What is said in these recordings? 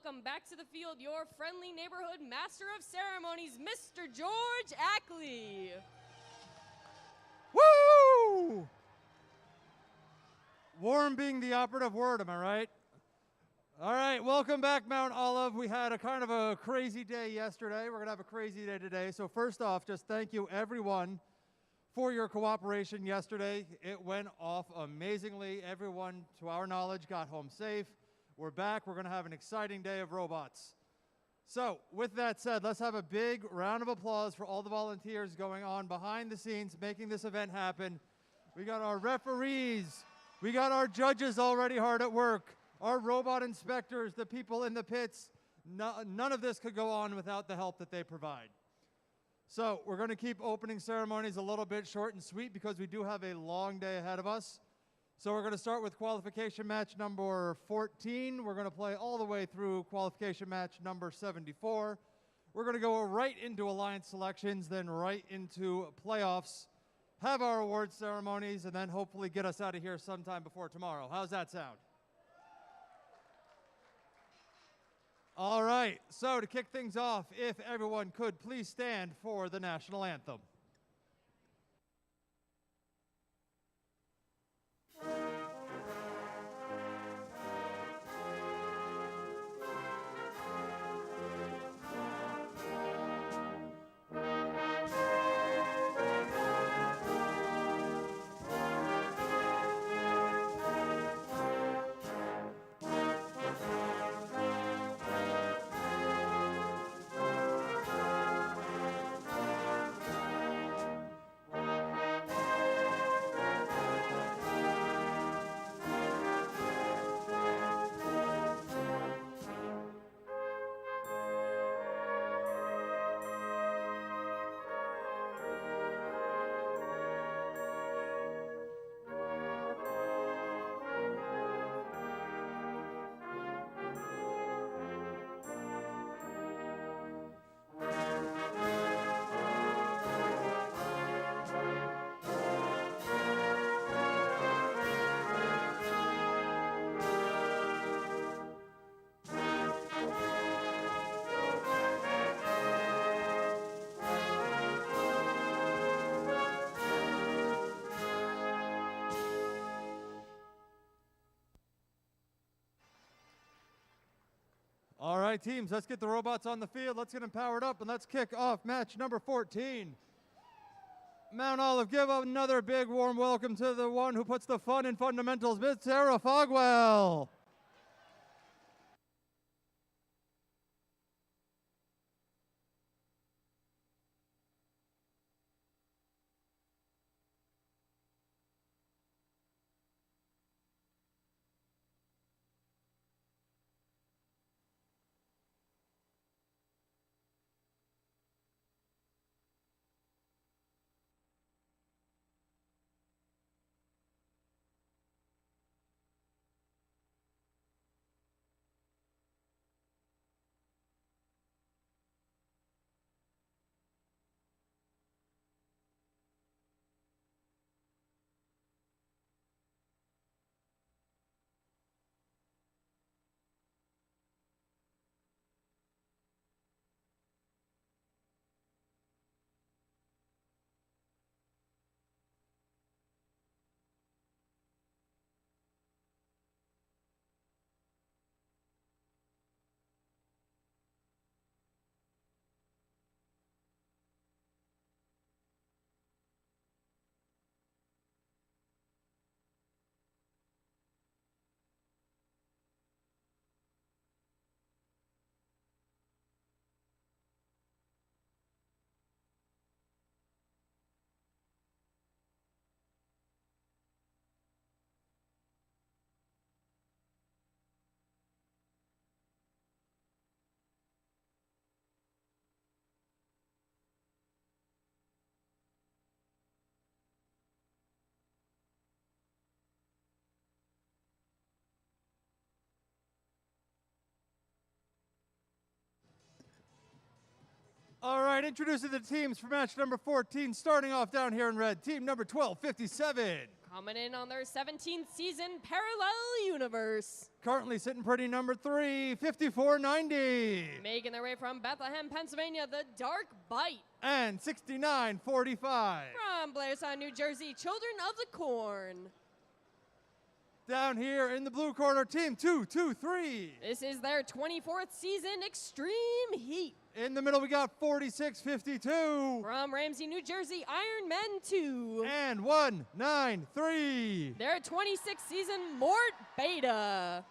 welcome back to the field your friendly neighborhood master of ceremonies, Mr. George Ackley. Woo! Warm being the operative word, am I right? All right, welcome back, Mount Olive. We had a kind of a crazy day yesterday. We're gonna have a crazy day today. So first off, just thank you everyone for your cooperation yesterday. It went off amazingly. Everyone, to our knowledge, got home safe. We're back. We're gonna have an exciting day of robots. So with that said, let's have a big round of applause for all the volunteers going on behind the scenes, making this event happen. We got our referees. We got our judges already hard at work. Our robot inspectors, the people in the pits. None of this could go on without the help that they provide. So we're going to keep opening ceremonies a little bit short and sweet because we do have a long day ahead of us. So we're going to start with qualification match number 14. We're going to play all the way through qualification match number 74. We're going to go right into alliance selections, then right into playoffs, have our award ceremonies, and then hopefully get us out of here sometime before tomorrow. How's that sound? All right, so to kick things off, if everyone could please stand for the national anthem. All right, teams, let's get the robots on the field. Let's get them powered up, and let's kick off match number 14. Mount Olive, give another big warm welcome to the one who puts the fun in fundamentals, Miss Sarah Fogwell. All right, introducing the teams for match number 14, starting off down here in red, team number 1257. Coming in on their 17th season, Parallel Universe. Currently sitting pretty, number 3, 54.90. Making their way from Bethlehem, Pennsylvania, the Dark Bite. And 69.45. From Blairstown, New Jersey, Children of the Corn. Down here in the blue corner, team 223. This is their 24th season, Extreme Heat. In the middle, we got 46.52. From Ramsey, New Jersey, Iron Men 2. And 193. Their 26th season, Mort Beta.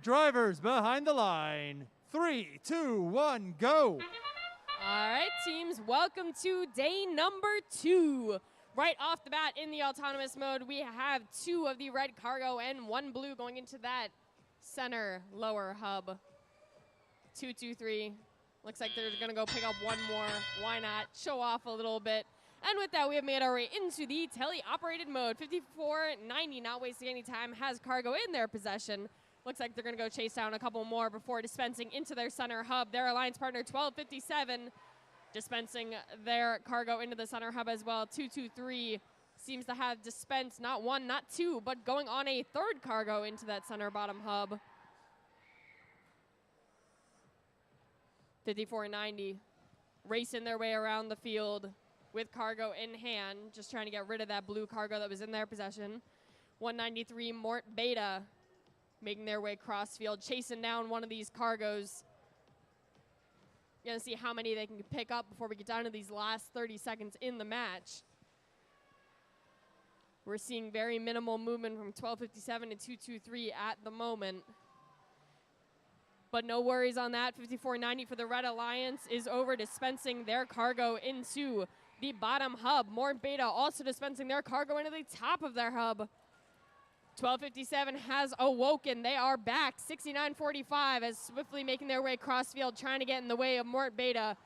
Drivers behind the line. 3, 2, 1, go. All right, teams, welcome to day number 2. Right off the bat in the autonomous mode, we have 2 of the red cargo and 1 blue going into that center lower hub. 2-2-3. Looks like they're going to go pick up 1 more. Why not? Show off a little bit. And with that, we have made our way into the tele-operated mode. 5490, not wasting any time, has cargo in their possession. Looks like they're going to go chase down a couple more before dispensing into their center hub. Their alliance partner, 1257, dispensing their cargo into the center hub as well. 223 seems to have dispensed not 1, not 2, but going on a 3rd cargo into that center bottom hub. 5490 racing their way around the field with cargo in hand, just trying to get rid of that blue cargo that was in their possession. 193 Mort Beta making their way cross field, chasing down one of these cargoes. You're going to see how many they can pick up before we get down to these last 30 seconds in the match. We're seeing very minimal movement from 1257 to 223 at the moment. But no worries on that. 5490 for the Red Alliance is over, dispensing their cargo into the bottom hub. Mort Beta also dispensing their cargo into the top of their hub. 1257 has awoken. They are back. 6945 as swiftly making their way crossfield, trying to get in the way of Mort Beta.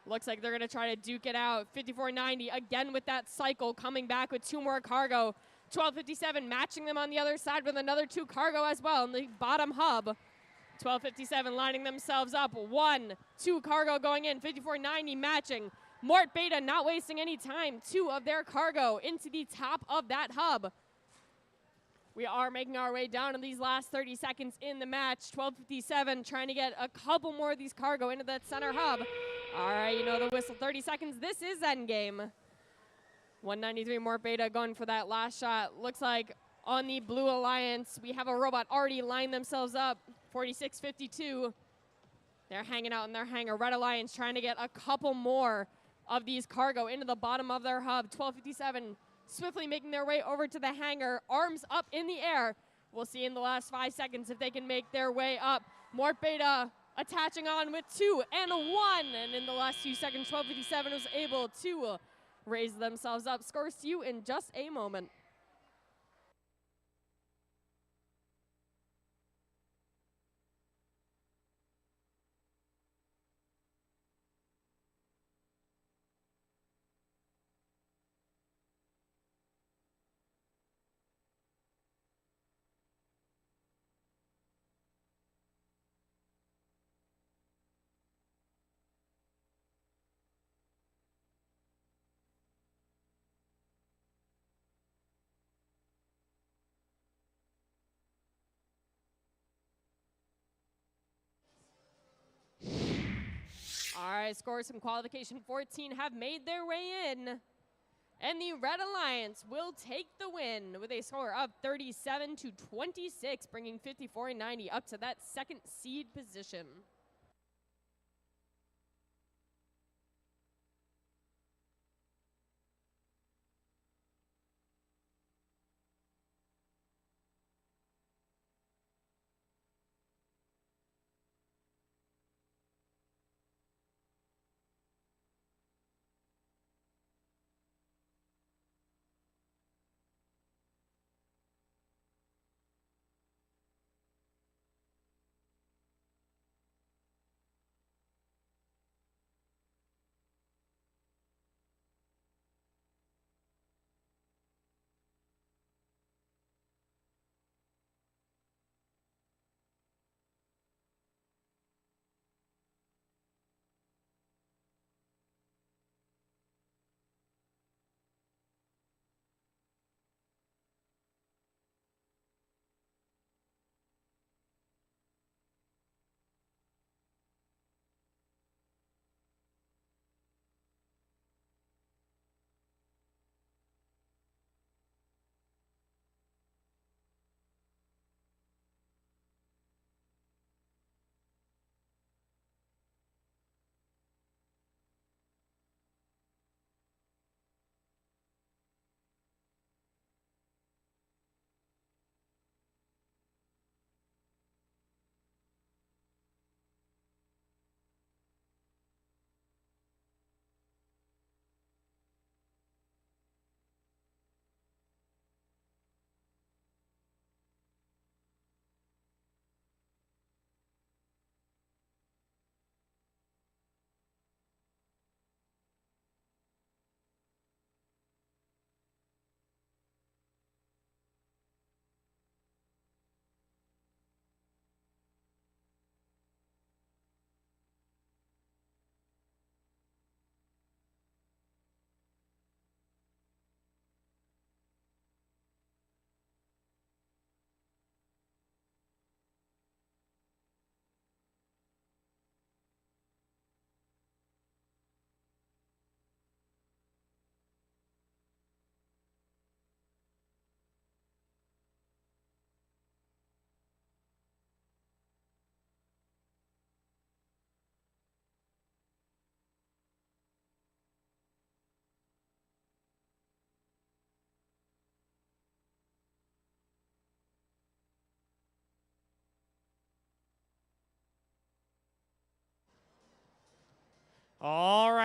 Looks like they're going to try to duke it out. 5490 again with that cycle, coming back with 2 more cargo. 1257 matching them on the other side with another 2 cargo as well in the bottom hub. 1257 lining themselves up. 1, 2 cargo going in. 5490 matching. Mort Beta not wasting any time. 2 of their cargo into the top of that hub. We are making our way down in these last 30 seconds in the match. 1257 trying to get a couple more of these cargo into that center hub. All right, you know the whistle, 30 seconds. This is endgame. 193 Mort Beta going for that last shot. Looks like on the Blue Alliance, we have a robot already lined themselves up. 4652. They're hanging out in their hangar. Red Alliance trying to get a couple more of these cargo into the bottom of their hub. 1257 swiftly making their way over to the hangar, arms up in the air. We'll see in the last 5 seconds if they can make their way up. Mort Beta attaching on with 2 and 1. And in the last few seconds, 1257 was able to raise themselves up. Scores to you in just a moment. All right, scores from qualification 14 have made their way in. And the Red Alliance will take the win with a score of 37-26, bringing 5490 up to that 2nd seed position.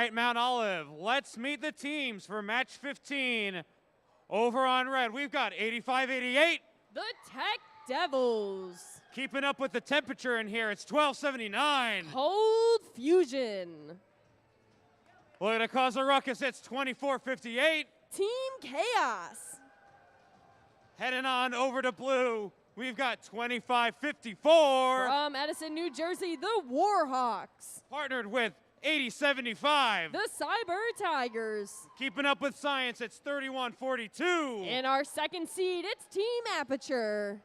right, Mount Olive, let's meet the teams for match 15. Over on red, we've got 85-88. The Tech Devils. Keeping up with the temperature in here, it's 1279. Cold Fusion. Looking to cause a ruckus, it's 2458. Team Chaos. Heading on over to blue, we've got 2554. From Edison, New Jersey, the Warhawks. Partnered with 8075. The Cyber Tigers. Keeping up with science, it's 3142. In our second seed, it's Team Aperture.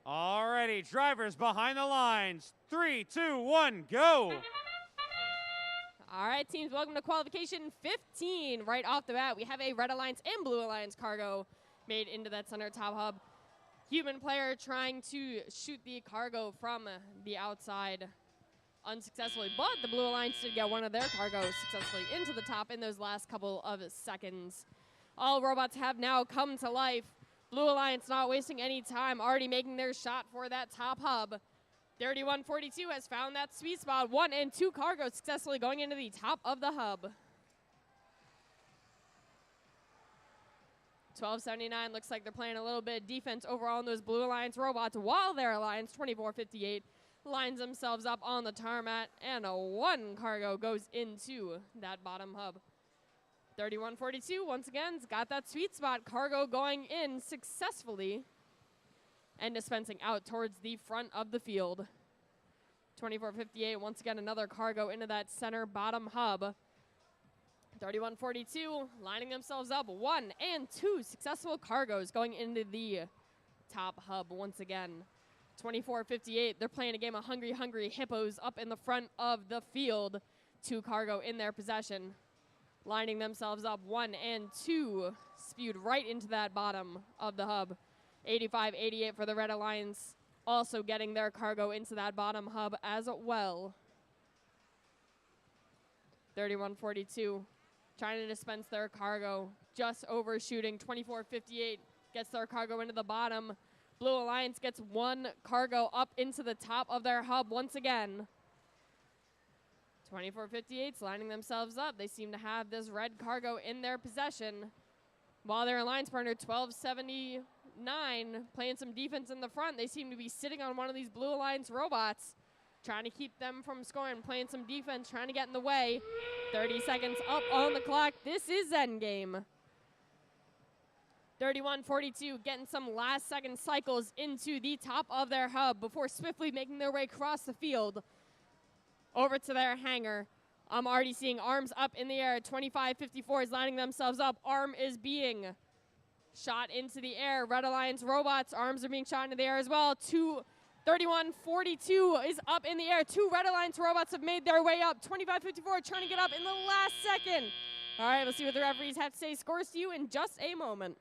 Alrighty, drivers behind the lines. 3, 2, 1, go. All right, teams, welcome to qualification 15. Right off the bat, we have a Red Alliance and Blue Alliance cargo made into that center top hub. Human player trying to shoot the cargo from the outside unsuccessfully, but the Blue Alliance did get one of their cargoes successfully into the top in those last couple of seconds. All robots have now come to life. Blue Alliance not wasting any time, already making their shot for that top hub. 3142 has found that sweet spot. 1 and 2 cargoes successfully going into the top of the hub. 1279 looks like they're playing a little bit of defense overall on those Blue Alliance robots, while their Alliance 2458 lines themselves up on the tarmac, and a 1 cargo goes into that bottom hub. 3142 once again has got that sweet spot. Cargo going in successfully and dispensing out towards the front of the field. 2458 once again another cargo into that center bottom hub. 3142 lining themselves up. 1 and 2 successful cargoes going into the top hub once again. 2458, they're playing a game of Hungry Hungry Hippos up in the front of the field. 2 cargo in their possession. Lining themselves up. 1 and 2 spewed right into that bottom of the hub. 85-88 for the Red Alliance, also getting their cargo into that bottom hub as well. 3142 trying to dispense their cargo, just overshooting. 2458 gets their cargo into the bottom. Blue Alliance gets 1 cargo up into the top of their hub once again. 2458's lining themselves up. They seem to have this red cargo in their possession, while their alliance partner 1279 playing some defense in the front. They seem to be sitting on one of these Blue Alliance robots, trying to keep them from scoring, playing some defense, trying to get in the way. 30 seconds up on the clock. This is endgame. 3142 getting some last second cycles into the top of their hub before swiftly making their way across the field over to their hangar. I'm already seeing arms up in the air. 2554 is lining themselves up. Arm is being shot into the air. Red Alliance robots, arms are being shot into the air as well. 3142 is up in the air. 2 Red Alliance robots have made their way up. 2554 trying to get up in the last second. All right, let's see what the referees have to say. Scores to you in just a moment.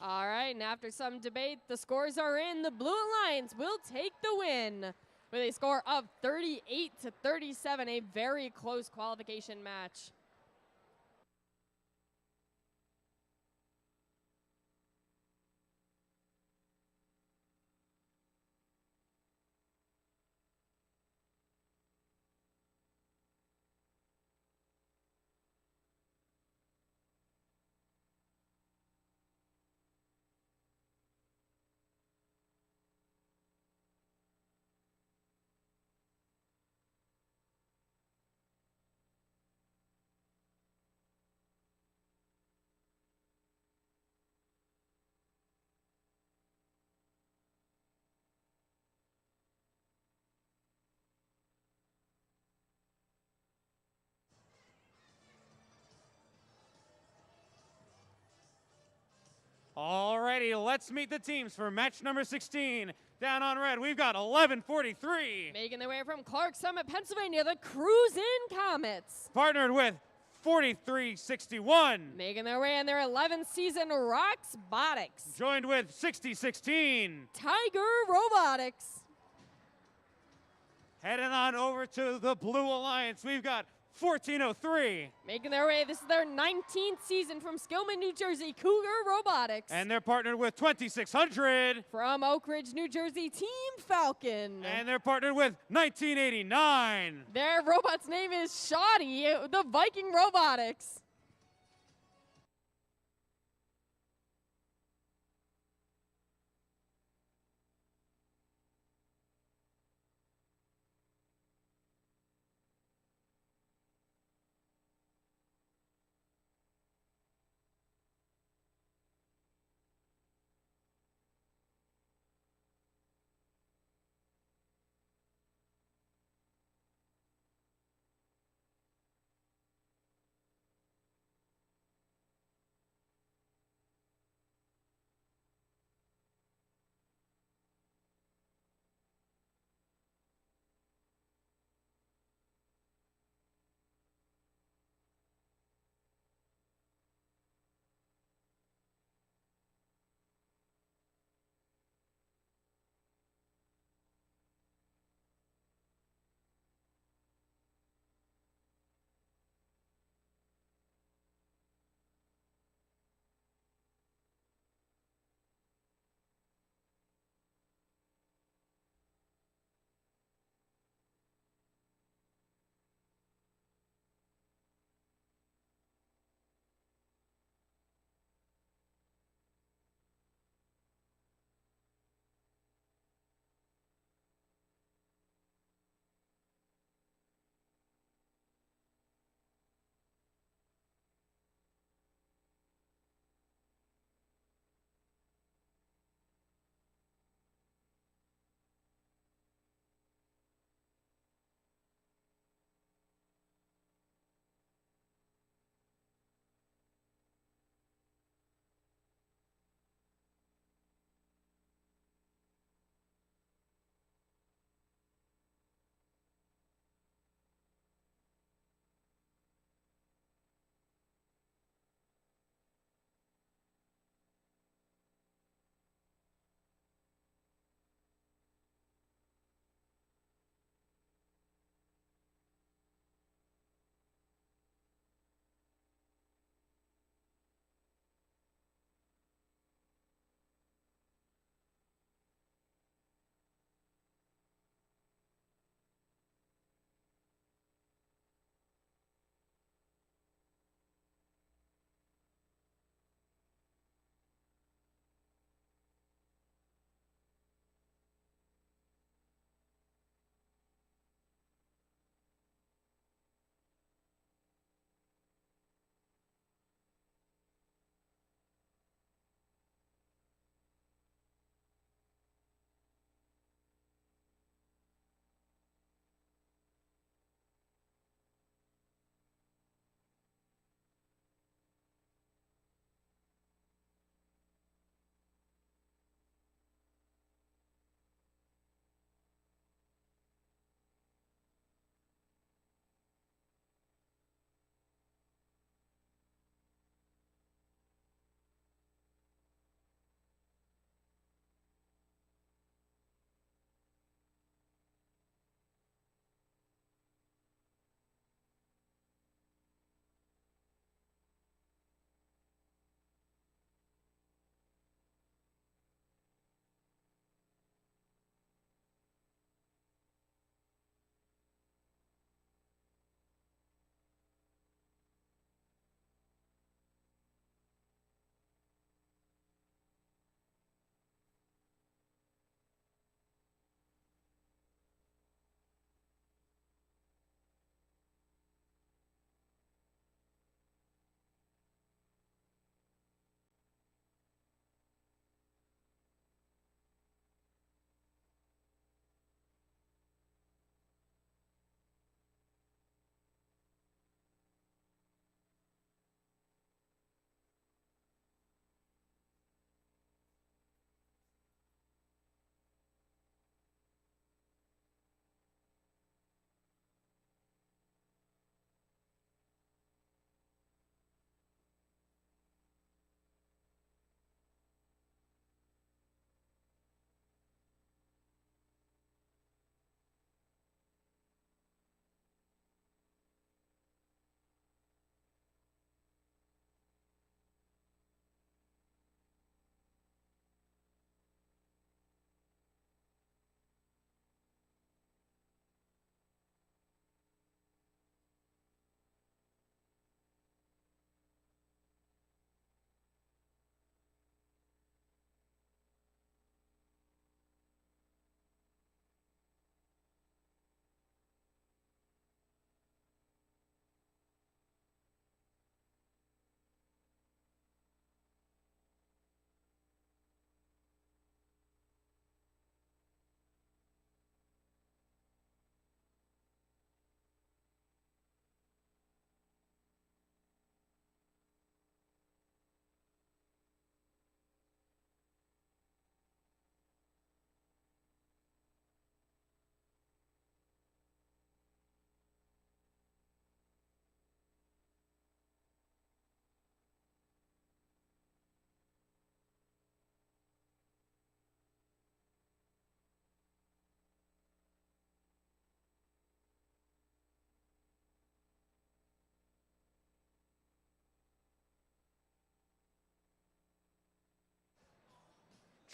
All right, and after some debate, the scores are in. The Blue Alliance will take the win with a score of 38-37, a very close qualification match. Alrighty, let's meet the teams for match number 16. Down on red, we've got 1143. Making their way from Clark Summit, Pennsylvania, the Cruisin' Comets. Partnered with 4361. Making their way in their 11th season, Rox Botics. Joined with 6016. Tiger Robotics. Heading on over to the Blue Alliance, we've got 1403. Making their way, this is their 19th season from Skillman, New Jersey, Cougar Robotics. And they're partnered with 2600. From Oak Ridge, New Jersey, Team Falcon. And they're partnered with 1989. Their robot's name is Shoddy, the Viking Robotics.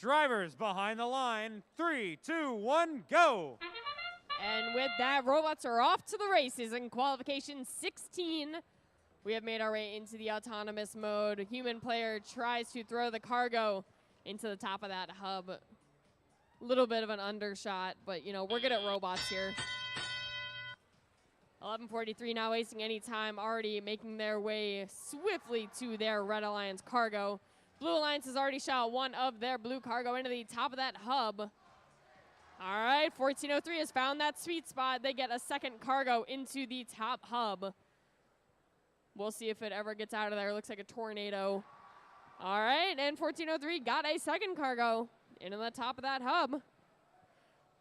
Drivers behind the line. 3, 2, 1, go. And with that, robots are off to the races in qualification 16. We have made our way into the autonomous mode. Human player tries to throw the cargo into the top of that hub. A little bit of an undershot, but you know, we're good at robots here. 11:43 not wasting any time, already making their way swiftly to their Red Alliance cargo. Blue Alliance has already shot one of their blue cargo into the top of that hub. All right, 1403 has found that sweet spot. They get a second cargo into the top hub. We'll see if it ever gets out of there. It looks like a tornado. All right, and 1403 got a second cargo into the top of that hub.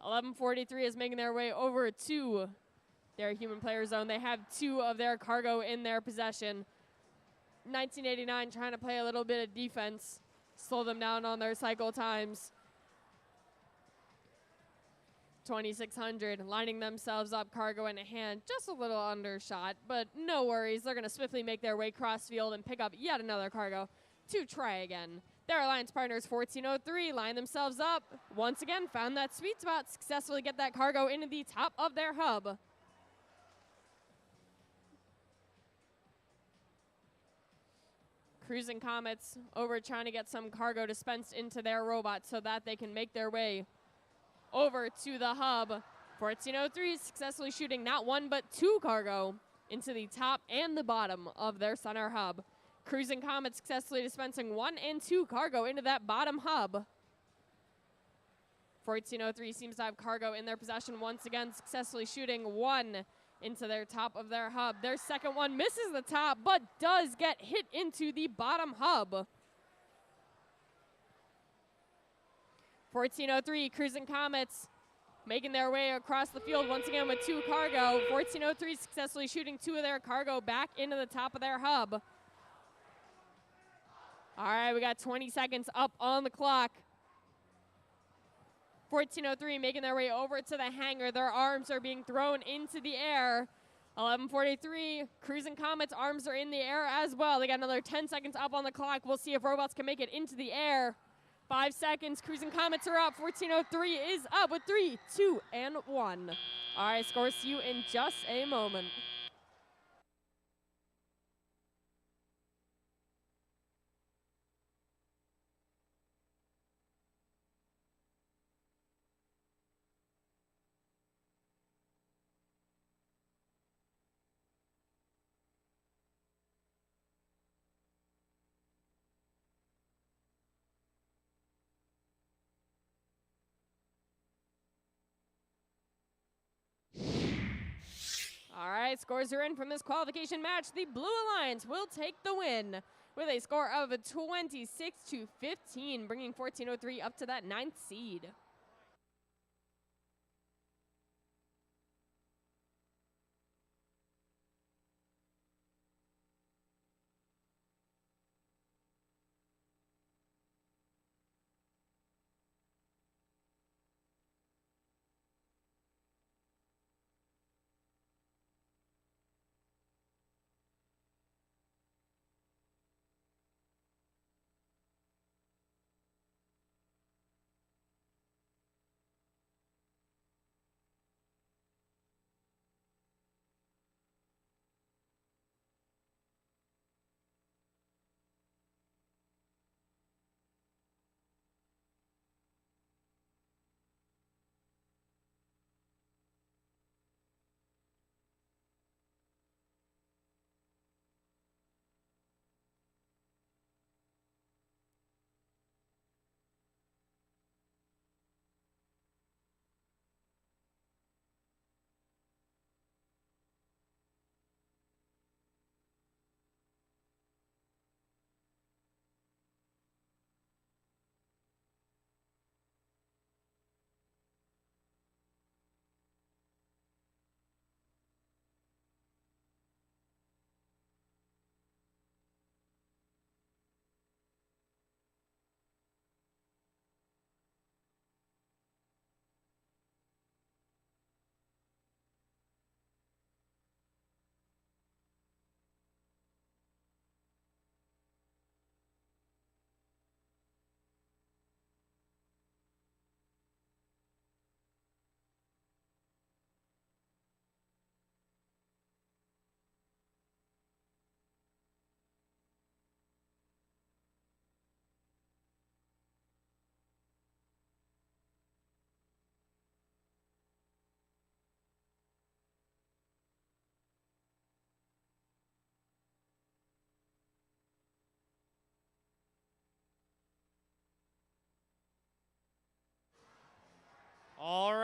11:43 is making their way over to their human player zone. They have two of their cargo in their possession. 1989 trying to play a little bit of defense, slow them down on their cycle times. 2600 lining themselves up, cargo in hand, just a little undershot, but no worries. They're going to swiftly make their way cross field and pick up yet another cargo to try again. Their alliance partners 1403 line themselves up, once again found that sweet spot, successfully get that cargo into the top of their hub. Cruising Comets over trying to get some cargo dispensed into their robot so that they can make their way over to the hub. 1403 successfully shooting not one but two cargo into the top and the bottom of their center hub. Cruising Comet successfully dispensing 1 and 2 cargo into that bottom hub. 1403 seems to have cargo in their possession once again, successfully shooting 1 into their top of their hub. Their second one misses the top, but does get hit into the bottom hub. 1403 Cruising Comets making their way across the field once again with 2 cargo. 1403 successfully shooting 2 of their cargo back into the top of their hub. All right, we got 20 seconds up on the clock. 1403 making their way over to the hangar. Their arms are being thrown into the air. 11:43, Cruising Comets' arms are in the air as well. They got another 10 seconds up on the clock. We'll see if robots can make it into the air. 5 seconds, Cruising Comets are up. 1403 is up with 3, 2, and 1. All right, scores to you in just a moment. All right, scores are in from this qualification match. The Blue Alliance will take the win with a score of 26-15, bringing 1403 up to that 9th seed.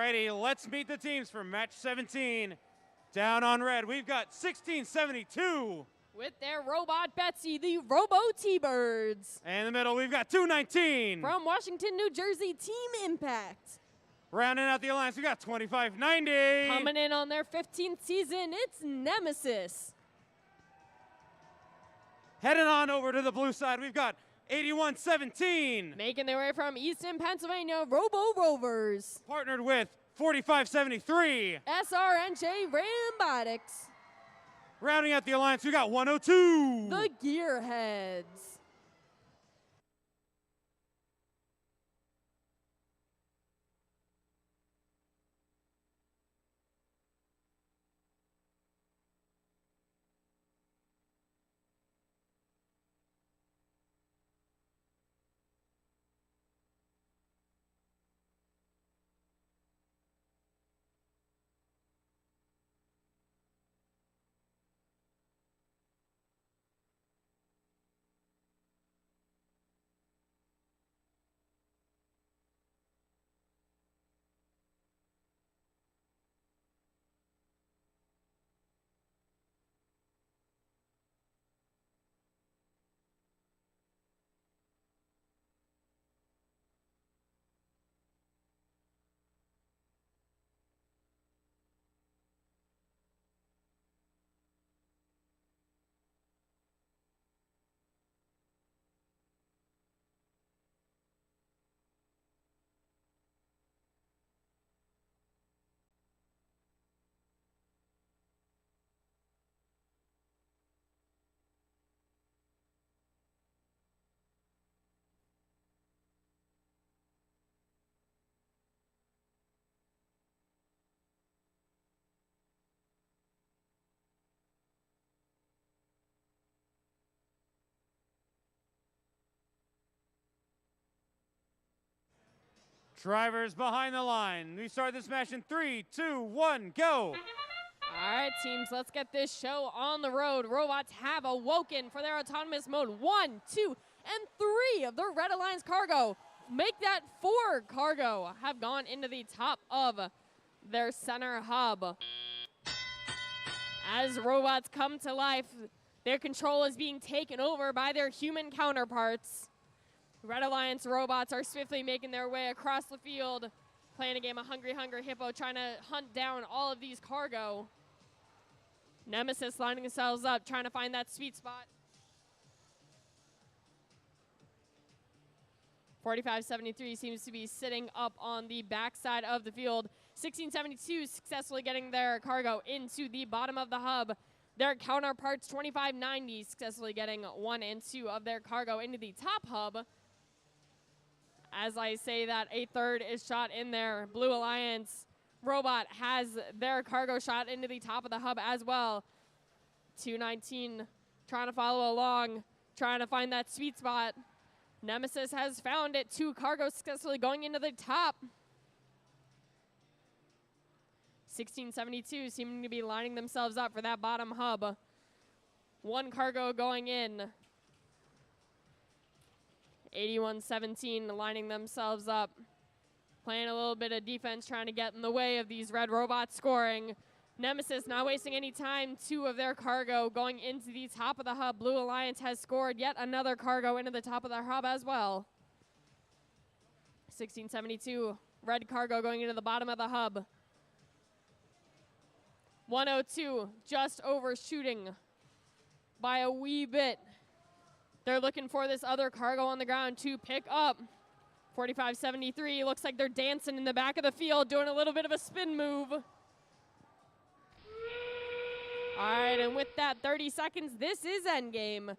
righty, let's meet the teams for match 17. Down on red, we've got 1672. With their robot Betsy, the Robo T-Birds. And in the middle, we've got 219. From Washington, New Jersey, Team Impact. Rounding out the alliance, we got 2590. Coming in on their 15th season, it's Nemesis. Heading on over to the blue side, we've got 8117. Making their way from Easton, Pennsylvania, Robo Rovers. Partnered with 4573. SRNJ Rambotics. Rounding out the alliance, we got 102. The Gearheads. Drivers behind the line. We start this match in 3, 2, 1, go. All right, teams, let's get this show on the road. Robots have awoken for their autonomous mode. 1, 2, and 3 of the Red Alliance cargo. Make that 4 cargo have gone into the top of their center hub. As robots come to life, their control is being taken over by their human counterparts. Red Alliance robots are swiftly making their way across the field, playing a game of Hungry Hungry Hippo, trying to hunt down all of these cargo. Nemesis lining themselves up, trying to find that sweet spot. 4573 seems to be sitting up on the backside of the field. 1672 successfully getting their cargo into the bottom of the hub. Their counterparts 2590 successfully getting 1 and 2 of their cargo into the top hub. As I say that, a third is shot in there. Blue Alliance robot has their cargo shot into the top of the hub as well. 219 trying to follow along, trying to find that sweet spot. Nemesis has found it. 2 cargo successfully going into the top. 1672 seeming to be lining themselves up for that bottom hub. 1 cargo going in. 8117 lining themselves up. Playing a little bit of defense, trying to get in the way of these red robots scoring. Nemesis not wasting any time. 2 of their cargo going into the top of the hub. Blue Alliance has scored yet another cargo into the top of their hub as well. 1672, red cargo going into the bottom of the hub. 102, just overshooting by a wee bit. They're looking for this other cargo on the ground to pick up. 4573, looks like they're dancing in the back of the field, doing a little bit of a spin move. All right, and with that 30 seconds, this is endgame.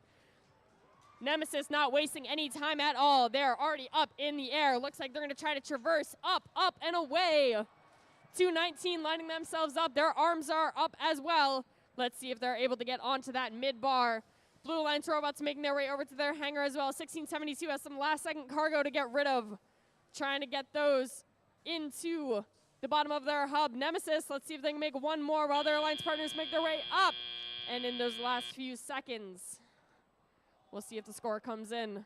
Nemesis not wasting any time at all. They're already up in the air. Looks like they're gonna try to traverse up, and away. 219 lining themselves up. Their arms are up as well. Let's see if they're able to get onto that mid bar. Blue Alliance robots making their way over to their hangar as well. 1672 has some last second cargo to get rid of. Trying to get those into the bottom of their hub. Nemesis, let's see if they can make 1 more while their Alliance partners make their way up. And in those last few seconds, we'll see if the score comes in.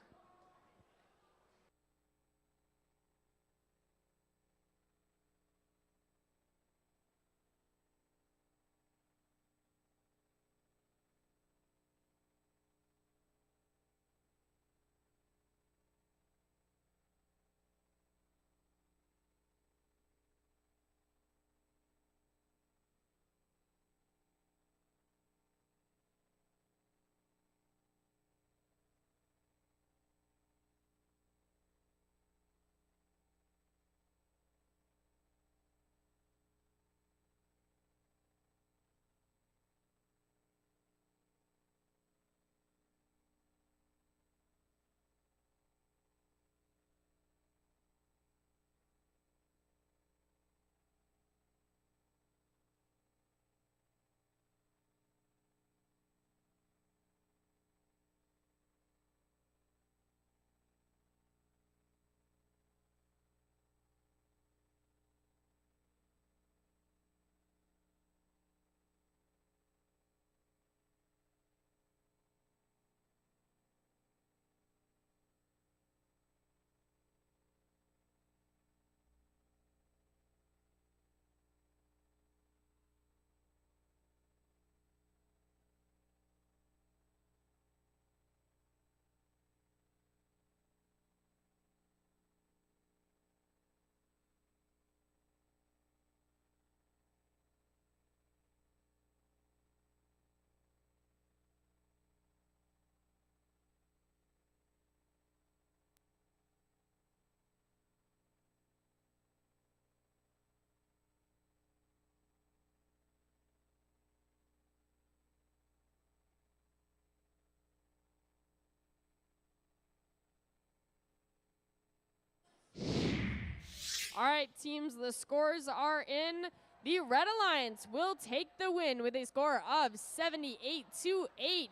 All right, teams, the scores are in. The Red Alliance will take the win with a score of 78-8,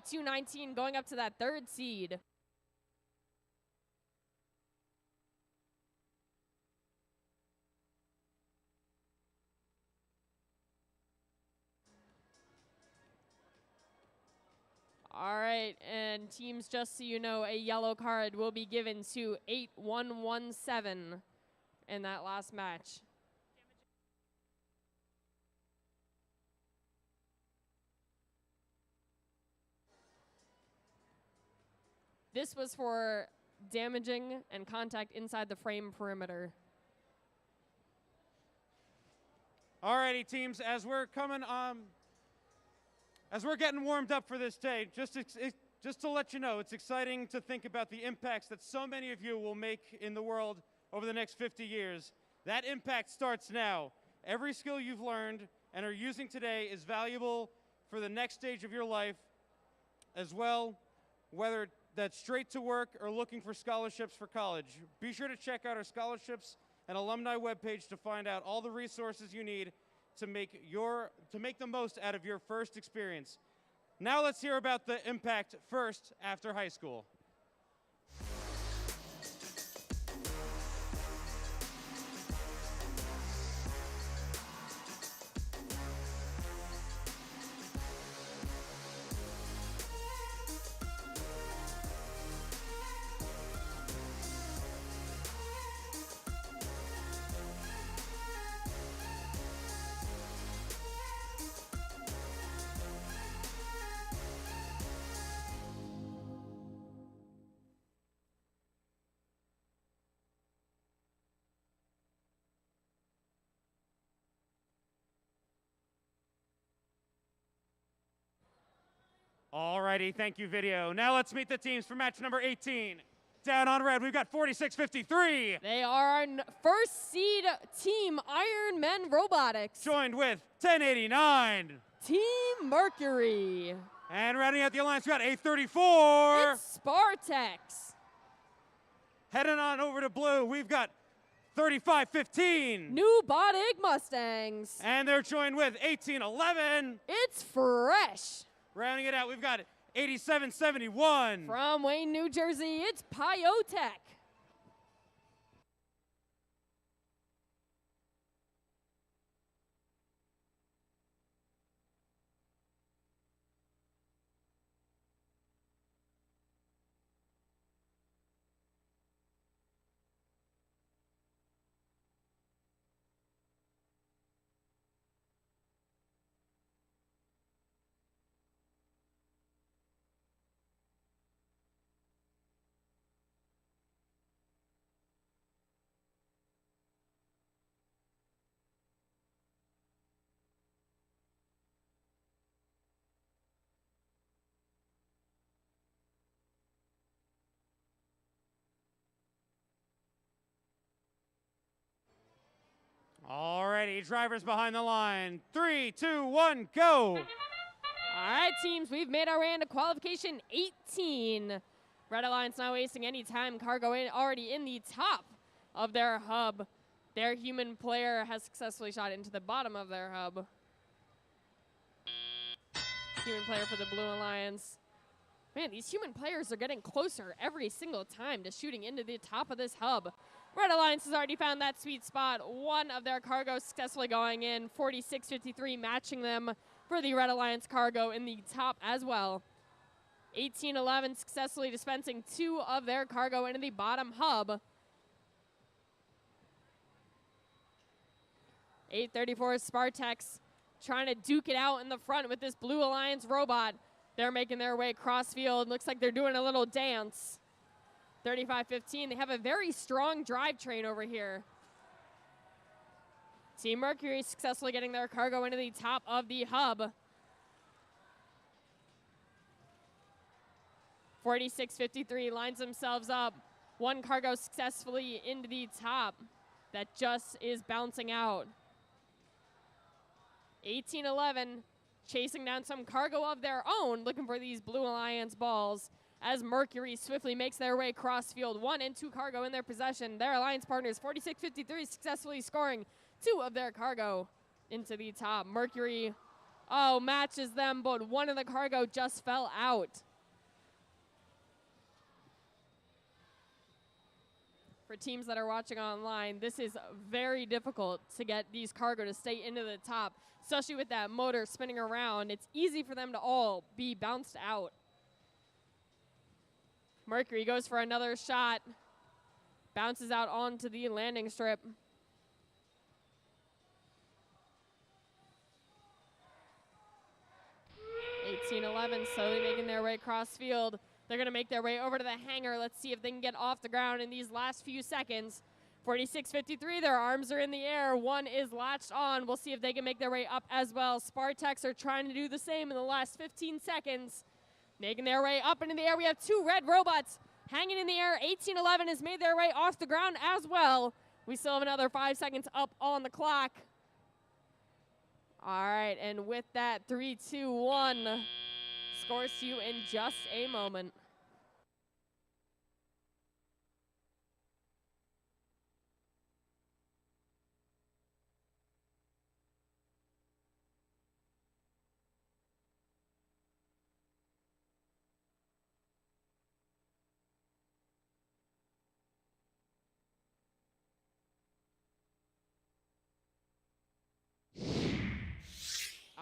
219, going up to that third seed. All right, and teams, just so you know, a yellow card will be given to 8117 in that last match. This was for damaging and contact inside the frame perimeter. Alrighty, teams, as we're getting warmed up for this day, just to let you know, it's exciting to think about the impacts that so many of you will make in the world over the next 50 years. That impact starts now. Every skill you've learned and are using today is valuable for the next stage of your life as well, whether that's straight to work or looking for scholarships for college. Be sure to check out our scholarships and alumni webpage to find out all the resources you need to make the most out of your first experience. Now let's hear about the impact first after high school. Alrighty, thank you, video. Now let's meet the teams for match number 18. Down on red, we've got 4653. They are our first seed team, Iron Men Robotics. Joined with 1089. Team Mercury. And rounding out the alliance, we got 834. It's Spartex. Heading on over to blue, we've got 3515. New Bodig Mustangs. And they're joined with 1811. It's Fresh. Rounding it out, we've got 8771. From Wayne, New Jersey, it's Pyotech. Alrighty, drivers behind the line. 3, 2, 1, go. All right, teams, we've made our way into qualification 18. Red Alliance not wasting any time. Cargo already in the top of their hub. Their human player has successfully shot into the bottom of their hub. Human player for the Blue Alliance. Man, these human players are getting closer every single time to shooting into the top of this hub. Red Alliance has already found that sweet spot. One of their cargos successfully going in. 4653 matching them for the Red Alliance cargo in the top as well. 1811 successfully dispensing two of their cargo into the bottom hub. 834 Spartex trying to duke it out in the front with this Blue Alliance robot. They're making their way cross field. Looks like they're doing a little dance. 3515, they have a very strong drivetrain over here. Team Mercury successfully getting their cargo into the top of the hub. 4653 lines themselves up. One cargo successfully into the top. That just is bouncing out. 1811 chasing down some cargo of their own, looking for these Blue Alliance balls. as Mercury swiftly makes their way cross field. 1 and 2 cargo in their possession. Their alliance partners, 46-53, successfully scoring 2 of their cargo into the top. Mercury, matches them, but 1 of the cargo just fell out. For teams that are watching online, this is very difficult to get these cargo to stay into the top, especially with that motor spinning around. It's easy for them to all be bounced out. Mercury goes for another shot, bounces out onto the landing strip. (18-11) slowly making their way cross field. They're going to make their way over to the hangar. Let's see if they can get off the ground in these last few seconds. 46-53, their arms are in the air. 1 is latched on. We'll see if they can make their way up as well. Spartaks are trying to do the same in the last 15 seconds. Making their way up into the air. We have 2 red robots hanging in the air. 18-11 has made their way off the ground as well. We still have another 5 seconds up on the clock. All right, and with that, 3, 2, 1. Scores to you in just a moment.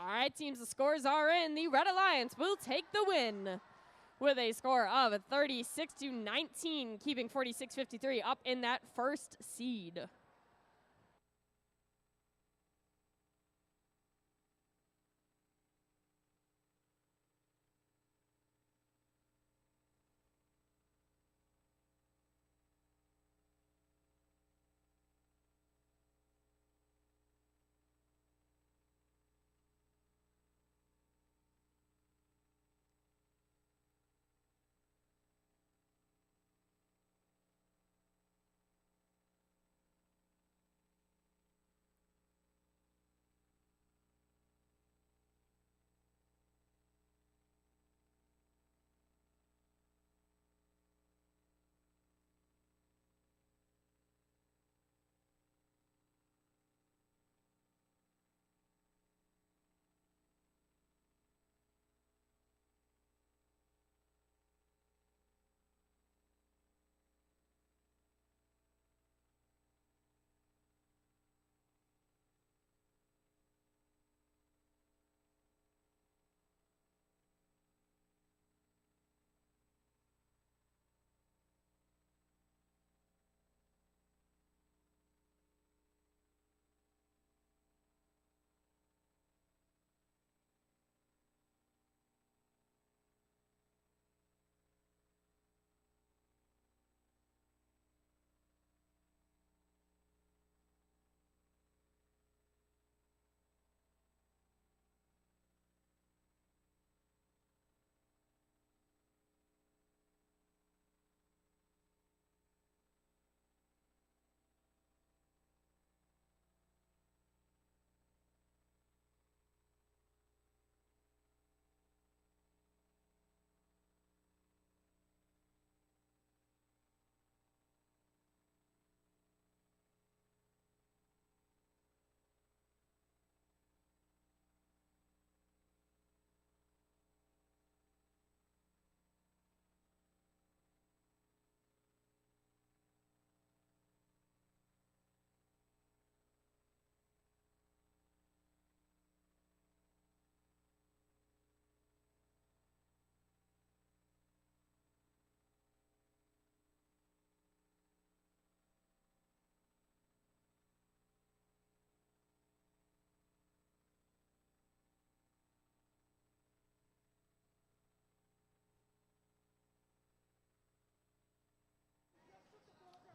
All right, teams, the scores are in. The Red Alliance will take the win with a score of 36-19, keeping 46-53 up in that first seed.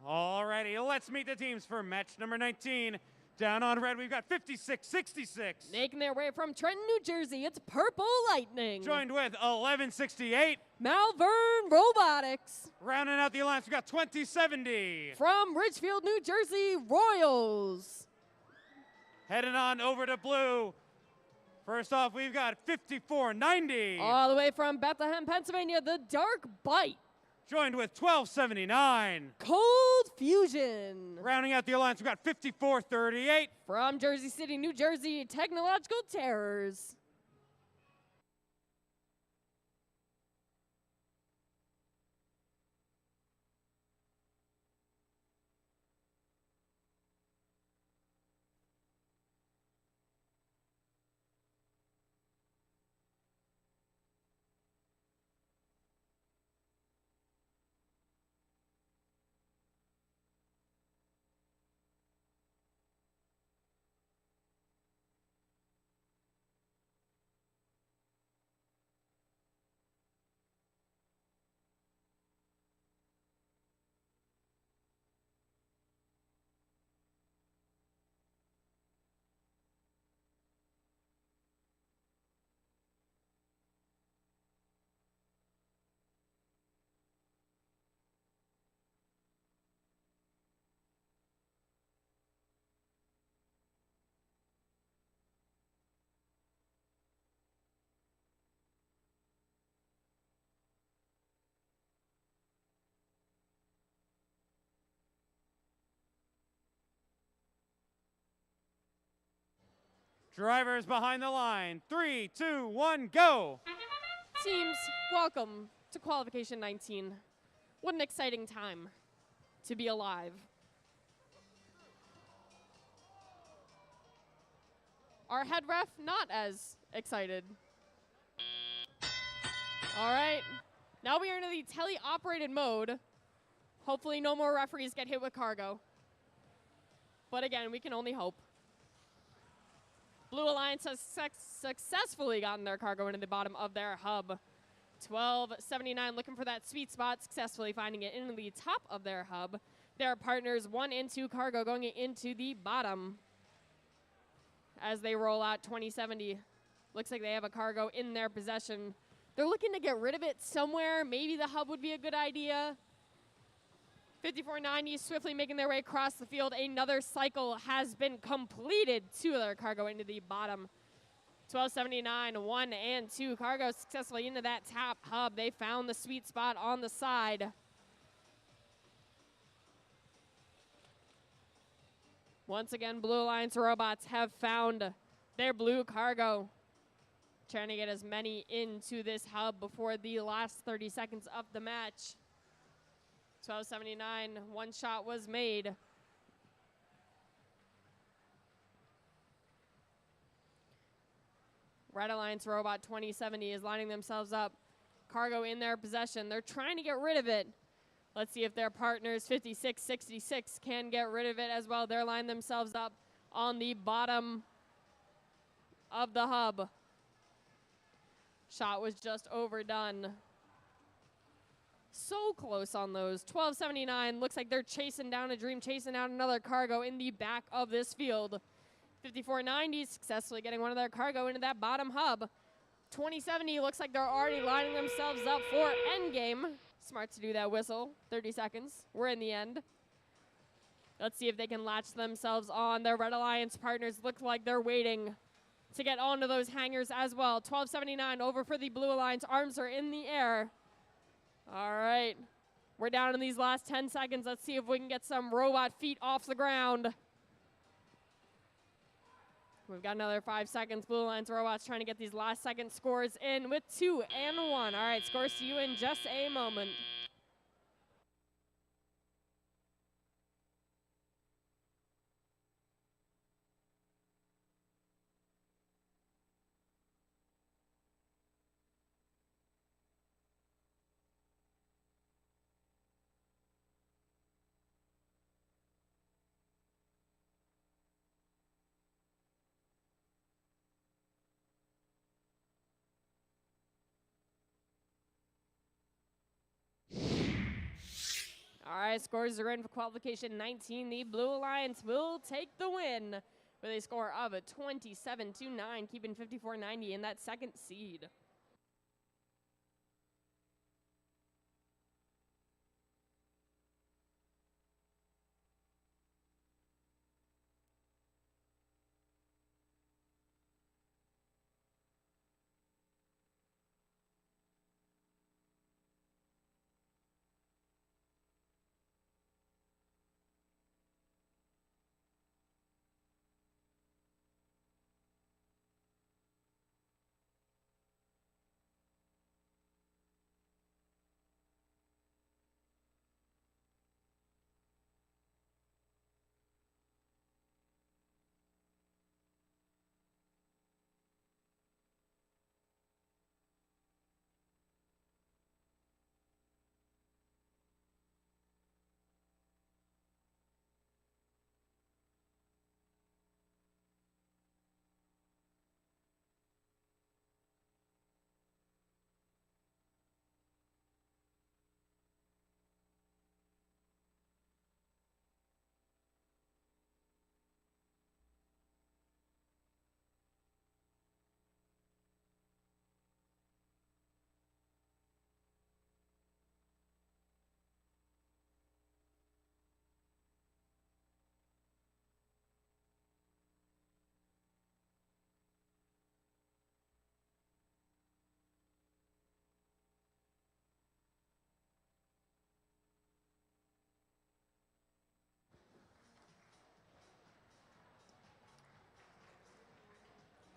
Alrighty, let's meet the teams for match number 19. Down on red, we've got 56-66. Making their way from Trenton, New Jersey, it's Purple Lightning. Joined with 1168. Malvern Robotics. Rounding out the alliance, we've got 2070. From Ridgefield, New Jersey, Royals. Heading on over to blue, First off, we've got 5490. All the way from Bethlehem, Pennsylvania, the Dark Bite. Joined with 1279. Cold Fusion. Rounding out the alliance, we've got 5438. From Jersey City, New Jersey, Technological Terrors. Drivers behind the line. 3, 2, 1, go. Teams, welcome to Qualification 19. What an exciting time to be alive. Our head ref, not as excited. All right, now we are in the tele-operated mode. Hopefully no more referees get hit with cargo. But again, we can only hope. Blue Alliance has successfully gotten their cargo into the bottom of their hub. 1279 looking for that sweet spot, successfully finding it into the top of their hub. Their partners 1 and 2 cargo going into the bottom. As they roll out 2070, looks like they have a cargo in their possession. They're looking to get rid of it somewhere. Maybe the hub would be a good idea. 5490 swiftly making their way across the field. Another cycle has been completed. 2 of their cargo into the bottom. 1279, 1 and 2 cargo successfully into that top hub. They found the sweet spot on the side. Once again, Blue Alliance robots have found their blue cargo. Trying to get as many into this hub before the last 30 seconds of the match. 1279, 1 shot was made. Red Alliance robot 2070 is lining themselves up. Cargo in their possession. They're trying to get rid of it. Let's see if their partners 5666 can get rid of it as well. They're lining themselves up on the bottom of the hub. Shot was just overdone. So close on those. 1279 looks like they're chasing down a dream, chasing down another cargo in the back of this field. 5490 successfully getting one of their cargo into that bottom hub. 2070 looks like they're already lining themselves up for endgame. Smart to do that whistle. 30 seconds. We're in the end. Let's see if they can latch themselves on. Their Red Alliance partners look like they're waiting to get onto those hangars as well. 1279 over for the Blue Alliance. Arms are in the air. All right. We're down in these last 10 seconds. Let's see if we can get some robot feet off the ground. We've got another 5 seconds. Blue Alliance robots trying to get these last second scores in with 2 and 1. All right, scores to you in just a moment. All right, scores are in for qualification 19. The Blue Alliance will take the win with a score of a 27-9, keeping 5490 in that second seed.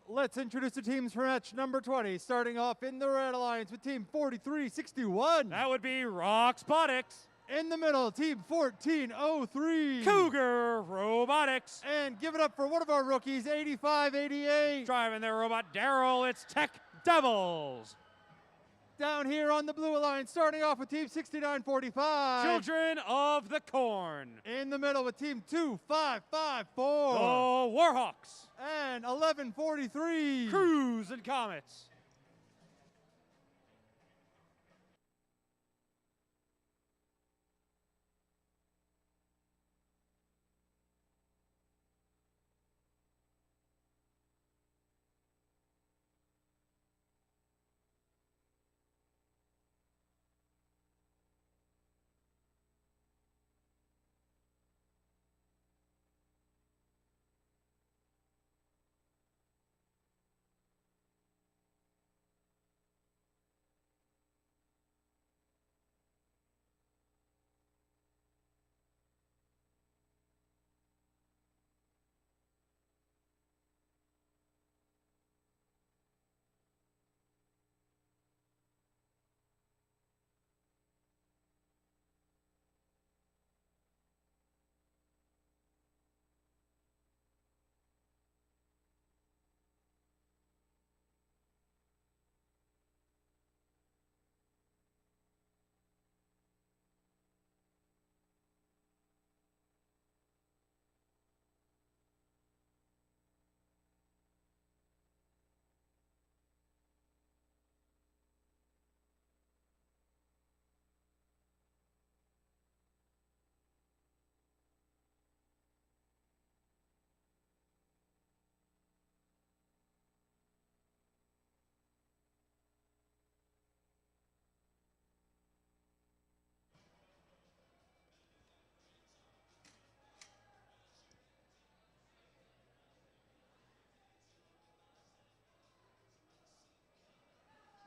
let's introduce the teams for match number 20. Starting off in the Red Alliance with team 4361. That would be Robotics. In the middle, team 1403. Cougar Robotics. And give it up for one of our rookies, 8588. Driving their robot Daryl, it's Tech Devils. Down here on the Blue Alliance, starting off with team 6945. Children of the Corn. In the middle with team 2554. The Warhawks. And 1143. Cruise and Comets.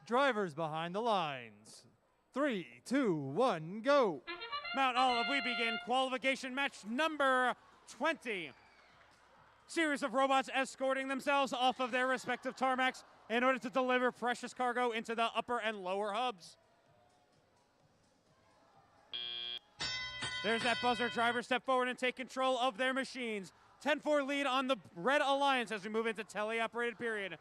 Drivers behind the lines. 3, 2, 1, go. Mount Olive, we begin qualification match number 20. Series of robots escorting themselves off of their respective tarmacs in order to deliver precious cargo into the upper and lower hubs. There's that buzzer. Drivers step forward and take control of their machines. 10-4 lead on the Red Alliance as we move into teleoperated period.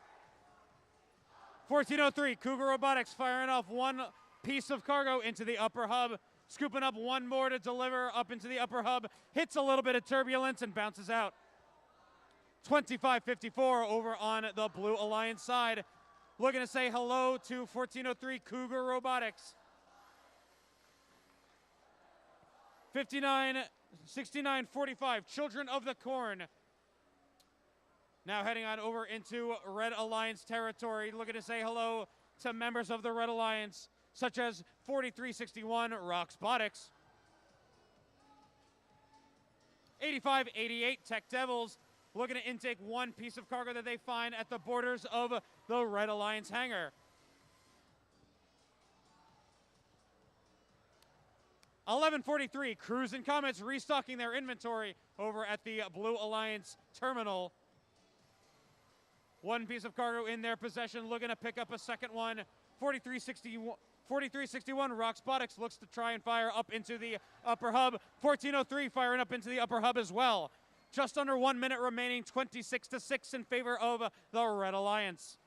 1403, Cougar Robotics firing off one piece of cargo into the upper hub, scooping up one more to deliver up into the upper hub, hits a little bit of turbulence and bounces out. 2554 over on the Blue Alliance side. Looking to say hello to 1403 Cougar Robotics. 6945, Children of the Corn. Now heading on over into Red Alliance territory, looking to say hello to members of the Red Alliance, such as 4361 Robotics, 8588 Tech Devils, looking to intake one piece of cargo that they find at the borders of the Red Alliance hangar. 1143 Cruise and Comets restocking their inventory over at the Blue Alliance terminal. One piece of cargo in their possession, looking to pick up a second one. 4361 Robotics looks to try and fire up into the upper hub. 1403 firing up into the upper hub as well. Just under 1 minute remaining, 26-6 in favor of the Red Alliance.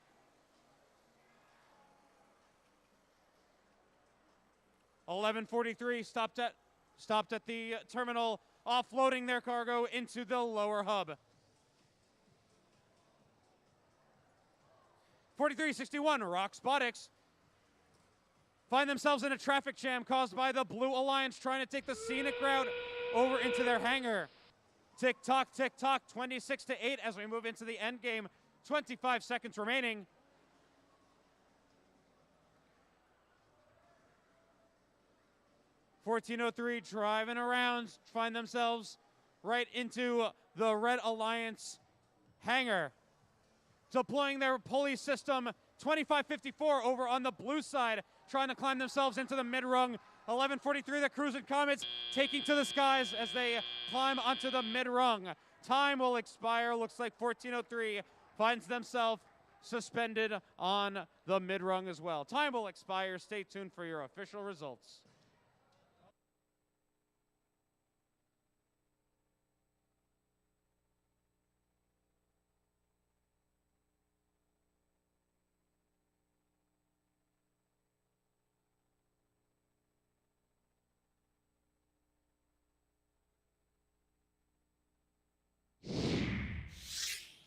(1143) stopped at the terminal, offloading their cargo into the lower hub. 4361 Robotics find themselves in a traffic jam caused by the Blue Alliance trying to take the scenic route over into their hangar. Tick tock, 26-8 as we move into the end game. 25 seconds remaining. (1403) driving around, find themselves right into the Red Alliance hangar. Deploying their pulley system, 2554 over on the blue side, trying to climb themselves into the mid-rung. 1143, the Cruise and Comets taking to the skies as they climb onto the mid-rung. Time will expire. Looks like 1403 finds themselves suspended on the mid-rung as well. Time will expire. Stay tuned for your official results.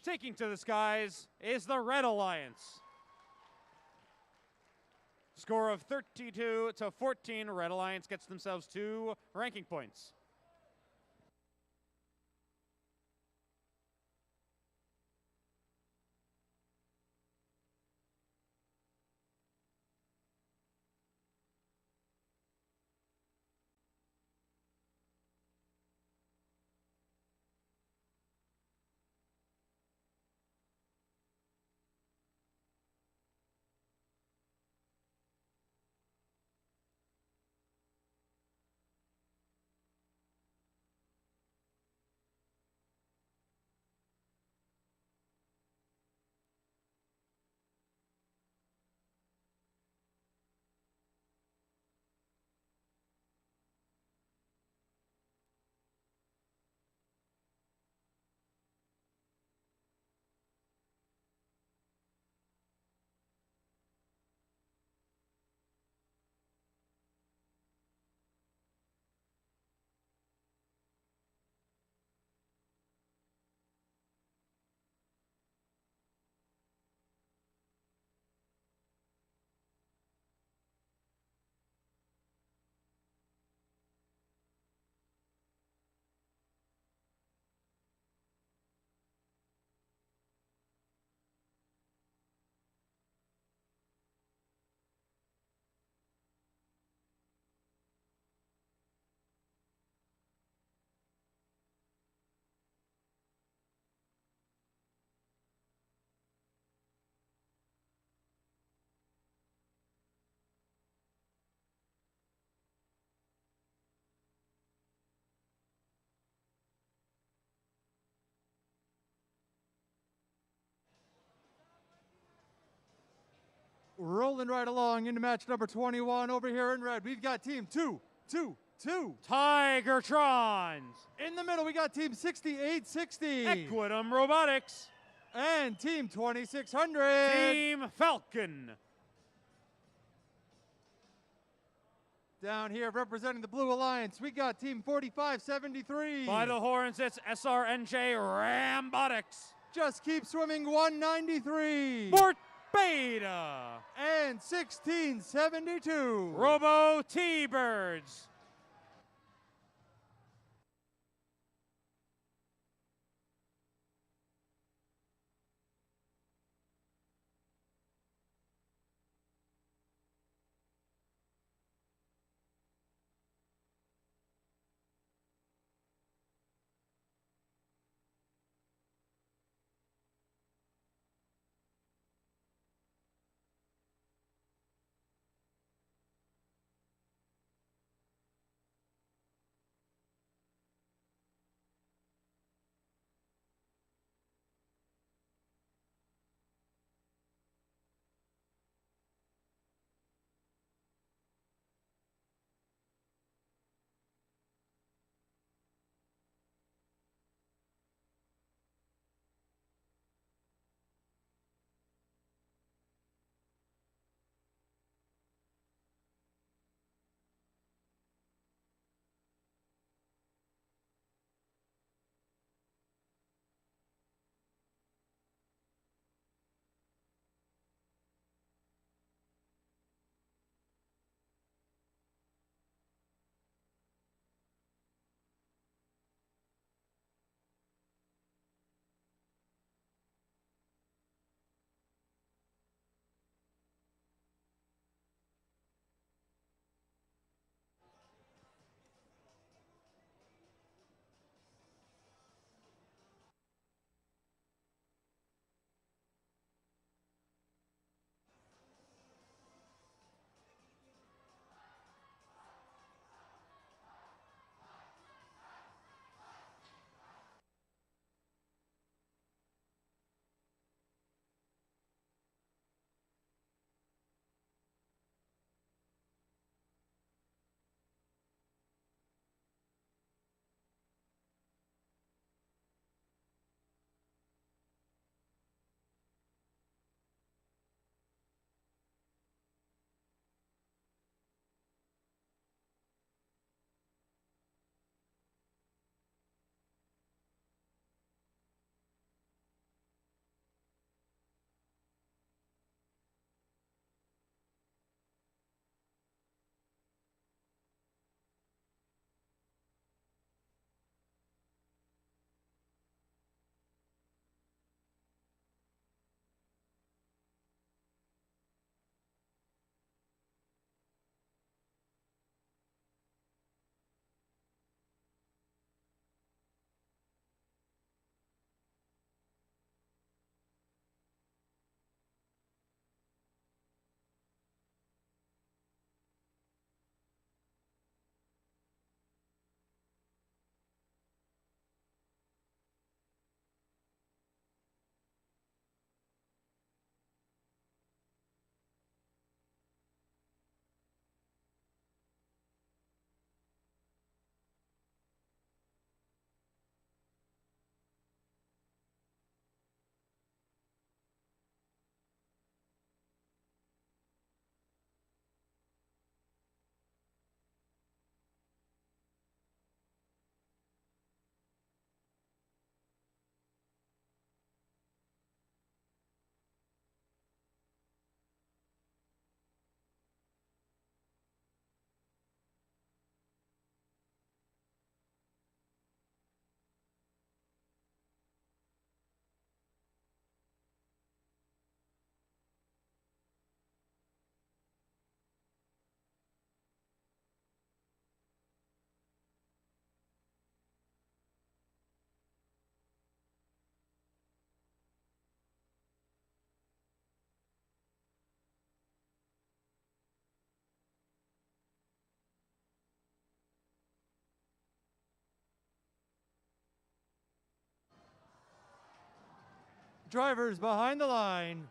Taking to the skies is the Red Alliance. Score of 32-14. Red Alliance gets themselves 2 ranking points. Rolling right along into match number 21 over here in red. We've got team 222. Tigertrons. In the middle, we got team 6860. Equitum Robotics. And team 2600. Team Falcon. Down here representing the Blue Alliance, we got team 4573. By the horns, it's SRNJ Rambotics. Just Keep Swimming 193. Fort Beta. And 1672. Robo T-Birds. Drivers behind the line.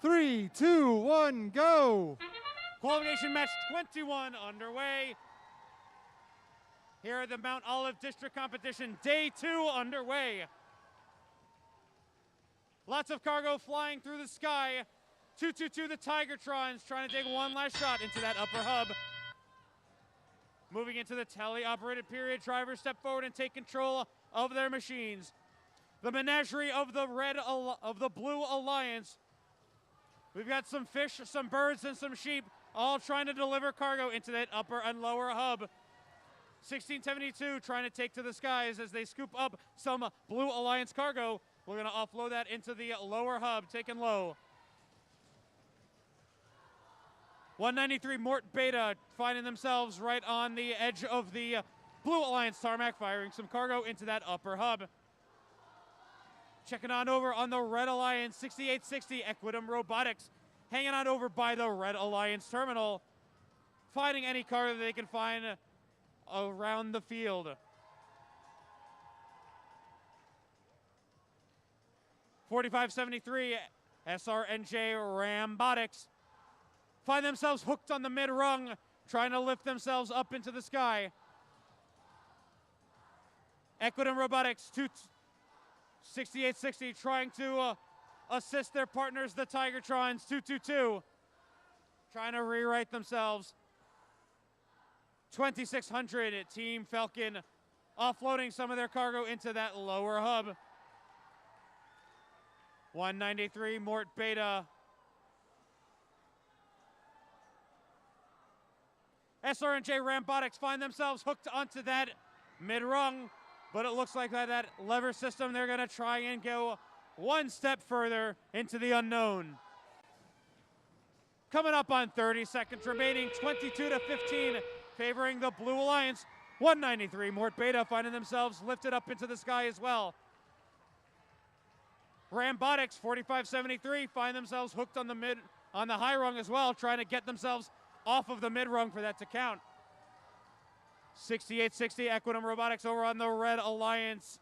3, 2, 1, go. Qualification match 21 underway. Here at the Mount Olive District Competition, day 2 underway. Lots of cargo flying through the sky. 222 the Tigertrons trying to take one last shot into that upper hub. Moving into the tele-operated period, drivers step forward and take control of their machines. The menagerie of the Blue Alliance. We've got some fish, some birds, and some sheep, all trying to deliver cargo into that upper and lower hub. 1672 trying to take to the skies as they scoop up some Blue Alliance cargo. We're going to offload that into the lower hub, taken low. 193 Mort Beta finding themselves right on the edge of the Blue Alliance tarmac, firing some cargo into that upper hub. Checking on over on the Red Alliance, 6860 Equidum Robotics, hanging on over by the Red Alliance terminal, finding any cargo that they can find around the field. 4573 SRNJ Rambotics find themselves hooked on the mid-rung, trying to lift themselves up into the sky. Equidum Robotics, 6860, trying to assist their partners, the Tigertrons, 222, trying to rewrite themselves. 2600 Team Falcon offloading some of their cargo into that lower hub. 193 Mort Beta. SRNJ Rambotics find themselves hooked onto that mid-rung, but it looks like that lever system, they're gonna try and go one step further into the unknown. Coming up on 30 seconds remaining, 22-15, favoring the Blue Alliance. 193 Mort Beta finding themselves lifted up into the sky as well. Rambotics 4573 find themselves hooked on the high rung as well, trying to get themselves off of the mid rung for that to count. 6860 Equidum Robotics over on the Red Alliance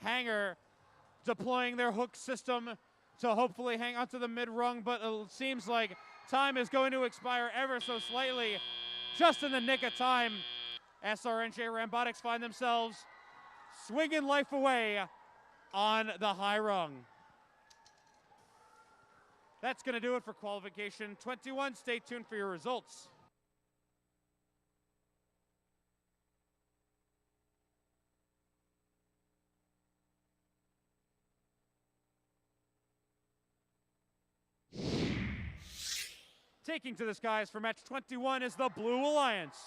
hangar, deploying their hook system to hopefully hang onto the mid rung, but it seems like time is going to expire ever so slightly. Just in the nick of time, SRNJ Rambotics find themselves swinging life away on the high rung. That's going to do it for qualification 21. Stay tuned for your results. Taking to the skies for match 21 is the Blue Alliance.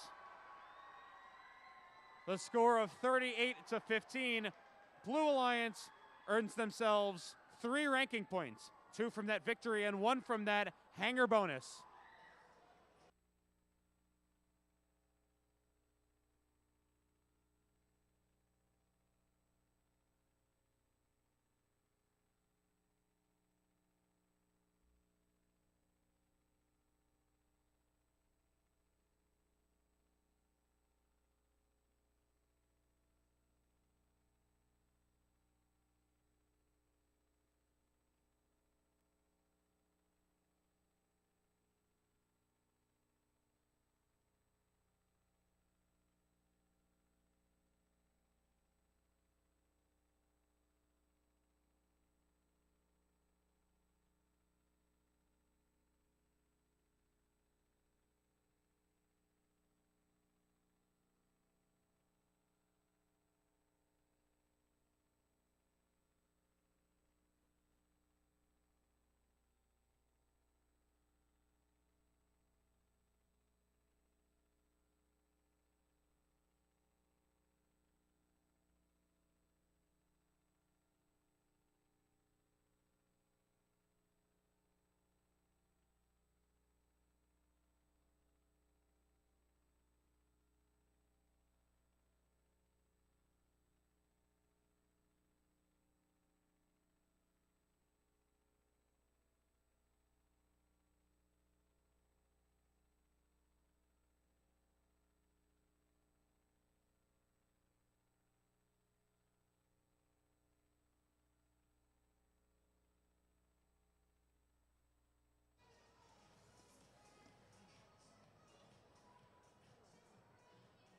The score of 38-15. Blue Alliance earns themselves 3 ranking points, 2 from that victory and 1 from that hangar bonus.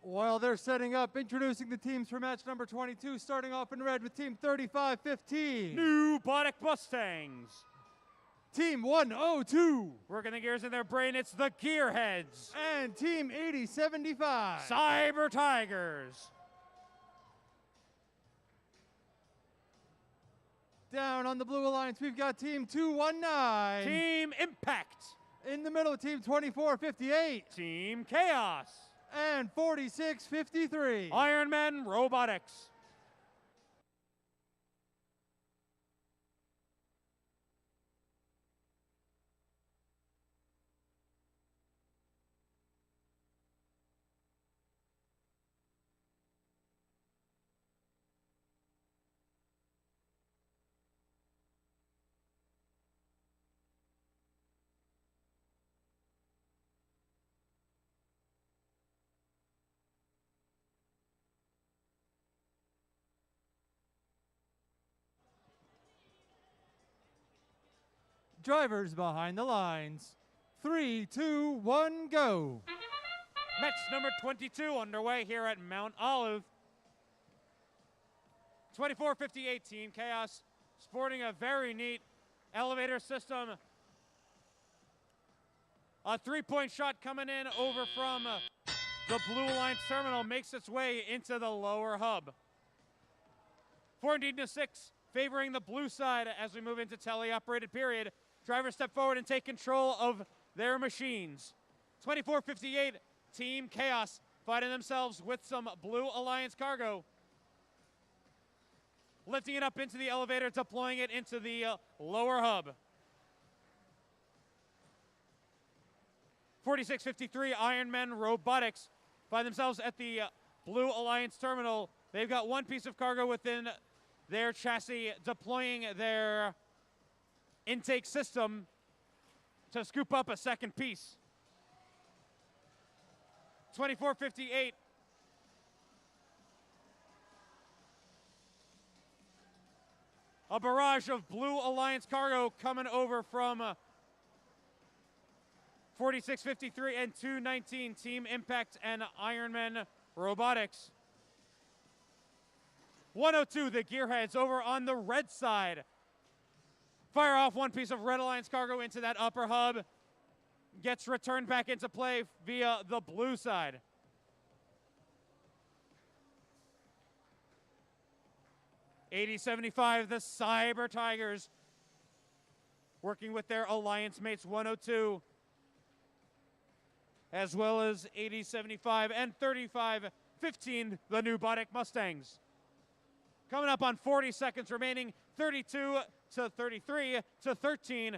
While they're setting up, introducing the teams for match number 22, starting off in red with team 3515. New Bodic Mustangs. Team 102. Working the gears in their brain, it's the Gearheads. And team 8075. Cyber Tigers. Down on the Blue Alliance, we've got team 219. Team Impact. In the middle, team 2458. Team Chaos. And 4653. Iron Man Robotics. Drivers behind the lines. 3, 2, 1, go. Match number 22 underway here at Mount Olive. 2458 Team Chaos sporting a very neat elevator system. A three-point shot coming in over from the Blue Alliance terminal makes its way into the lower hub. 14-6 favoring the blue side as we move into teleoperated period. Drivers step forward and take control of their machines. 2458 Team Chaos fighting themselves with some Blue Alliance cargo. Lifting it up into the elevator, deploying it into the lower hub. 4653 Iron Man Robotics find themselves at the Blue Alliance terminal. They've got one piece of cargo within their chassis, deploying their intake system to scoop up a second piece. 2458 a barrage of Blue Alliance cargo coming over from 4653 and 219 Team Impact and Iron Man Robotics. 102 the Gearheads over on the red side. Fire off one piece of Red Alliance cargo into that upper hub. Gets returned back into play via the blue side. $80.75 the Cyber Tigers working with their alliance mates 102 as well as $80.75 and $35.15 the new Bodic Mustangs. Coming up on 40 seconds remaining, 32 to 33 to 13.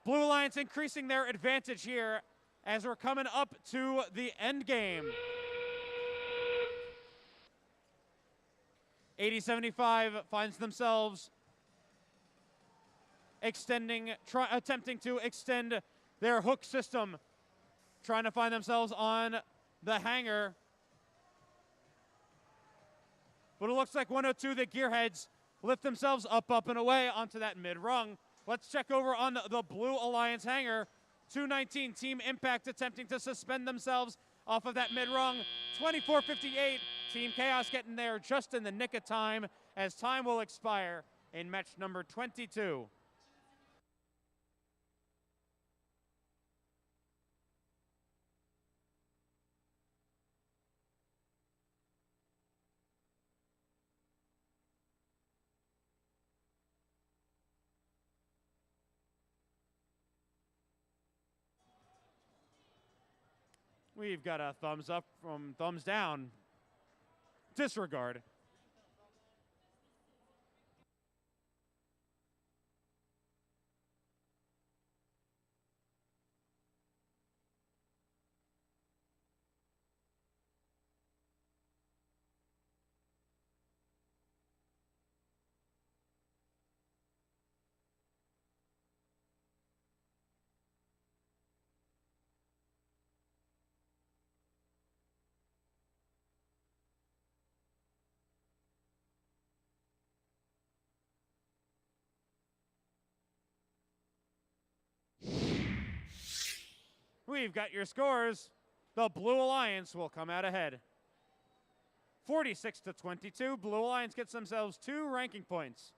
Blue Alliance increasing their advantage here as we're coming up to the end game. 80-75 finds themselves attempting to extend their hook system, trying to find themselves on the hangar. But it looks like 102, the Gearheads, lift themselves up, and away onto that mid-rung. Let's check over on the Blue Alliance hangar. 219, Team Impact attempting to suspend themselves off of that mid-rung. 2458, Team Chaos getting there just in the nick of time as time will expire in match number 22. We've got a thumbs up from thumbs down. Disregard. We've got your scores. The Blue Alliance will come out ahead. 46-22. Blue Alliance gets themselves 2 ranking points.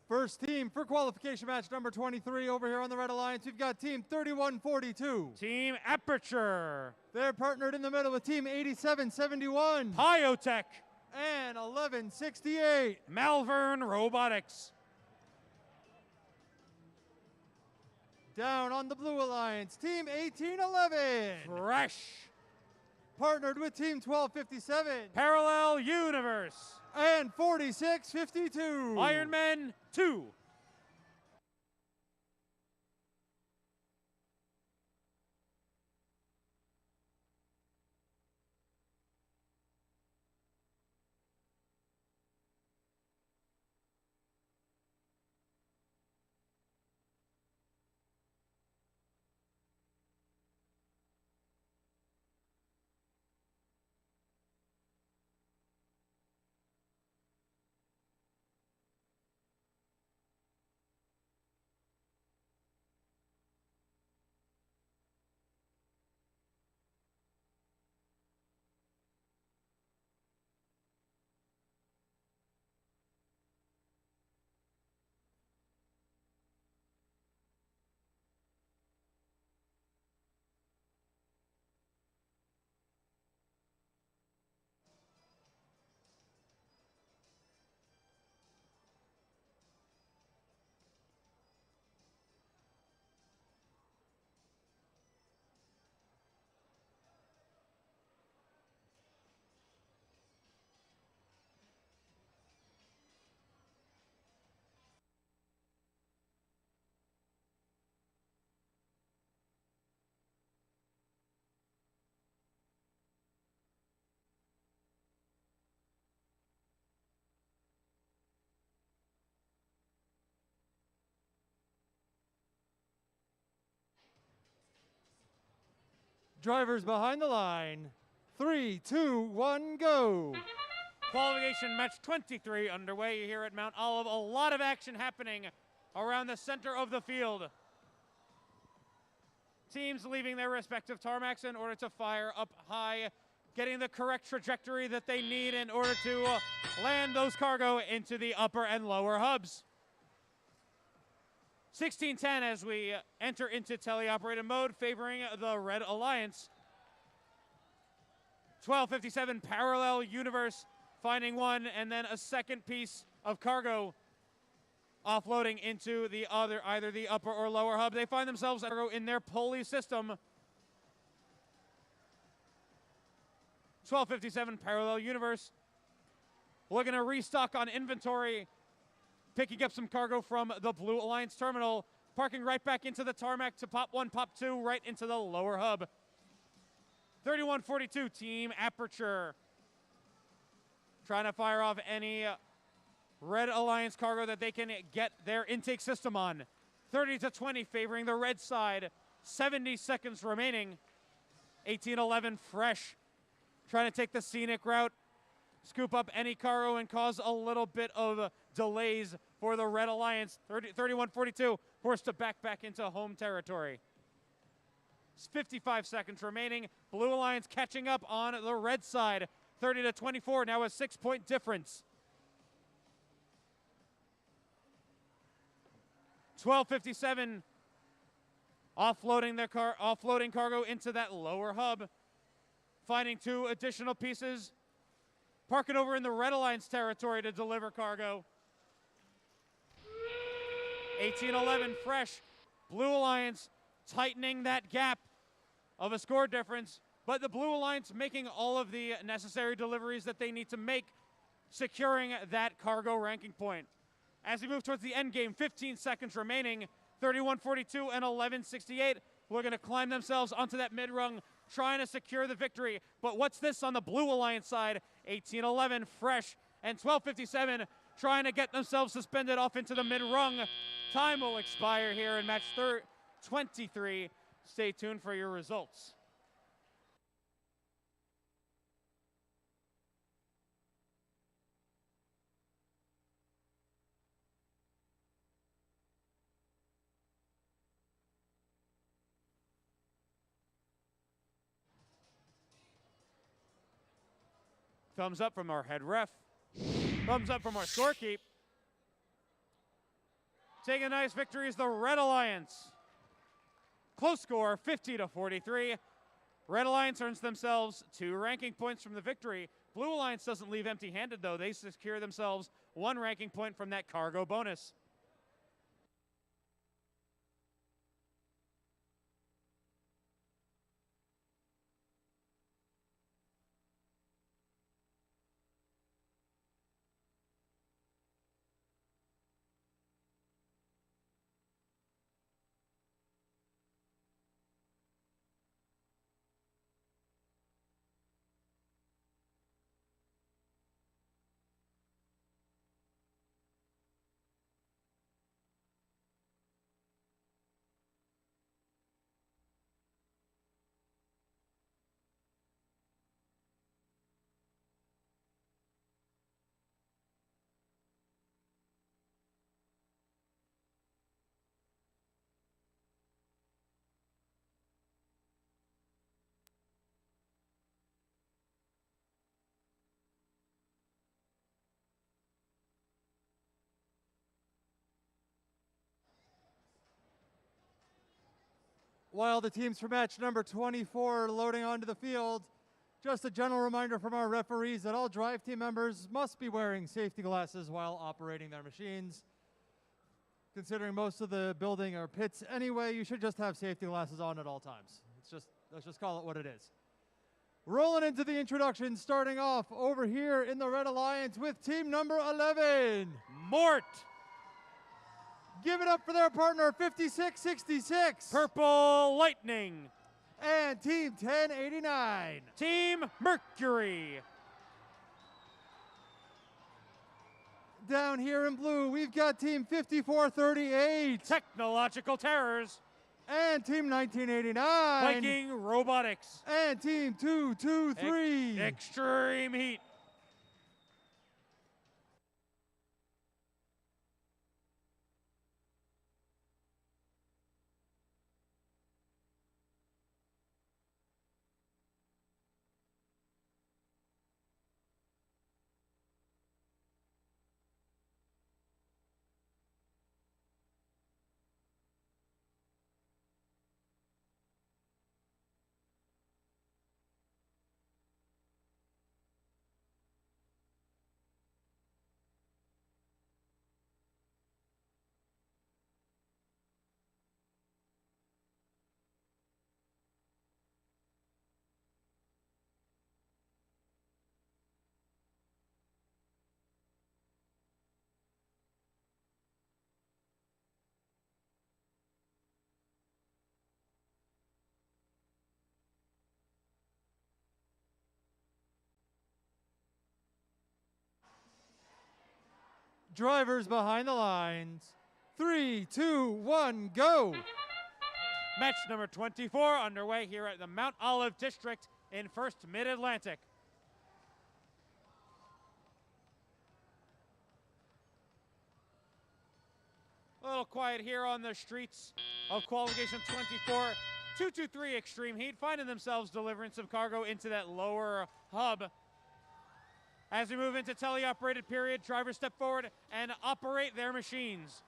First team for qualification match number 23 over here on the Red Alliance. We've got team 3142. Team Aperture. They're partnered in the middle with team 8771. Biotech. And 1168. Malvern Robotics. Down on the Blue Alliance, team 1811. Fresh. Partnered with team 1257. Parallel Universe. And 4652. Iron Men 2. Drivers behind the line. 3, 2, 1, go. Qualification match 23 underway here at Mount Olive. A lot of action happening around the center of the field. Teams leaving their respective tarmacs in order to fire up high, getting the correct trajectory that they need in order to land those cargo into the upper and lower hubs. 16:10 as we enter into teleoperated mode, favoring the Red Alliance. 12:57 Parallel Universe finding one, and then a second piece of cargo offloading into the other, either the upper or lower hub. They find themselves in their pulley system. 12:57 Parallel Universe looking to restock on inventory, picking up some cargo from the Blue Alliance terminal, parking right back into the tarmac to pop 1, pop 2, right into the lower hub. 3142 Team Aperture trying to fire off any Red Alliance cargo that they can get their intake system on. 30-20 favoring the red side. 70 seconds remaining. 1811 Fresh trying to take the scenic route, scoop up any cargo and cause a little bit of delays for the Red Alliance. 3142 forced to back into home territory. 55 seconds remaining. Blue Alliance catching up on the red side. 30-24, now a 6-point difference. 12:57, offloading cargo into that lower hub. Finding 2 additional pieces. Park it over in the Red Alliance territory to deliver cargo. 18-11 fresh. Blue Alliance tightening that gap of a score difference, but the Blue Alliance making all of the necessary deliveries that they need to make, securing that cargo ranking point. As we move towards the end game, 15 seconds remaining, 31-42 and 11-68. We're going to climb themselves onto that mid-rung, trying to secure the victory. But what's this on the Blue Alliance side? 18-11 fresh and 12:57 trying to get themselves suspended off into the mid-rung. Time will expire here in match 23. Stay tuned for your results. Thumbs up from our head ref. Thumbs up from our scorekeep. Taking a nice victory is the Red Alliance. Close score, 50-43. Red Alliance earns themselves 2 ranking points from the victory. Blue Alliance doesn't leave empty-handed, though. They secure themselves 1 ranking point from that cargo bonus. While the teams for match number 24 are loading onto the field, just a general reminder from our referees that all drive team members must be wearing safety glasses while operating their machines. Considering most of the building are pits anyway, you should just have safety glasses on at all times. Let's just call it what it is. Rolling into the introduction, starting off over here in the Red Alliance with team number 11. Mort. Give it up for their partner, 5666. Purple Lightning. And team 1089. Team Mercury. Down here in blue, we've got team 5438. Technological Terrors. And team 1989. Viking Robotics. And team 223. Extreme Heat. Drivers behind the lines. 3, 2, 1, go. Match number 24 underway here at the Mount Olive District in First Mid-Atlantic. A little quiet here on the streets of qualification 24. 223 Extreme Heat finding themselves delivering some cargo into that lower hub. As we move into teleoperated period, drivers step forward and operate their machines.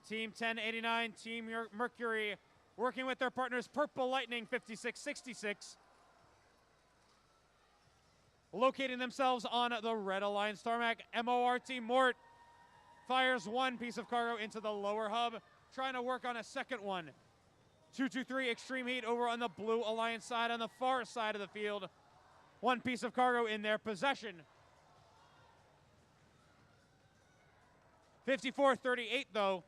Team 1089, Team Mercury, working with their partners Purple Lightning 5666. Locating themselves on the Red Alliance tarmac, MORT Mort fires one piece of cargo into the lower hub, trying to work on a second one. 223 Extreme Heat over on the Blue Alliance side, on the far side of the field. One piece of cargo in their possession. 5438 though,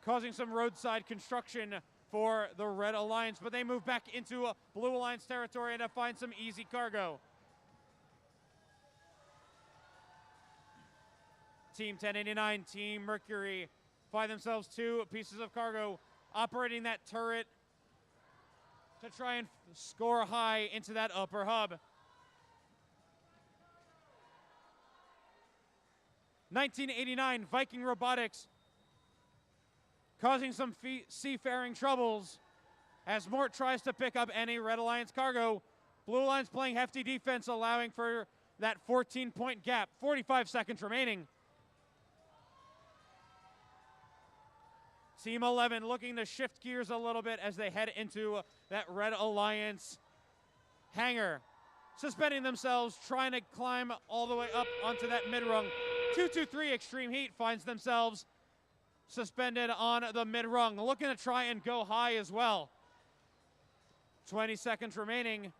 causing some roadside construction for the Red Alliance, but they move back into Blue Alliance territory and to find some easy cargo. Team 1089, Team Mercury find themselves two pieces of cargo, operating that turret to try and score high into that upper hub. 1989, Viking Robotics causing some seafaring troubles as Mort tries to pick up any Red Alliance cargo. Blue Alliance playing hefty defense, allowing for that 14-point gap. 45 seconds remaining. Team 11 looking to shift gears a little bit as they head into that Red Alliance hangar. Suspending themselves, trying to climb all the way up onto that mid-rung. 223 Extreme Heat finds themselves suspended on the mid-rung, looking to try and go high as well. 20 seconds remaining.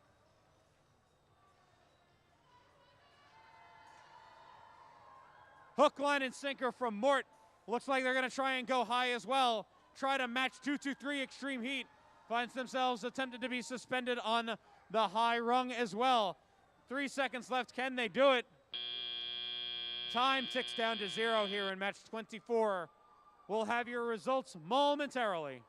Hook, line, and sinker from Mort. Looks like they're going to try and go high as well. Try to match 223 Extreme Heat. Finds themselves attempted to be suspended on the high rung as well. 3 seconds left. Can they do it? Time ticks down to 0 here in match 24. We'll have your results momentarily.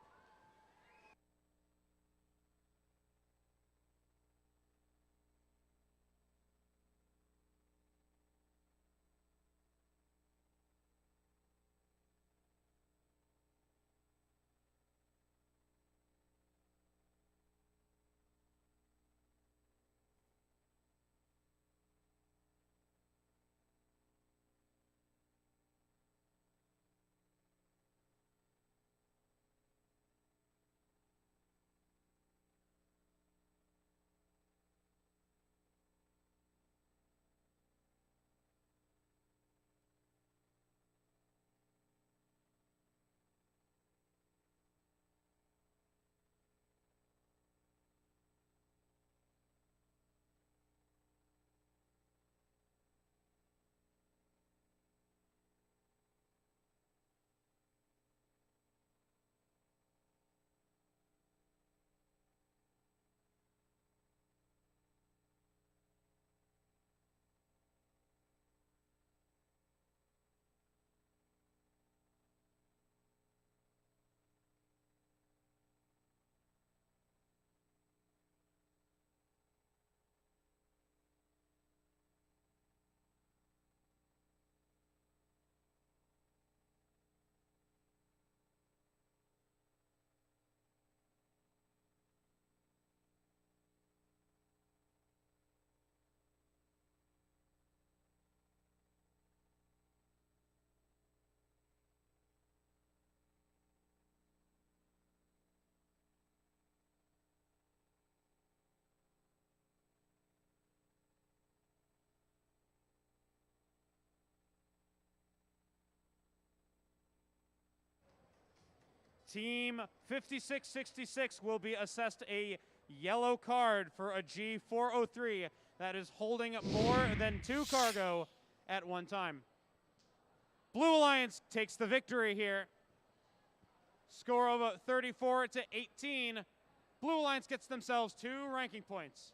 Team 5666 will be assessed a yellow card for a G403 that is holding more than 2 cargo at one time. Blue Alliance takes the victory here. Score of 34-18. Blue Alliance gets themselves 2 ranking points.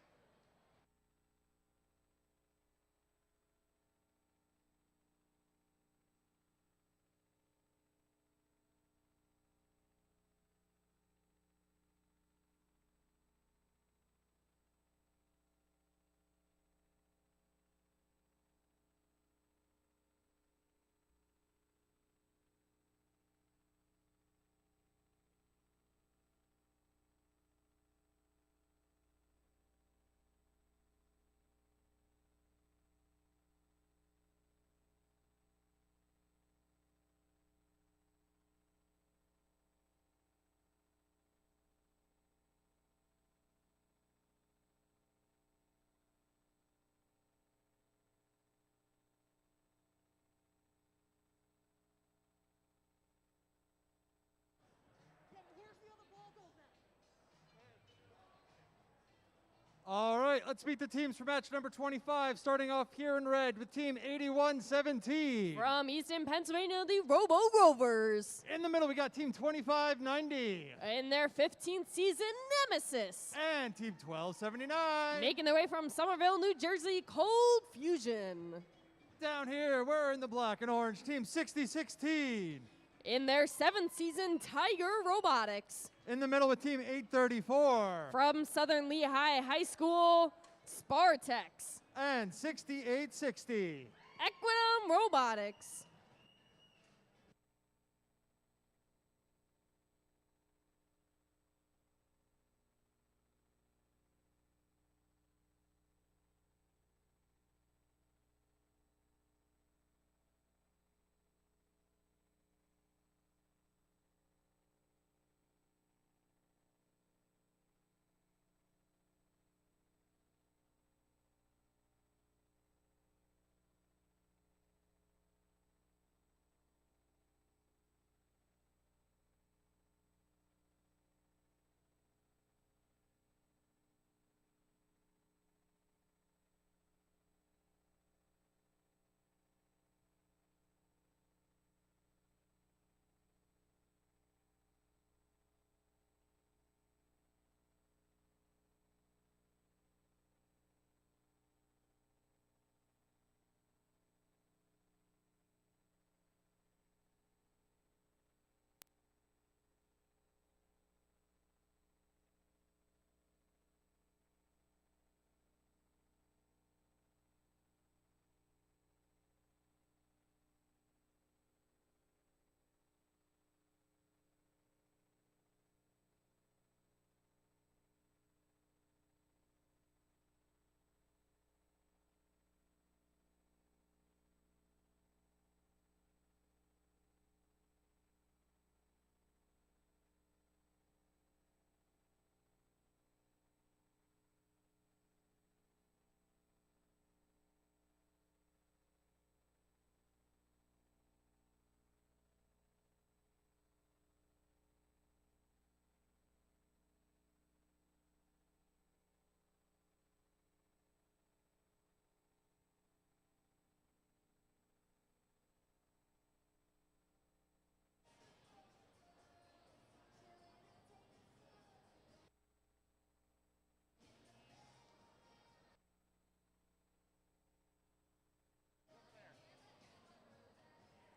right, let's meet the teams for match number 25, starting off here in red with team 8117. From Easton, Pennsylvania, the Robo Rovers. In the middle, we got team 2590. In their 15th season, Nemesis. And team 1279. Making their way from Somerville, New Jersey, Cold Fusion. Down here, we're in the black and orange, team 6016. In their 7th season, Tiger Robotics. In the middle with team 834. From Southern Lehigh High School, Spartex. And 6860. Equinum Robotics.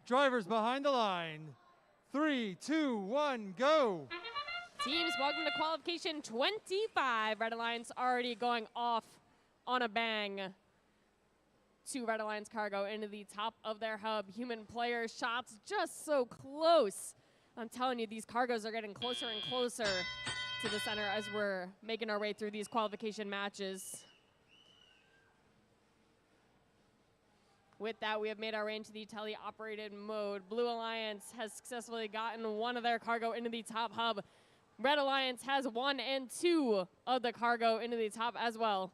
Drivers behind the line. 3, 2, 1, go. Teams, welcome to qualification 25. Red Alliance already going off on a bang. 2 Red Alliance cargo into the top of their hub. Human player shots just so close. I'm telling you, these cargos are getting closer and closer to the center as we're making our way through these qualification matches. With that, we have made our way into the teleoperated mode. Blue Alliance has successfully gotten one of their cargo into the top hub. Red Alliance has 1 and 2 of the cargo into the top as well.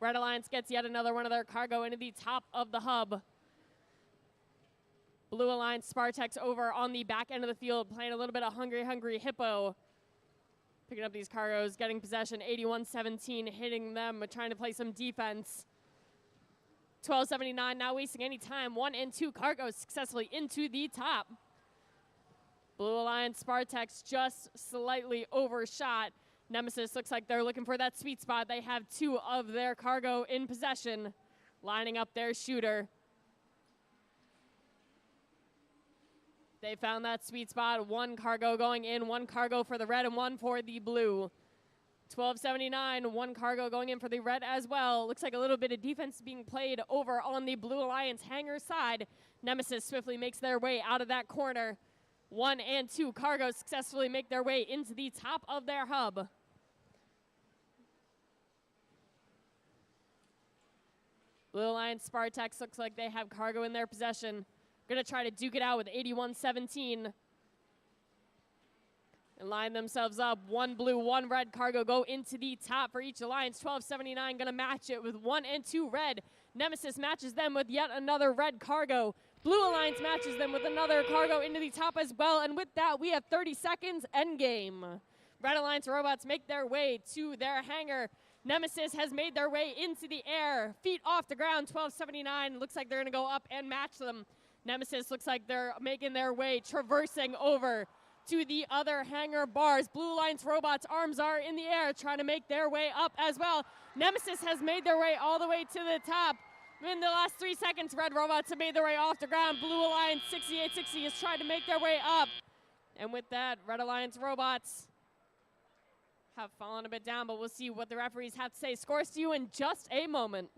Red Alliance gets yet another one of their cargo into the top of the hub. Blue Alliance Spartex over on the back end of the field, playing a little bit of Hungry Hippo. Picking up these cargos, getting possession, 81-17, hitting them, trying to play some defense. 1279, not wasting any time. 1 and 2 cargos successfully into the top. Blue Alliance Spartex just slightly overshot. Nemesis looks like they're looking for that sweet spot. They have 2 of their cargo in possession, lining up their shooter. They found that sweet spot. 1 cargo going in, 1 cargo for the red and 1 for the blue. 1279, 1 cargo going in for the red as well. Looks like a little bit of defense being played over on the Blue Alliance hangar side. Nemesis swiftly makes their way out of that corner. 1 and 2 cargos successfully make their way into the top of their hub. Blue Alliance Spartex looks like they have cargo in their possession. Gonna try to duke it out with 81-17. And line themselves up. 1 blue, 1 red cargo go into the top for each alliance. 1279 gonna match it with 1 and 2 red. Nemesis matches them with yet another red cargo. Blue Alliance matches them with another cargo into the top as well, and with that, we have 30 seconds, endgame. Red Alliance robots make their way to their hangar. Nemesis has made their way into the air, feet off the ground, 1279. Looks like they're gonna go up and match them. Nemesis looks like they're making their way, traversing over to the other hangar bars. Blue Alliance robots' arms are in the air, trying to make their way up as well. Nemesis has made their way all the way to the top. In the last 3 seconds, Red robots have made their way off the ground. Blue Alliance 6860 is trying to make their way up. And with that, Red Alliance robots have fallen a bit down, but we'll see what the referees have to say. Scores to you in just a moment.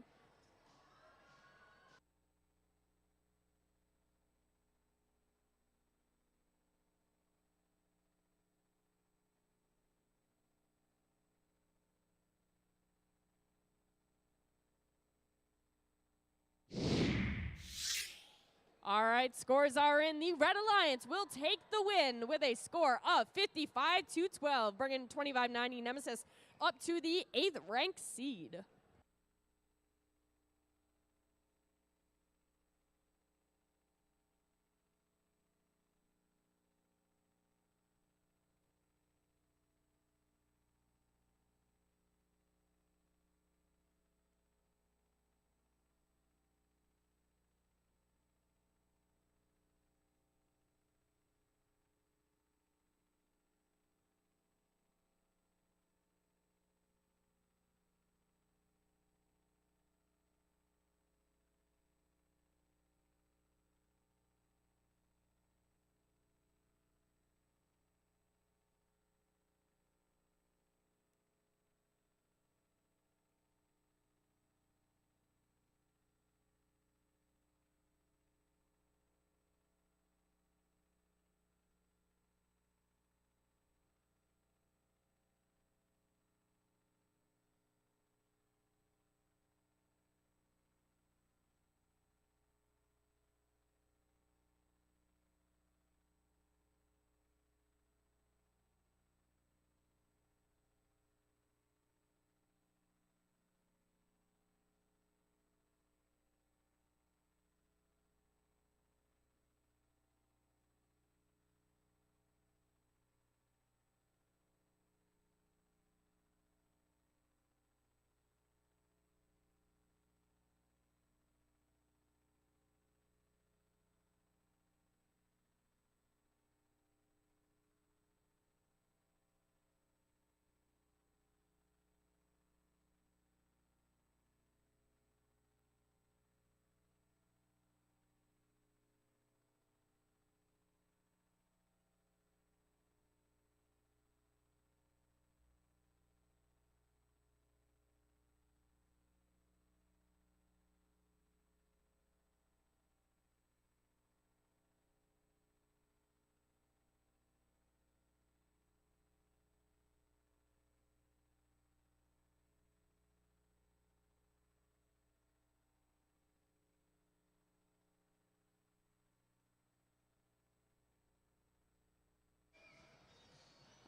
All right, scores are in. The Red Alliance will take the win with a score of 55-12, bringing 2590 Nemesis up to the 8th ranked seed.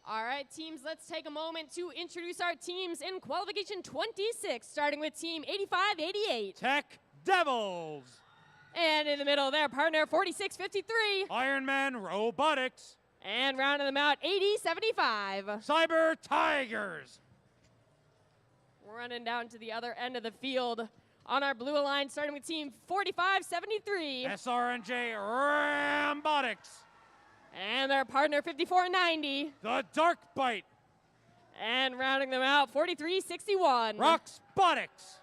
All right, teams, let's take a moment to introduce our teams in qualification 26, starting with team 8588. Tech Devils. And in the middle, their partner, 4653. Iron Man Robotics. And rounding them out, 8075. Cyber Tigers. We're running down to the other end of the field on our blue line, starting with team 4573. SRNJ Rambotics. And their partner, 5490. The Dark Bite. And rounding them out, 4361. Roxbotics.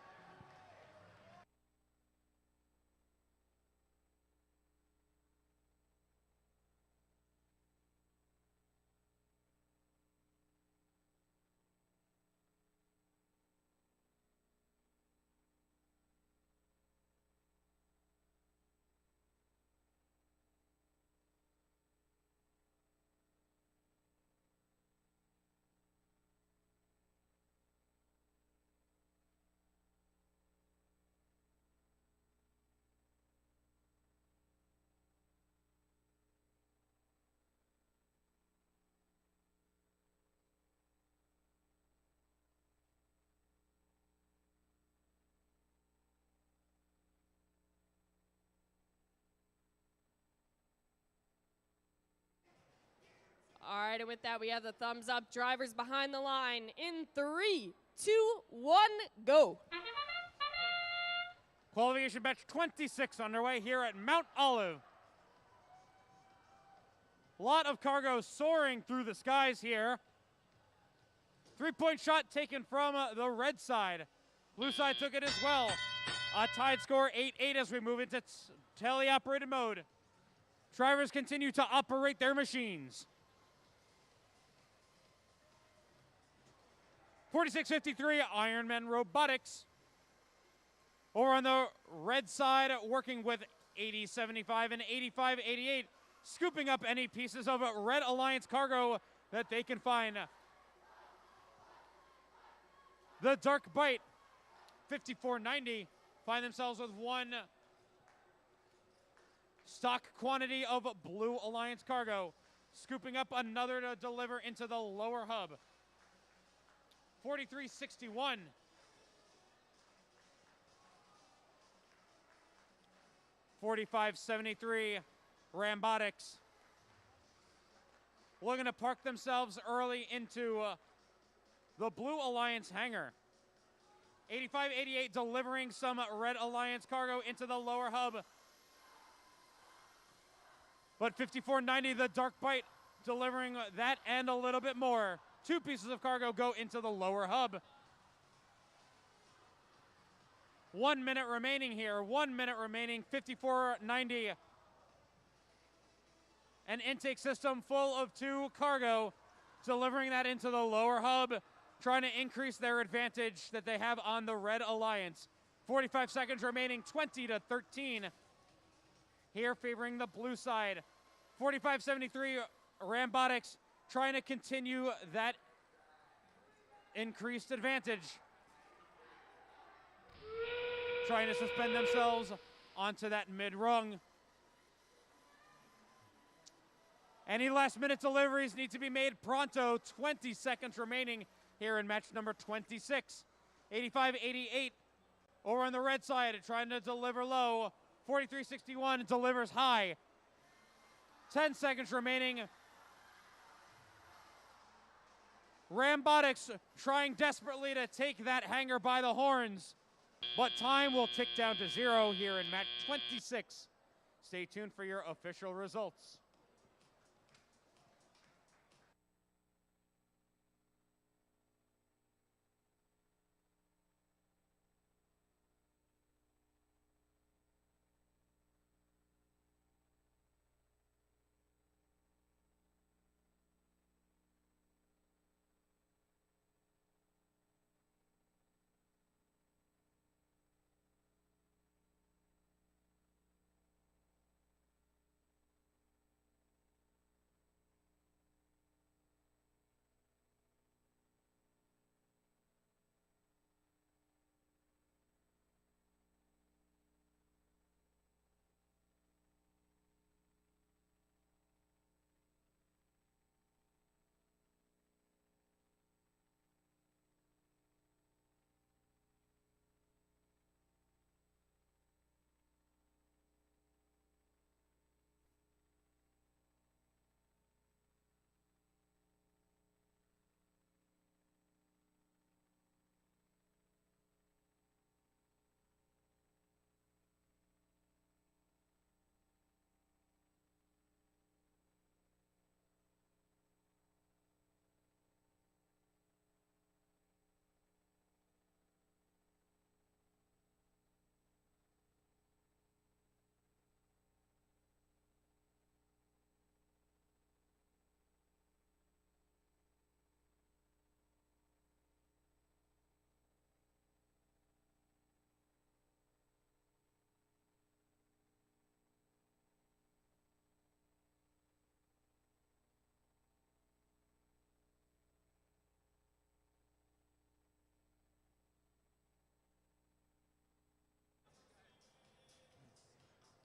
All right, and with that, we have the thumbs up. Drivers behind the line in 3, 2, 1, go. Qualification match 26 underway here at Mount Olive. A lot of cargo soaring through the skies here. 3-point shot taken from the red side. Blue side took it as well. Tied score 8-8 as we move into teleoperated mode. Drivers continue to operate their machines. 4653 Ironman Robotics. Over on the red side, working with 8075 and 8588, scooping up any pieces of Red Alliance cargo that they can find. The Dark Bite 5490 find themselves with one stock quantity of Blue Alliance cargo, scooping up another to deliver into the lower hub. 4361 4573 Rambotics looking to park themselves early into the Blue Alliance hangar. 8588 delivering some Red Alliance cargo into the lower hub. But 5490, the Dark Bite, delivering that and a little bit more. 2 pieces of cargo go into the lower hub. 1 minute remaining here. 1 minute remaining. 5490. An intake system full of 2 cargo, delivering that into the lower hub, trying to increase their advantage that they have on the Red Alliance. 45 seconds remaining, 20-13. Here favoring the blue side. 4573 Rambotics trying to continue that increased advantage. Trying to suspend themselves onto that mid-rung. Any last-minute deliveries need to be made pronto. 20 seconds remaining here in match number 26. 8588 over on the red side, trying to deliver low. 4361 delivers high. 10 seconds remaining. Rambotics trying desperately to take that hangar by the horns, but time will tick down to 0 here in match 26. Stay tuned for your official results.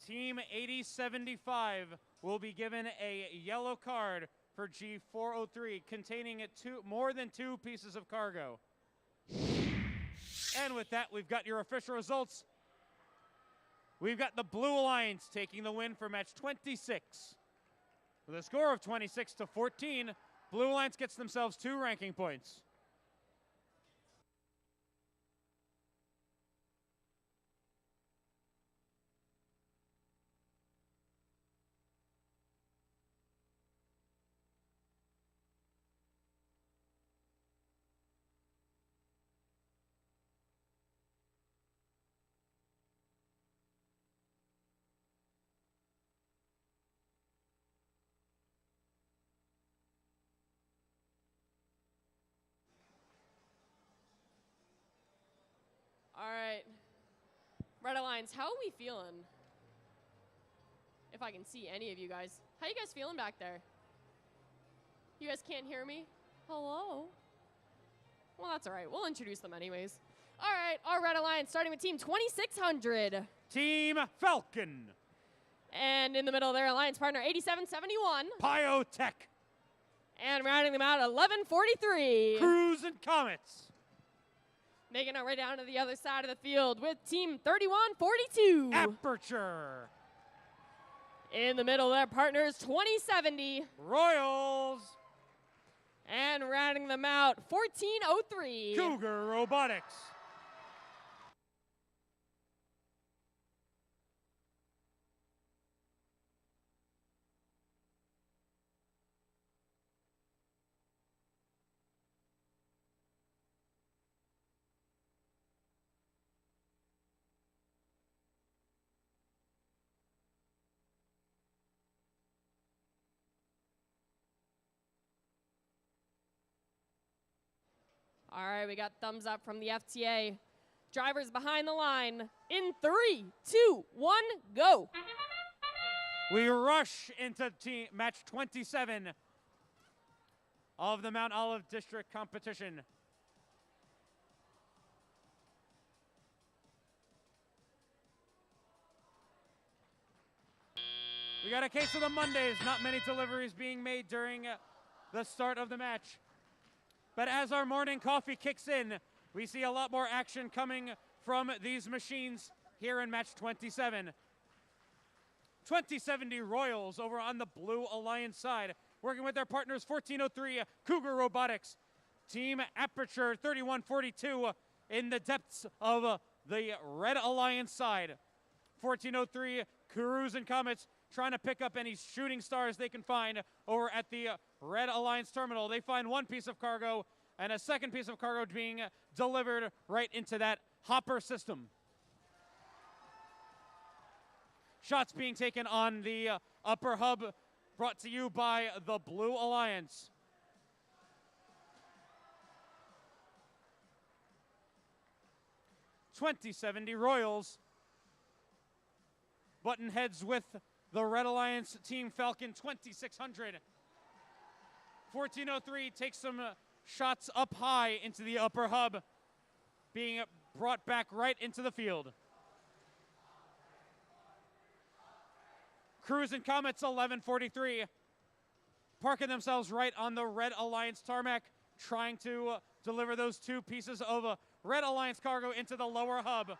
Team 8075 will be given a yellow card for G403 containing more than 2 pieces of cargo. And with that, we've got your official results. We've got the Blue Alliance taking the win for match 26. With a score of 26-14, Blue Alliance gets themselves 2 ranking points. All right. Red Alliance, how are we feeling? If I can see any of you guys. How you guys feeling back there? You guys can't hear me? Hello? Well, that's all right. We'll introduce them anyways. All right, our Red Alliance starting with team 2600. Team Falcon. And in the middle of their alliance partner, 8771. Pyotech. And rounding them out, 1143. Cruise and Comets. Making our way down to the other side of the field with team 3142. Aperture. In the middle of their partners, 2070. Royals. And rounding them out, 1403. Cougar Robotics. All right, we got thumbs up from the FTA. Drivers behind the line in 3, 2, 1, go. We rush into match 27 of the Mount Olive District competition. We got a case of the Mondays, not many deliveries being made during the start of the match. But as our morning coffee kicks in, we see a lot more action coming from these machines here in match 27. 2070 Royals over on the Blue Alliance side, working with their partners 1403 Cougar Robotics. Team Aperture 3142 in the depths of the Red Alliance side. 1403 Cruise and Comets trying to pick up any shooting stars they can find over at the Red Alliance terminal. They find one piece of cargo and a second piece of cargo being delivered right into that hopper system. Shots being taken on the upper hub, brought to you by the Blue Alliance. .2070 Royals button heads with the Red Alliance Team Falcon 2600. 1403 takes some shots up high into the upper hub, being brought back right into the field. Cruise and Comets 1143 parking themselves right on the Red Alliance tarmac, trying to deliver those 2 pieces of Red Alliance cargo into the lower hub.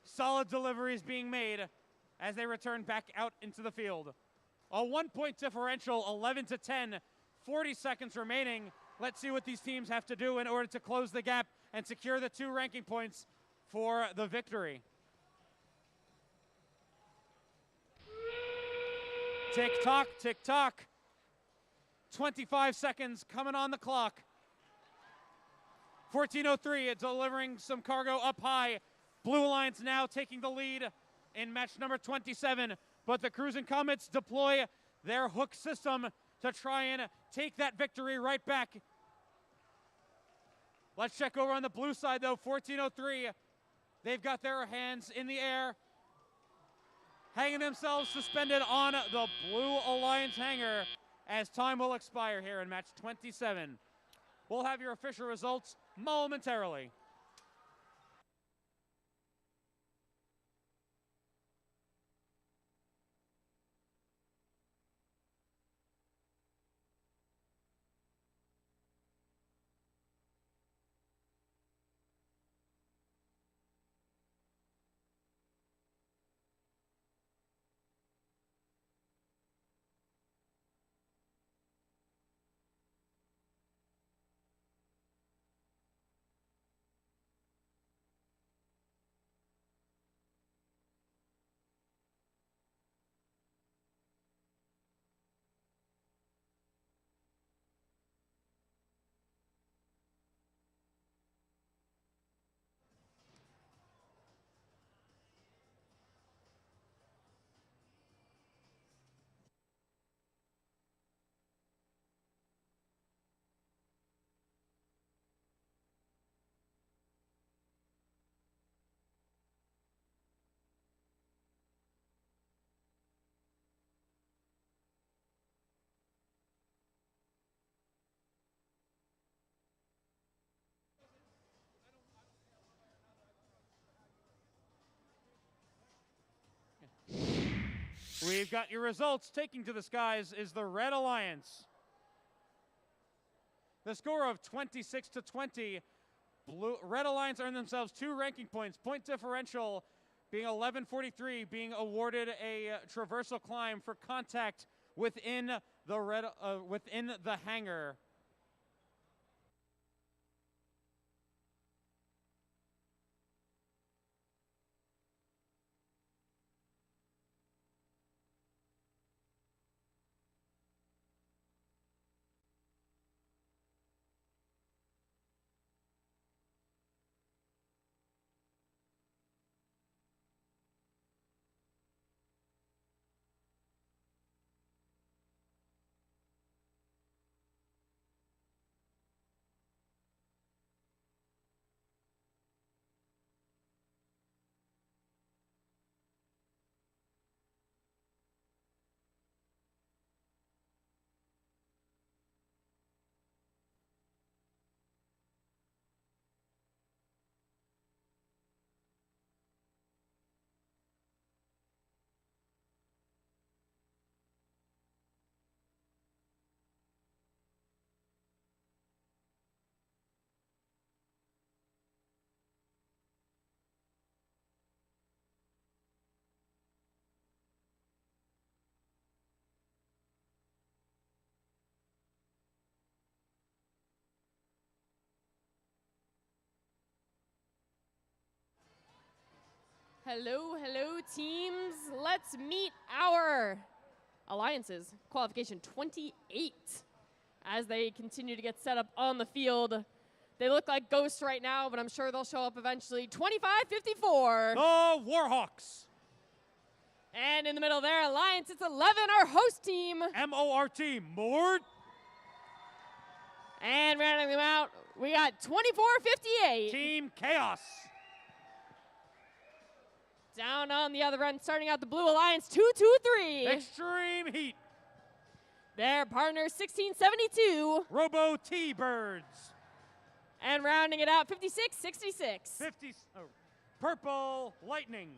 Solid deliveries being made as they return back out into the field. A 1-point differential, 11-10, 40 seconds remaining. Let's see what these teams have to do in order to close the gap and secure the 2 ranking points for the victory. Tick-tock, tick-tock. 25 seconds coming on the clock. 1403 delivering some cargo up high. Blue Alliance now taking the lead in match number 27, but the Cruise and Comets deploy their hook system to try and take that victory right back. Let's check over on the blue side though, 1403. They've got their hands in the air, hanging themselves suspended on the Blue Alliance hangar as time will expire here in match 27. We'll have your official results momentarily. We've got your results. Taking to the skies is the Red Alliance. The score of 26-20. Red Alliance earned themselves 2 ranking points. Point differential being 1143, being awarded a traversal climb for contact within the hangar. Hello, hello, teams. Let's meet our alliances. Qualification 28. As they continue to get set up on the field. They look like ghosts right now, but I'm sure they'll show up eventually. 25-54. The Warhawks. And in the middle of their alliance, it's 11, our host team. MORT, Mort. And rounding them out, we got 24-58. Team Chaos. Down on the other end, starting out the Blue Alliance, 2-2-3. Extreme Heat. Their partner, 1672. Robo T-Birds. And rounding it out, 56-66. Purple Lightning.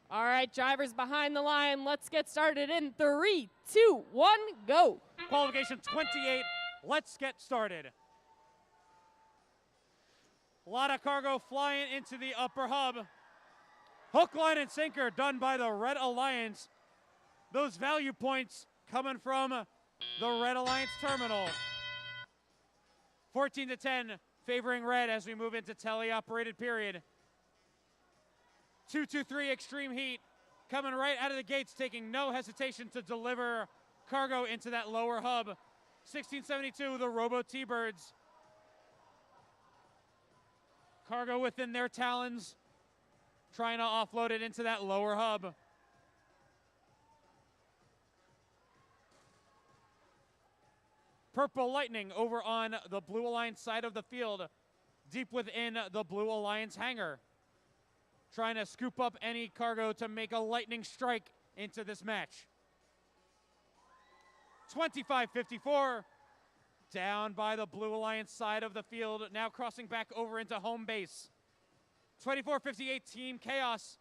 All right, drivers behind the line. Let's get started in 3, 2, 1, go. Qualification 28. Let's get started. A lot of cargo flying into the upper hub. Hook, line, and sinker done by the Red Alliance. Those value points coming from the Red Alliance terminal. 14-10 favoring Red as we move into teleoperated period. 2-2-3 Extreme Heat coming right out of the gates, taking no hesitation to deliver cargo into that lower hub. 1672, the Robo T-Birds. Cargo within their talons, trying to offload it into that lower hub. Purple Lightning over on the Blue Alliance side of the field, deep within the Blue Alliance hangar, trying to scoop up any cargo to make a lightning strike into this match. 25-54, down by the Blue Alliance side of the field, now crossing back over into home base. 24-58, Team Chaos,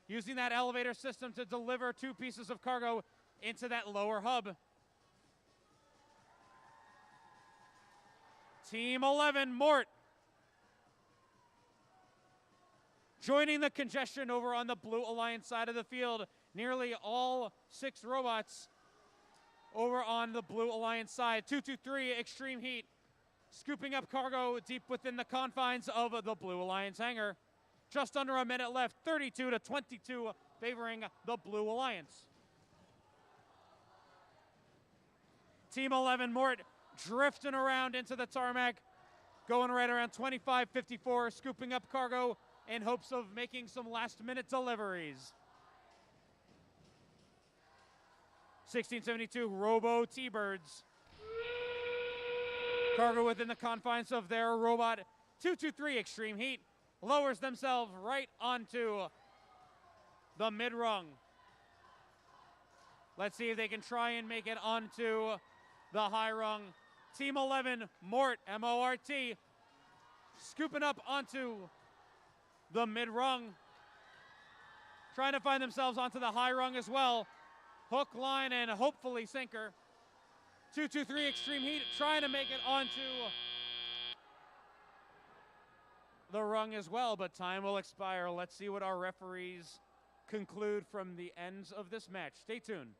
using that elevator system to deliver 2 pieces of cargo into that lower hub. Team 11, Mort, joining the congestion over on the Blue Alliance side of the field. Nearly all 6 robots over on the Blue Alliance side. 2-2-3 Extreme Heat, scooping up cargo deep within the confines of the Blue Alliance hangar. Just under a minute left, 32-22 favoring the Blue Alliance. Team 11, Mort, drifting around into the tarmac, going right around 25-54, scooping up cargo in hopes of making some last-minute deliveries. 1672, Robo T-Birds. Cargo within the confines of their robot. 2-2-3 Extreme Heat lowers themselves right onto the mid-rung. Let's see if they can try and make it onto the high rung. Team 11, Mort, M-O-R-T, scooping up onto the mid rung. Trying to find themselves onto the high rung as well. Hook, line, and hopefully sinker. 2-2-3 Extreme Heat trying to make it onto the rung as well, but time will expire. Let's see what our referees conclude from the ends of this match. Stay tuned.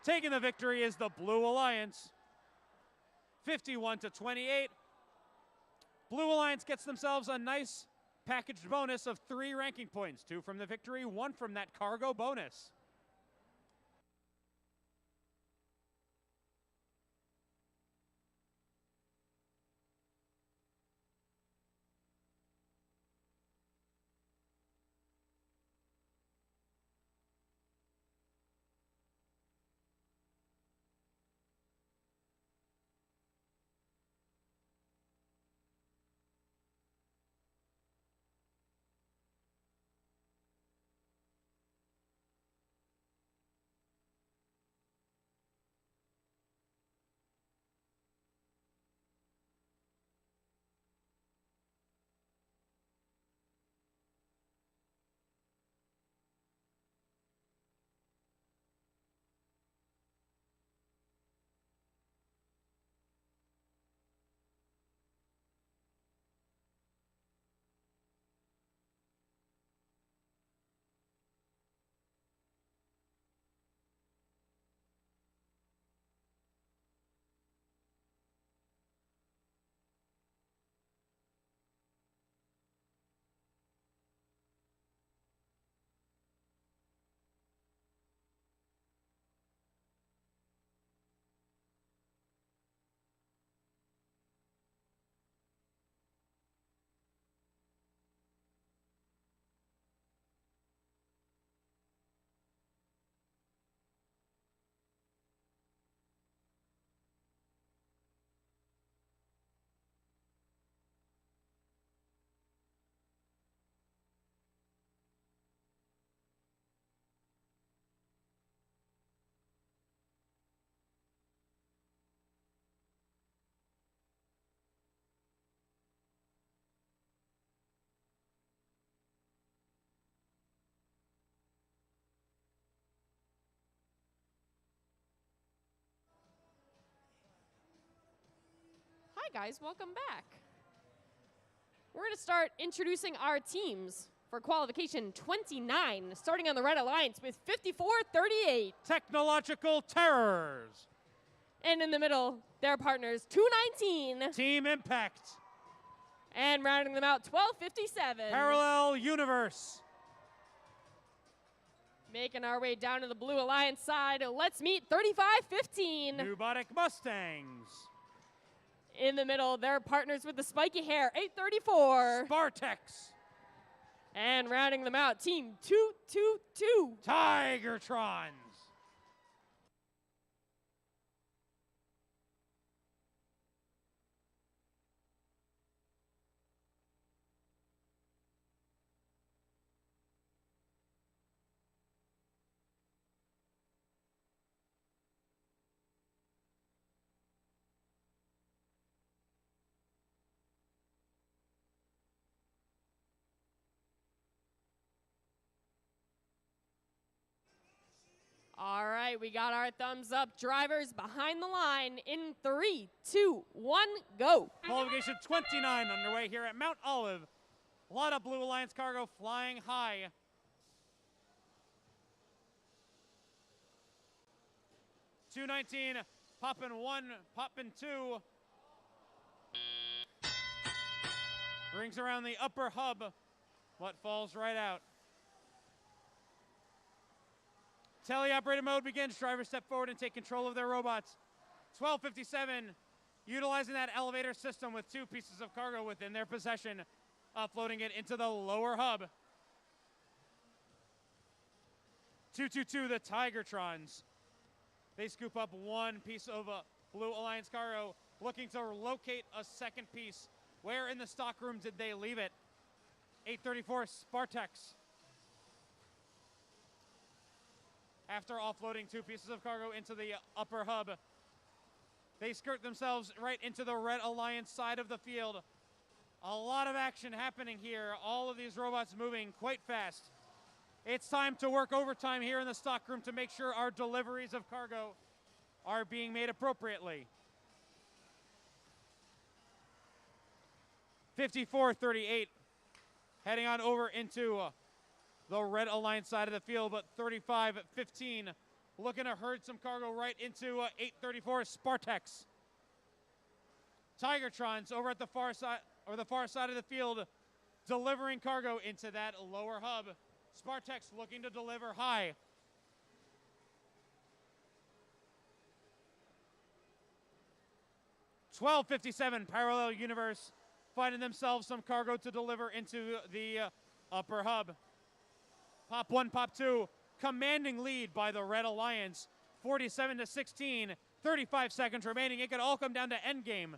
Taking the victory is the Blue Alliance, 51-28. Blue Alliance gets themselves a nice packaged bonus of 3 ranking points, 2 from the victory, 1 from that cargo bonus. Hi guys, welcome back. We're going to start introducing our teams for qualification 29, starting on the Red Alliance with 54-38. Technological Terrors. And in the middle, their partners, 219. Team Impact. And rounding them out, 1257. Parallel Universe. Making our way down to the Blue Alliance side, let's meet 3515. Nubotic Mustangs. In the middle, their partners with the spiky hair, 834. Spartex. And rounding them out, team 222. Tigertrons. All right, we got our thumbs up. Drivers behind the line in 3, 2, 1, go. Qualification 29 underway here at Mount Olive. A lot of Blue Alliance cargo flying high. .219, popping 1, popping 2. Rings around the upper hub. What falls right out. Teleoperated mode begins. Drivers step forward and take control of their robots. 1257, utilizing that elevator system with 2 pieces of cargo within their possession. Uploading it into the lower hub. 222, the Tigertrons. They scoop up one piece of Blue Alliance cargo, looking to locate a second piece. Where in the stockroom did they leave it? 834 Spartex. After offloading two pieces of cargo into the upper hub, they skirt themselves right into the Red Alliance side of the field. A lot of action happening here. All of these robots moving quite fast. It's time to work overtime here in the stockroom to make sure our deliveries of cargo are being made appropriately. 54-38, heading on over into the Red Alliance side of the field, but 35-15, looking to herd some cargo right into 834 Spartex. Tigertrons over at the far side of the field, delivering cargo into that lower hub. Spartex looking to deliver high. $12.57 Parallel Universe finding themselves some cargo to deliver into the upper hub. Pop 1, Pop 2, commanding lead by the Red Alliance. 47-16, 35 seconds remaining. It could all come down to endgame.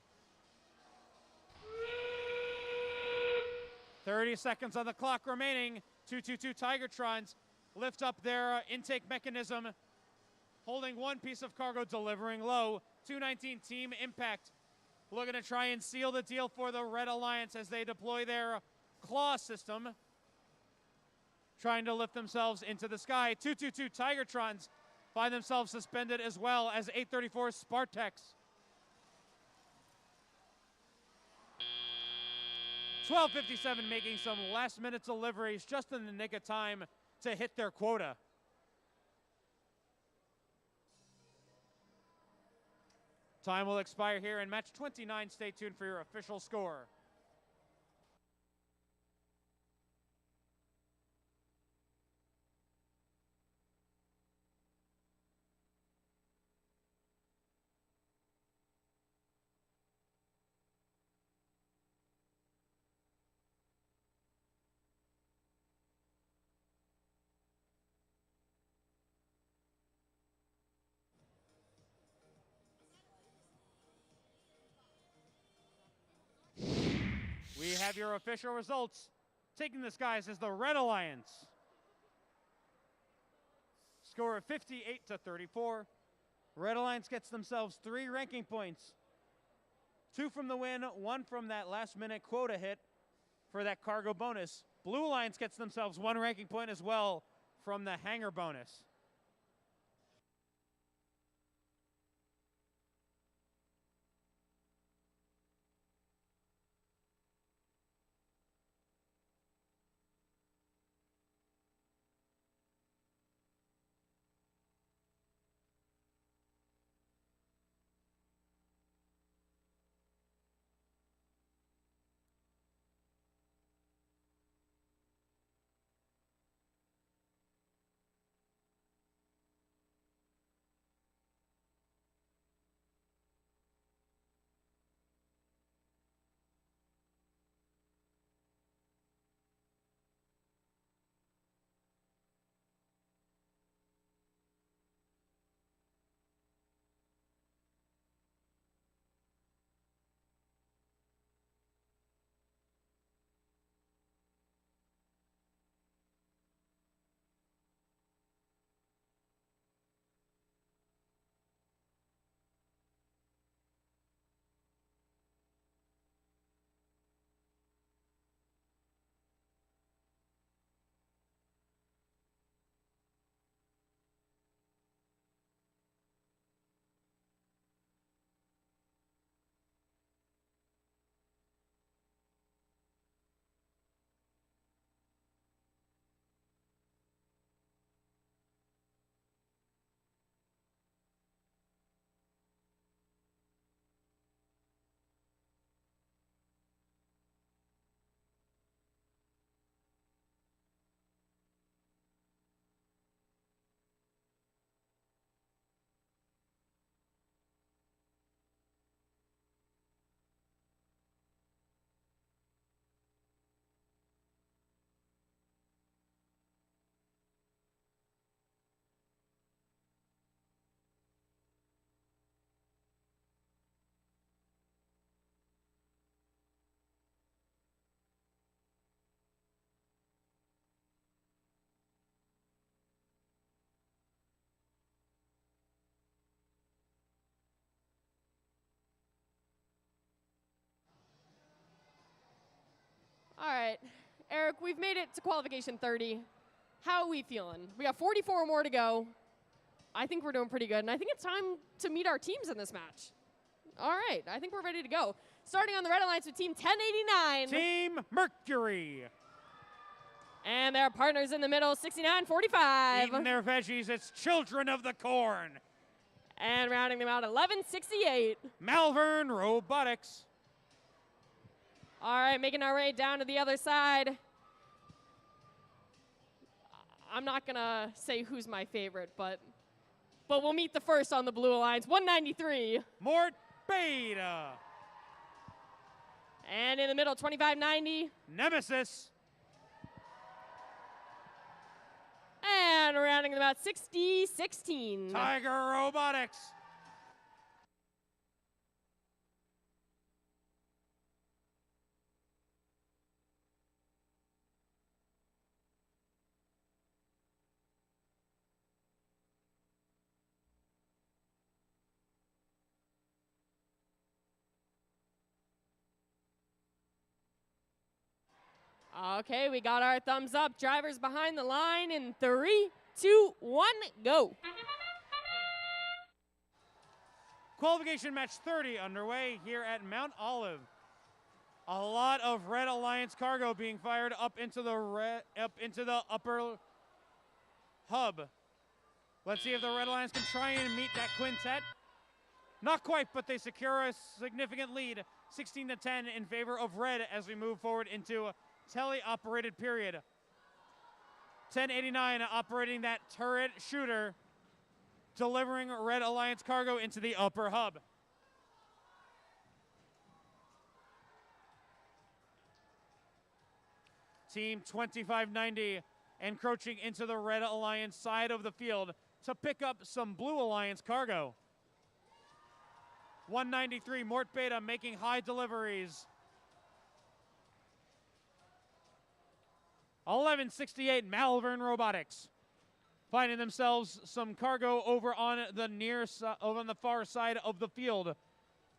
30 seconds on the clock remaining. 222 Tigertrons lift up their intake mechanism, holding one piece of cargo, delivering low. 219 Team Impact looking to try and seal the deal for the Red Alliance as they deploy their claw system, trying to lift themselves into the sky. 222 Tigertrons find themselves suspended as well as 834 Spartex. 12:57 making some last-minute deliveries just in the nick of time to hit their quota. Time will expire here in match 29. Stay tuned for your official score. We have your official results. Taking the skies is the Red Alliance. Score of 58-34. Red Alliance gets themselves 3 ranking points. 2 from the win, 1 from that last-minute quota hit for that cargo bonus. Blue Alliance gets themselves 1 ranking point as well from the hangar bonus. All right, Eric, we've made it to qualification 30. How are we feeling? We got 44 more to go. I think we're doing pretty good, and I think it's time to meet our teams in this match. All right, I think we're ready to go. Starting on the red alliance with Team 1089. Team Mercury. And their partners in the middle, 6945. Eating their veggies, it's Children of the Corn. And rounding them out, 1168. Malvern Robotics. All right, making our way down to the other side. I'm not going to say who's my favorite, but we'll meet the first on the blue alliance, 193. Mort Beta. And in the middle, 2590. Nemesis. And rounding them out, 6016. Tiger Robotics. Okay, we got our thumbs up. Drivers behind the line in 3, 2, 1, go. Qualification match 30 underway here at Mount Olive. A lot of Red Alliance cargo being fired up into the upper hub. Let's see if the Red Alliance can try and meet that quintet. Not quite, but they secure a significant lead, 16-10 in favor of Red as we move forward into tele-operated period. 1089 operating that turret shooter, delivering Red Alliance cargo into the upper hub. Team 2590 encroaching into the Red Alliance side of the field to pick up some Blue Alliance cargo. 193 Mort Beta making high deliveries. 1168 Malvern Robotics finding themselves some cargo over on the far side of the field,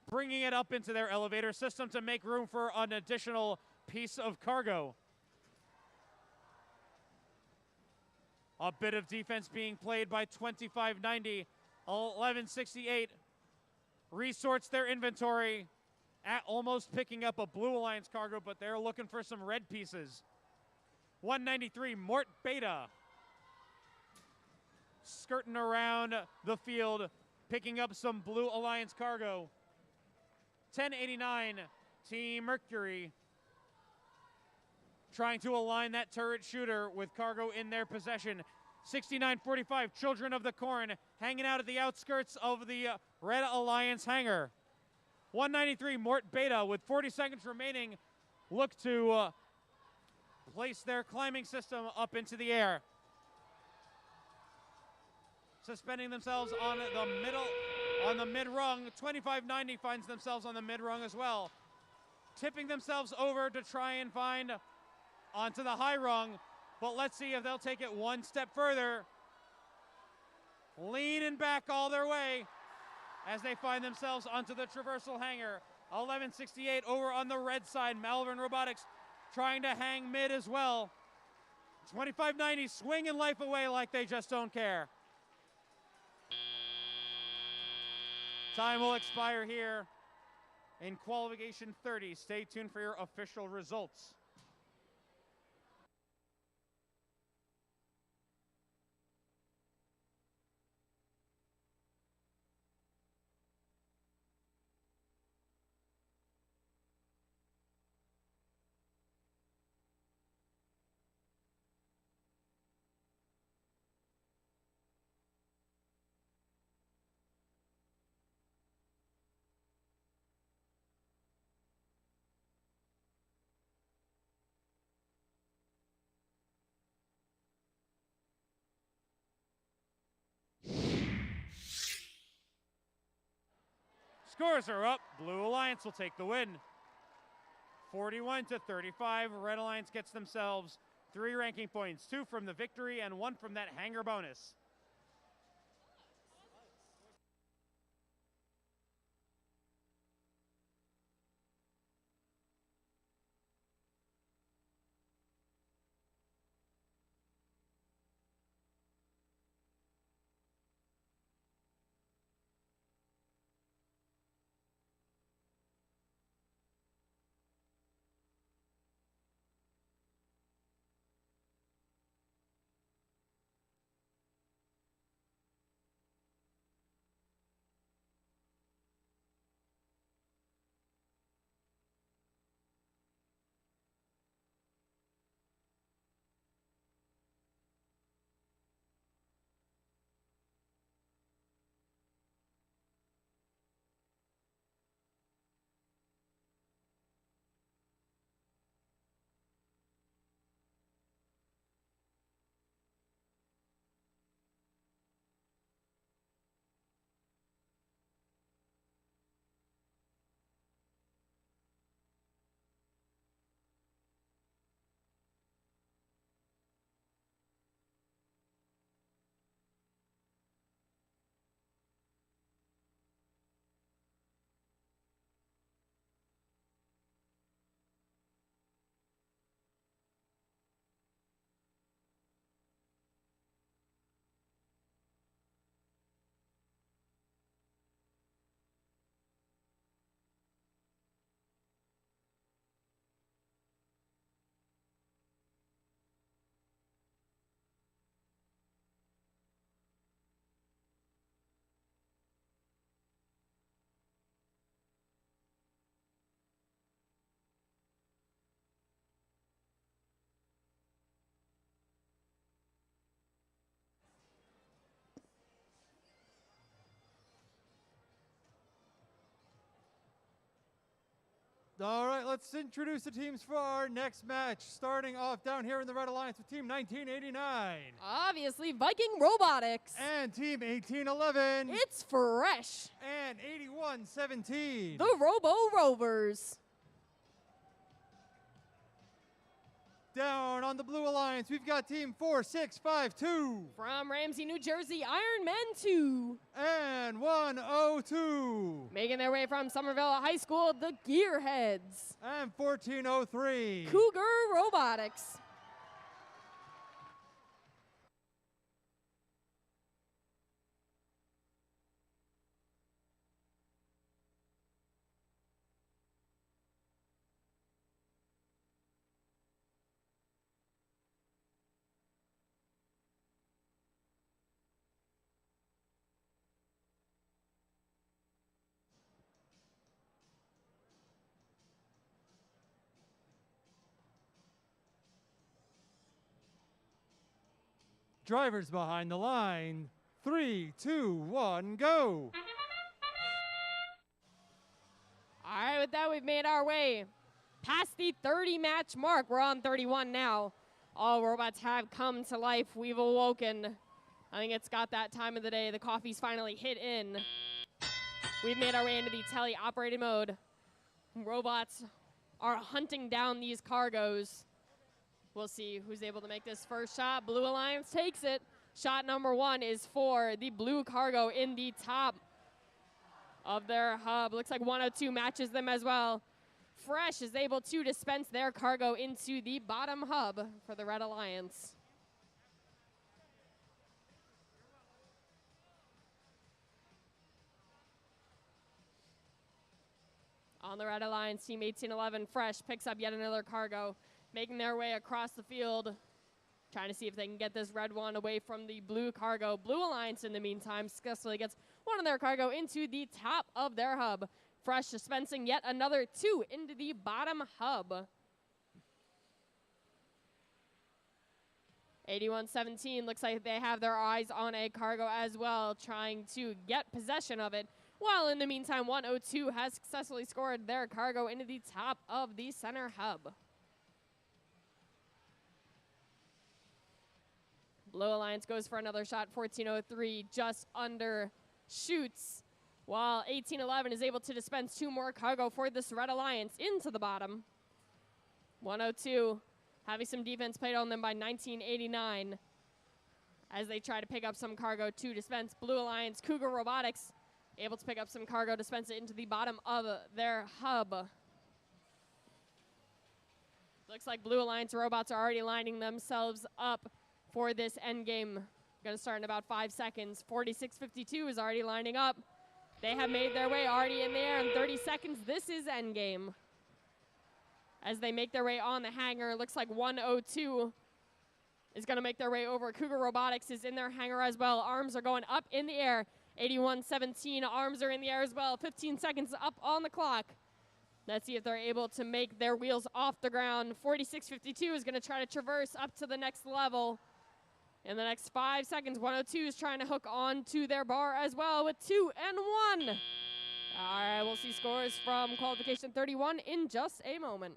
bringing it up into their elevator system to make room for an additional piece of cargo. A bit of defense being played by 2590. 1168 resorts their inventory at almost picking up a Blue Alliance cargo, but they're looking for some red pieces. 193 Mort Beta skirting around the field, picking up some Blue Alliance cargo. 1089 Team Mercury trying to align that turret shooter with cargo in their possession. 6945 Children of the Corn hanging out at the outskirts of the Red Alliance hangar. 193 Mort Beta with 40 seconds remaining look to place their climbing system up into the air. Suspending themselves on the mid-rung. 2590 finds themselves on the mid-rung as well. Tipping themselves over to try and find onto the high rung, but let's see if they'll take it one step further. Leaning back all their way as they find themselves onto the traversal hangar. 1168 over on the red side. Malvern Robotics trying to hang mid as well. 2590 swinging life away like they just don't care. Time will expire here in qualification 30. Stay tuned for your official results. Scores are up. Blue Alliance will take the win. 41-35. Red Alliance gets themselves 3 ranking points, 2 from the victory and 1 from that hangar bonus. All right, let's introduce the teams for our next match. Starting off down here in the Red Alliance with Team 1989. Obviously, Viking Robotics. And Team 1811. It's Fresh. And 8117. The Robo Rovers. Down on the Blue Alliance, we've got Team 4652. From Ramsey, New Jersey, Iron Men 2. And 102. Making their way from Somerville High School, the Gearheads. And 1403. Cougar Robotics. Drivers behind the line. 3, 2, 1, go. All right, with that, we've made our way past the 30 match mark. We're on 31 now. All robots have come to life. We've awoken. I think it's got that time of the day. The coffee's finally hit in. We've made our way into the tele-operated mode. Robots are hunting down these cargos. We'll see who's able to make this first shot. Blue Alliance takes it. Shot number 1 is for the blue cargo in the top of their hub. Looks like 102 matches them as well. Fresh is able to dispense their cargo into the bottom hub for the Red Alliance. On the Red Alliance, Team 1811, Fresh picks up yet another cargo, making their way across the field, trying to see if they can get this red one away from the blue cargo. Blue Alliance, in the meantime, successfully gets one of their cargo into the top of their hub. Fresh dispensing yet another 2 into the bottom hub. 8117 looks like they have their eyes on a cargo as well, trying to get possession of it. While in the meantime, 102 has successfully scored their cargo into the top of the center hub. Blue Alliance goes for another shot. 1403 just under shoots, while 1811 is able to dispense 2 more cargo for this Red Alliance into the bottom. 102 having some defense played on them by 1989 as they try to pick up some cargo to dispense. Blue Alliance, Cougar Robotics, able to pick up some cargo, dispense it into the bottom of their hub. Looks like Blue Alliance robots are already lining themselves up for this end game. Going to start in about 5 seconds. 4652 is already lining up. They have made their way already in the air in 30 seconds. This is end game. As they make their way on the hangar, looks like 102 is going to make their way over. Cougar Robotics is in their hangar as well. Arms are going up in the air. 8117, arms are in the air as well. 15 seconds up on the clock. Let's see if they're able to make their wheels off the ground. 4652 is going to try to traverse up to the next level. In the next 5 seconds, 102 is trying to hook on to their bar as well with 2 and 1. All right, we'll see scores from qualification 31 in just a moment.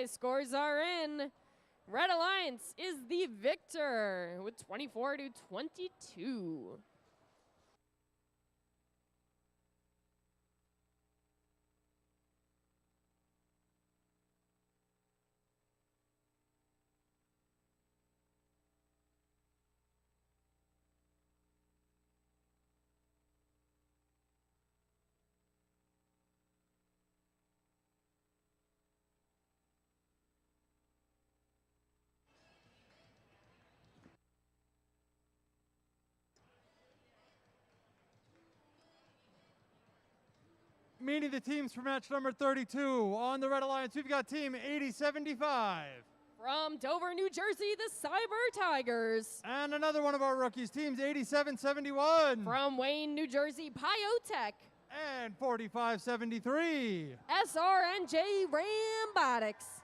Okay, scores are in. Red Alliance is the victor with 24-22. Meeting the teams for match number 32. On the Red Alliance, we've got team 8075. From Dover, New Jersey, the Cyber Tigers. And another one of our rookies, teams 8771. From Wayne, New Jersey, Pyotech. And 4573. SRNJ Rambotics.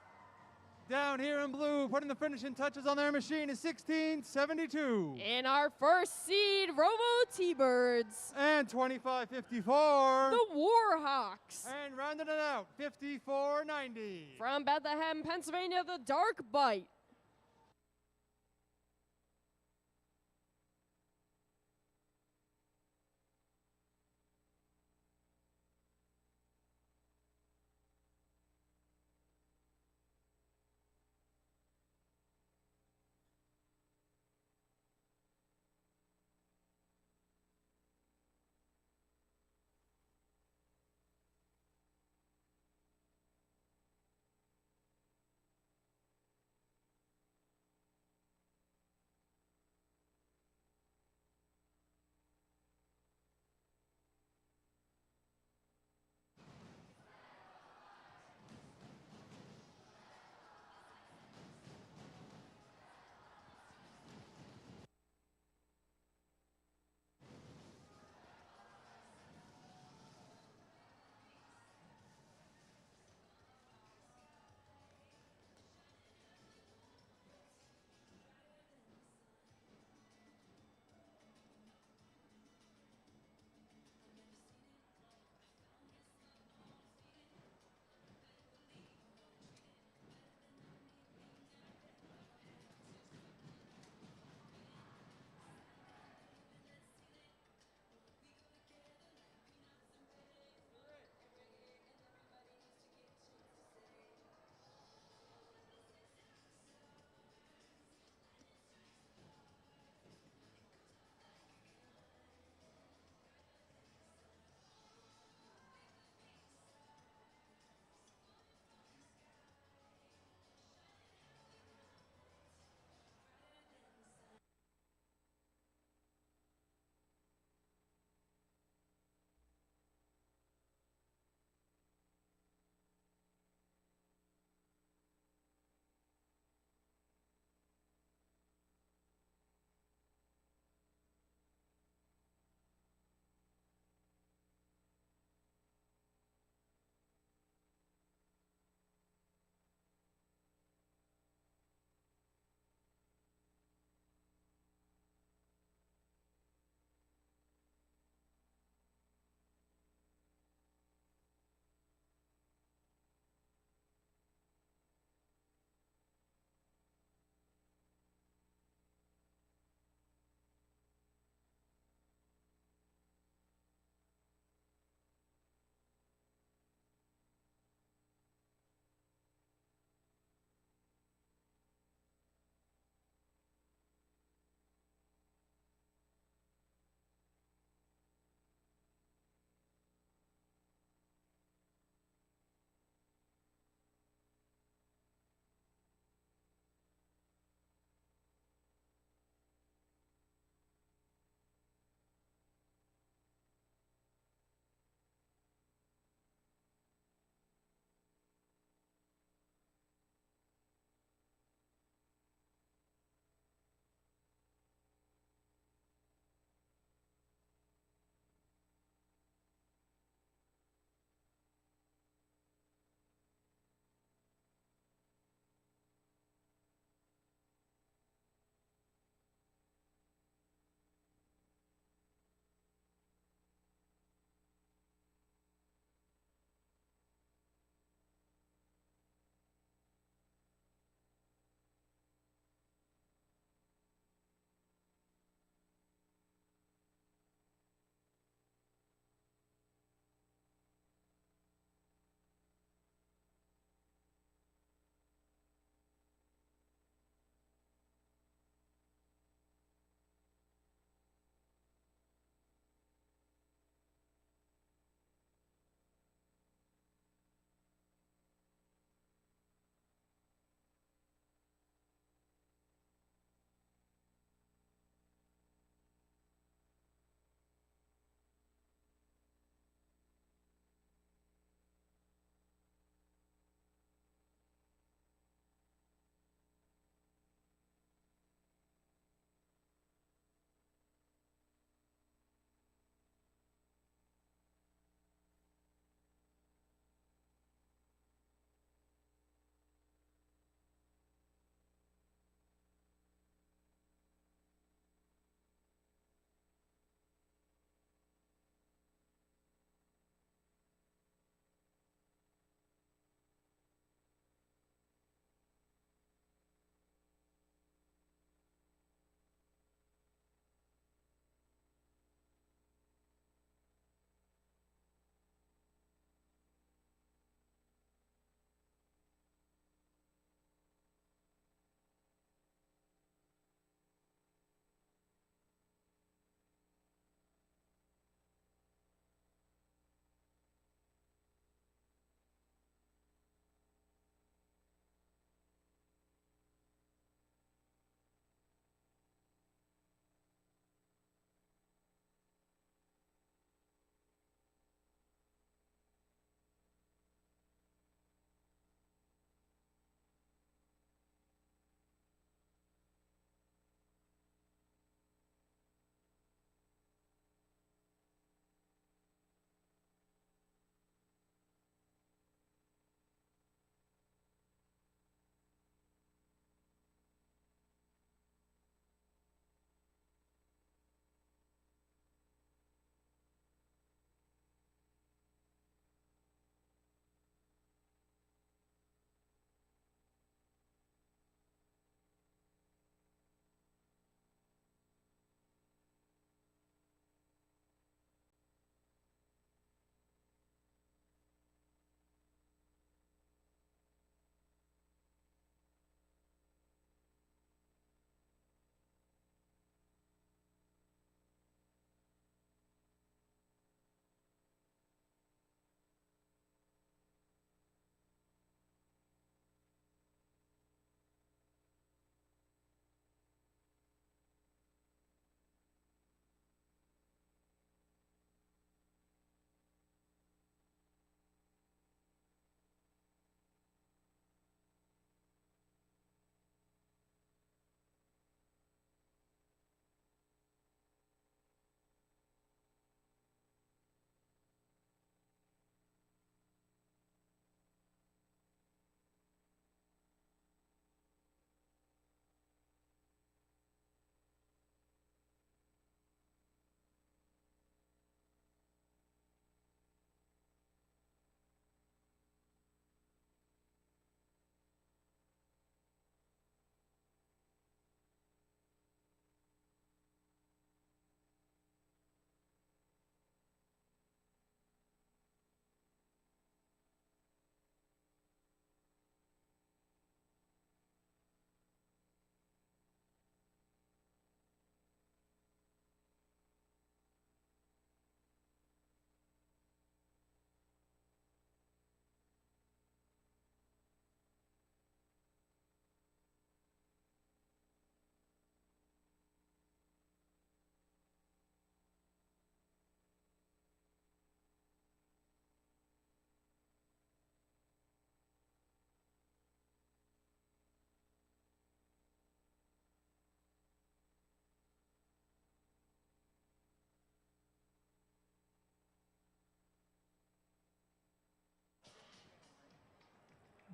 Down here in blue, putting the finishing touches on their machine is 1672. In our first seed, Robo T-Birds. And 2554. The Warhawks. And rounding it out, 5490. From Bethlehem, Pennsylvania, the Dark Bite.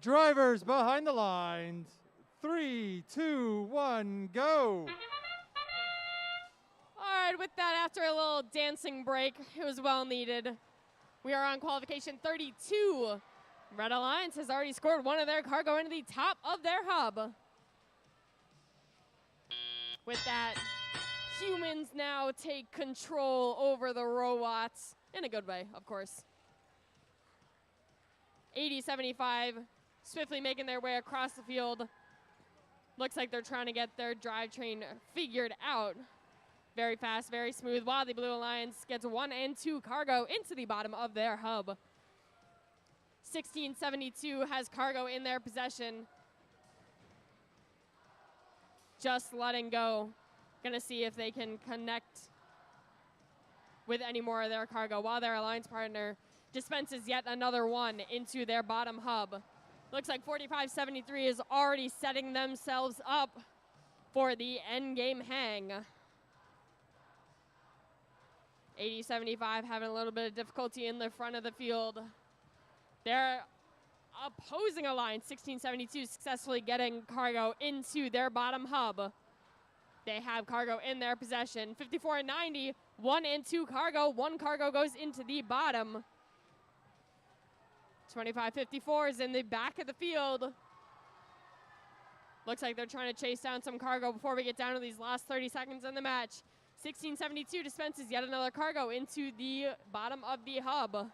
Drivers behind the lines. 3, 2, 1, go. All right, with that, after a little dancing break, it was well needed. We are on qualification 32. Red Alliance has already scored one of their cargo into the top of their hub. With that, humans now take control over the robots, in a good way, of course. 80-75, swiftly making their way across the field. Looks like they're trying to get their drivetrain figured out. Very fast, very smooth, while the Blue Alliance gets 1 and 2 cargo into the bottom of their hub. 1672 has cargo in their possession. Just letting go. Gonna see if they can connect with any more of their cargo, while their alliance partner dispenses yet another one into their bottom hub. Looks like 4573 is already setting themselves up for the end game hang. 80-75 having a little bit of difficulty in the front of the field. Their opposing alliance, 1672, successfully getting cargo into their bottom hub. They have cargo in their possession. 54-90, 1 and 2 cargo. 1 cargo goes into the bottom. 25-54 is in the back of the field. Looks like they're trying to chase down some cargo before we get down to these last 30 seconds in the match. 1672 dispenses yet another cargo into the bottom of the hub.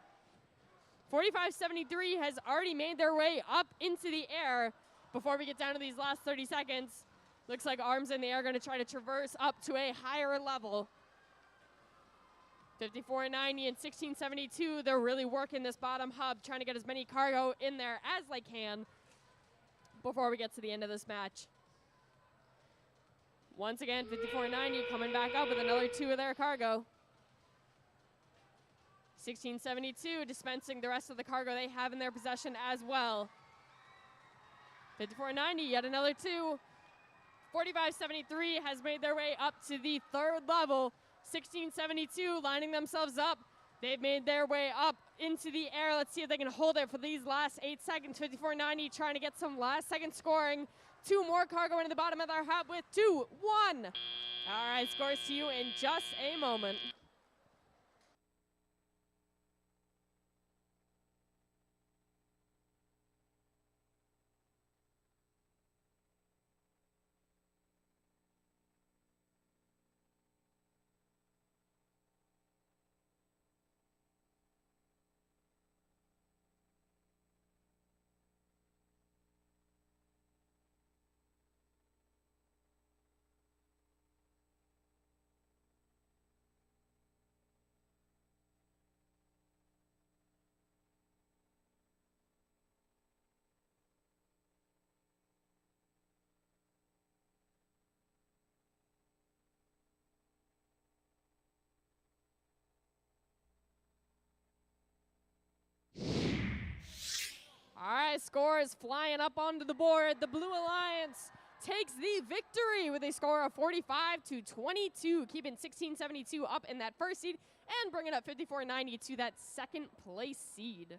4573 has already made their way up into the air before we get down to these last 30 seconds. Looks like arms in the air going to try to traverse up to a higher level. 54-90 and 1672, they're really working this bottom hub, trying to get as many cargo in there as they can before we get to the end of this match. Once again, 54-90 coming back up with another 2 of their cargo. 1672 dispensing the rest of the cargo they have in their possession as well. 54-90, yet another 2. 45-73 has made their way up to the 3rd level. 1672 lining themselves up. They've made their way up into the air. Let's see if they can hold it for these last 8 seconds. 54-90 trying to get some last second scoring. 2 more cargo into the bottom of their hub with 2-1. All right, scores to you in just a moment. All right, score is flying up onto the board. The Blue Alliance takes the victory with a score of 45-22, keeping 1672 up in that first seed and bringing up 54-90 to that 2nd place seed.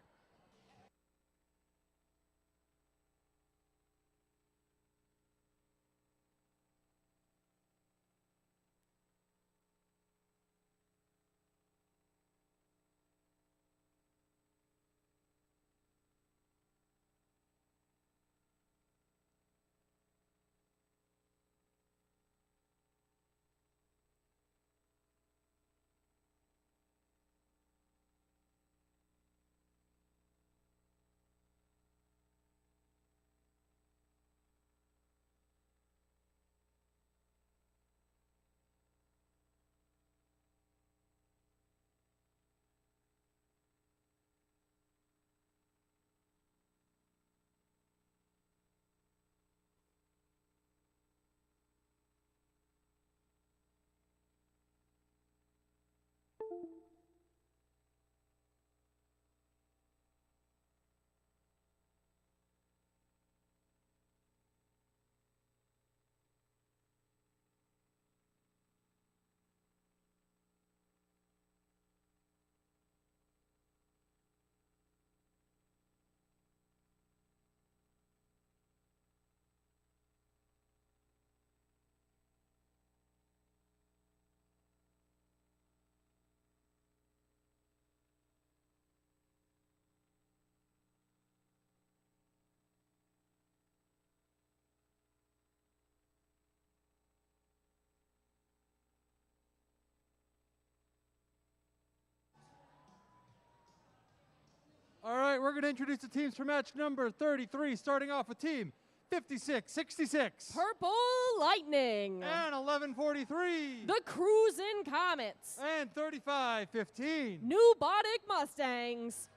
All right, we're going to introduce the teams for match number 33, starting off with team 5666. Purple Lightning. And 1143. The Cruisin' Comets. And 3515. New Bodic Mustangs.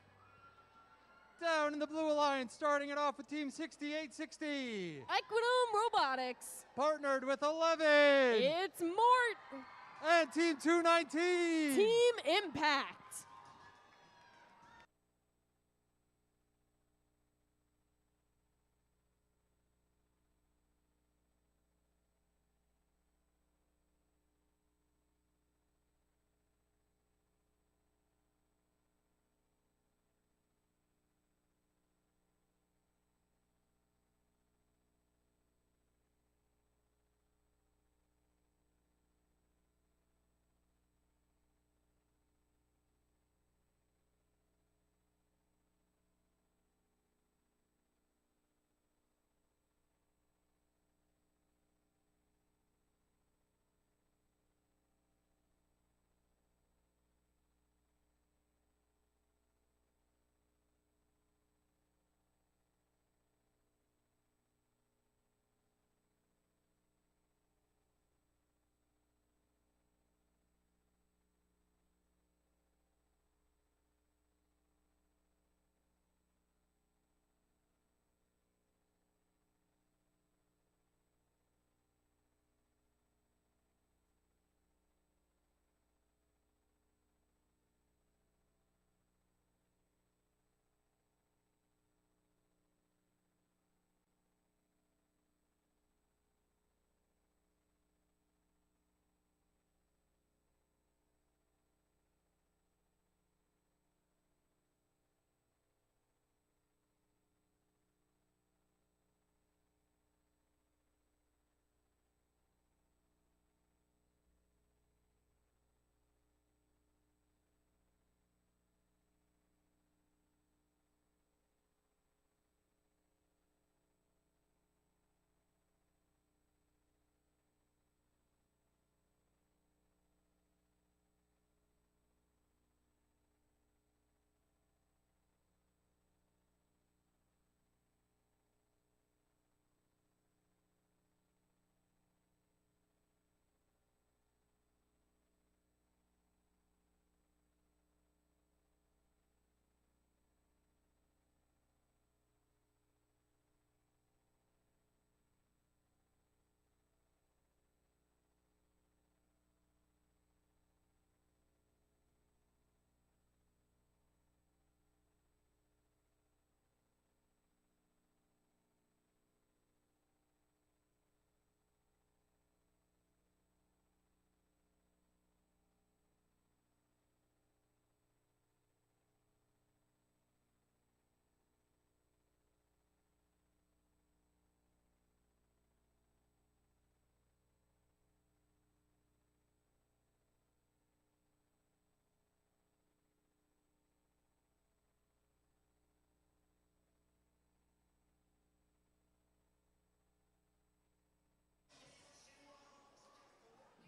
Down in the Blue Alliance, starting it off with team 6860. Equinum Robotics. Partnered with 11. It's Mort. And team 219. Team Impact.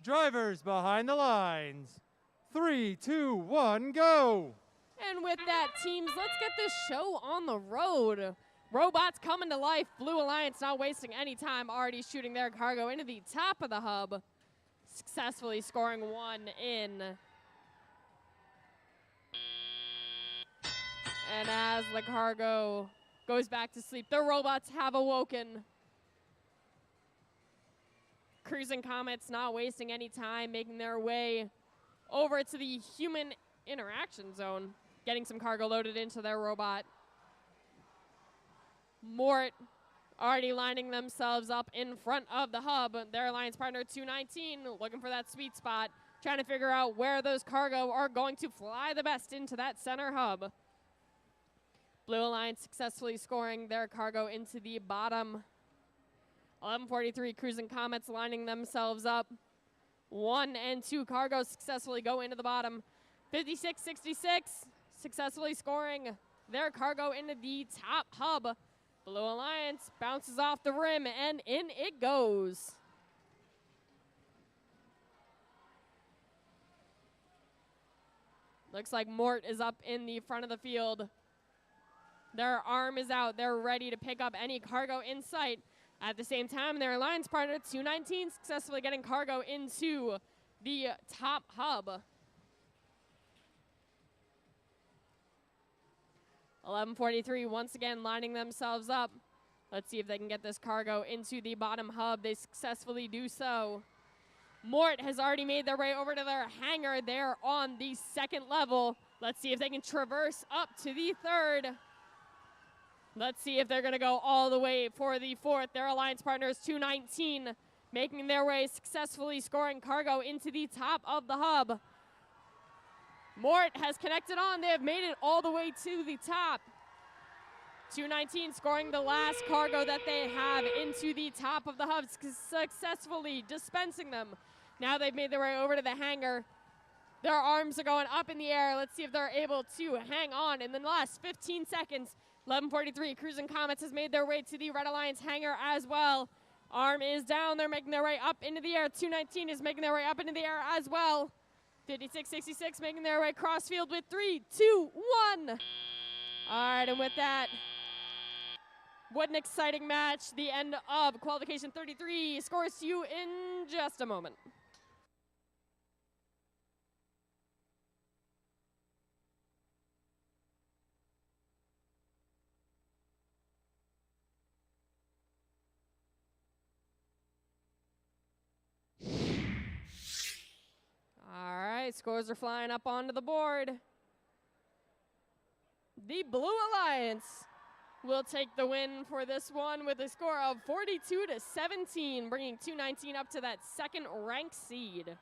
Drivers behind the lines. 3, 2, 1, go. And with that, teams, let's get this show on the road. Robots coming to life. Blue Alliance not wasting any time, already shooting their cargo into the top of the hub, successfully scoring one in. And as the cargo goes back to sleep, the robots have awoken. Cruising Comets not wasting any time, making their way over to the human interaction zone, getting some cargo loaded into their robot. Mort already lining themselves up in front of the hub. Their alliance partner 219 looking for that sweet spot, trying to figure out where those cargo are going to fly the best into that center hub. Blue Alliance successfully scoring their cargo into the bottom. 1143 Cruising Comets lining themselves up. 1 and 2 cargos successfully go into the bottom. 5666 successfully scoring their cargo into the top hub. Blue Alliance bounces off the rim and in it goes. Looks like Mort is up in the front of the field. Their arm is out. They're ready to pick up any cargo in sight. At the same time, their alliance partner, 219, successfully getting cargo into the top hub. 1143 once again lining themselves up. Let's see if they can get this cargo into the bottom hub. They successfully do so. Mort has already made their way over to their hangar there on the second level. Let's see if they can traverse up to the third. Let's see if they're going to go all the way for the fourth. Their alliance partners, 219, making their way successfully, scoring cargo into the top of the hub. Mort has connected on. They have made it all the way to the top. 219 scoring the last cargo that they have into the top of the hub, successfully dispensing them. Now they've made their way over to the hangar. Their arms are going up in the air. Let's see if they're able to hang on in the last 15 seconds. 1143, Cruising Comets has made their way to the Red Alliance hangar as well. Arm is down. They're making their way up into the air. 219 is making their way up into the air as well. 5666 making their way crossfield with 3, 2, 1. All right, and with that, what an exciting match. The end of qualification 33. Scores to you in just a moment. All right, scores are flying up onto the board. The Blue Alliance will take the win for this one with a score of 42-17, bringing 219 up to that second ranked seed.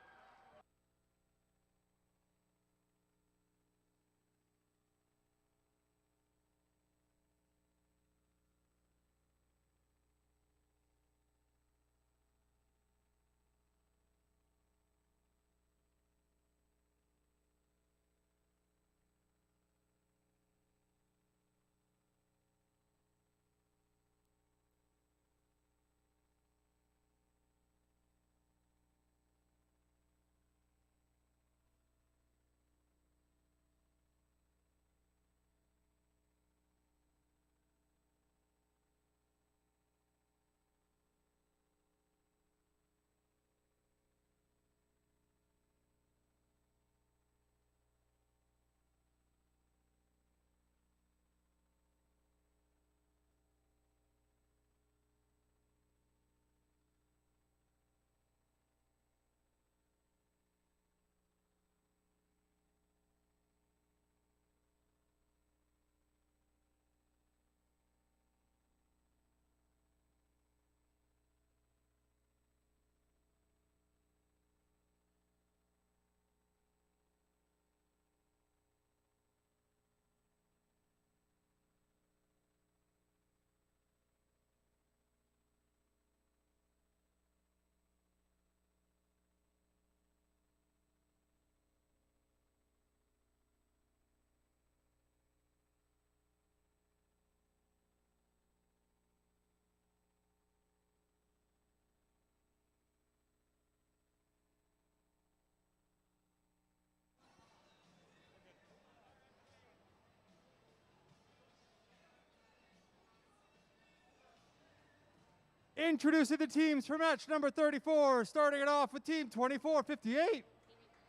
Introducing the teams for match number 34, starting it off with team 2458.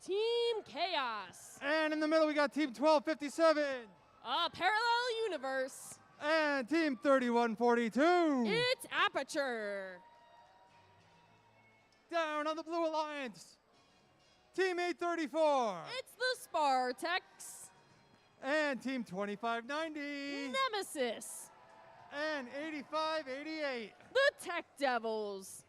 Team Chaos. And in the middle, we got team 1257. A Parallel Universe. And team 3142. It's Aperture. Down on the Blue Alliance, team 834. It's the Spartex. And team 2590. Nemesis. And 8588. The Tech Devils.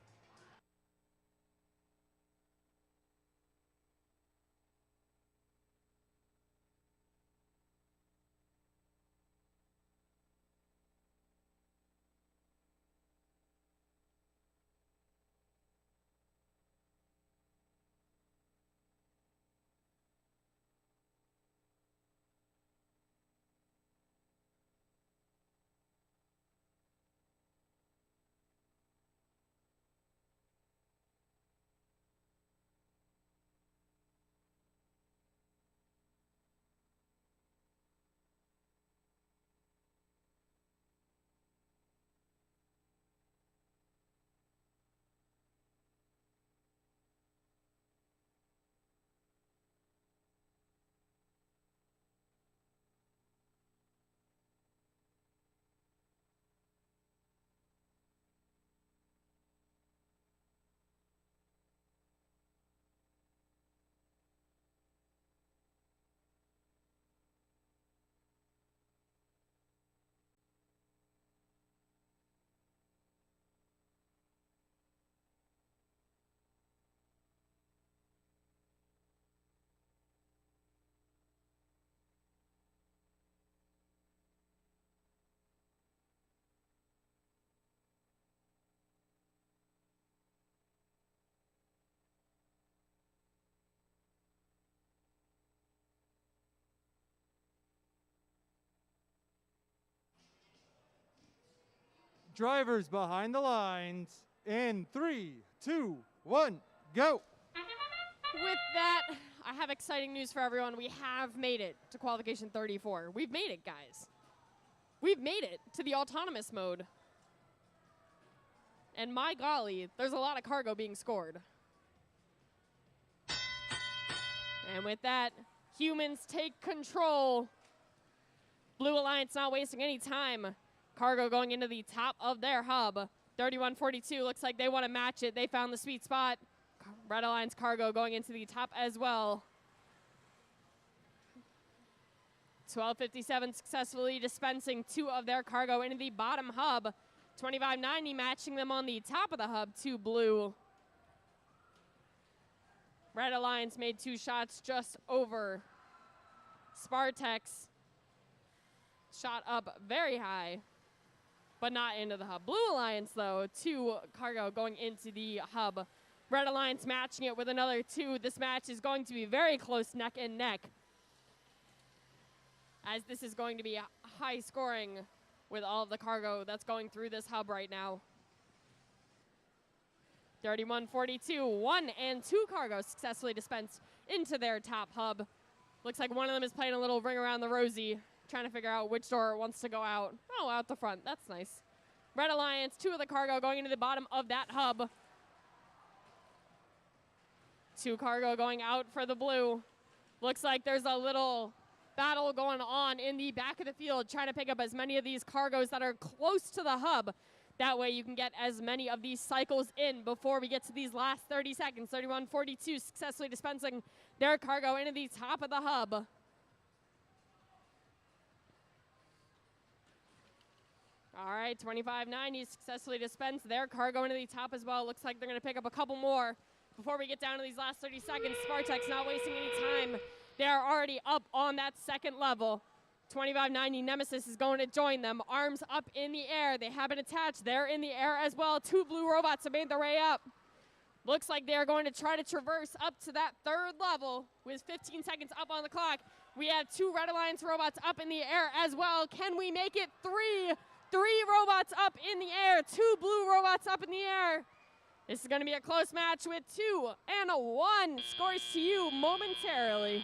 Drivers behind the lines in 3, 2, 1, go. With that, I have exciting news for everyone. We have made it to qualification 34. We've made it, guys. We've made it to the autonomous mode. And my golly, there's a lot of cargo being scored. And with that, humans take control. Blue Alliance not wasting any time. Cargo going into the top of their hub. 3142 looks like they want to match it. They found the sweet spot. Red Alliance cargo going into the top as well. 1257 successfully dispensing 2 of their cargo into the bottom hub. 2590 matching them on the top of the hub to blue. Red Alliance made 2 shots just over. Spartex shot up very high, but not into the hub. Blue Alliance, though, 2 cargo going into the hub. Red Alliance matching it with another 2. This match is going to be very close neck and neck, as this is going to be high scoring with all of the cargo that's going through this hub right now. 3142, 1 and 2 cargo successfully dispensed into their top hub. Looks like one of them is playing a little ring around the rosy, trying to figure out which door it wants to go out. Oh, out the front. That's nice. Red Alliance, 2 of the cargo going into the bottom of that hub. 2 cargo going out for the blue. Looks like there's a little battle going on in the back of the field, trying to pick up as many of these cargoes that are close to the hub. That way you can get as many of these cycles in before we get to these last 30 seconds. 3142 successfully dispensing their cargo into the top of the hub. All right, 2590 successfully dispensed their cargo into the top as well. Looks like they're going to pick up a couple more before we get down to these last 30 seconds. Spartex not wasting any time. They're already up on that second level. 2590 Nemesis is going to join them. Arms up in the air. They have been attached. They're in the air as well. 2 blue robots have made their way up. Looks like they're going to try to traverse up to that 3rd level with 15 seconds up on the clock. We have 2 Red Alliance robots up in the air as well. Can we make it 3? 3 robots up in the air. 2 blue robots up in the air. This is going to be a close match with 2 and a 1 scores to you momentarily.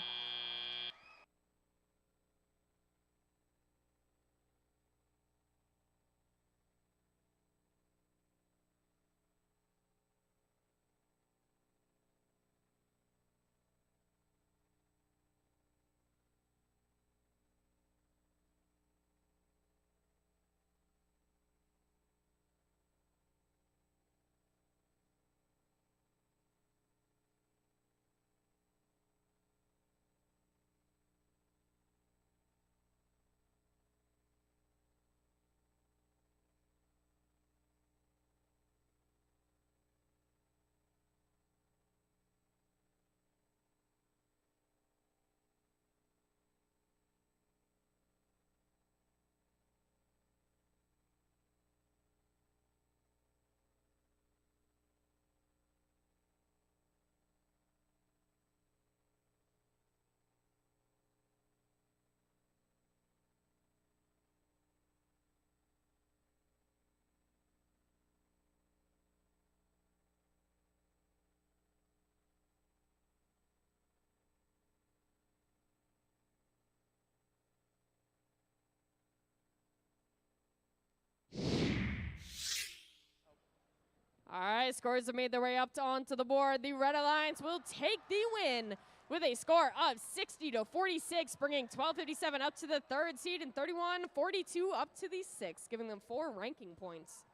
All right, scores have made their way up onto the board. The Red Alliance will take the win with a score of 60-46, bringing 1257 up to the 3rd seed and 3142 up to the 6th, giving them 4 ranking points.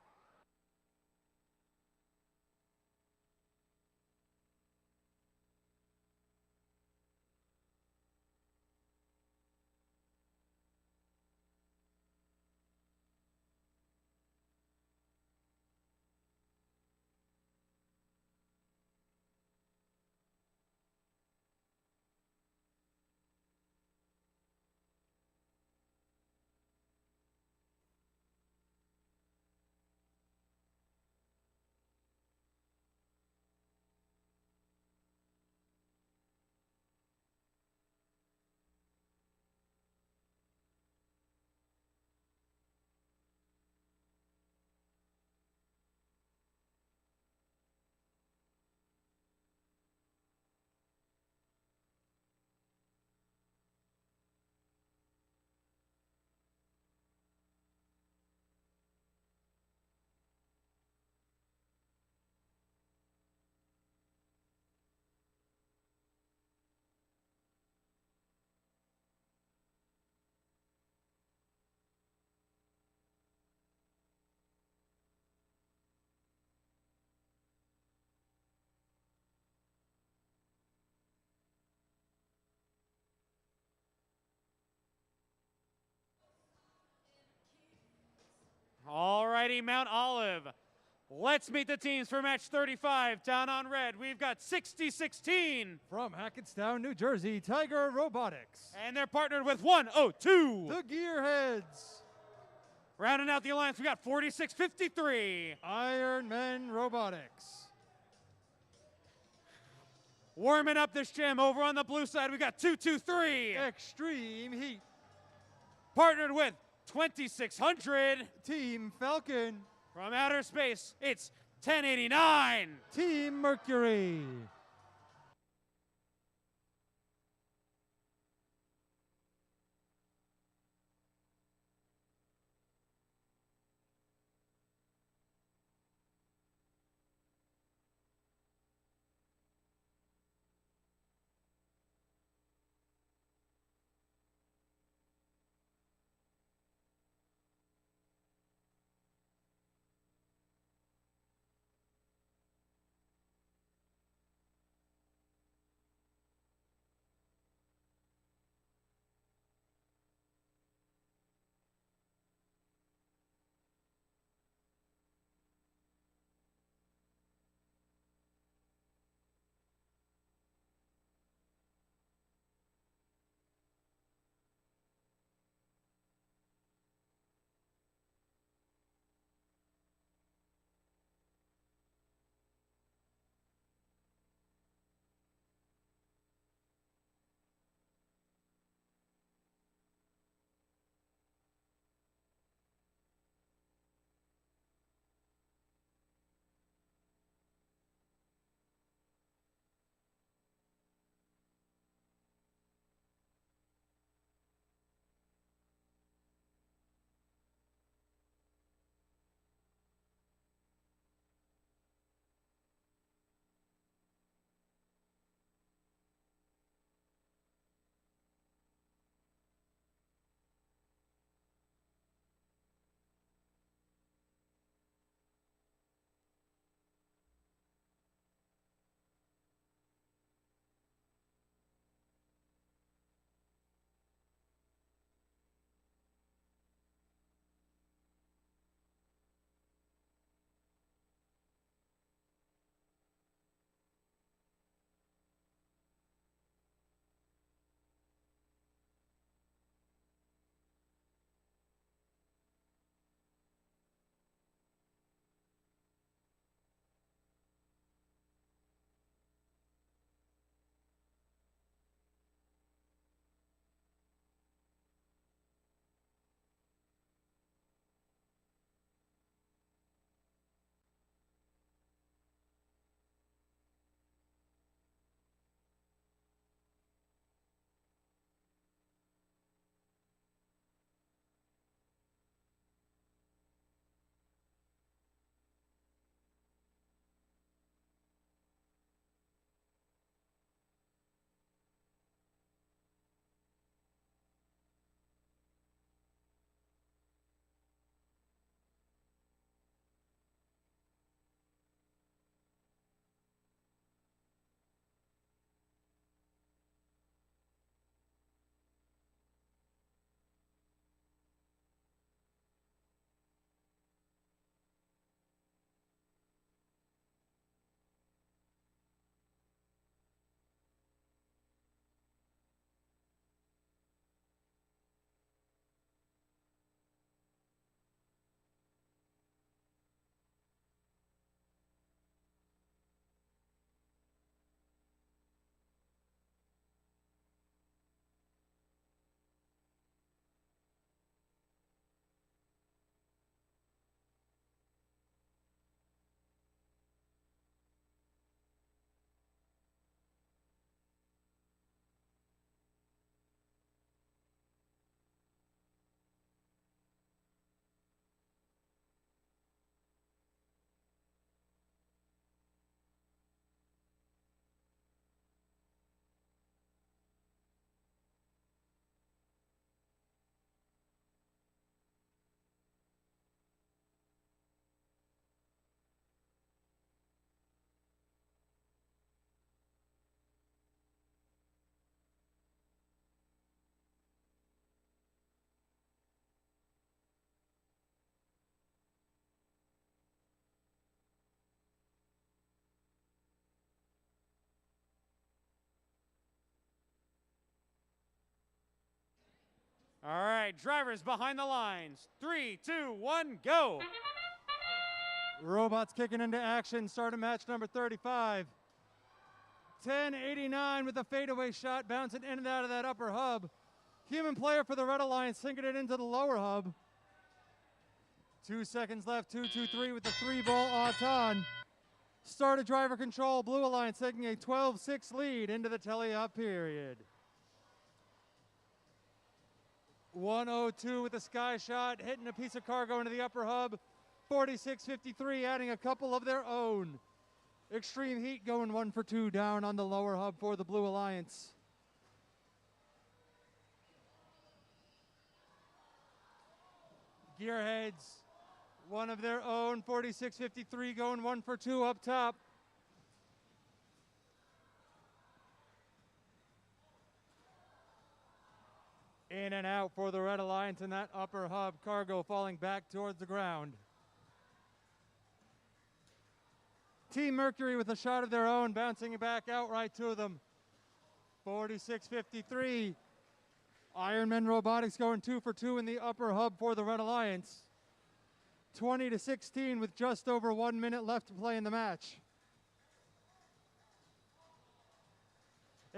Alrighty, Mount Olive. Let's meet the teams for match 35. Down on red, we've got 6016. From Hackettstown, New Jersey, Tiger Robotics. And they're partnered with 102. The Gearheads. Rounding out the alliance, we got 4653. Iron Men Robotics. Warming up this gym over on the blue side, we got 223. Extreme Heat. Partnered with 2600. Team Falcon. From outer space, it's 1089. Team Mercury. All right, drivers behind the lines. 3, 2, 1, go. Robots kicking into action, starting match number 35. 1089 with a fadeaway shot, bouncing in and out of that upper hub. Human player for the Red Alliance sinking it into the lower hub. 2 seconds left, 2-2-3 with the 3-ball auton. Start of driver control, Blue Alliance taking a 12-6 lead into the tele-op period. 102 with the sky shot, hitting a piece of cargo into the upper hub. 46-53 adding a couple of their own. Extreme Heat going 1 for 2 down on the lower hub for the Blue Alliance. Gearheads, one of their own. 46-53 going 1 for 2 up top. In and out for the Red Alliance in that upper hub. Cargo falling back towards the ground. Team Mercury with a shot of their own, bouncing it back out right to them. 46-53. Ironman Robotics going 2 for 2 in the upper hub for the Red Alliance. 20-16 with just over 1 minute left to play in the match.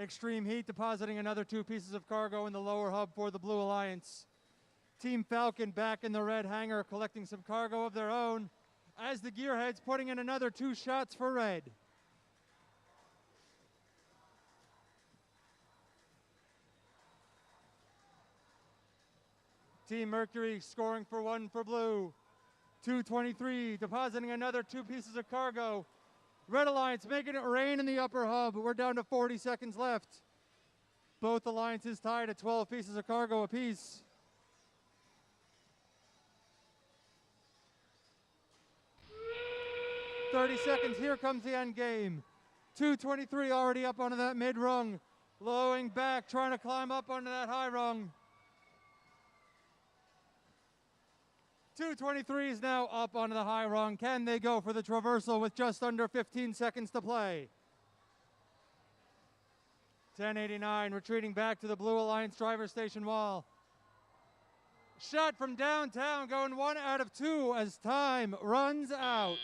Extreme Heat depositing another 2 pieces of cargo in the lower hub for the Blue Alliance. Team Falcon back in the red hangar collecting some cargo of their own as the Gearheads putting in another 2 shots for red. Team Mercury scoring for 1 for blue. 223 depositing another 2 pieces of cargo. Red Alliance making it rain in the upper hub. We're down to 40 seconds left. Both alliances tied at 12 pieces of cargo apiece. "30 seconds, here comes the end game. 223 already up onto that mid rung. Lowing back, trying to climb up onto that high rung. 223 is now up onto the high rung. Can they go for the traversal with just under 15 seconds to play? 1089 retreating back to the Blue Alliance driver station wall. Shot from downtown going 1 out of 2 as time runs out.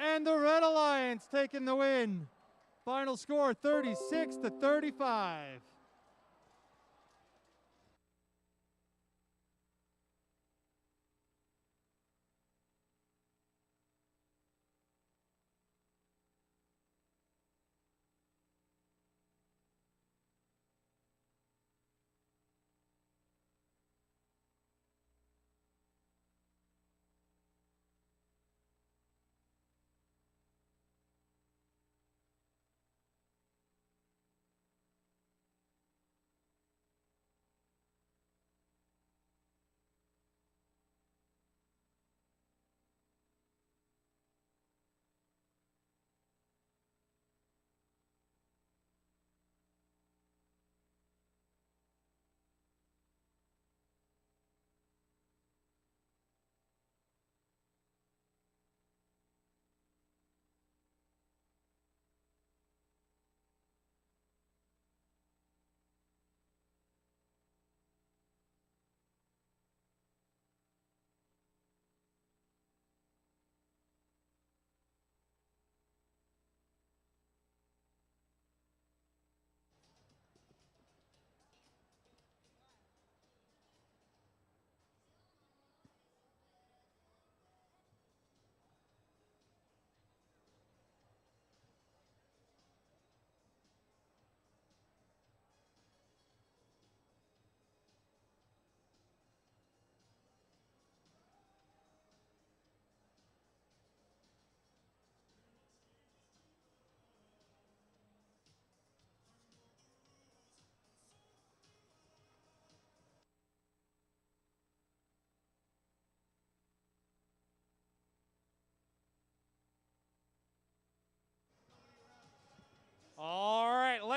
And the Red Alliance taking the win. Final score 36-35.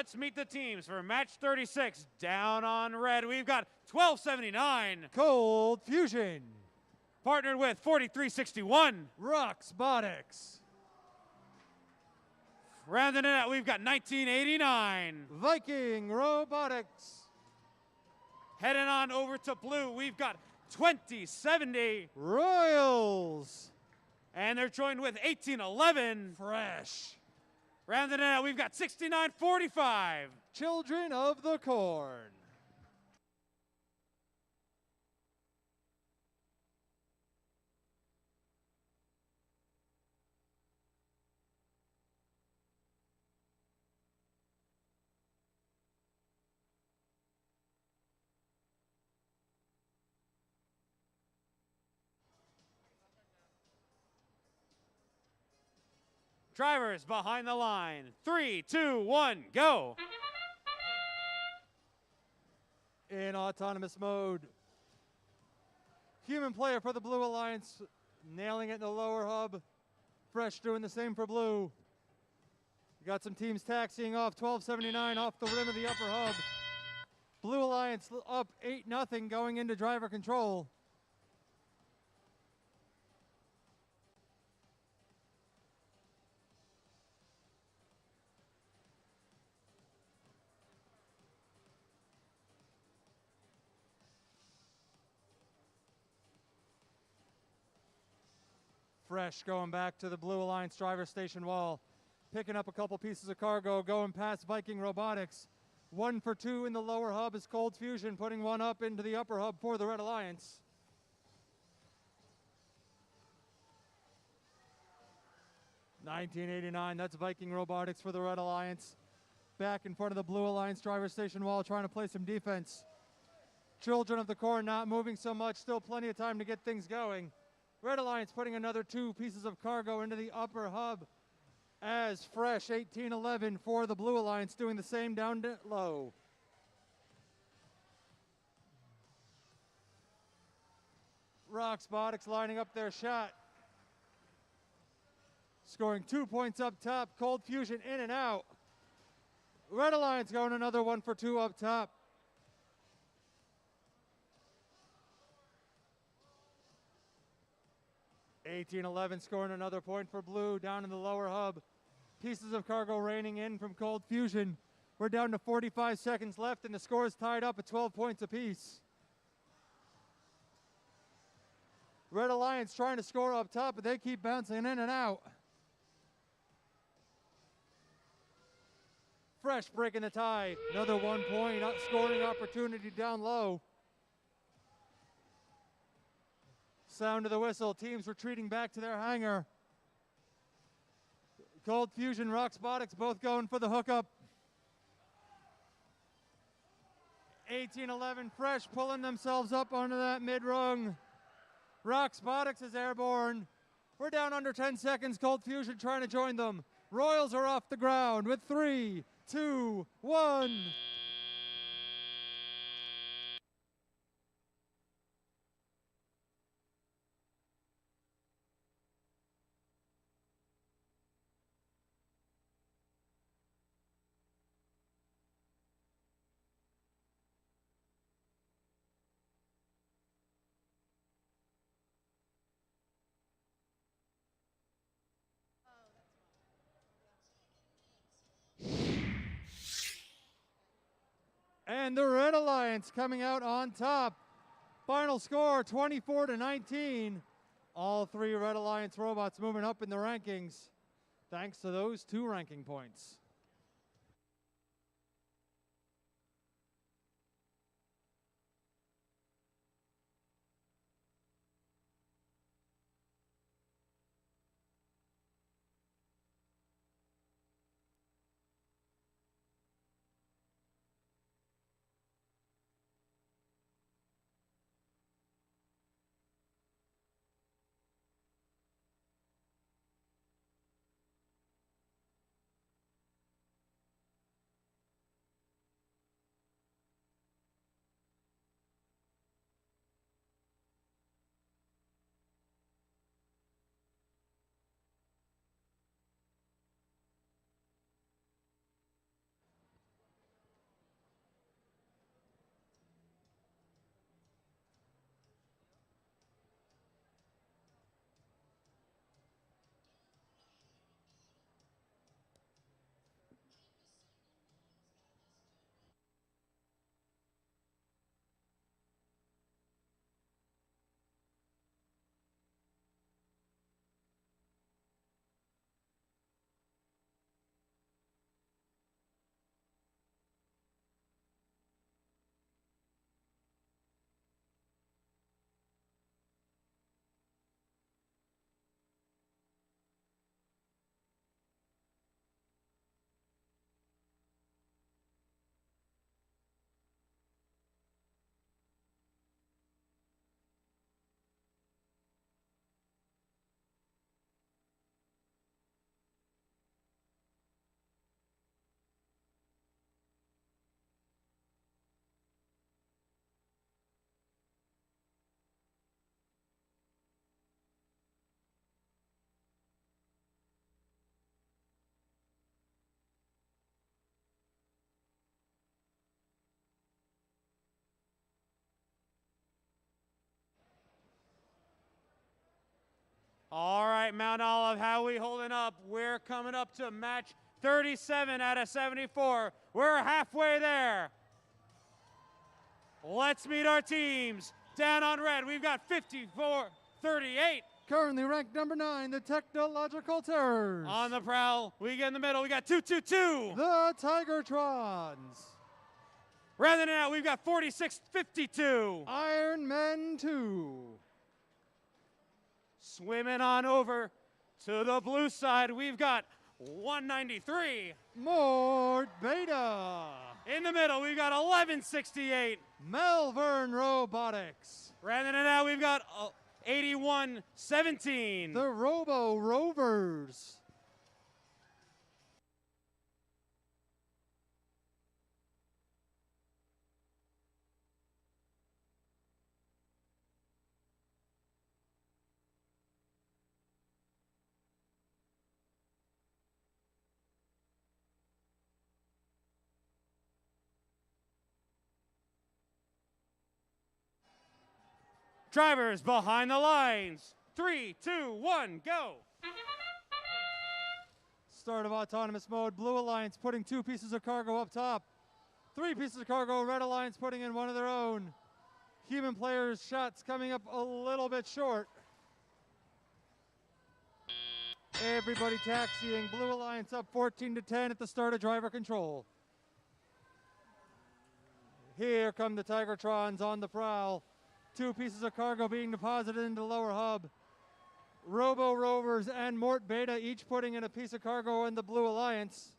let's meet the teams for match 36. Down on red, we've got 1279. Cold Fusion. Partnered with 4361. Roxbotics. Rounding it out, we've got 1989. Viking Robotics. Heading on over to blue, we've got 2070. Royals. And they're joined with 1811. Fresh. Rounding it out, we've got 6945. Children of the Corn. Drivers behind the line. 3, 2, 1, go. In autonomous mode. Human player for the Blue Alliance, nailing it in the lower hub. Fresh doing the same for blue. We got some teams taxiing off. 1279 off the rim of the upper hub. Blue Alliance up 8-0 going into driver control. Fresh going back to the Blue Alliance driver station wall. Picking up a couple pieces of cargo, going past Viking Robotics. 1 for 2 in the lower hub is Cold Fusion, putting one up into the upper hub for the Red Alliance. $19.89, that's Viking Robotics for the Red Alliance. Back in front of the Blue Alliance driver station wall, trying to play some defense. Children of the Corn not moving so much, still plenty of time to get things going. Red Alliance putting another 2 pieces of cargo into the upper hub as Fresh 1811 for the Blue Alliance doing the same down low. Roxbotics lining up their shot. Scoring 2 points up top. Cold Fusion in and out. Red Alliance going another 1 for 2 up top. $18.11 scoring another point for blue down in the lower hub. Pieces of cargo raining in from Cold Fusion. We're down to 45 seconds left and the score is tied up at 12 points apiece. Red Alliance trying to score up top, but they keep bouncing in and out. Fresh breaking the tie. Another 1 point scoring opportunity down low. Sound of the whistle. Teams retreating back to their hangar. Cold Fusion, Roxbotics both going for the hookup. 1811 Fresh pulling themselves up onto that mid-rung. Roxbotics is airborne. We're down under 10 seconds. Cold Fusion trying to join them. Royals are off the ground with 3, 2, 1. And the Red Alliance coming out on top. Final score 24-19. All 3 Red Alliance robots moving up in the rankings thanks to those 2 ranking points. right, Mount Olive, how we holding up? We're coming up to match 37 out of 74. We're halfway there. Let's meet our teams. Down on red, we've got 54-38. Currently ranked number 9, the Technological Terrors. On the prowl, we get in the middle, we got 222. The Tigertrons. Rounding it out, we've got 46-52. Iron Men 2. Swimming on over to the blue side, we've got 193. Mort Beta. In the middle, we've got 1168. Malvern Robotics. Rounding it out, we've got 81-17. The Robo Rovers. Drivers behind the lines. 3, 2, 1, go. Start of autonomous mode. Blue Alliance putting 2 pieces of cargo up top. 3 pieces of cargo. Red Alliance putting in one of their own. Human players' shots coming up a little bit short. Everybody taxiing. Blue Alliance up 14-10 at the start of driver control. Here come the Tigertrons on the prowl. 2 pieces of cargo being deposited into the lower hub. Robo Rovers and Mort Beta each putting in a piece of cargo in the Blue Alliance.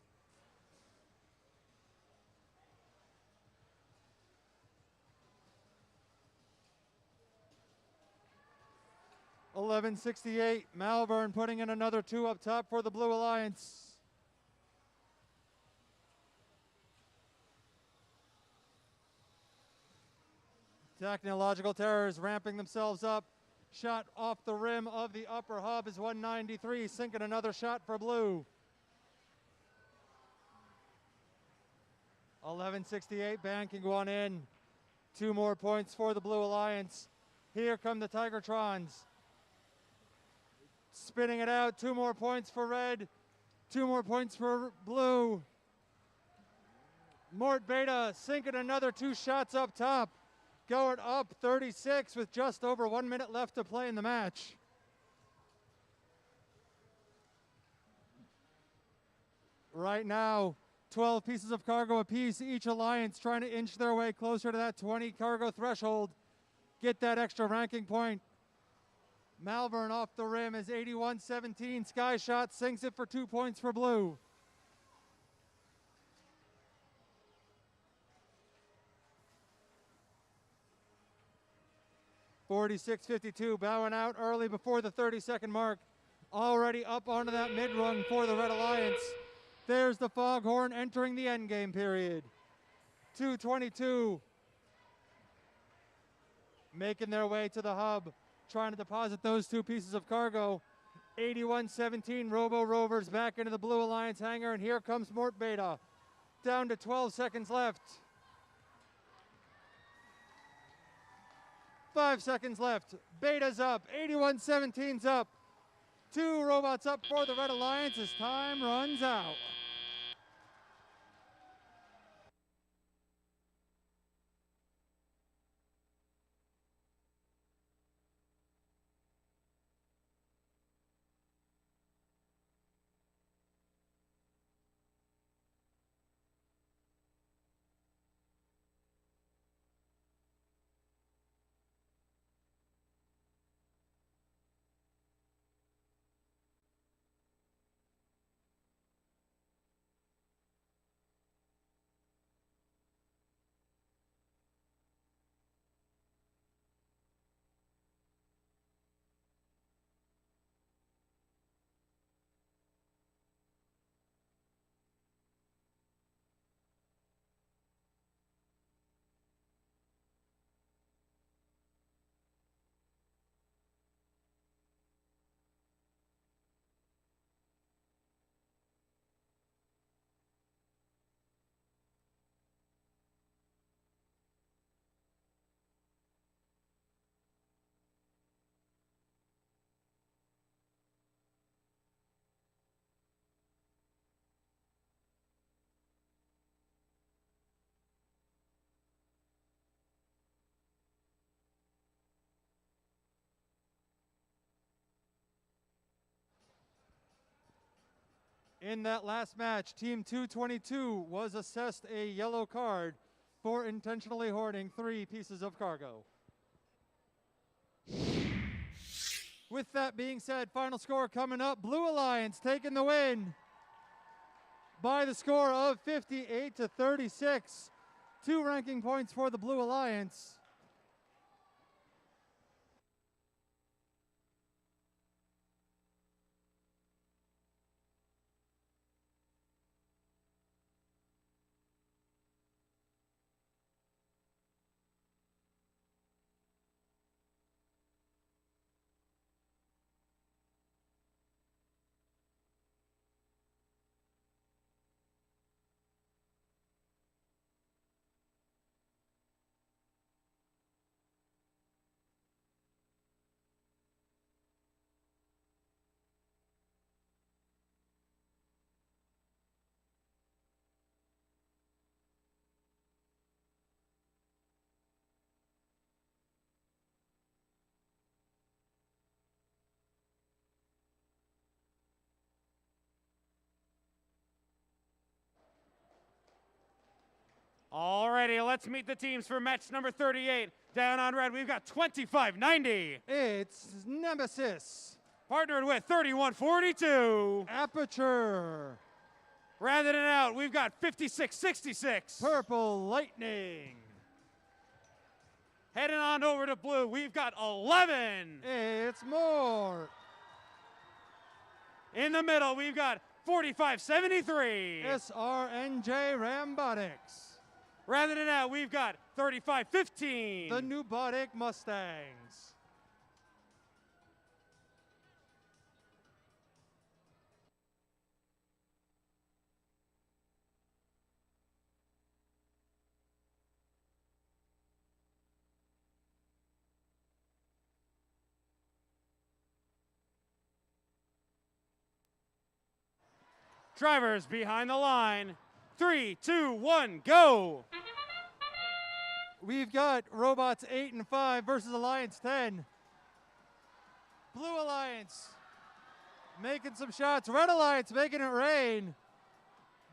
$11.68. Malvern putting in another 2 up top for the Blue Alliance. Technological Terrors ramping themselves up. Shot off the rim of the upper hub is 193, sinking another shot for blue. 11.68, banking one in. 2 more points for the Blue Alliance. Here come the Tigertrons. Spinning it out, 2 more points for red, 2 more points for blue. Mort Beta sinking another 2 shots up top. Going up 36 with just over 1 minute left to play in the match. Right now, 12 pieces of cargo apiece, each alliance trying to inch their way closer to that 20 cargo threshold. Get that extra ranking point. Malvern off the rim is 81-17. Sky Shot sinks it for 2 points for blue. $46.52, bowing out early before the 30-second mark. Already up onto that mid-rung for the Red Alliance. There's the Foghorn entering the endgame period. 2:22. Making their way to the hub, trying to deposit those 2 pieces of cargo. 81-17, Robo Rovers back into the Blue Alliance hangar, and here comes Mort Beta. Down to 12 seconds left. 5 seconds left. Beta's up. 81-17's up. 2 robots up for the Red Alliance as time runs out. In that last match, Team 222 was assessed a yellow card for intentionally hoarding 3 pieces of cargo. With that being said, final score coming up. Blue Alliance taking the win by the score of 58-36. 2 ranking points for the Blue Alliance. Alrighty, let's meet the teams for match number 38. Down on red, we've got 2590. It's Nemesis. Partnered with 3142. Aperture. Rounding it out, we've got 5666. Purple Lightning. Heading on over to blue, we've got 11. It's more. In the middle, we've got 4573. SRNJ Rambotics. Rounding it out, we've got 3515. The Nubotic Mustangs. Drivers behind the line. 3, 2, 1, go! We've got Robots 8 and 5 versus Alliance 10. Blue Alliance making some shots. Red Alliance making it rain.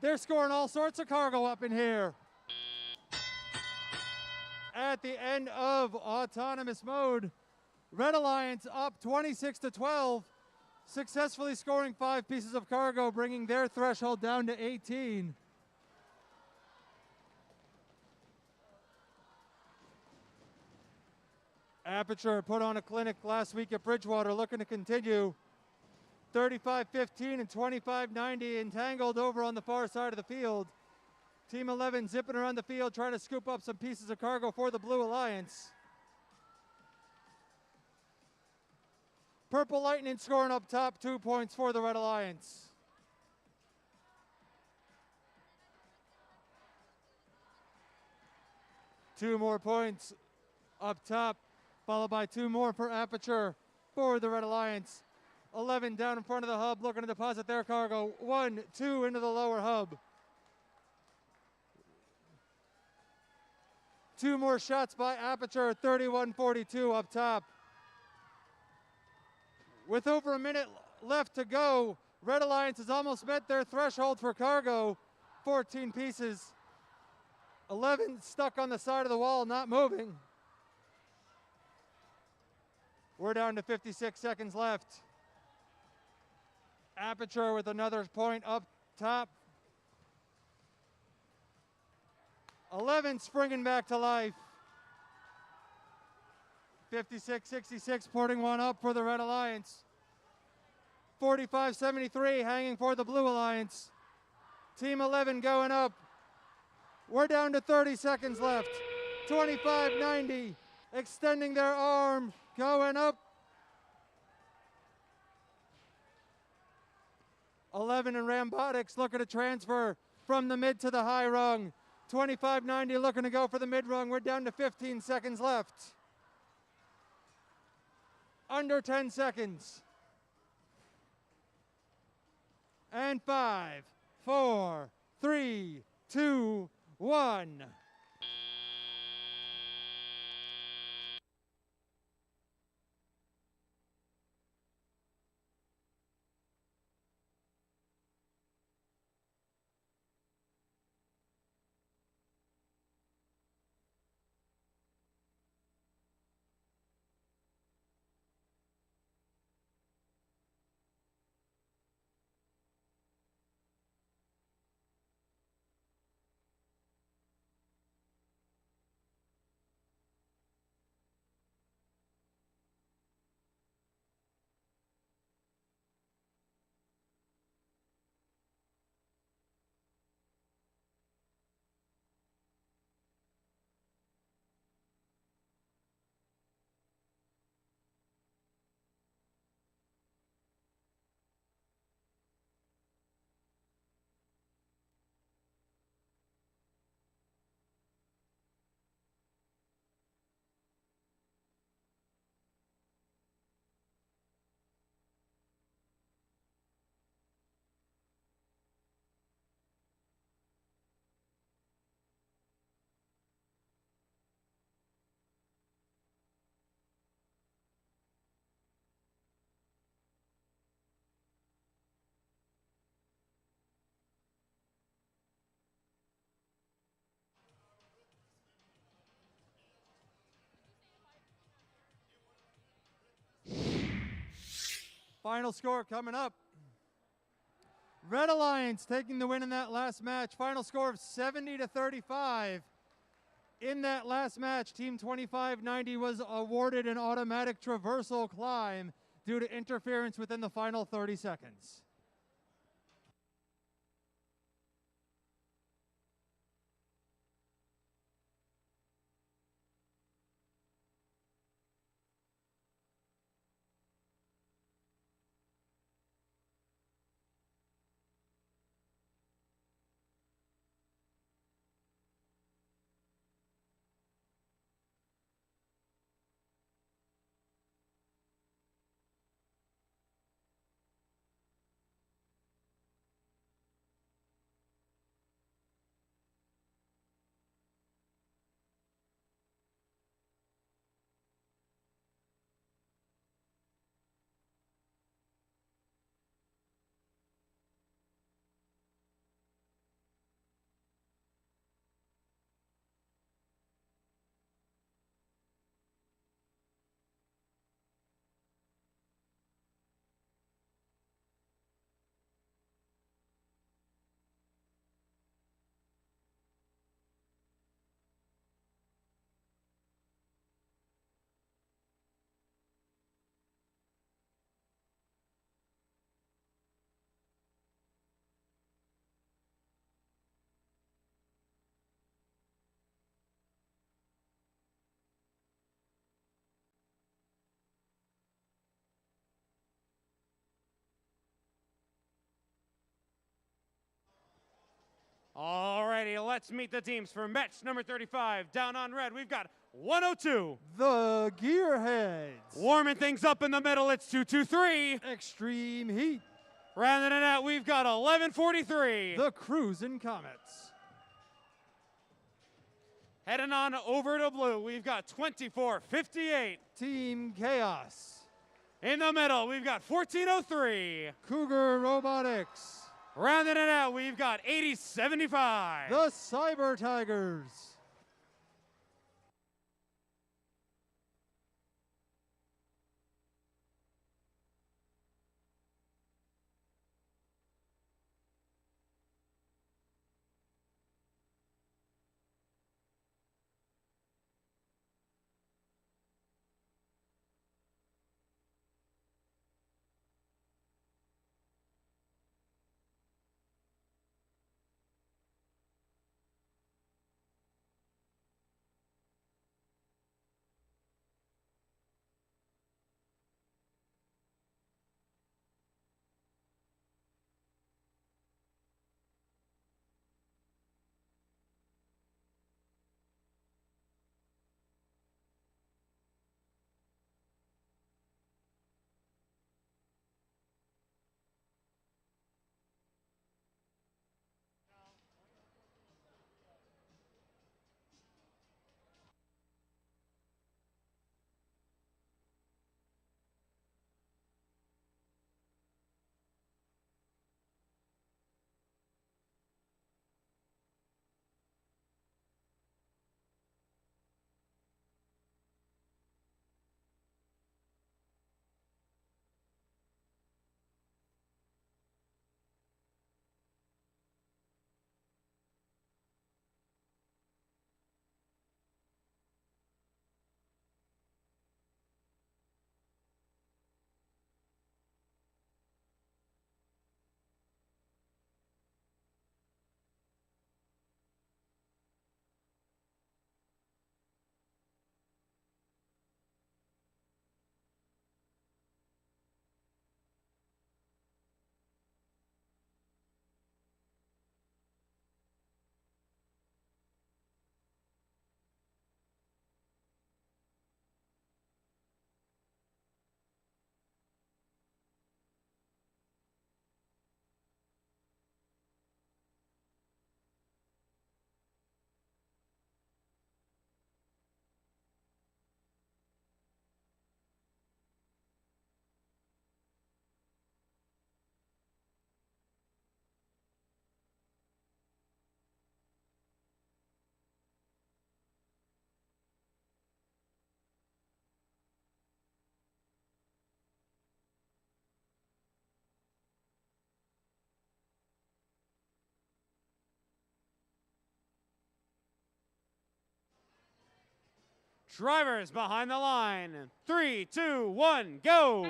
They're scoring all sorts of cargo up in here. At the end of autonomous mode, Red Alliance up 26-12, successfully scoring 5 pieces of cargo, bringing their threshold down to 18. Aperture put on a clinic last week at Bridgewater, looking to continue. 35-15 and 25-90 entangled over on the far side of the field. Team 11 zipping around the field, trying to scoop up some pieces of cargo for the Blue Alliance. Purple Lightning scoring up top, 2 points for the Red Alliance. Two more points up top, followed by 2 more for Aperture for the Red Alliance. 11 down in front of the hub, looking to deposit their cargo. 1, 2 into the lower hub. 2 more shots by Aperture, 31-42 up top. With over a minute left to go, Red Alliance has almost met their threshold for cargo, 14 pieces. 11 stuck on the side of the wall, not moving. We're down to 56 seconds left. Aperture with another point up top. 11 springing back to life. 56-66, porting one up for the Red Alliance. 45-73 hanging for the Blue Alliance. Team 11 going up. We're down to 30 seconds left. 25-90, extending their arm, going up. 11 and Rambotics looking to transfer from the mid to the high rung. 25-90 looking to go for the mid rung. We're down to 15 seconds left. Under 10 seconds. And 5, 4, 3, 2, 1. Final score coming up. Red Alliance taking the win in that last match. Final score of 70-35. In that last match, Team 2590 was awarded an automatic traversal climb due to interference within the final 30 seconds. Alrighty, let's meet the teams for match number 35. Down on red, we've got 102. The Gearheads. Warming things up in the middle, it's 223. Extreme Heat. Rounding it out, we've got 1143. The Cruisin' Comets. Heading on over to blue, we've got 2458. Team Chaos. In the middle, we've got 1403. Cougar Robotics. Rounding it out, we've got 8075. The Cyber Tigers. Drivers behind the line. 3, 2, 1, go!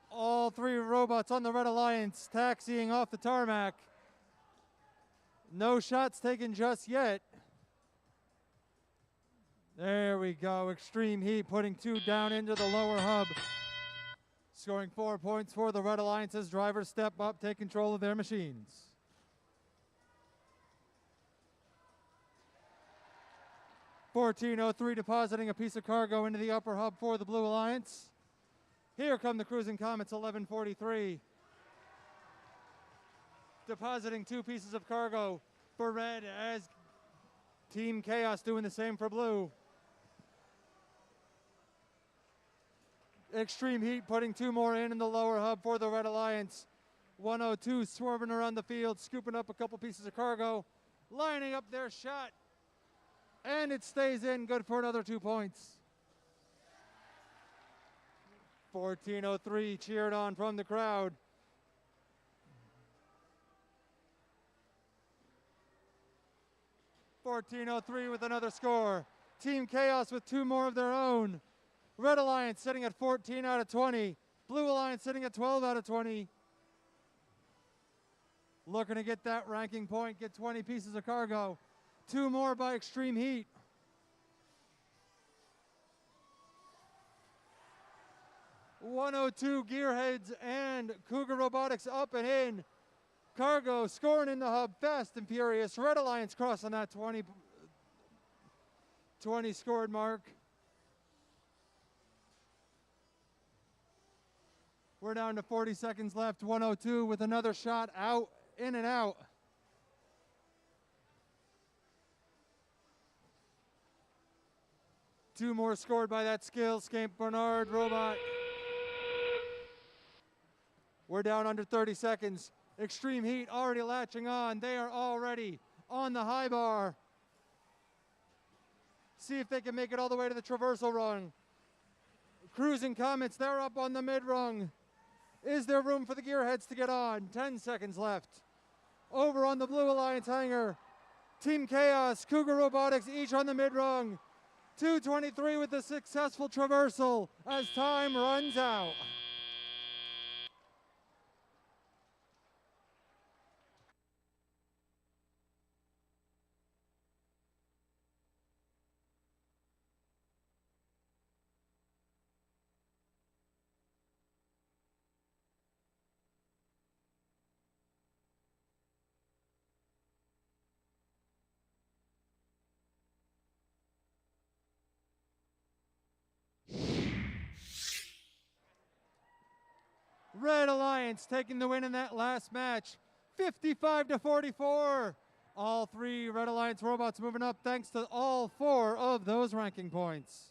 All three robots on the Red Alliance taxiing off the tarmac. No shots taken just yet. There we go. Extreme Heat putting 2 down into the lower hub. Scoring 4 points for the Red Alliance as drivers step up, take control of their machines. (14:03) depositing a piece of cargo into the upper hub for the Blue Alliance. Here come the Cruising Comets, 11:43. Depositing 2 pieces of cargo for Red as Team Chaos doing the same for Blue. Extreme Heat putting 2 more in the lower hub for the Red Alliance. 102 swerving around the field, scooping up a couple pieces of cargo, lining up their shot, and it stays in, good for another 2 points. 14:03 cheered on from the crowd. (14:03) with another score. Team Chaos with 2 more of their own. Red Alliance sitting at 14 out of 20. Blue Alliance sitting at 12 out of 20. Looking to get that ranking point, get 20 pieces of cargo. 2 more by Extreme Heat. (102) Gearheads and Cougar Robotics up and in. Cargo scoring in the hub, fast and furious. Red Alliance crossing that 20 scored mark. We're down to 40 seconds left. 102 with another shot out, in and out. Two more scored by that skill, Scamp Bernard robot. We're down under 30 seconds. Extreme Heat already latching on. They are already on the high bar. See if they can make it all the way to the traversal rung. Cruising Comets, they're up on the mid rung. Is there room for the Gearheads to get on? 10 seconds left. Over on the Blue Alliance hangar. Team Chaos, Cougar Robotics, each on the mid rung. 2:23 with the successful traversal as time runs out. Red Alliance taking the win in that last match, 55-44. All 3 Red Alliance robots moving up thanks to all 4 of those ranking points.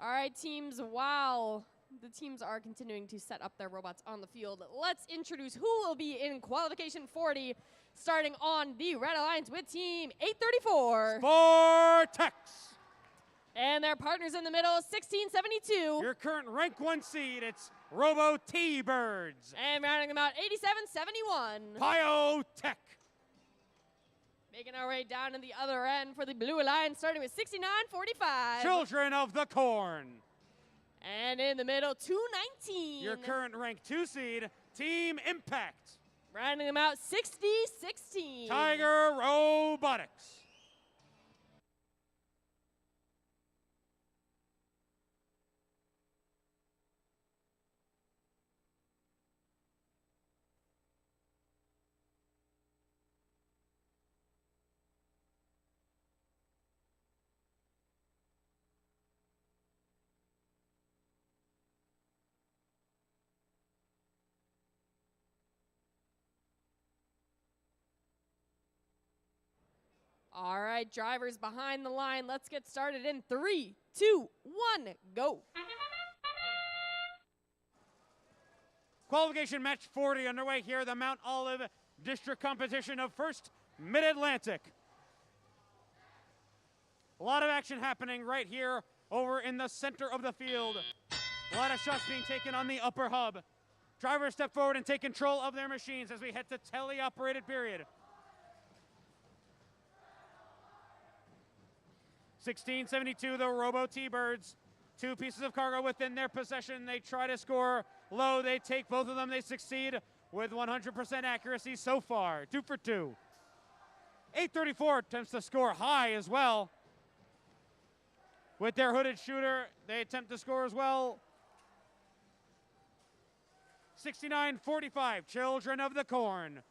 All right, teams, while the teams are continuing to set up their robots on the field, let's introduce who will be in qualification 40, starting on the Red Alliance with team 834. Vortex. And their partners in the middle, 1672. Your current rank 1 seed, it's Robo T-Birds. And rounding them out, 8771. Biotech. Making our way down to the other end for the Blue Alliance, starting with 6945. Children of the Corn. And in the middle, 219. Your current rank 2 seed, Team Impact. Rounding them out, 6016. Tiger Robotics. All right, drivers behind the line. Let's get started in 3, 2, 1, go. Qualification match 40 underway here, the Mount Olive District competition of First Mid-Atlantic. A lot of action happening right here over in the center of the field. A lot of shots being taken on the upper hub. Drivers step forward and take control of their machines as we head to teleoperated period. 1672, the Robo T-Birds. 2 pieces of cargo within their possession. They try to score low. They take both of them. They succeed with 100% accuracy so far. 2 for 2. 834 attempts to score high as well. With their hooded shooter, they attempt to score as well. 6945, Children of the Corn.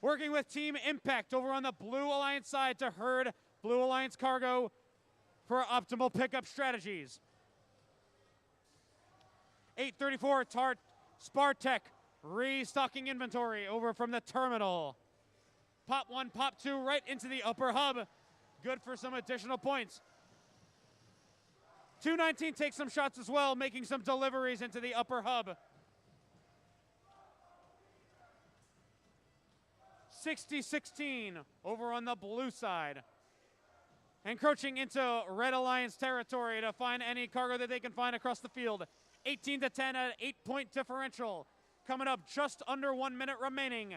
Working with Team Impact over on the Blue Alliance side to herd Blue Alliance cargo for optimal pickup strategies. 834, Spartech restocking inventory over from the terminal. Pop 1, pop 2 right into the upper hub. Good for some additional points. 219 takes some shots as well, making some deliveries into the upper hub. 6016 over on the blue side. Encroaching into Red Alliance territory to find any cargo that they can find across the field. 18 to 10 at an 8-point differential. Coming up just under 1 minute remaining.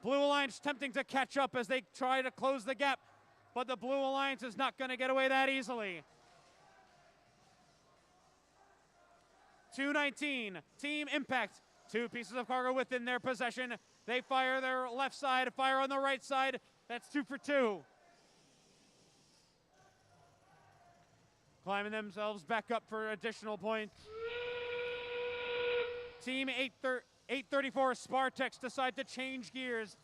Blue Alliance attempting to catch up as they try to close the gap, but the Blue Alliance is not going to get away that easily. 219, Team Impact. 2 pieces of cargo within their possession. They fire their left side, fire on the right side. That's 2 for 2. Climbing themselves back up for additional points. Team 834 Spartex decide to change gears.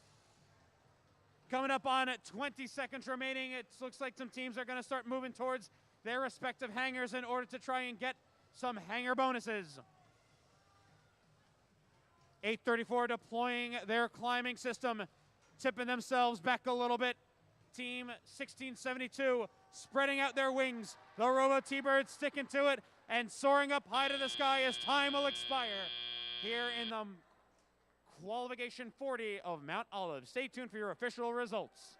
Coming up on 20 seconds remaining, it looks like some teams are going to start moving towards their respective hangars in order to try and get some hangar bonuses. 834 deploying their climbing system, tipping themselves back a little bit. Team 1672 spreading out their wings. The Robo T-Birds sticking to it and soaring up high to the sky as time will expire here in the qualification 40 of Mount Olive. Stay tuned for your official results.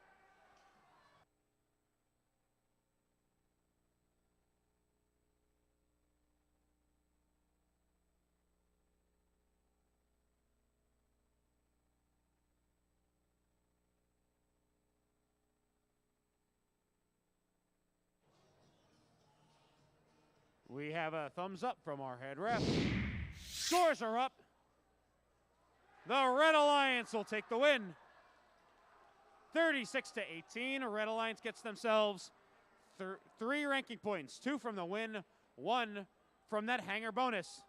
We have a thumbs up from our head ref. Scores are up. The Red Alliance will take the win. 36 to 18. Red Alliance gets themselves 3 ranking points, 2 from the win, 1 from that hangar bonus.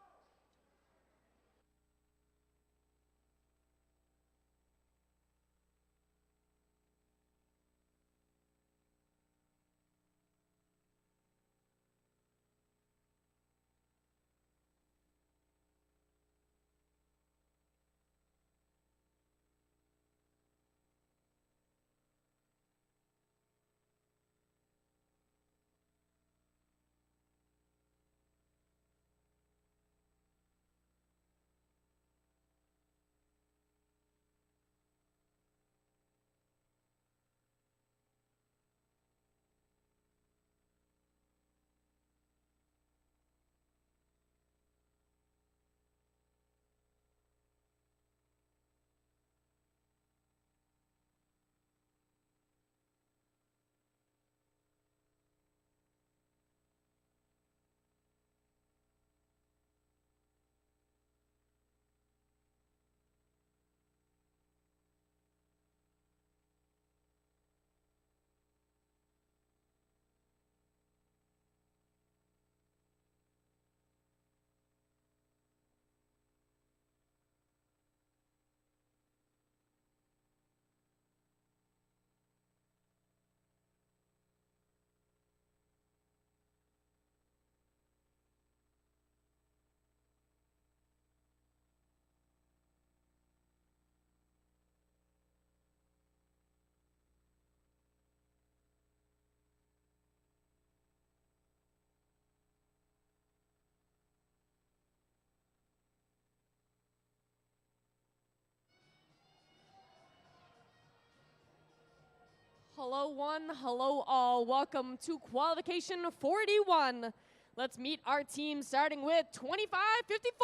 Hello one, hello all. Welcome to qualification 41. Let's meet our team starting with 2554.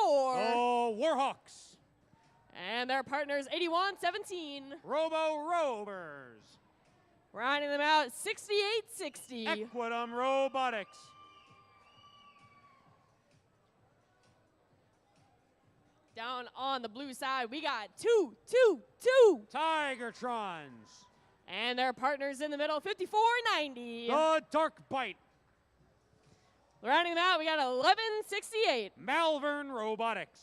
Oh, Warhawks. And their partners 8117. Robo Rovers. Rounding them out 6860. Equidum Robotics. Down on the blue side, we got 222. Tigertrons. And their partners in the middle 5490. The Dark Bite. Rounding them out, we got 1168. Malvern Robotics.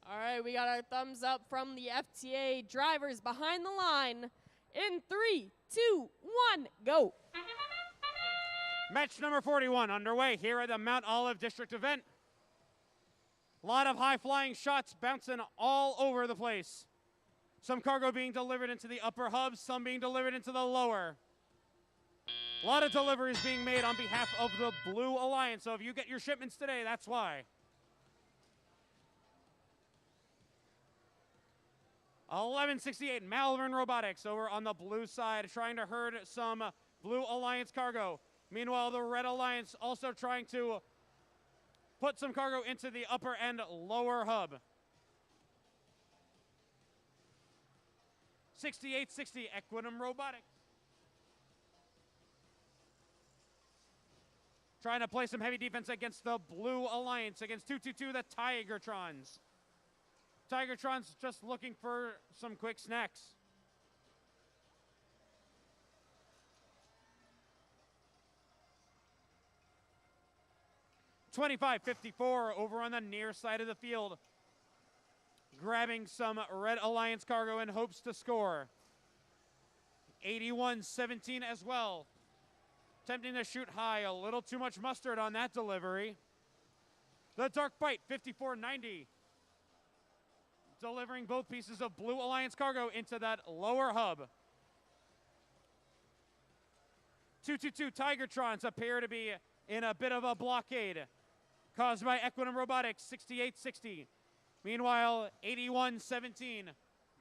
All right, we got our thumbs up from the FTA drivers behind the line. In 3, 2, 1, go. Match number 41 underway here at the Mount Olive District event. A lot of high-flying shots bouncing all over the place. Some cargo being delivered into the upper hubs, some being delivered into the lower. A lot of deliveries being made on behalf of the Blue Alliance, so if you get your shipments today, that's why. 1168 Malvern Robotics over on the blue side, trying to herd some Blue Alliance cargo. Meanwhile, the Red Alliance also trying to put some cargo into the upper and lower hub. 6860 Equidum Robotics. Trying to play some heavy defense against the Blue Alliance, against 222, the Tigertrons. Tigertrons just looking for some quick snacks. 25-54 over on the near side of the field. Grabbing some Red Alliance cargo in hopes to score. 81-17 as well. Attempting to shoot high, a little too much mustard on that delivery. The Dark Bite, 54-90. Delivering both pieces of Blue Alliance cargo into that lower hub. 222 Tigertrons appear to be in a bit of a blockade caused by Equinum Robotics, 68-60. Meanwhile, 81-17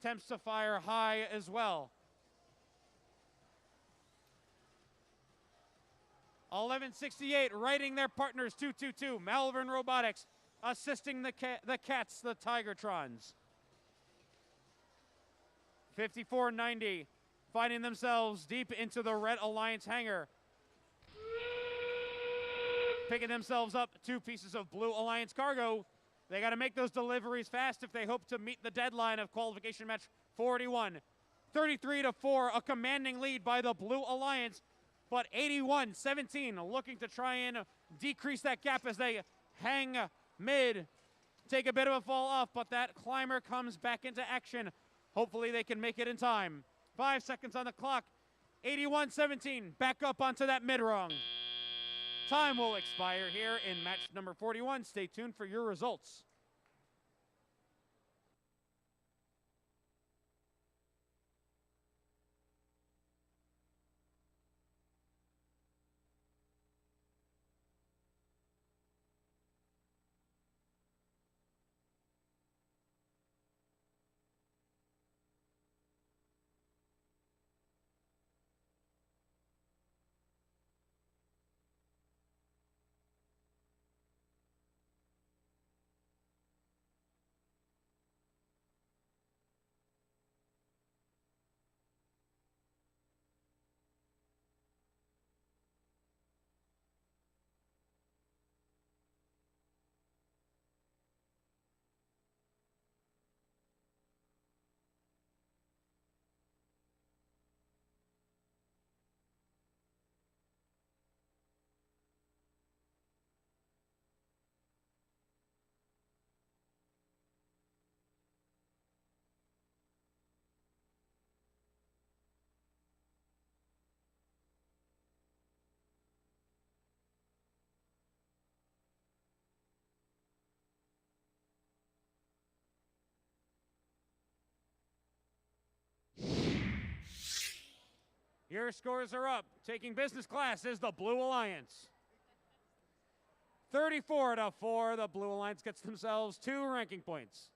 attempts to fire high as well. 1168 righting their partners, 222. Malvern Robotics assisting the Cats, the Tigertrons. 54-90 finding themselves deep into the Red Alliance hangar. Picking themselves up 2 pieces of Blue Alliance cargo. They got to make those deliveries fast if they hope to meet the deadline of qualification match 41. 33-4, a commanding lead by the Blue Alliance, but 81-17 looking to try and decrease that gap as they hang mid. Take a bit of a fall off, but that climber comes back into action. Hopefully they can make it in time. 5 seconds on the clock. 81-17, back up onto that mid rung. Time will expire here in match number 41. Stay tuned for your results. Your scores are up. Taking business class is the Blue Alliance. 34-4, the Blue Alliance gets themselves 2 ranking points.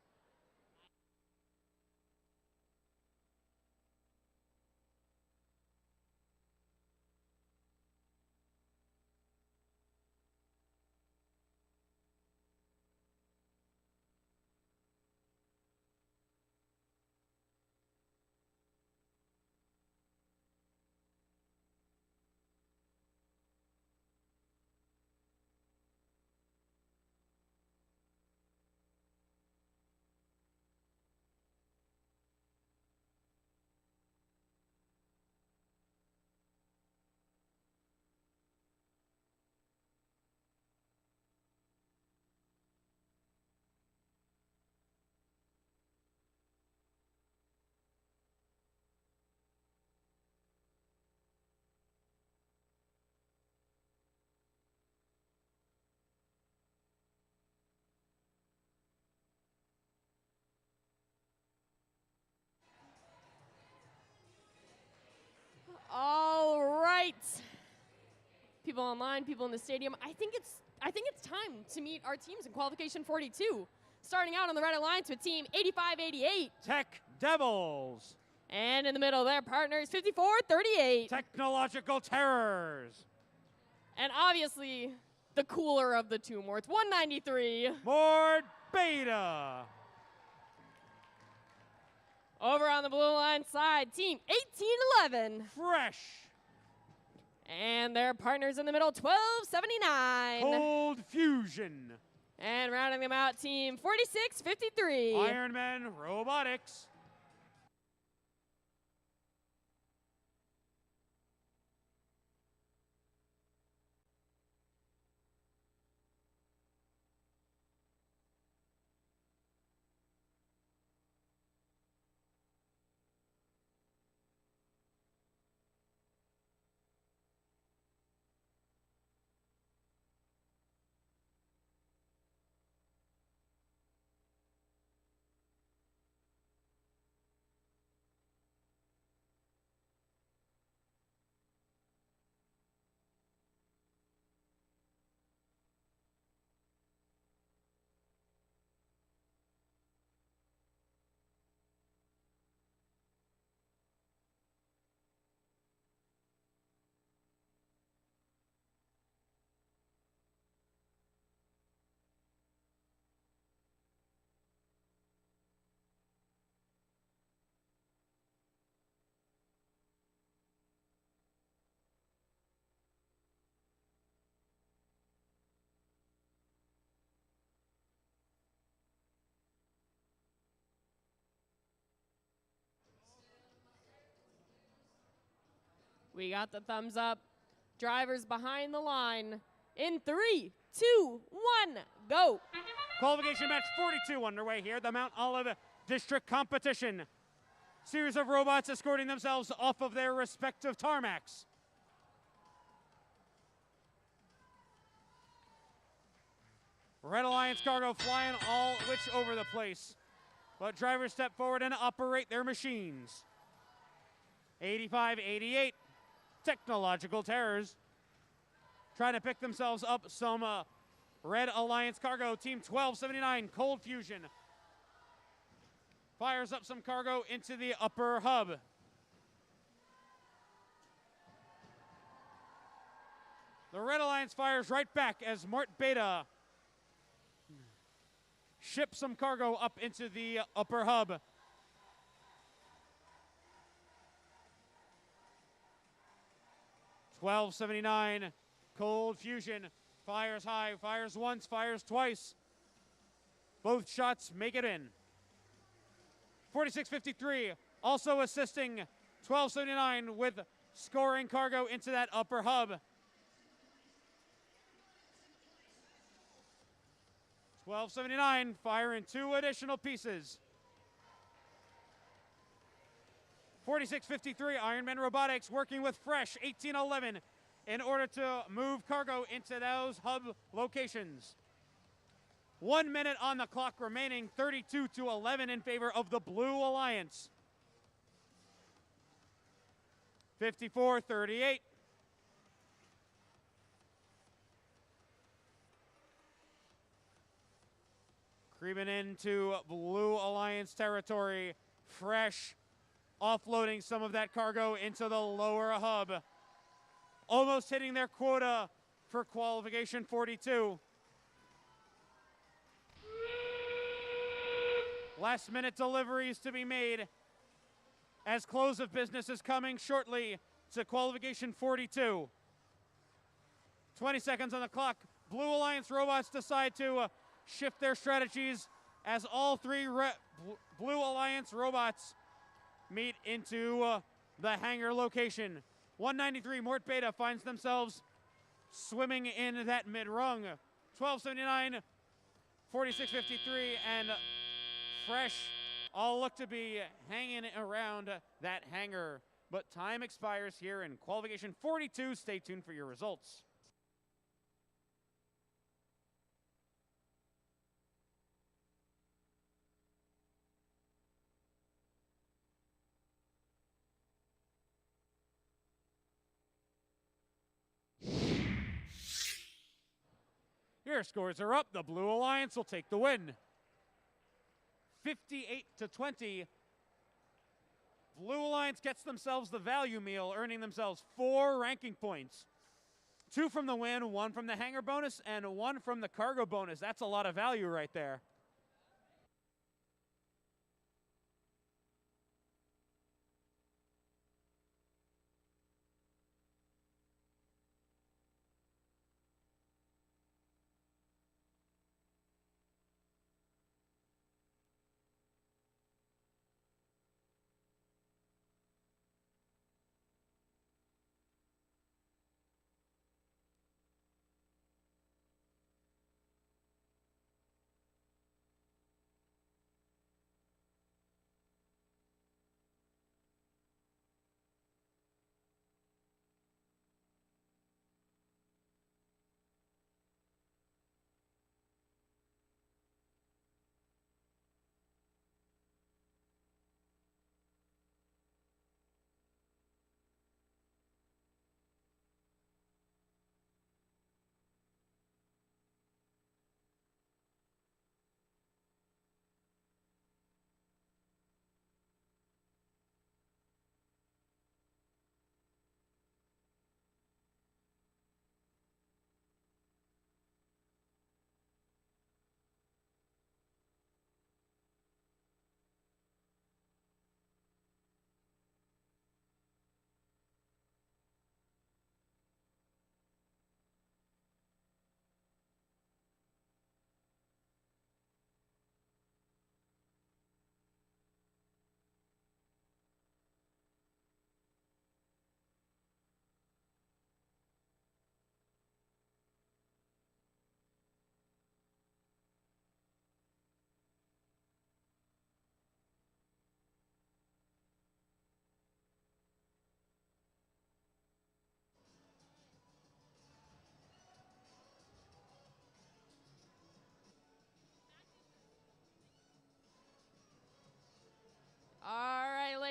All right. People online, people in the stadium. I think it's time to meet our teams in qualification 42. Starting out on the Red Alliance with team 8588. Tech Devils. And in the middle, their partners 5438. Technological Terrors. And obviously, the cooler of the two more. It's 193. Mord Beta. Over on the Blue Line side, team 1811. Fresh. And their partners in the middle, 1279. Cold Fusion. And rounding them out, team 4653. Iron Man Robotics. We got the thumbs up. Drivers behind the line. In 3, 2, 1, go. Qualification match 42 underway here, the Mount Olive District Competition. Series of robots escorting themselves off of their respective tarmacs. Red Alliance cargo flying all which over the place. But drivers step forward and operate their machines. 85-88, Technological Terrors. Trying to pick themselves up some Red Alliance cargo. Team 1279, Cold Fusion. Fires up some cargo into the upper hub. The Red Alliance fires right back as Mort Beta ships some cargo up into the upper hub. $12.79, Cold Fusion fires high, fires once, fires twice. Both shots make it in. 46.53 also assisting $12.79 with scoring cargo into that upper hub. 12.79 firing 2 additional pieces. 46.53 Ironman Robotics working with Fresh 1811 in order to move cargo into those hub locations. 1 minute on the clock remaining, 32-11 in favor of the Blue Alliance. 54-38. Creeping into Blue Alliance territory. Fresh offloading some of that cargo into the lower hub. Almost hitting their quota for qualification 42. Last minute deliveries to be made as close of business is coming shortly to qualification 42. 20 seconds on the clock. Blue Alliance robots decide to shift their strategies as all 3 Blue Alliance robots meet into the hangar location. 193 Mort Beta finds themselves swimming in that mid-rung. 12.79, 46.53, and Fresh all look to be hanging around that hangar. But time expires here in qualification 42. Stay tuned for your results. Your scores are up. The Blue Alliance will take the win. 58-20. Blue Alliance gets themselves the value meal, earning themselves 4 ranking points. 2 from the win, 1 from the hangar bonus, and 1 from the cargo bonus. That's a lot of value right there.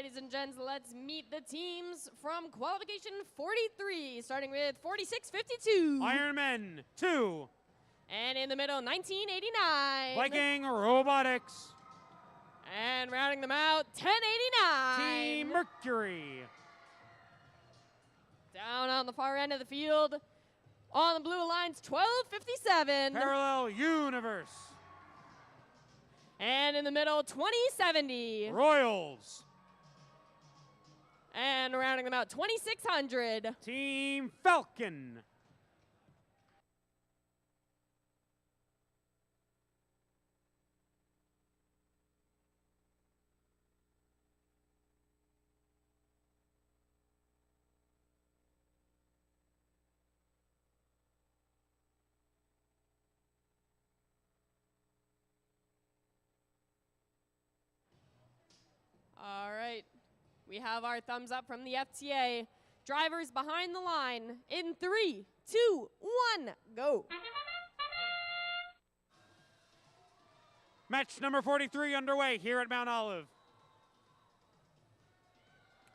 ladies and gents, let's meet the teams from qualification 43, starting with 4652. Ironmen 2. And in the middle, 1989. Viking Robotics. And rounding them out, 1089. Team Mercury. Down on the far end of the field, on the blue lines, 1257. Parallel Universe. And in the middle, 2070. Royals. And rounding them out, 2600. Team Falcon. All right, we have our thumbs up from the FTA. Drivers behind the line in 3, 2, 1, go. Match number 43 underway here at Mount Olive.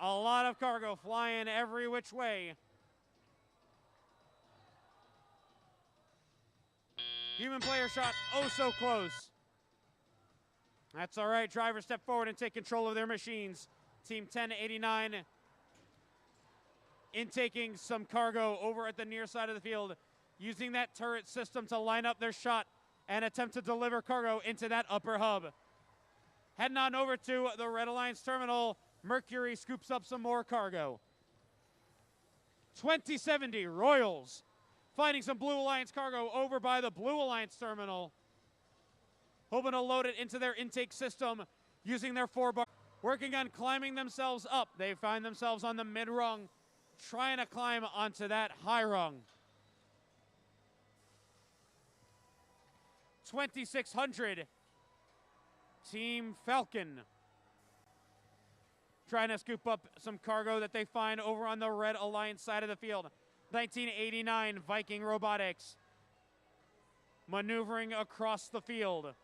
A lot of cargo flying every which way. Human player shot oh so close. That's all right. Drivers step forward and take control of their machines. Team 1089 intaking some cargo over at the near side of the field, using that turret system to line up their shot and attempt to deliver cargo into that upper hub. Heading on over to the Red Alliance terminal, Mercury scoops up some more cargo. 2070 Royals finding some Blue Alliance cargo over by the Blue Alliance terminal, hoping to load it into their intake system using their 4-bar. Working on climbing themselves up. They find themselves on the mid-rung, trying to climb onto that high rung. 2600 Team Falcon trying to scoop up some cargo that they find over on the Red Alliance side of the field. 1989 Viking Robotics maneuvering across the field.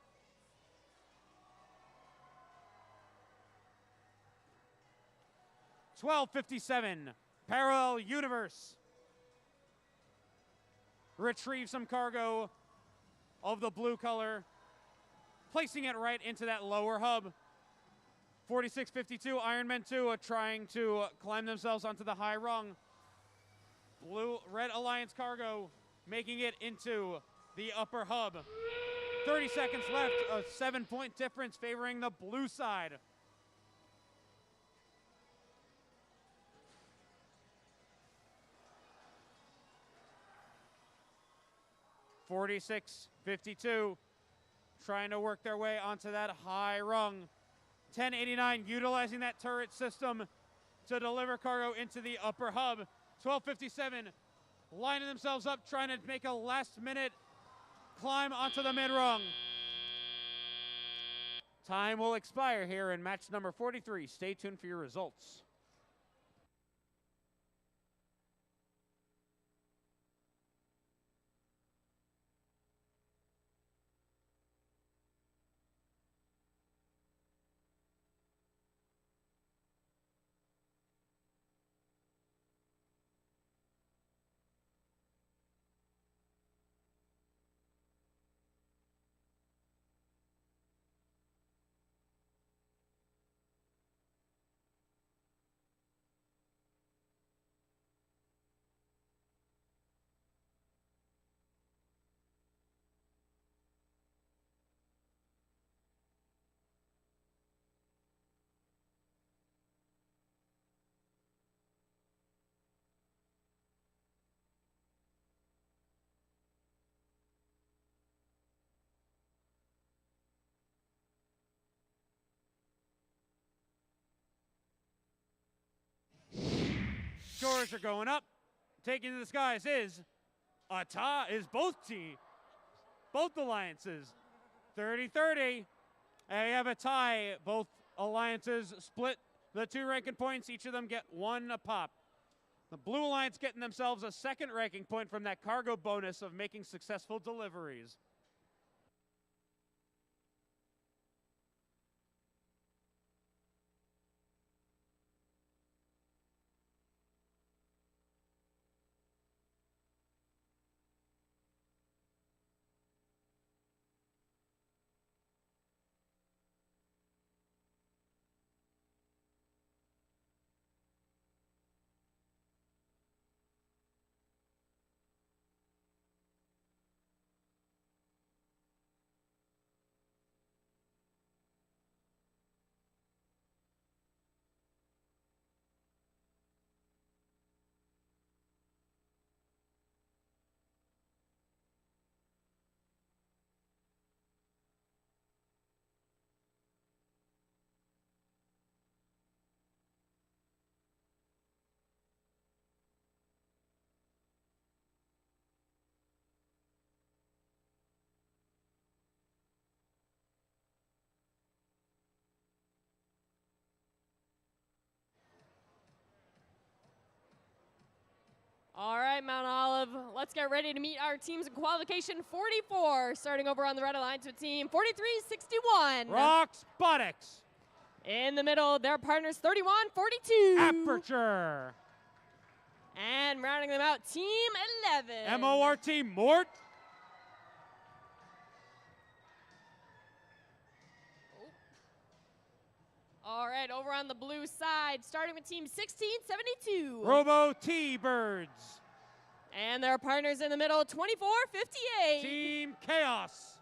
1257 Parallel Universe retrieve some cargo of the blue color, placing it right into that lower hub. 4652 Ironmen 2 are trying to climb themselves onto the high rung. Red Alliance cargo making it into the upper hub. 30 seconds left, a 7-point difference favoring the blue side. 4652 trying to work their way onto that high rung. 1089 utilizing that turret system to deliver cargo into the upper hub. 1257 lining themselves up, trying to make a last-minute climb onto the mid-rung. Time will expire here in match number 43. Stay tuned for your results. Scores are going up. Taking to the skies is a tie, is both alliances. 30-30. And we have a tie. Both alliances split the 2 ranking points. Each of them get 1 apiece. The Blue Alliance getting themselves a 2nd ranking point from that cargo bonus of making successful deliveries. All right, Mount Olive, let's get ready to meet our teams in qualification 44, starting over on the red alliance with team 4361. Roxbotics. In the middle, their partners 3142. Aperture. And rounding them out, team 11. MORT Mort. All right, over on the blue side, starting with team 1672. Robo T-Birds. And their partners in the middle, 2458. Team Chaos.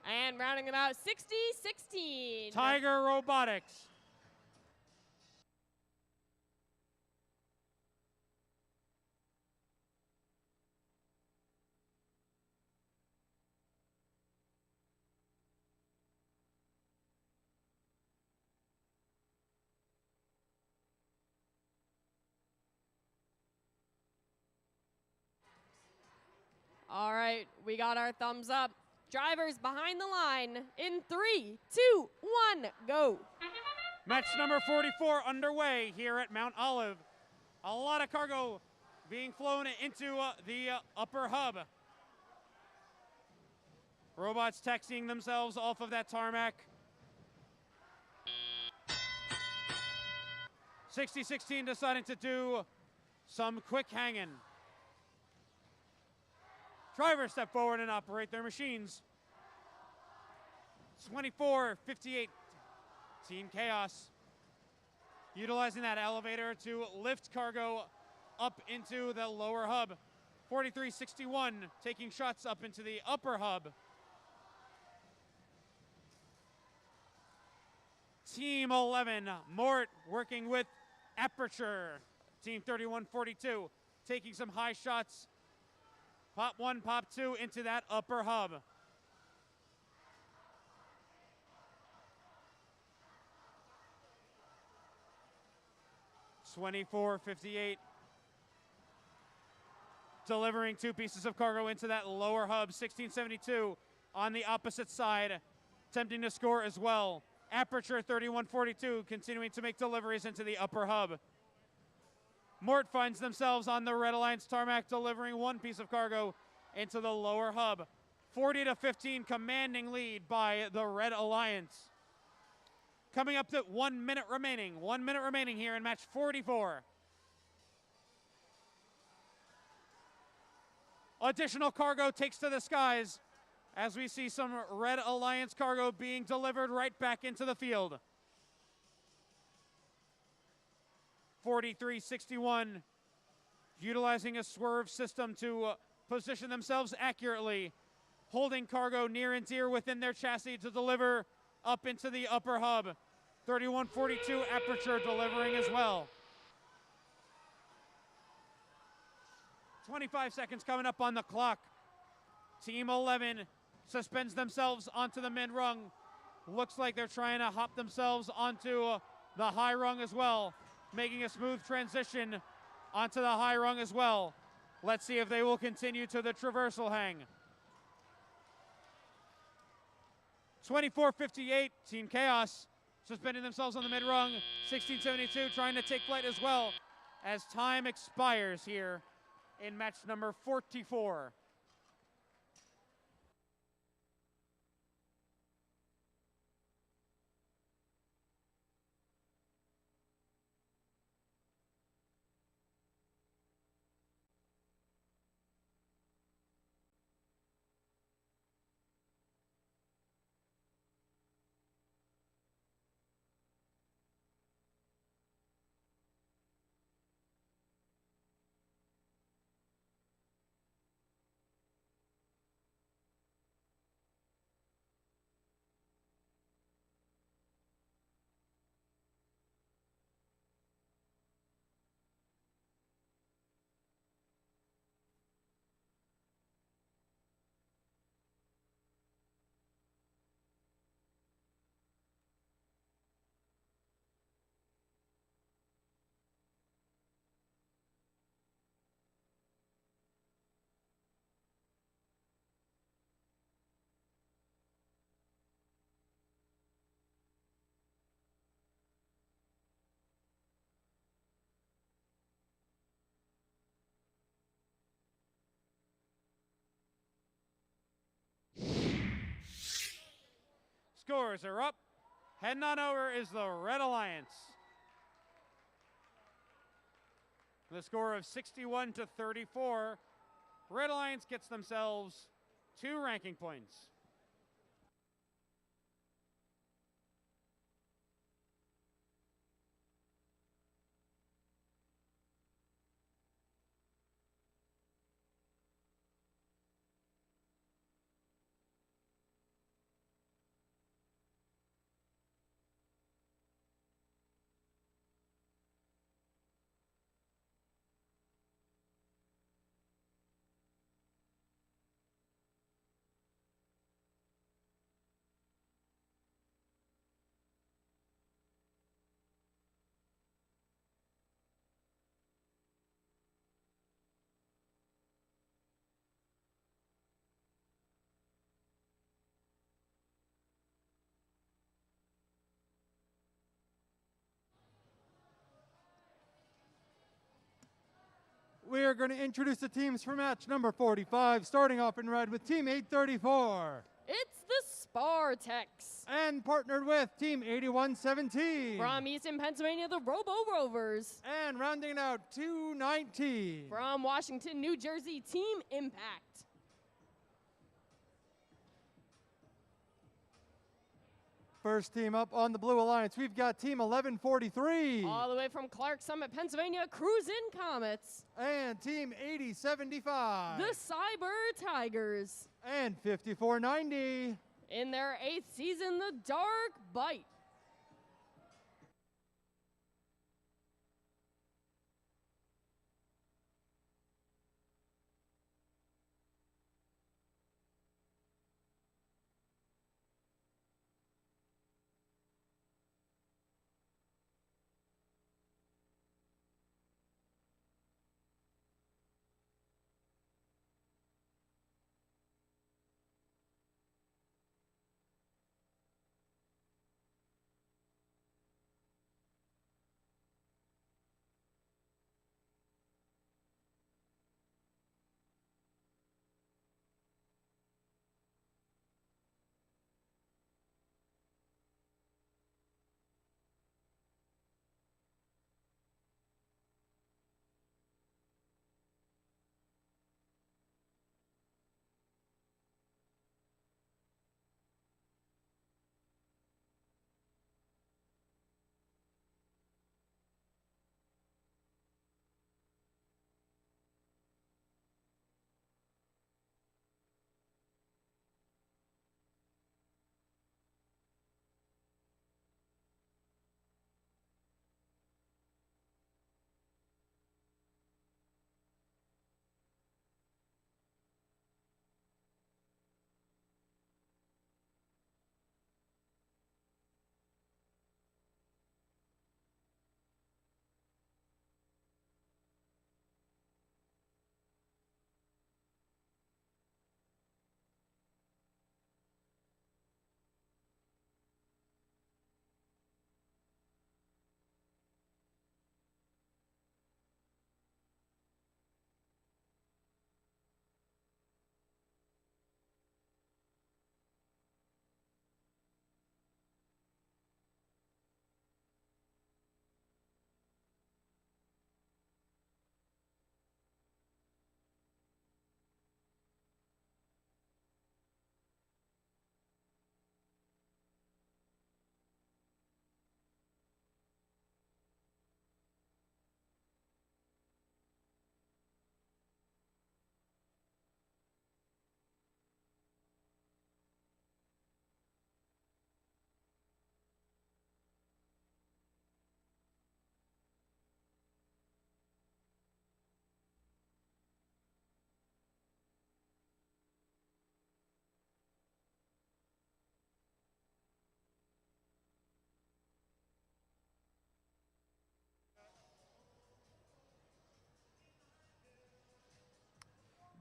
And rounding them out, 6016. Tiger Robotics. All right, we got our thumbs up. Drivers behind the line in 3, 2, 1, go. Match number 44 underway here at Mount Olive. A lot of cargo being flown into the upper hub. Robots taxiing themselves off of that tarmac. 6016 deciding to do some quick hanging. Drivers step forward and operate their machines. 2458, Team Chaos, utilizing that elevator to lift cargo up into the lower hub. 4361 taking shots up into the upper hub. Team 11, Mort working with Aperture. Team 3142 taking some high shots. Pop 1, pop 2 into that upper hub. $24.58. Delivering 2 pieces of cargo into that lower hub. 1672 on the opposite side, attempting to score as well. Aperture 3142 continuing to make deliveries into the upper hub. Mort finds themselves on the Red Alliance tarmac, delivering 1 piece of cargo into the lower hub. 40-15, commanding lead by the Red Alliance. Coming up to 1 minute remaining. 1 minute remaining here in match 44. Additional cargo takes to the skies as we see some Red Alliance cargo being delivered right back into the field. 4361 utilizing a swerve system to position themselves accurately, holding cargo near and dear within their chassis to deliver up into the upper hub. 3142 Aperture delivering as well. 25 seconds coming up on the clock. Team 11 suspends themselves onto the mid rung. Looks like they're trying to hop themselves onto the high rung as well, making a smooth transition onto the high rung as well. Let's see if they will continue to the traversal hang. 24:58, Team Chaos suspending themselves on the mid rung. 1672 trying to take flight as well as time expires here in match number 44. scores are up. Heading on over is the Red Alliance. The score of 61 to 34. Red Alliance gets themselves 2 ranking points. We are going to introduce the teams for match number 45, starting off in red with Team 834. It's the Spartex. And partnered with Team 8117. From Easton, Pennsylvania, the Robo Rovers. And rounding out 219. From Washington, New Jersey, Team Impact. First team up on the Blue Alliance, we've got Team 1143. All the way from Clark Summit, Pennsylvania, Cruisin' Comets. And Team 8075. The Cyber Tigers. And 5490. In their 8th season, the Dark Bite.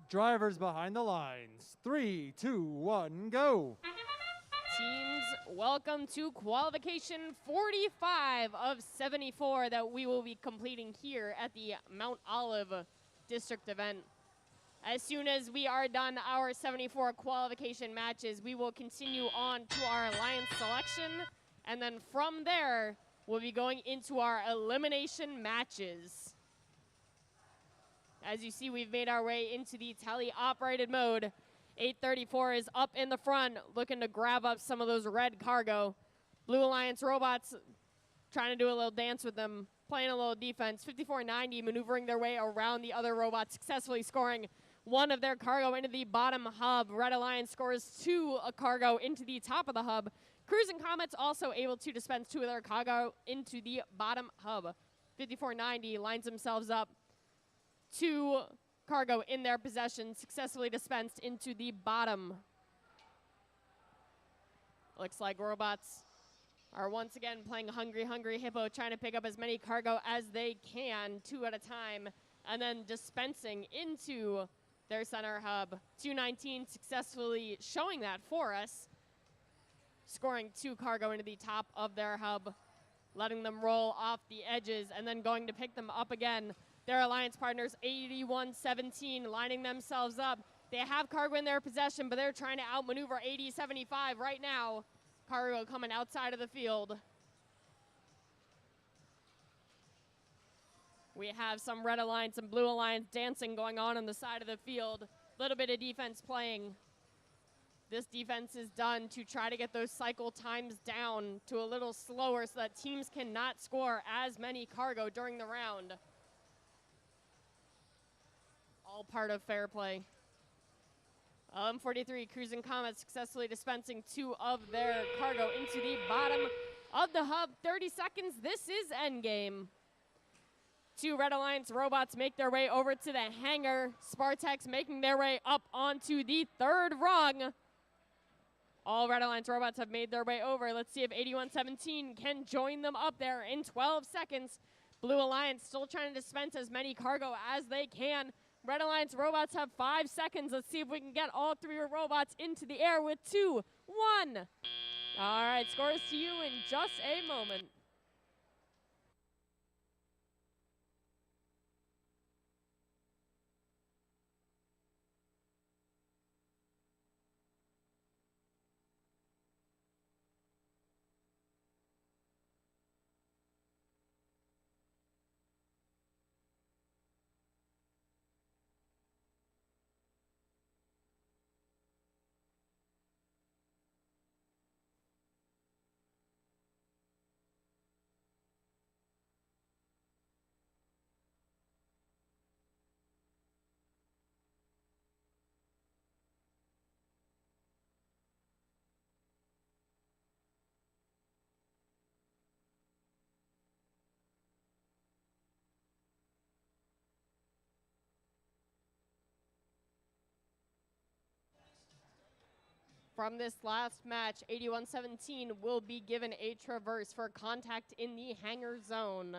Drivers behind the lines. 3, 2, 1, go. Teams, welcome to qualification 45 of 74 that we will be completing here at the Mount Olive District event. As soon as we are done our 74 qualification matches, we will continue on to our alliance selection, and then from there, we'll be going into our elimination matches. As you see, we've made our way into the tele-operated mode. 834 is up in the front, looking to grab up some of those red cargo. Blue Alliance robots trying to do a little dance with them, playing a little defense. 5490 maneuvering their way around the other robots, successfully scoring one of their cargo into the bottom hub. Red Alliance scores 2 cargo into the top of the hub. Cruising Comets also able to dispense 2 of their cargo into the bottom hub. 5490 lines themselves up. 2 cargo in their possession, successfully dispensed into the bottom. Looks like robots are once again playing Hungry Hungry Hippo, trying to pick up as many cargo as they can, 2 at a time, and then dispensing into their center hub. 219 successfully showing that for us, scoring 2 cargo into the top of their hub, letting them roll off the edges, and then going to pick them up again. Their alliance partners, 8117, lining themselves up. They have cargo in their possession, but they're trying to outmaneuver 8075 right now. Cargo coming outside of the field. We have some Red Alliance and Blue Alliance dancing going on the side of the field. A little bit of defense playing. This defense is done to try to get those cycle times down to a little slower so that teams cannot score as many cargo during the round. All part of fair play. 43 Cruising Comets successfully dispensing 2 of their cargo into the bottom of the hub. 30 seconds, this is endgame. 2 Red Alliance robots make their way over to the hangar. Spartex making their way up onto the 3rd rung. All Red Alliance robots have made their way over. Let's see if 8117 can join them up there in 12 seconds. Blue Alliance still trying to dispense as many cargo as they can. Red Alliance robots have 5 seconds. Let's see if we can get all 3 robots into the air with 2, 1. All right, scores to you in just a moment. From this last match, 8117 will be given a traverse for contact in the hangar zone.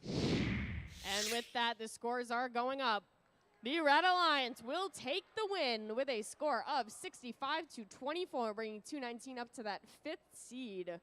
And with that, the scores are going up. The Red Alliance will take the win with a score of 65-24, bringing 219 up to that 5th seed.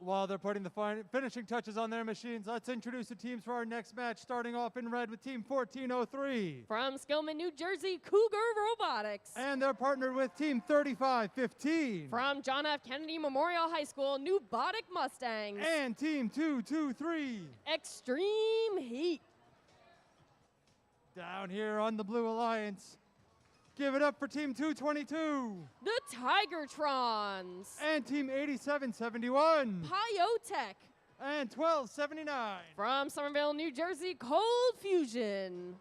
While they're putting the finishing touches on their machines, let's introduce the teams for our next match, starting off in red with Team 1403. From Skillman, New Jersey, Cougar Robotics. And they're partnered with Team 3515. From John F. Kennedy Memorial High School, Nubotic Mustangs. And Team 223. Extreme Heat. Down here on the Blue Alliance, give it up for Team 222. The Tigertrons. And Team 8771. Pyotech. And 1279. From Somerville, New Jersey, Cold Fusion.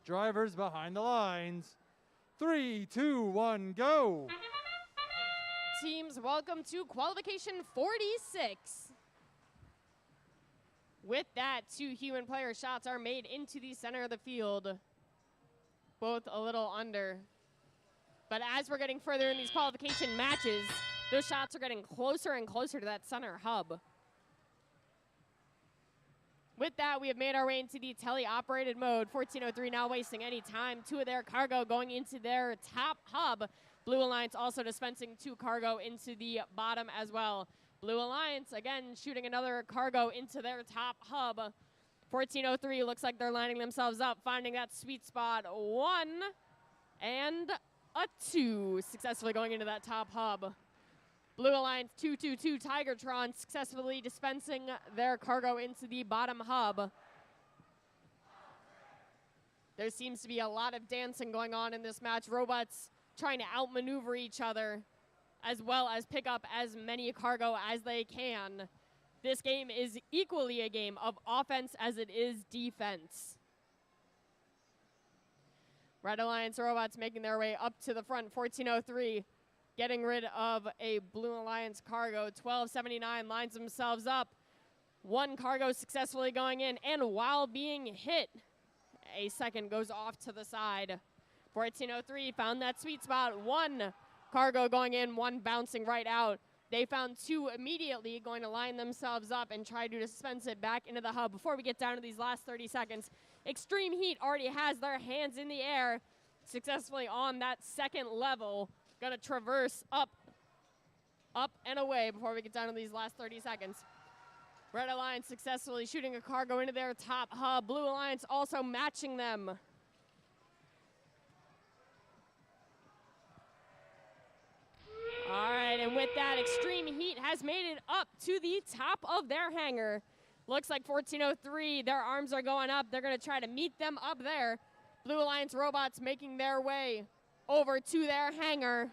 Drivers behind the lines. 3, 2, 1, go. Teams, welcome to qualification 46. With that, 2 human player shots are made into the center of the field. Both a little under. But as we're getting further in these qualification matches, those shots are getting closer and closer to that center hub. With that, we have made our way into the tele-operated mode. 1403 not wasting any time. 2 of their cargo going into their top hub. Blue Alliance also dispensing 2 cargo into the bottom as well. Blue Alliance, again, shooting another cargo into their top hub. 1403 looks like they're lining themselves up, finding that sweet spot. 1 and a 2, successfully going into that top hub. Blue Alliance 222 Tigertron successfully dispensing their cargo into the bottom hub. There seems to be a lot of dancing going on in this match. Robots trying to outmaneuver each other, as well as pick up as many cargo as they can. This game is equally a game of offense as it is defense. Red Alliance robots making their way up to the front. 1403 getting rid of a Blue Alliance cargo. 1279 lines themselves up. 1 cargo successfully going in, and while being hit, a second goes off to the side. 1403 found that sweet spot. 1 cargo going in, 1 bouncing right out. They found 2 immediately, going to line themselves up and try to dispense it back into the hub. Before we get down to these last 30 seconds, Extreme Heat already has their hands in the air, successfully on that second level. Gonna traverse up and away before we get down to these last 30 seconds. Red Alliance successfully shooting a cargo into their top hub. Blue Alliance also matching them. All right, and with that, Extreme Heat has made it up to the top of their hangar. Looks like 1403, their arms are going up. They're gonna try to meet them up there. Blue Alliance robots making their way over to their hangar.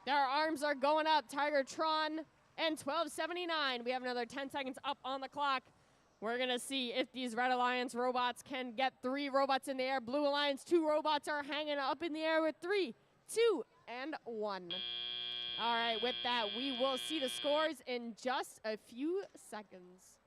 Their arms are going up. Tigertron and 1279. We have another 10 seconds up on the clock. We're going to see if these Red Alliance robots can get 3 robots in the air. Blue Alliance, 2 robots are hanging up in the air with 3, 2, and 1. All right, with that, we will see the scores in just a few seconds.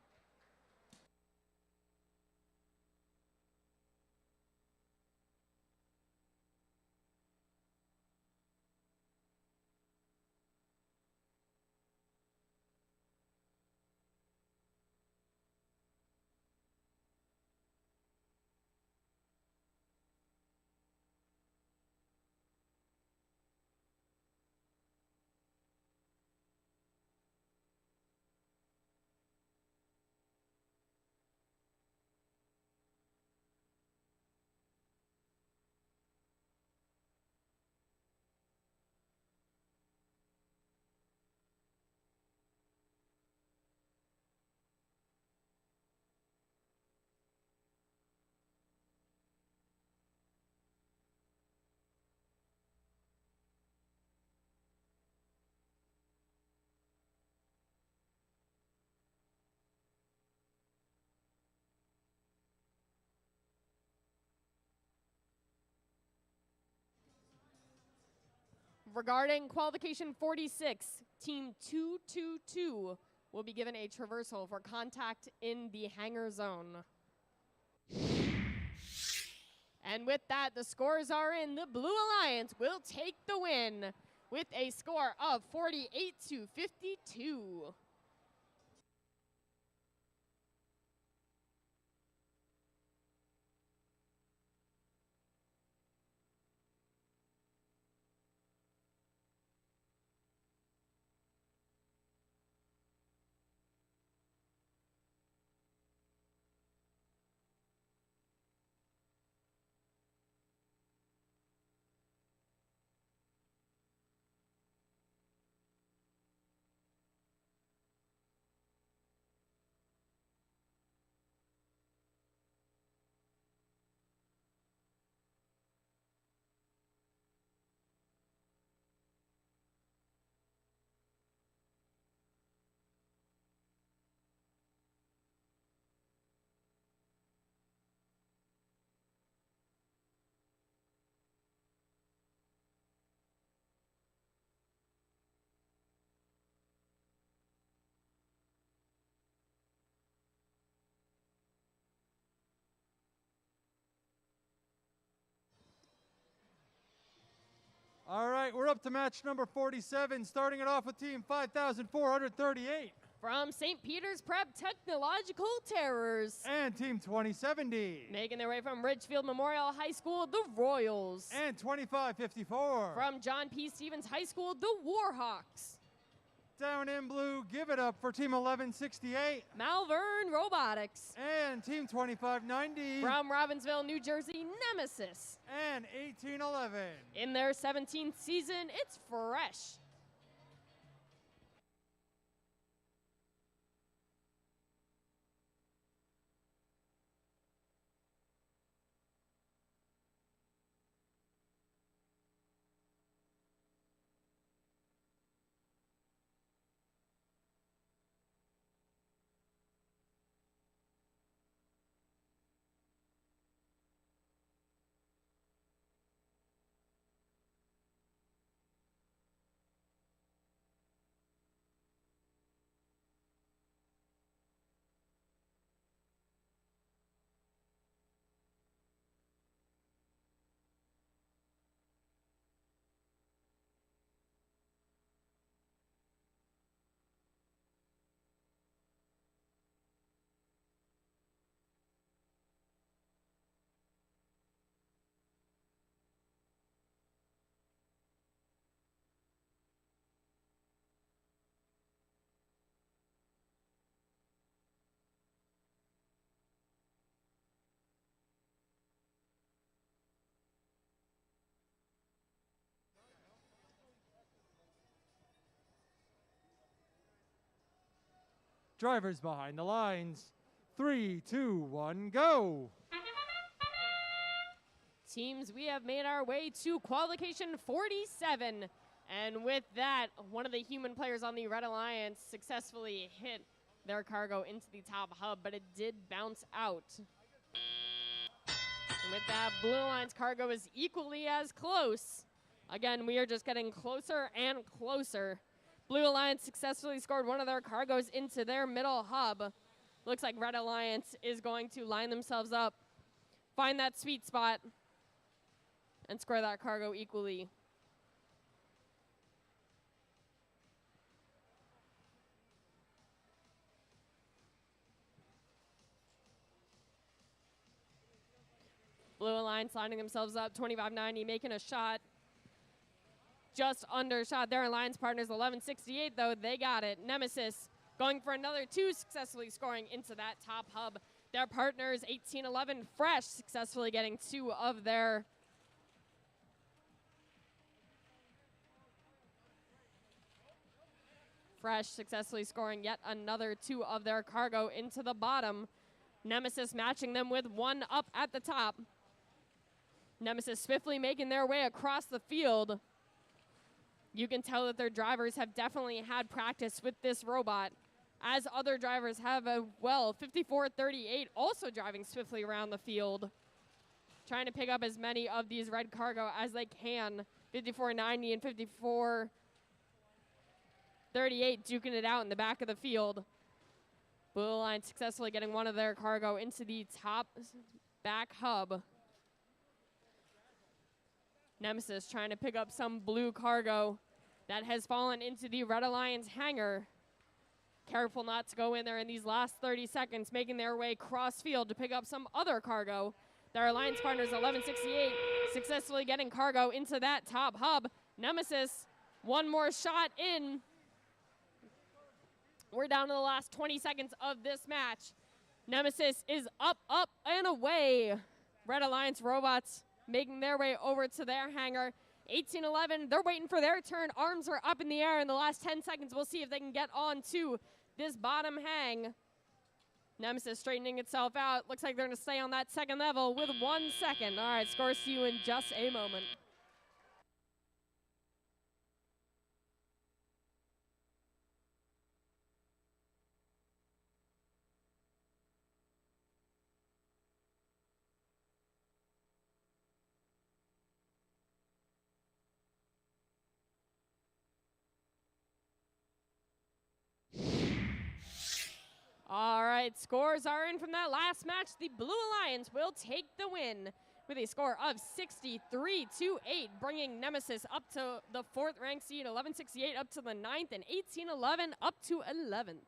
Regarding qualification 46, team 222 will be given a traversal for contact in the hangar zone. And with that, the scores are in. The Blue Alliance will take the win with a score of 48-52. All right, we're up to match number 47, starting it off with team 5,438. From St. Peter's Prep Technological Terrors. And team 2070. Making their way from Ridgefield Memorial High School, the Royals. And 2554. From John P. Stevens High School, the Warhawks. Down in blue, give it up for team 1168. Malvern Robotics. And team 2590. From Robbinsville, New Jersey, Nemesis. And 1811. In their 17th season, it's fresh. Drivers behind the lines. 3, 2, 1, go. Teams, we have made our way to qualification 47. And with that, one of the human players on the Red Alliance successfully hit their cargo into the top hub, but it did bounce out. And with that, Blue Alliance cargo is equally as close. Again, we are just getting closer and closer. Blue Alliance successfully scored one of their cargoes into their middle hub. Looks like Red Alliance is going to line themselves up, find that sweet spot, and score that cargo equally. Blue Alliance lining themselves up, 2590, making a shot. Just undershot their alliance partners, 1168 though, they got it. Nemesis going for another 2, successfully scoring into that top hub. Their partners, 1811 Fresh, successfully getting 2 of their Fresh successfully scoring yet another 2 of their cargo into the bottom. Nemesis matching them with 1 up at the top. Nemesis swiftly making their way across the field. You can tell that their drivers have definitely had practice with this robot, as other drivers have as well. 5438 also driving swiftly around the field, trying to pick up as many of these red cargo as they can 54.90 and 54.38 duking it out in the back of the field. Blue Alliance successfully getting one of their cargo into the top back hub. Nemesis trying to pick up some blue cargo that has fallen into the Red Alliance hangar. Careful not to go in there in these last 30 seconds, making their way cross field to pick up some other cargo. Their alliance partners, 1168, successfully getting cargo into that top hub. Nemesis, one more shot in. We're down to the last 20 seconds of this match. Nemesis is up, and away. Red Alliance robots making their way over to their hangar. 1811, they're waiting for their turn. Arms are up in the air in the last 10 seconds. We'll see if they can get on to this bottom hang. Nemesis straightening itself out. Looks like they're going to stay on that second level with 1 second. All right, scores to you in just a moment. All right, scores are in from that last match. The Blue Alliance will take the win with a score of 63-8, bringing Nemesis up to the 4th ranked seed, 1168 up to the 9th, and 1811 up to 11th.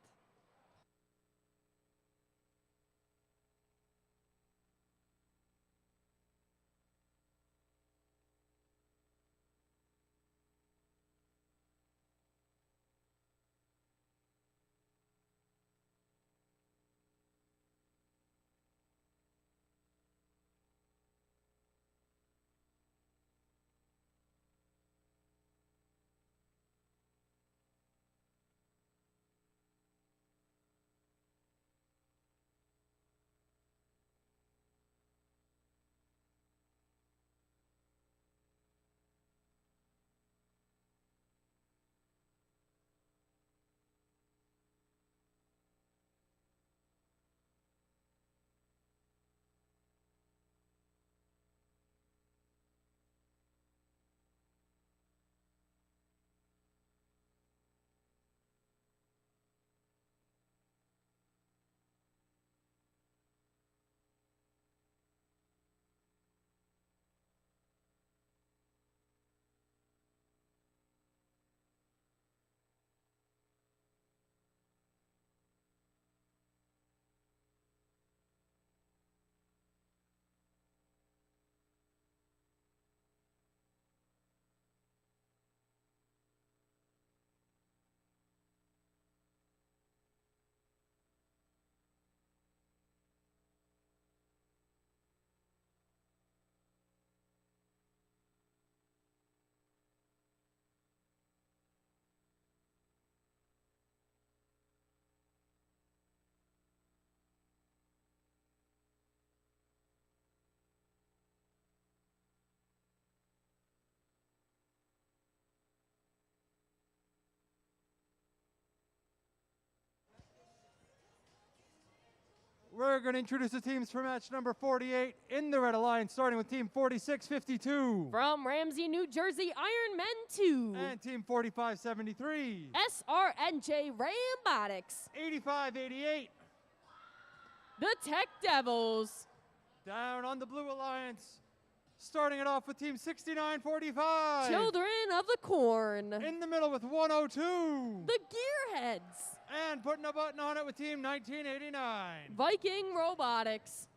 We're going to introduce the teams for match number 48 in the Red Alliance, starting with team 4652. From Ramsey, New Jersey, Iron Men 2. And team 4573. SRNJ Robotics. 8588. The Tech Devils. Down on the Blue Alliance, starting it off with team 6945. Children of the Corn. In the middle with 102. The Gearheads. And putting a button on it with team 1989. Viking Robotics.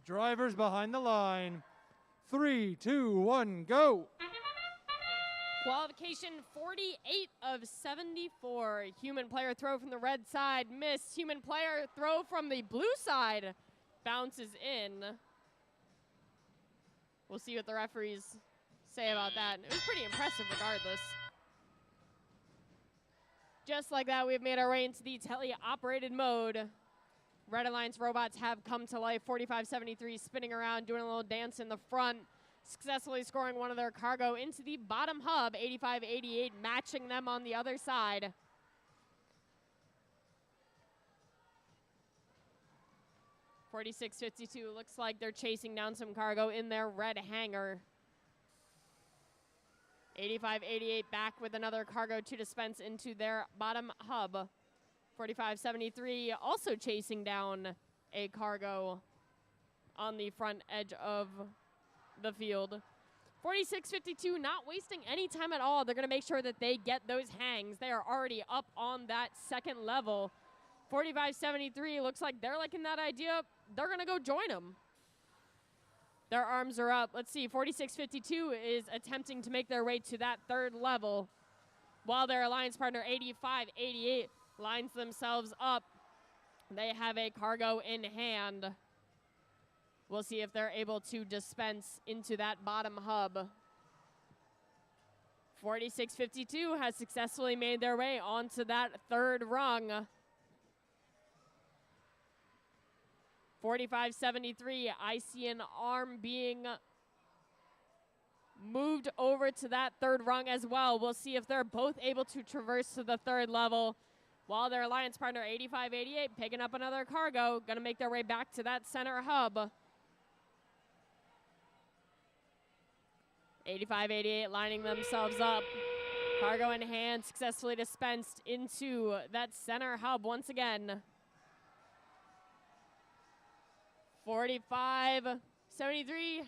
Drivers behind the line. 3, 2, 1, go. Qualification 48 of 74. Human player throw from the red side, missed. Human player throw from the blue side, bounces in. We'll see what the referees say about that. It was pretty impressive regardless. Just like that, we've made our way into the tele-operated mode. Red Alliance robots have come to life. 4573 spinning around, doing a little dance in the front, successfully scoring one of their cargo into the bottom hub. 8588 matching them on the other side. .4652 looks like they're chasing down some cargo in their red hangar. 8588 back with another cargo to dispense into their bottom hub. 4573 also chasing down a cargo on the front edge of the field. 4652 not wasting any time at all. They're going to make sure that they get those hangs. They are already up on that second level. 4573 looks like they're liking that idea. They're going to go join them. Their arms are up. Let's see, 4652 is attempting to make their way to that third level, while their alliance partner 8588 lines themselves up. They have a cargo in hand. We'll see if they're able to dispense into that bottom hub. 4652 has successfully made their way onto that third rung. 4573, I see an arm being moved over to that third rung as well. We'll see if they're both able to traverse to the third level, while their alliance partner 8588 picking up another cargo, gonna make their way back to that center hub. 8588 lining themselves up. Cargo in hand, successfully dispensed into that center hub once again. 4573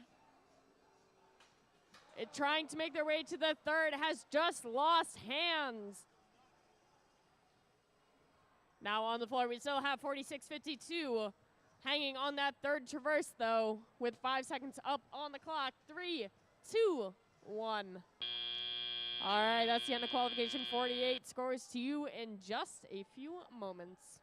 trying to make their way to the third, has just lost hands. Now on the floor, we still have 4652 hanging on that third traverse, though, with 5 seconds up on the clock. 3, 2, 1. All right, that's the end of qualification 48. Scores to you in just a few moments.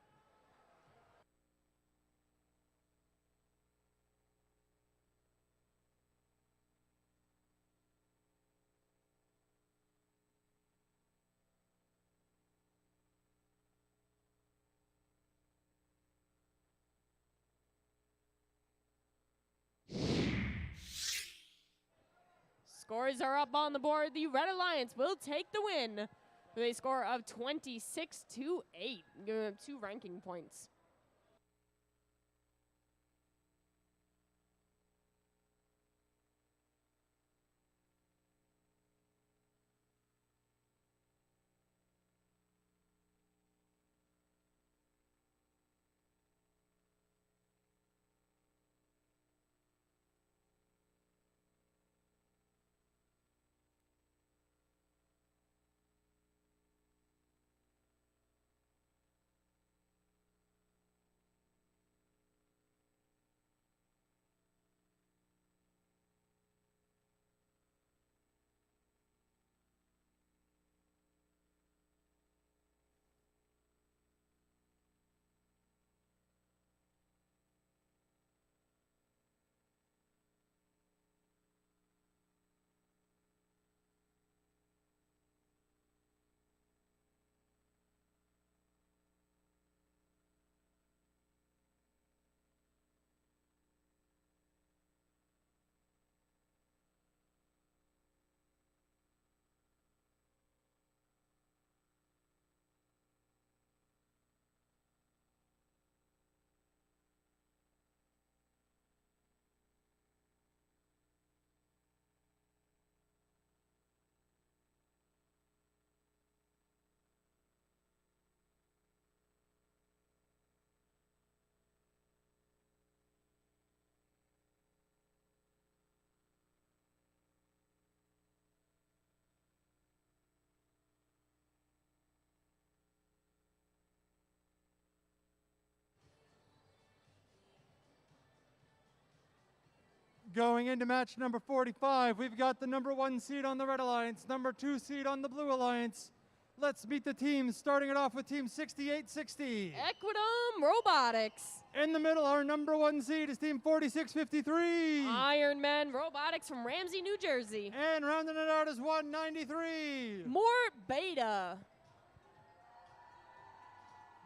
Scores are up on the board. The Red Alliance will take the win with a score of 26-8, 2 ranking points. Going into match number 45, we've got the number 1 seed on the Red Alliance, number 2 seed on the Blue Alliance. Let's meet the teams, starting it off with Team 6860. Equidom Robotics. In the middle, our number 1 seed is Team 4653. Iron Man Robotics from Ramsey, New Jersey. And rounding it out is 193. More Beta.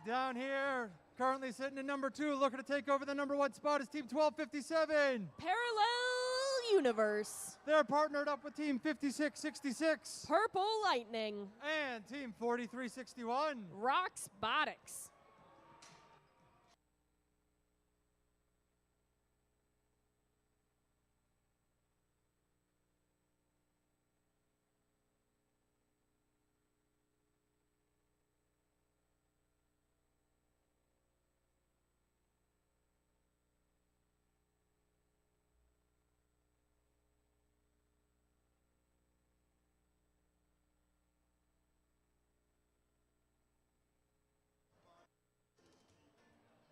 Down here, currently sitting in number 2, looking to take over the number 1 spot is Team 1257. Parallel Universe. They're partnered up with Team 5666. Purple Lightning. And Team 4361. Roxbotics.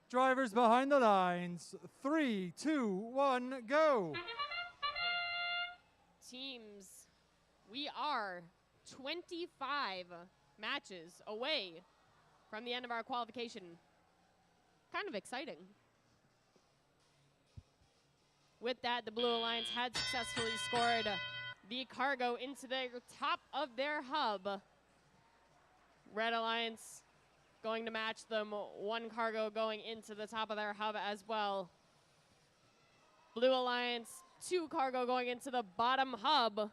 Drivers behind the lines. 3, 2, 1, go. Teams, we are 25 matches away from the end of our qualification. Kind of exciting. With that, the Blue Alliance had successfully scored the cargo into the top of their hub. Red Alliance going to match them, 1 cargo going into the top of their hub as well. Blue Alliance, 2 cargo going into the bottom hub.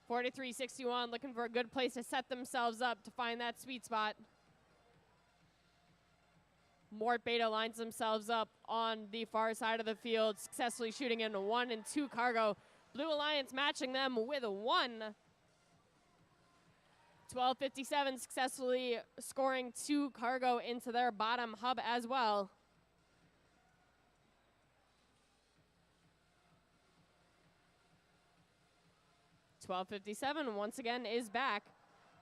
4361 looking for a good place to set themselves up to find that sweet spot. Mort Beta lines themselves up on the far side of the field, successfully shooting in 1 and 2 cargo. Blue Alliance matching them with 1. 1257 successfully scoring 2 cargo into their bottom hub as well. .1257 once again is back.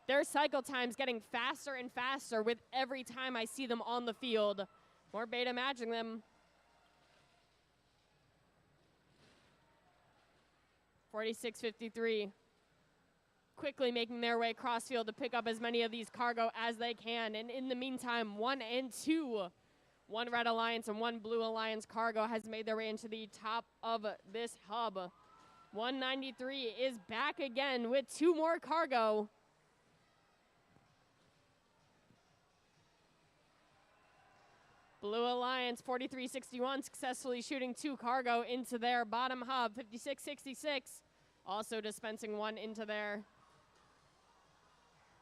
Their cycle time's getting faster and faster with every time I see them on the field. More Beta matching them. 4653. Quickly making their way cross field to pick up as many of these cargo as they can. And in the meantime, 1 and 2. 1 Red Alliance and 1 Blue Alliance cargo has made their way into the top of this hub. 193 is back again with 2 more cargo. Blue Alliance 4361 successfully shooting 2 cargo into their bottom hub. 5666 also dispensing 1 into there.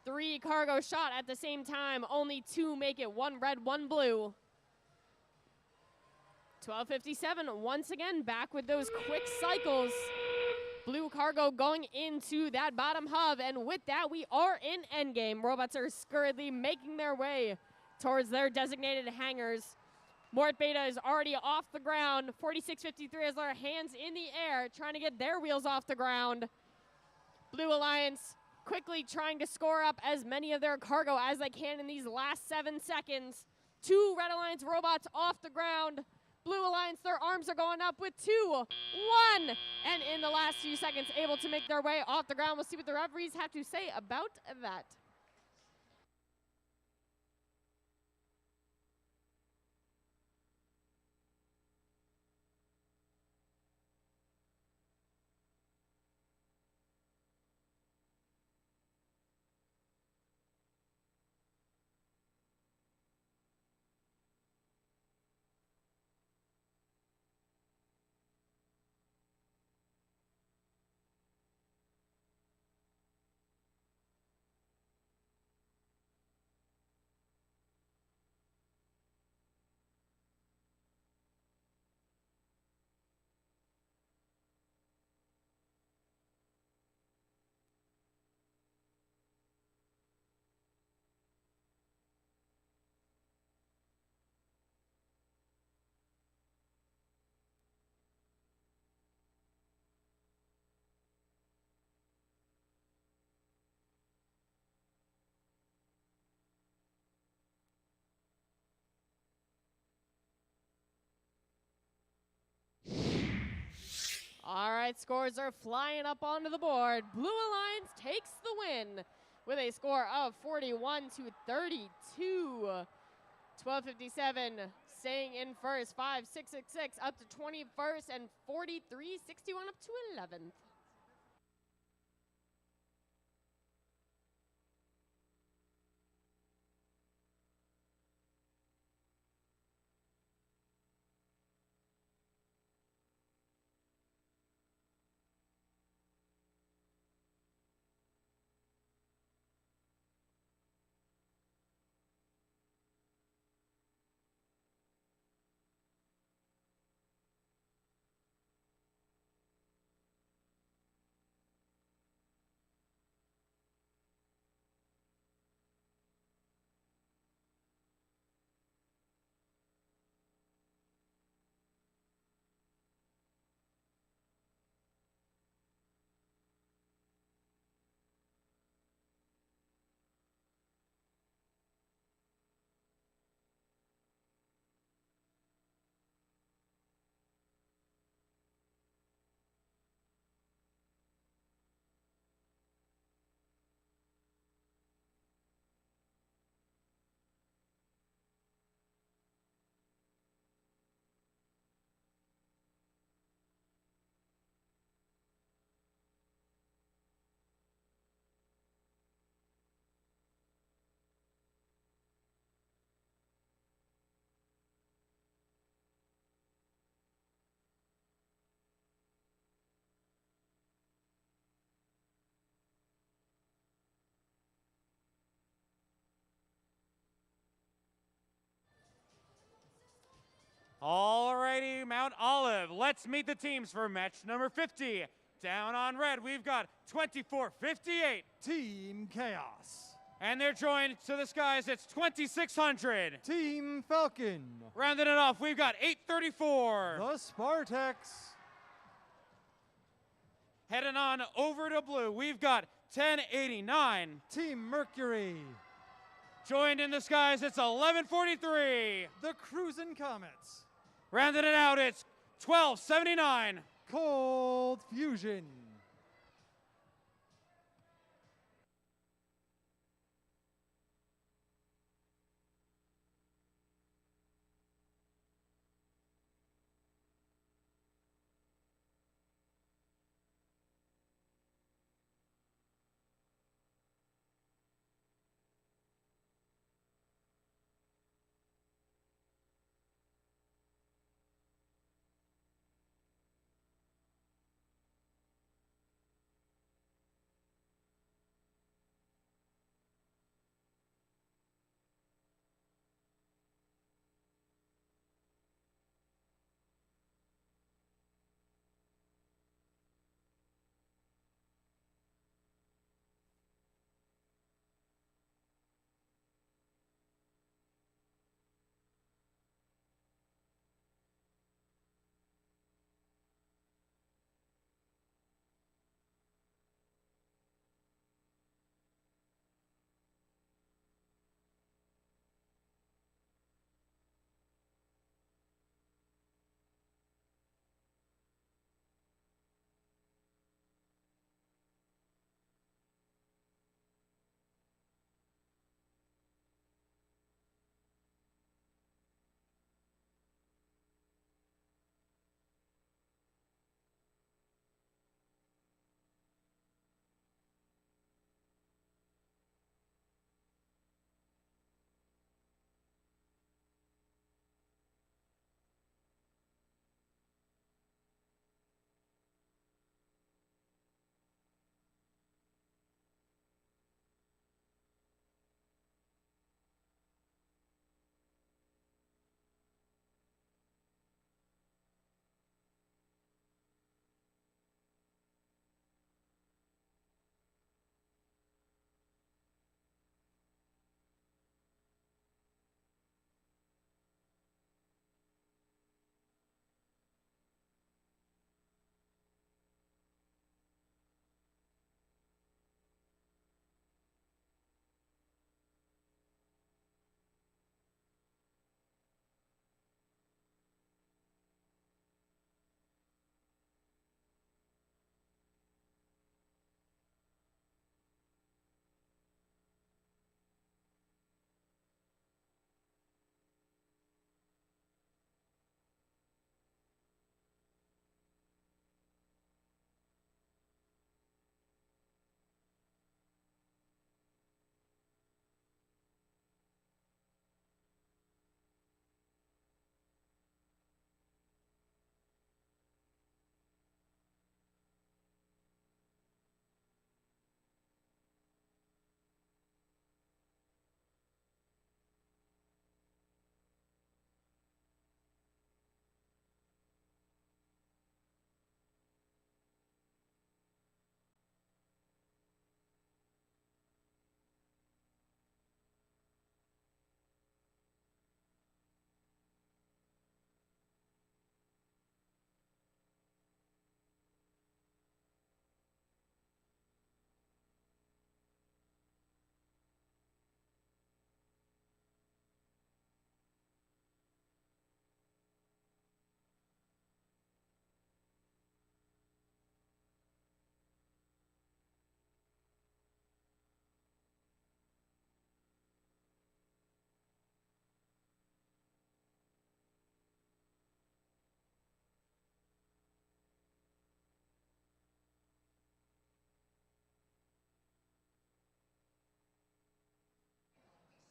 3 cargo shot at the same time. Only 2 make it. 1 red, 1 blue. 1257 once again back with those quick cycles. Blue cargo going into that bottom hub. And with that, we are in endgame. Robots are scurriedly making their way towards their designated hangars. Mort Beta is already off the ground. 4653 has their hands in the air, trying to get their wheels off the ground. Blue Alliance quickly trying to score up as many of their cargo as they can in these last 7 seconds. 2 Red Alliance robots off the ground. Blue Alliance, their arms are going up with 2, 1. And in the last few seconds, able to make their way off the ground. We'll see what the referees have to say about that. right, scores are flying up onto the board. Blue Alliance takes the win with a score of 41 to 32. 12:57 staying in first, 5-6-6-6 up to 21st, and 43-61 up to 11th. Alrighty, Mount Olive. Let's meet the teams for match number 50. Down on red, we've got 2458. Team Chaos. And they're joined to the skies, it's 2600. Team Falcon. Rounding it off, we've got 834. The Spartaks. Heading on over to blue, we've got 1089. Team Mercury. Joined in the skies, it's 1143. The Cruisin' Comets. Rounding it out, it's 1279. Cold Fusion.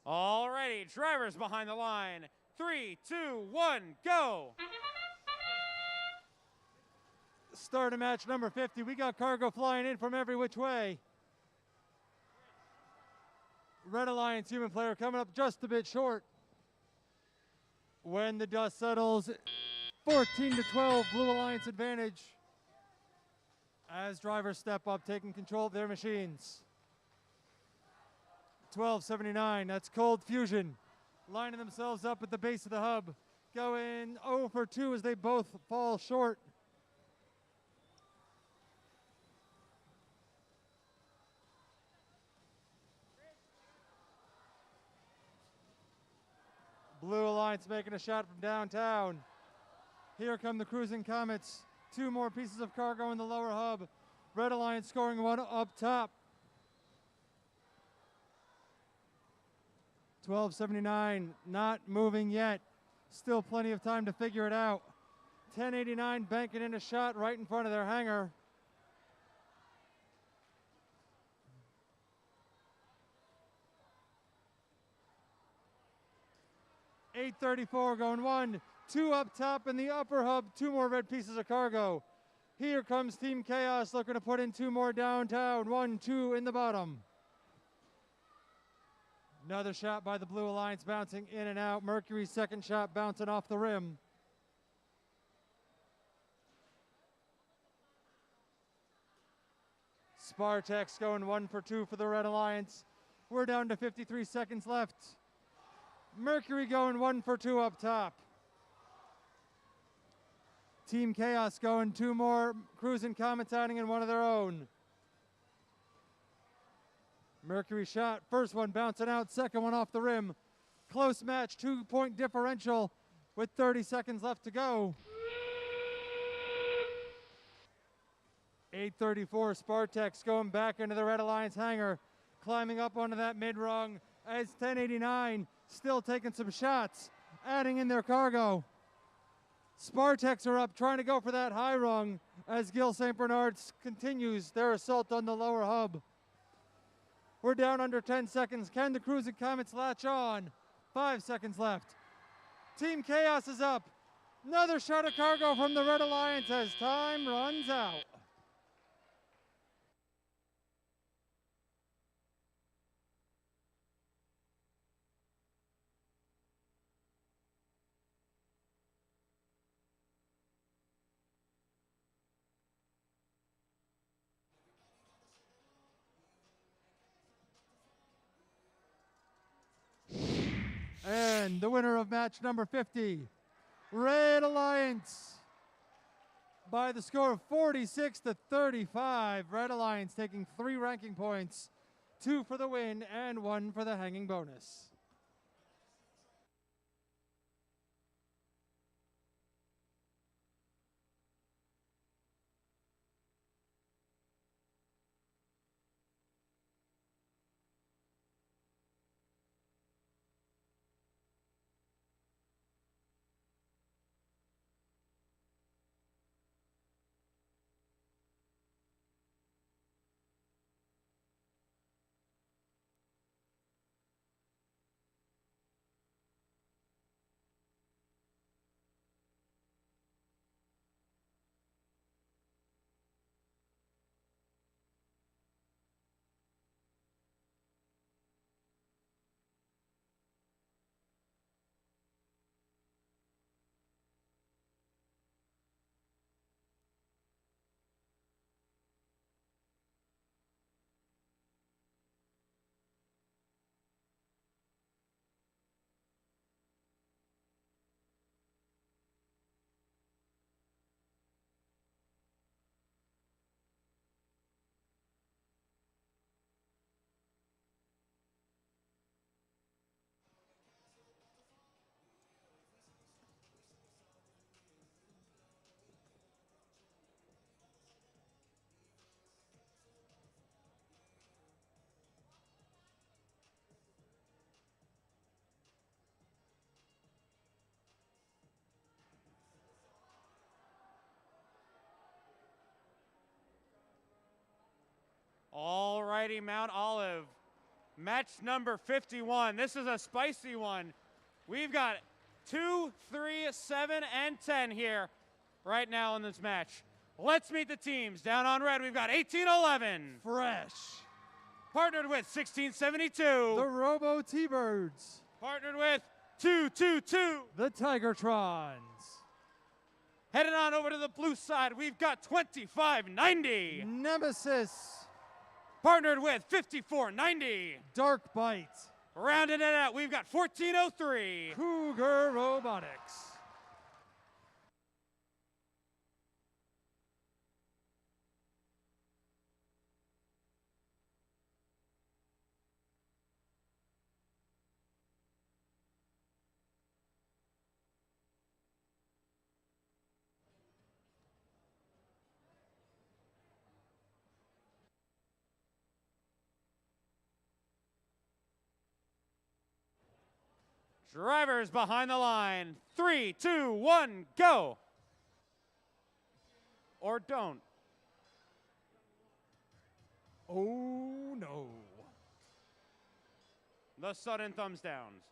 Alrighty, drivers behind the line. 3, 2, 1, go! Start of match number 50. We got cargo flying in from every which way. Red Alliance human player coming up just a bit short. When the dust settles, 14 to 12, Blue Alliance advantage. As drivers step up, taking control of their machines. 1279, that's Cold Fusion. Lining themselves up at the base of the hub. Going 0 for 2 as they both fall short. Blue Alliance making a shot from downtown. Here come the Cruising Comets. 2 more pieces of cargo in the lower hub. Red Alliance scoring 1 up top. 1279 not moving yet. Still plenty of time to figure it out. 1089 banking in a shot right in front of their hangar. .834 going 1, 2 up top in the upper hub, 2 more red pieces of cargo. Here comes Team Chaos looking to put in 2 more downtown, 1, 2 in the bottom. Another shot by the Blue Alliance bouncing in and out. Mercury's second shot bouncing off the rim. Spartex going 1 for 2 for the Red Alliance. We're down to 53 seconds left. Mercury going 1 for 2 up top. Team Chaos going 2 more Cruising Comets adding in 1 of their own. Mercury shot, first one bouncing out, second one off the rim. Close match, 2-point differential with 30 seconds left to go. 834 Spartex going back into the Red Alliance hangar, climbing up onto that mid rung as 1089 still taking some shots, adding in their cargo. Spartex are up trying to go for that high rung as Gil St. Bernard continues their assault on the lower hub. We're down under 10 seconds. Can the Cruising Comets latch on? 5 seconds left. Team Chaos is up. Another shot of cargo from the Red Alliance as time runs out. And the winner of match number 50, Red Alliance, by the score of 46 to 35. Red Alliance taking 3 ranking points, 2 for the win and 1 for the hanging bonus. Alrighty, Mount Olive. Match number 51. This is a spicy one. We've got 2, 3, 7, and 10 here right now in this match. Let's meet the teams. Down on red, we've got 1811. Fresh. Partnered with 1672. The Robo T-Birds. Partnered with 222. The Tigertrons. Heading on over to the blue side, we've got 2590. Nemesis. Partnered with 5490. Dark Bite. Rounding it out, we've got 1403. Cougar Robotics. Drivers behind the line. 3, 2, 1, go. Or don't. Oh no. The sudden thumbs downs.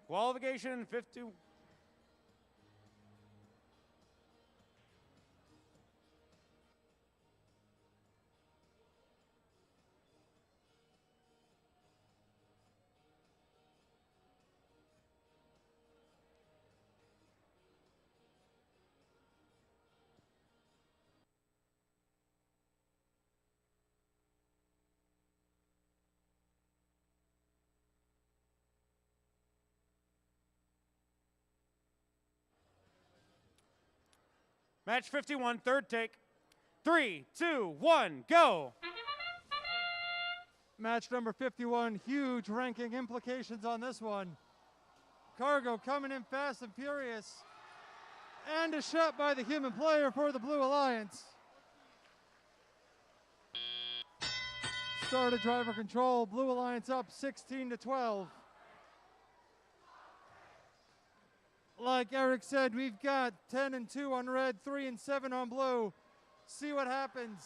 Qualification 50. Match 51, third take. 3, 2, 1, go. Match number 51, huge ranking implications on this one. Cargo coming in fast and furious. And a shot by the human player for the Blue Alliance. Started driver control, Blue Alliance up 16-12. Like Eric said, we've got 10 and 2 on red, 3 and 7 on blue. See what happens.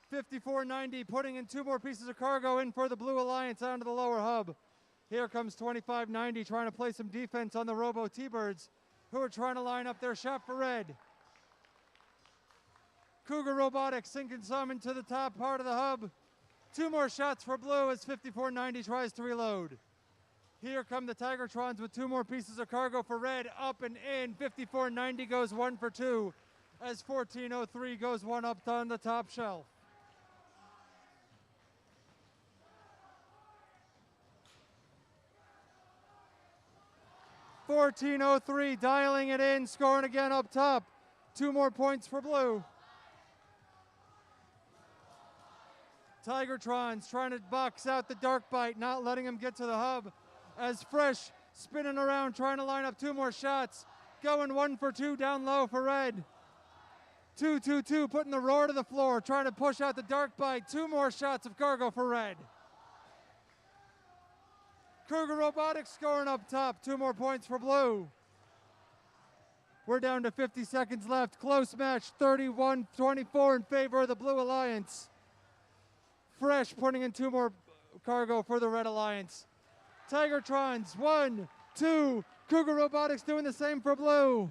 5490 putting in 2 more pieces of cargo in for the Blue Alliance onto the lower hub. Here comes 2590 trying to play some defense on the Robo T-Birds, who are trying to line up their shot for red. Cougar Robotics sinking some into the top part of the hub. 2 more shots for blue as 5490 tries to reload. Here come the Tigertrons with 2 more pieces of cargo for red, up and in. 5490 goes 1 for 2 as 1403 goes 1 up on the top shelf. $14.03 dialing it in, scoring again up top. 2 more points for blue. Tigertrons trying to box out the Dark Bite, not letting him get to the hub. As Fresh spinning around, trying to line up 2 more shots. Going 1 for 2 down low for red. 2-2-2, putting the roar to the floor, trying to push out the Dark Bite. 2 more shots of cargo for red. Cougar Robotics scoring up top, 2 more points for blue. We're down to 50 seconds left. Close match, 31-24 in favor of the Blue Alliance. Fresh putting in 2 more cargo for the Red Alliance. Tigertrons, 1, 2. Cougar Robotics doing the same for blue.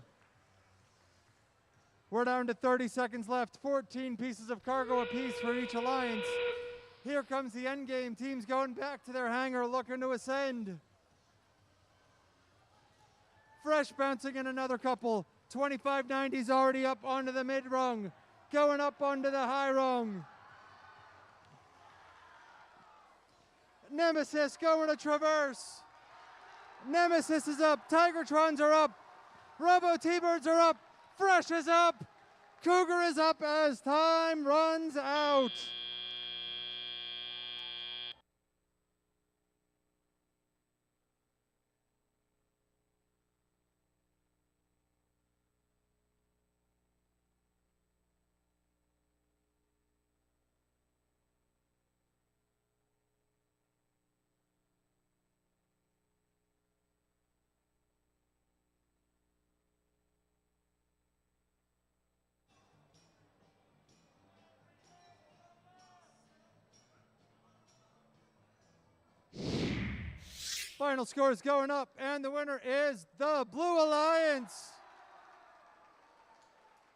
We're down to 30 seconds left. 14 pieces of cargo apiece for each alliance. Here comes the end game. Teams going back to their hangar looking to ascend. Fresh bouncing in another couple. 2590's already up onto the mid rung. Going up onto the high rung. Nemesis going to traverse. Nemesis is up. Tigertrons are up. Robo T-Birds are up. Fresh is up. Cougar is up as time runs out. Final score is going up, and the winner is the Blue Alliance.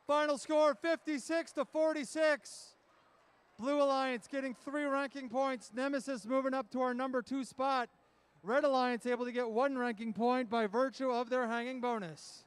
Final score 56-46. Blue Alliance getting 3 ranking points. Nemesis moving up to our number 2 spot. Red Alliance able to get 1 ranking point by virtue of their hanging bonus.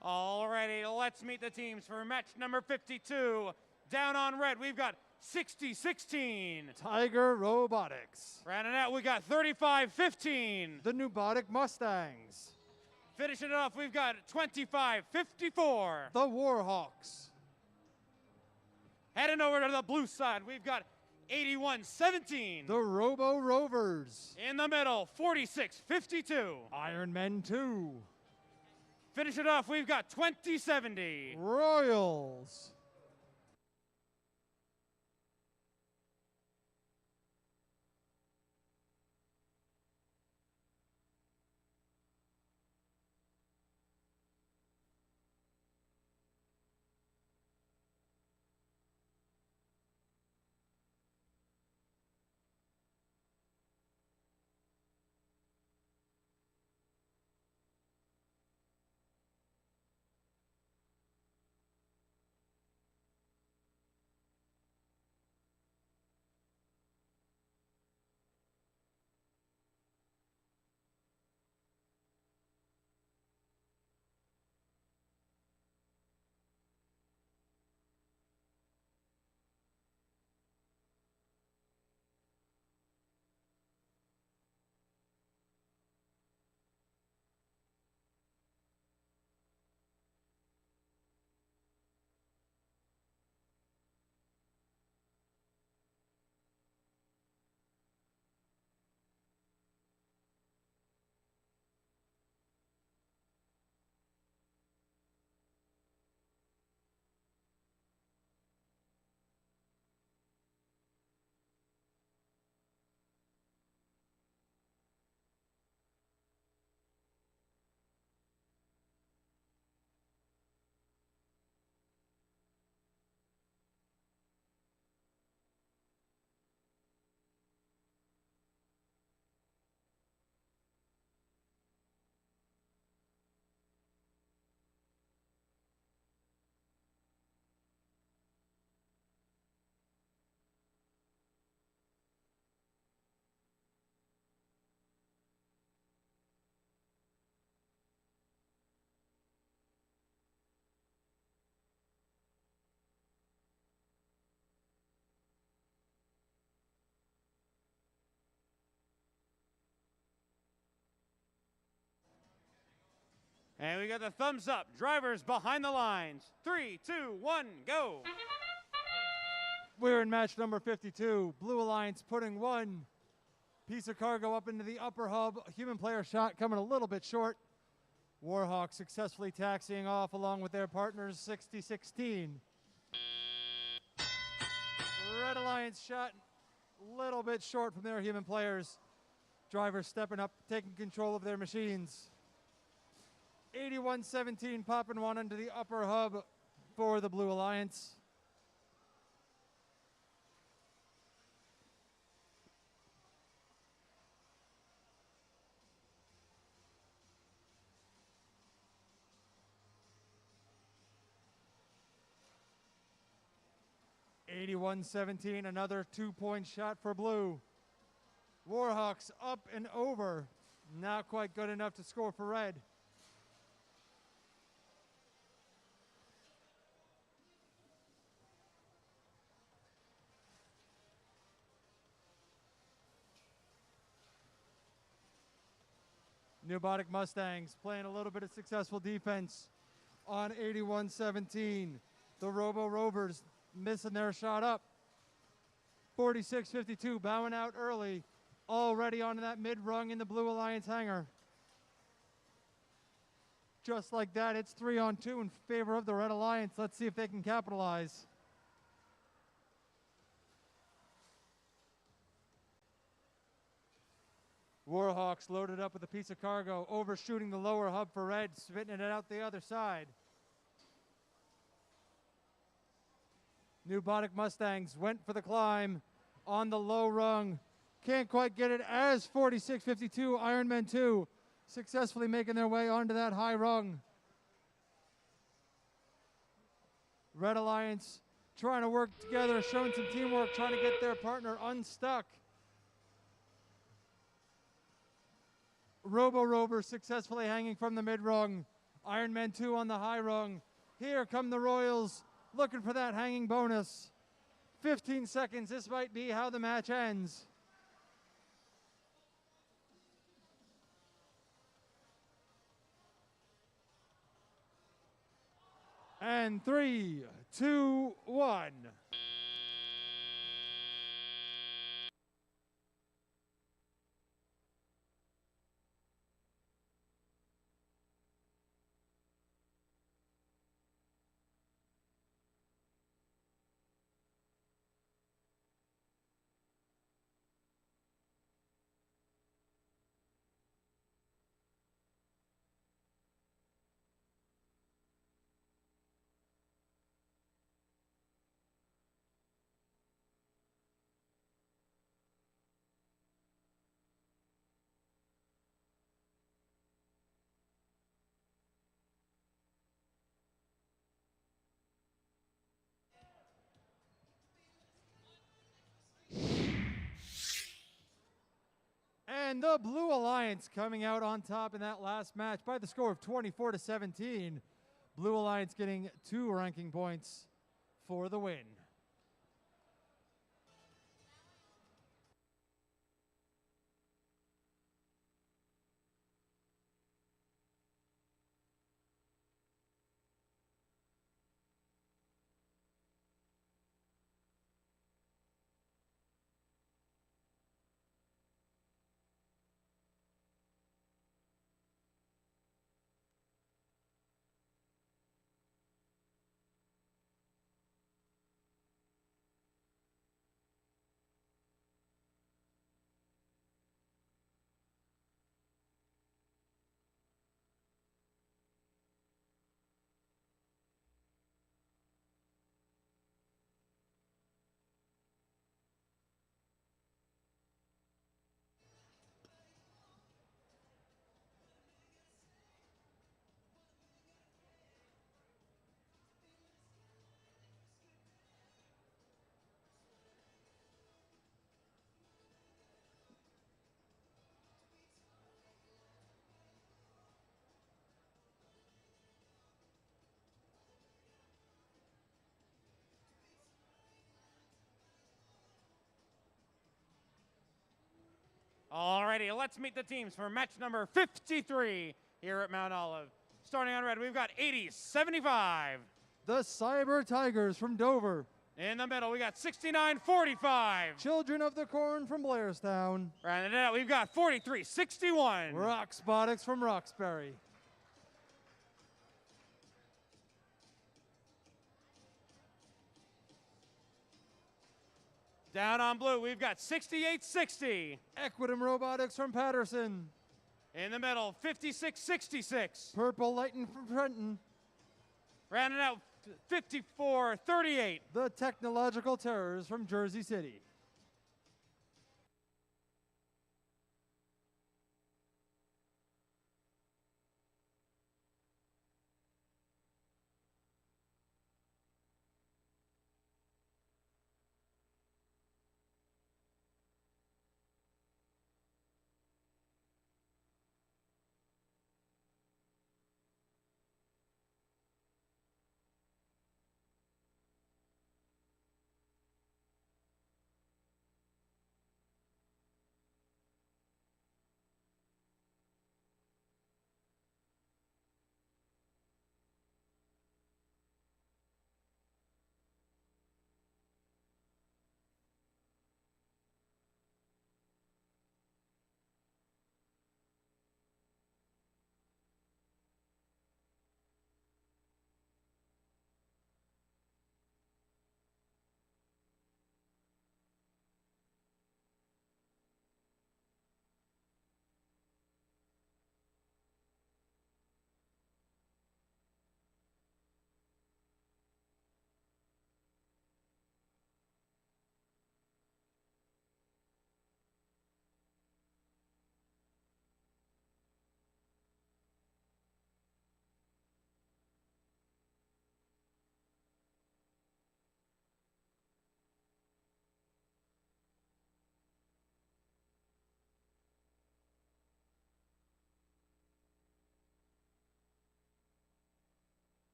Alrighty, let's meet the teams for match number 52. Down on red, we've got 60-16. Tiger Robotics. Rounding out, we got 35-15. The Nubotic Mustangs. Finishing it off, we've got 25-54. The Warhawks. Heading over to the blue side, we've got 81-17. The Robo Rovers. In the middle, 46-52. Iron Men 2. Finish it off, we've got 20-70. Royals. And we got the thumbs up. Drivers behind the lines. 3, 2, 1, go. We're in match number 52. Blue Alliance putting 1 piece of cargo up into the upper hub. Human player shot coming a little bit short. Warhawk successfully taxiing off along with their partners 60-16. Red Alliance shot a little bit short from their human players. Drivers stepping up, taking control of their machines. 81-17, popping one into the upper hub for the Blue Alliance. Another 2-point shot for Blue. Warhawks up and over. Not quite good enough to score for Red. Newbotic Mustangs playing a little bit of successful defense on 81-17. The Robo Rovers missing their shot up. 46-52, bowing out early. Already onto that mid-rung in the Blue Alliance hangar. Just like that, it's 3-on-2 in favor of the Red Alliance. Let's see if they can capitalize. Warhawks loaded up with a piece of cargo, overshooting the lower hub for Red, spitting it out the other side. Newbotic Mustangs went for the climb on the low rung. Can't quite get it as 46-52, Ironman 2 successfully making their way onto that high rung. Red Alliance trying to work together, showing some teamwork, trying to get their partner unstuck. Robo Rover successfully hanging from the mid rung. Ironman 2 on the high rung. Here come the Royals looking for that hanging bonus. 15 seconds, this might be how the match ends. And 3, 2, 1. And the Blue Alliance coming out on top in that last match by the score of 24-17. Blue Alliance getting 2 ranking points for the win. Alrighty, let's meet the teams for match number 53 here at Mount Olive. Starting on red, we've got 80-75. The Cyber Tigers from Dover. In the middle, we got 69-45. Children of the Corn from Blairstown. Rounding it out, we've got 43-61. Roxbotics from Roxbury. Down on blue, we've got 6860. Equitum Robotics from Patterson. In the middle, 5666. Purple Lightning from Trenton. Rounding out 5438. The Technological Terrors from Jersey City.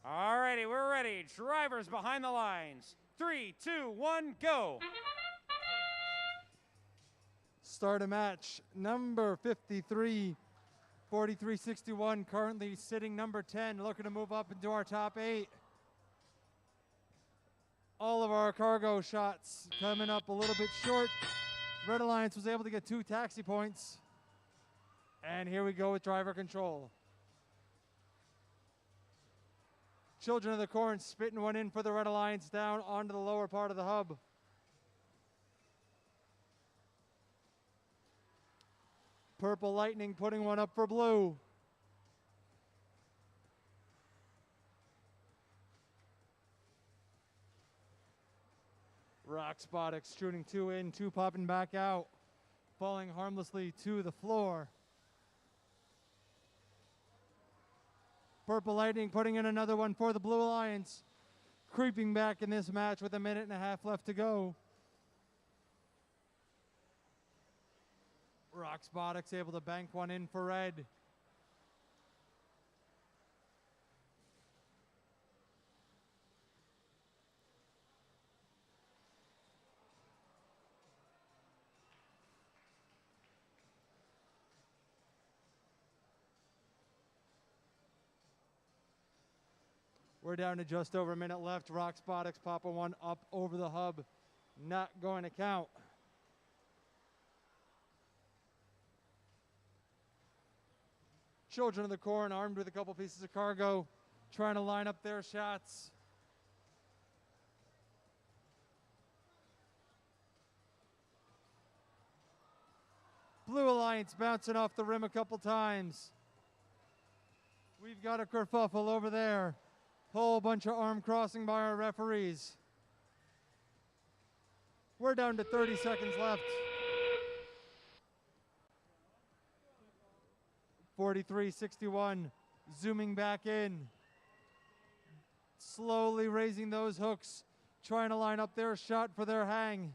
All righty, we're ready. Drivers behind the lines. 3, 2, 1, go. Start a match. Number 53, 4361, currently sitting number 10, looking to move up into our top 8. All of our cargo shots coming up a little bit short. Red Alliance was able to get 2 taxi points. And here we go with driver control. Children of the Corn spitting one in for the Red Alliance down onto the lower part of the hub. Purple Lightning putting one up for blue. Rock Spot extruding 2 in, 2 popping back out, falling harmlessly to the floor. Purple Lightning putting in another one for the Blue Alliance, creeping back in this match with 1.5 minutes left to go. Rock Spotics able to bank one in for red. We're down to just over a minute left. Rock Spotics popping one up over the hub. Not going to count. Children of the Corn armed with a couple pieces of cargo, trying to line up their shots. Blue Alliance bouncing off the rim a couple times. We've got a kerfuffle over there. Whole bunch of arm crossing by our referees. We're down to 30 seconds left. 43-61, zooming back in. Slowly raising those hooks, trying to line up their shot for their hang.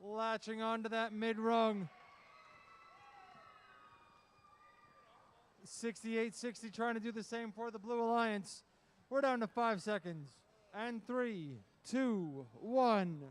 Latching onto that mid-rung. 68-60, trying to do the same for the Blue Alliance. We're down to 5 seconds. And 3, 2, 1.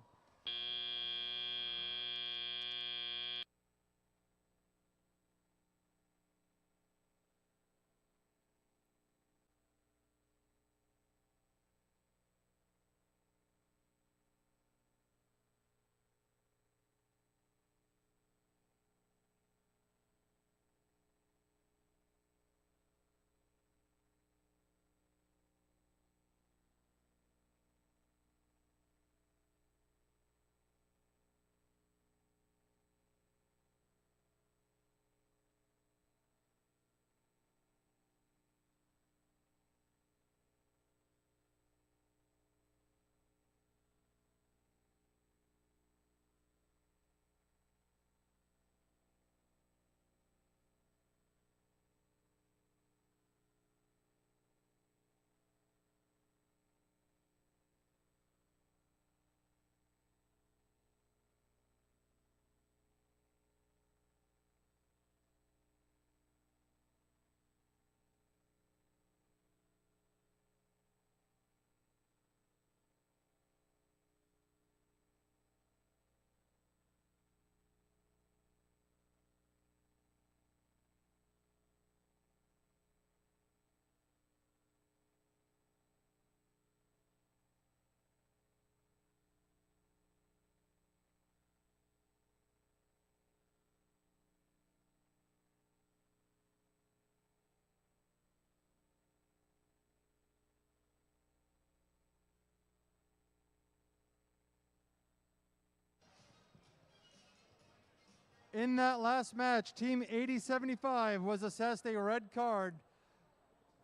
In that last match, Team 8075 was assessed a red card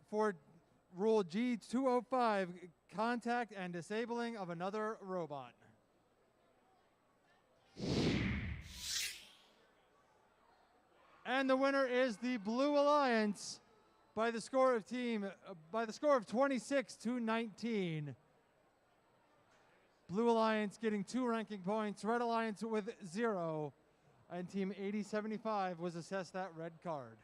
for Rule G205, contact and disabling of another robot. And the winner is the Blue Alliance by the score of 26-19. Blue Alliance getting 2 ranking points, Red Alliance with 0. And Team 8075 was assessed that red card.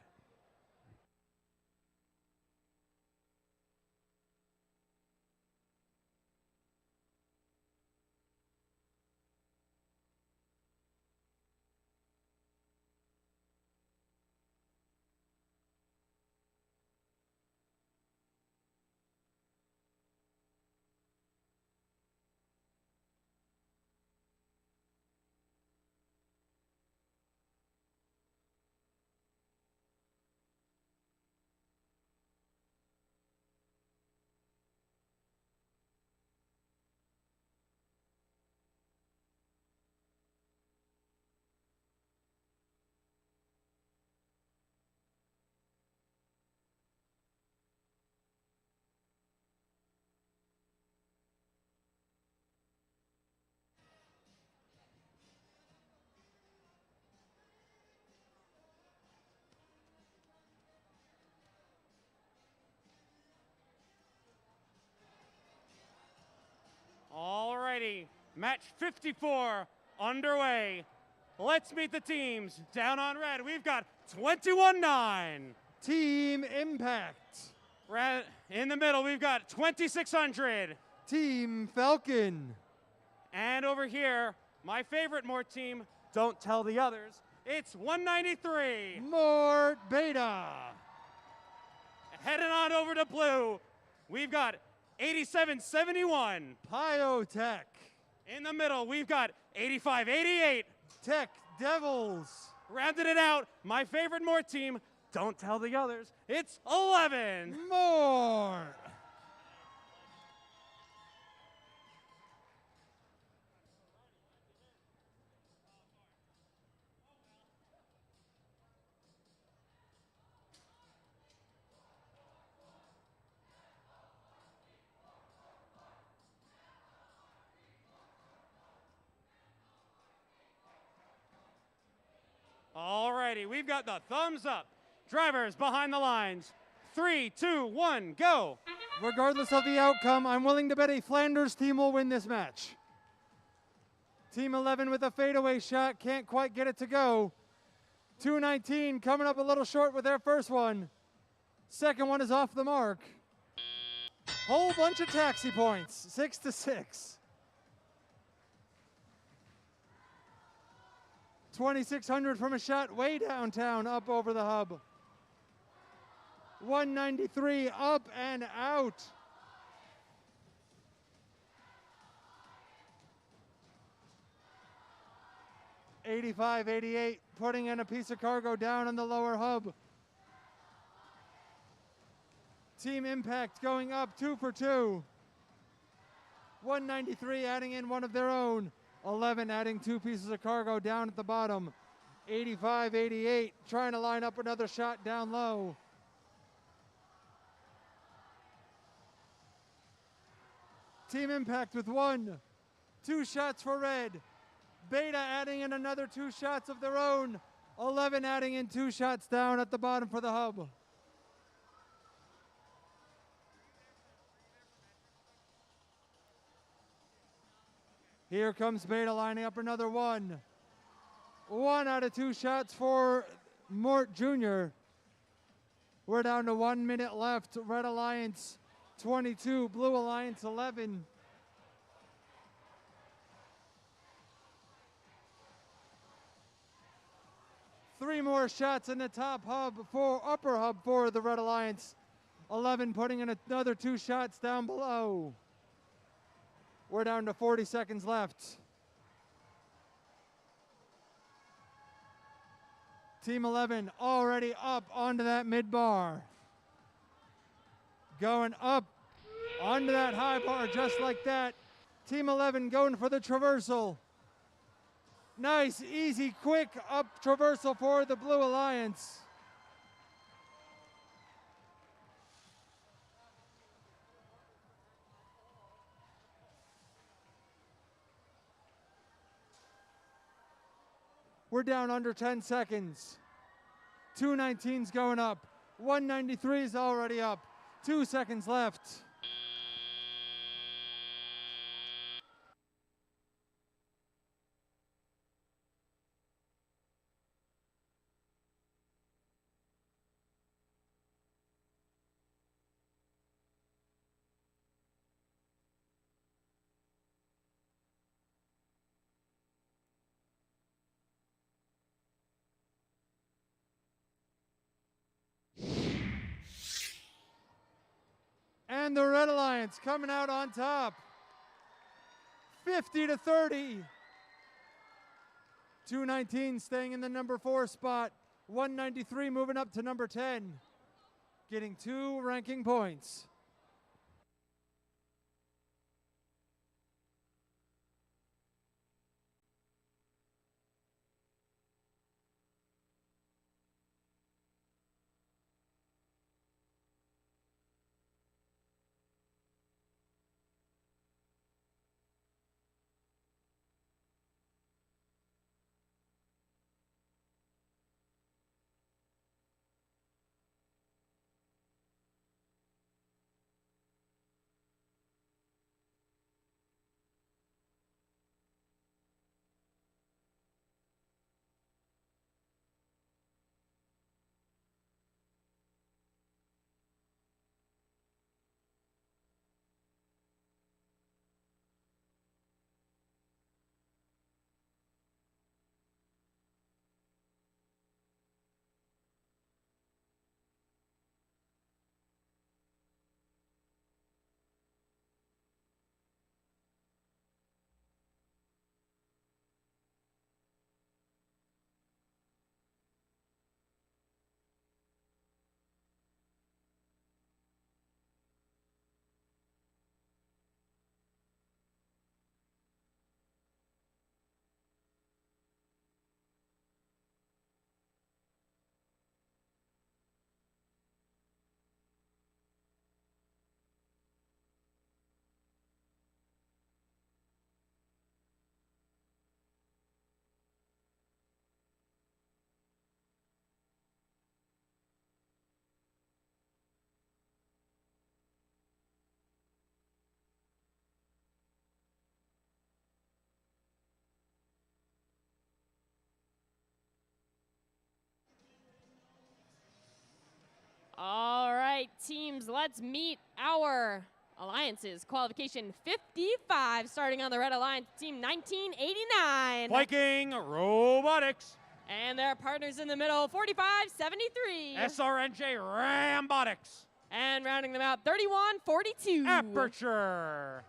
Alrighty, match 54 underway. Let's meet the teams. Down on red, we've got 21-9. Team Impact. In the middle, we've got 2600. Team Falcon. And over here, my favorite Mort team, don't tell the others, it's 193. Mort Beta. Heading on over to blue, we've got 8771. Pyotech. In the middle, we've got 8588. Tech Devils. Rounded it out, my favorite Mort team, don't tell the others, it's 11. Mort. righty, we've got the thumbs up. Drivers behind the lines. 3, 2, 1, go. Regardless of the outcome, I'm willing to bet a Flanders team will win this match. Team 11 with a fadeaway shot, can't quite get it to go. 219 coming up a little short with their first one. Second one is off the mark. Whole bunch of taxi points, 6-6. 2,600 from a shot way downtown, up over the hub. 193 up and out. $85.88, putting in a piece of cargo down on the lower hub. Team Impact going up 2 for 2. 193 adding in one of their own. 11 adding 2 pieces of cargo down at the bottom. 85.88 trying to line up another shot down low. Team Impact with 1, 2 shots for red. Beta adding in another 2 shots of their own. 11 adding in 2 shots down at the bottom for the hub. Here comes Beta lining up another 1. 1 out of 2 shots for Mort Jr. We're down to 1 minute left. Red Alliance 22, Blue Alliance 11. Three more shots in the top hub for upper hub for the Red Alliance. 11 putting in another 2 shots down below. We're down to 40 seconds left. Team 11 already up onto that mid bar. Going up onto that high bar just like that. Team 11 going for the traversal. Nice, easy, quick up traversal for the Blue Alliance. We're down under 10 seconds. 219's going up. 193 is already up. 2 seconds left. And the Red Alliance coming out on top. 50-30. 219 staying in the number 4 spot. 193 moving up to number 10. Getting 2 ranking points. Thumbs. Let's meet our alliances. Qualification 55, starting on the Red Alliance, team 1989. Viking Robotics. And their partners in the middle, 4573. SRNJ Rambotics. And rounding them out, 3142. Aperture.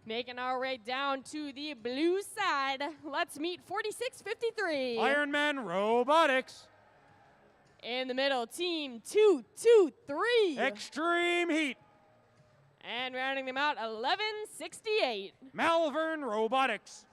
Making our way down to the blue side, let's meet 4653. Ironman Robotics. In the middle, team 223. Extreme Heat. And rounding them out, 1168. Malvern Robotics.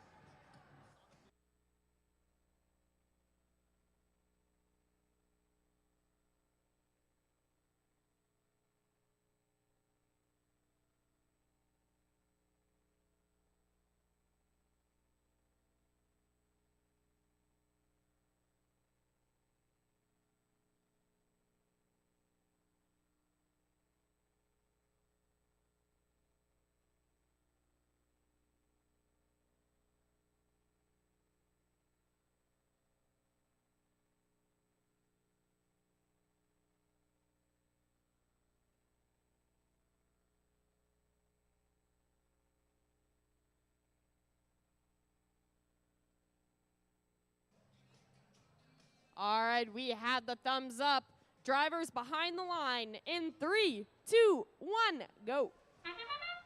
All right, we have the thumbs up. Drivers behind the line in 3, 2, 1, go.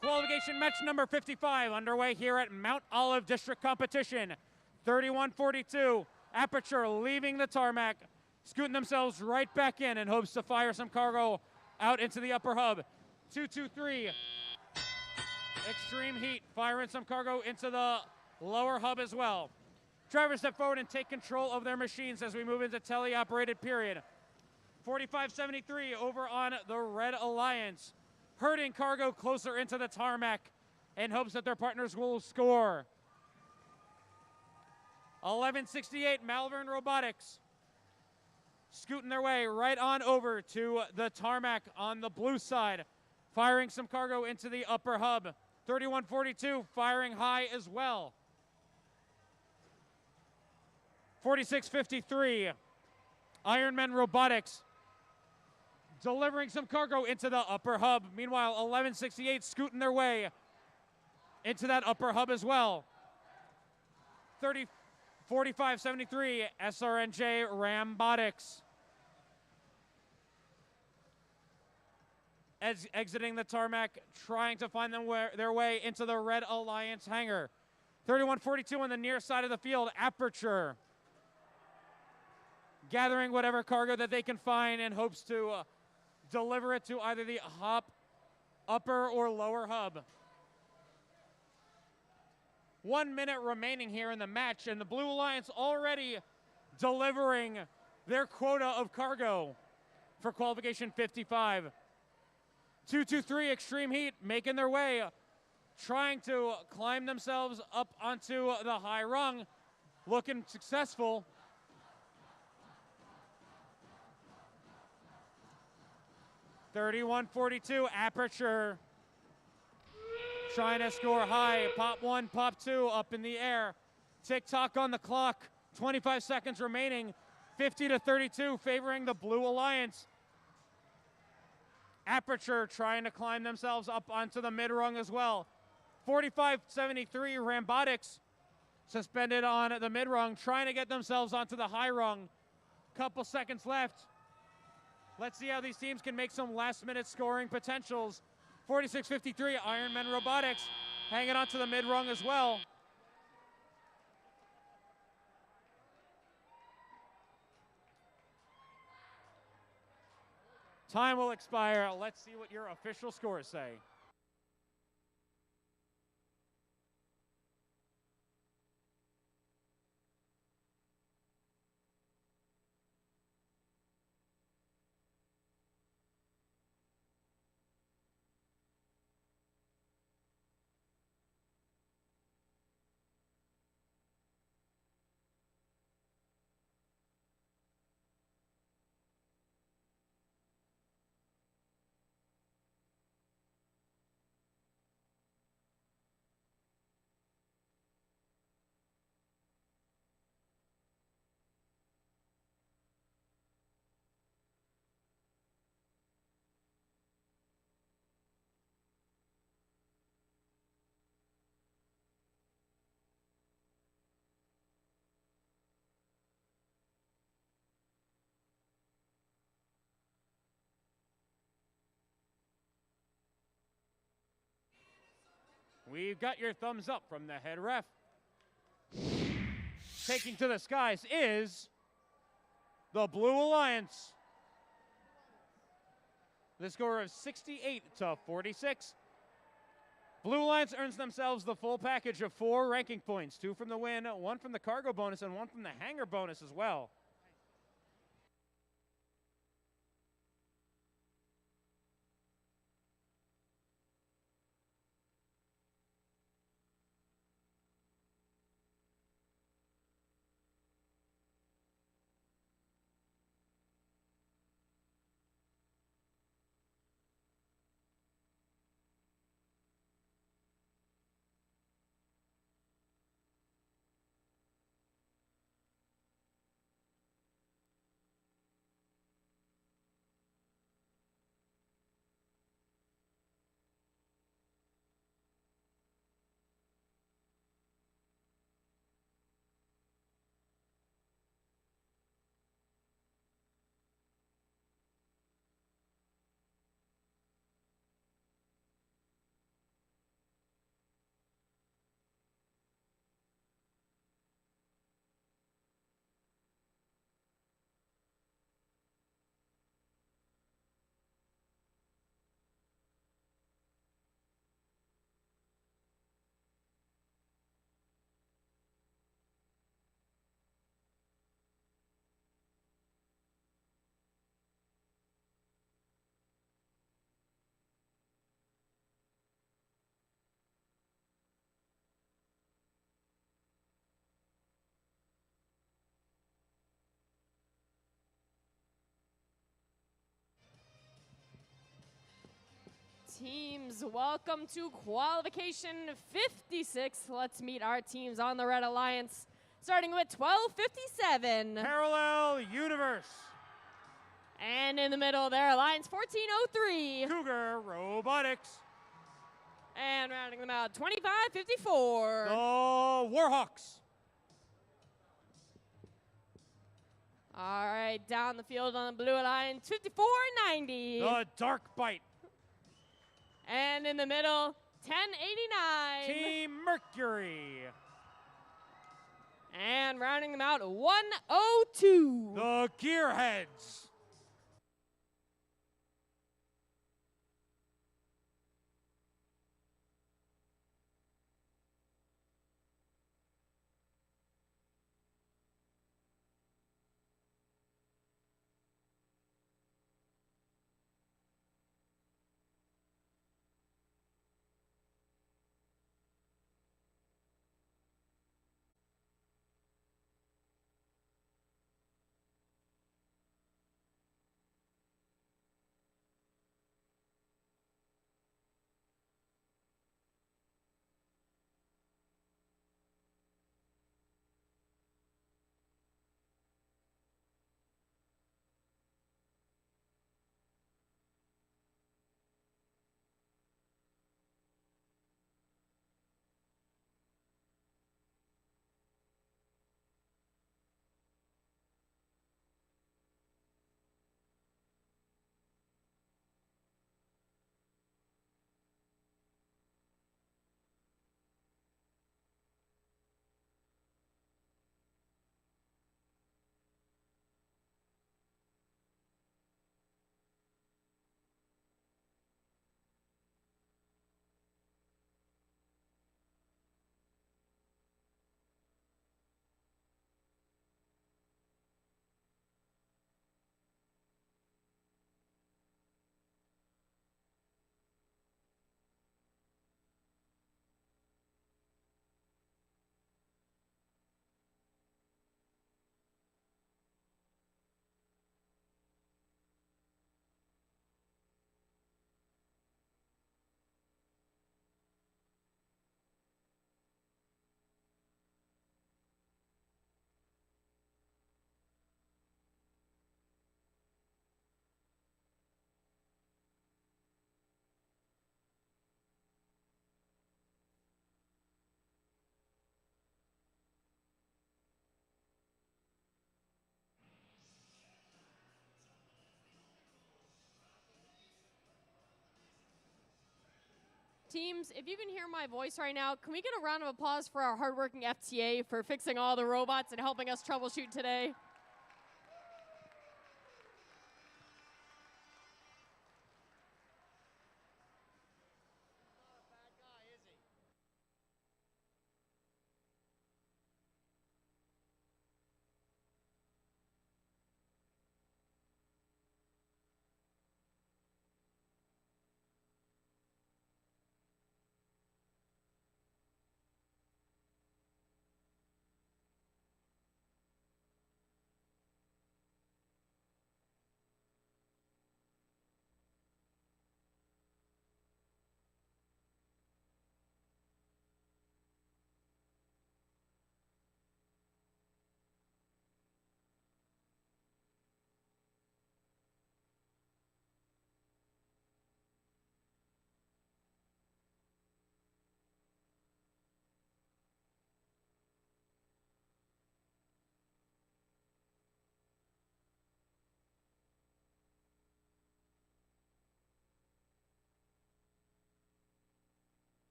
Qualification match number 55 underway here at Mount Olive District Competition. 3142, Aperture leaving the tarmac, scooting themselves right back in hopes to fire some cargo out into the upper hub. 223, Extreme Heat firing some cargo into the lower hub as well. Drivers step forward and take control of their machines as we move into teleoperated period. 4573 over on the Red Alliance, herding cargo closer into the tarmac in hopes that their partners will score. 1168 Malvern Robotics scooting their way right on over to the tarmac on the blue side, firing some cargo into the upper hub. 3142 firing high as well. 4653 Ironman Robotics delivering some cargo into the upper hub. Meanwhile, 1168 scooting their way into that upper hub as well. 4573 SRNJ Rambotics exiting the tarmac, trying to find their way into the Red Alliance hangar. 3142 on the near side of the field, Aperture gathering whatever cargo that they can find in hopes to deliver it to either the upper or lower hub. 1 minute remaining here in the match, and the Blue Alliance already delivering their quota of cargo for qualification 55. 223 Extreme Heat making their way, trying to climb themselves up onto the high rung, looking successful. 3142 Aperture trying to score high. Pop 1, pop 2 up in the air. Tick-tock on the clock. 25 seconds remaining. 50-32 favoring the Blue Alliance. Aperture trying to climb themselves up onto the mid-rung as well. 4573 Rambotics suspended on the mid-rung, trying to get themselves onto the high rung. Couple seconds left. Let's see how these teams can make some last-minute scoring potentials. 4653 Ironman Robotics hanging onto the mid-rung as well. Time will expire. Let's see what your official scores say. We've got your thumbs up from the head ref. Taking to the skies is the Blue Alliance. The score of 68-46. Blue Alliance earns themselves the full package of 4 ranking points, 2 from the win, 1 from the cargo bonus, and 1 from the hanger bonus as well. Teams, welcome to qualification 56. Let's meet our teams on the Red Alliance, starting with 1257. Parallel Universe. And in the middle, their Alliance 1403. Cougar Robotics. And rounding them out, 2554. The Warhawks. All right, down the field on the Blue Alliance, 5490. The Dark Bite. And in the middle, 1089. Team Mercury. And rounding them out, 102. The Gearheads. Teams, if you can hear my voice right now, can we get a round of applause for our hardworking FTA for fixing all the robots and helping us troubleshoot today?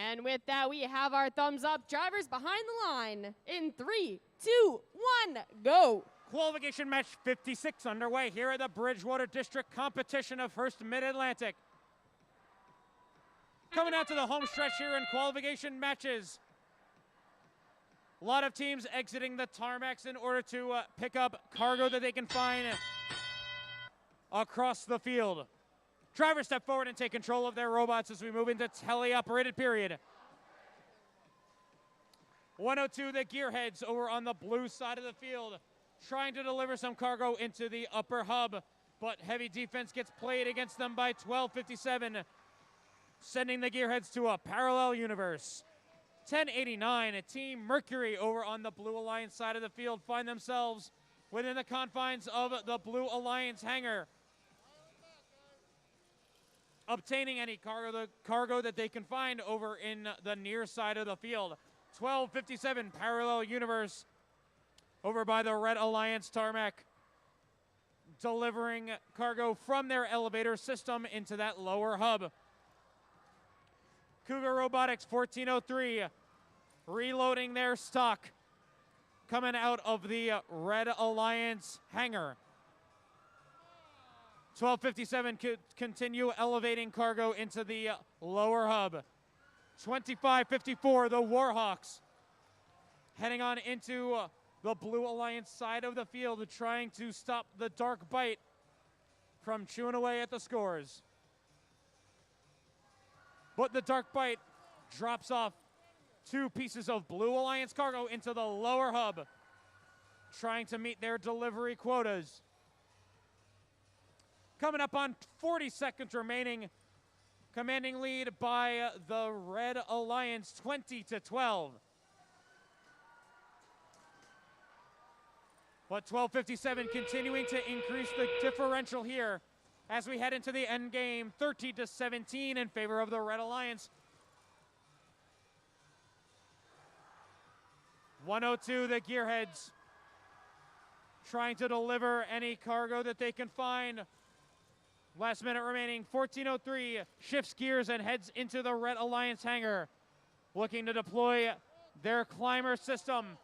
And with that, we have our thumbs up. Drivers behind the line in 3, 2, 1, go. Qualification match 56 underway here at the Bridgewater District competition of First Mid-Atlantic. Coming out to the home stretch here in qualification matches. A lot of teams exiting the tarmacs in order to pick up cargo that they can find across the field. Drivers step forward and take control of their robots as we move into tele-operated period. 102, the gearheads over on the blue side of the field, trying to deliver some cargo into the upper hub, but heavy defense gets played against them by 1257, sending the gearheads to a parallel universe. 1089, Team Mercury over on the Blue Alliance side of the field find themselves within the confines of the Blue Alliance hangar, obtaining any cargo that they can find over in the near side of the field. 1257, parallel universe over by the Red Alliance tarmac, delivering cargo from their elevator system into that lower hub. Cougar Robotics 1403 reloading their stock, coming out of the Red Alliance hangar. 1257 could continue elevating cargo into the lower hub. 2554, the Warhawks heading on into the Blue Alliance side of the field, trying to stop the Dark Bite from chewing away at the scores. But the Dark Bite drops off 2 pieces of Blue Alliance cargo into the lower hub, trying to meet their delivery quotas. Coming up on 40 seconds remaining, commanding lead by the Red Alliance, 20-12. But 1257 continuing to increase the differential here as we head into the end game, 13-17 in favor of the Red Alliance. 102, the gearheads trying to deliver any cargo that they can find. Last minute remaining, 14:03, shifts gears and heads into the Red Alliance hangar, looking to deploy their climber system.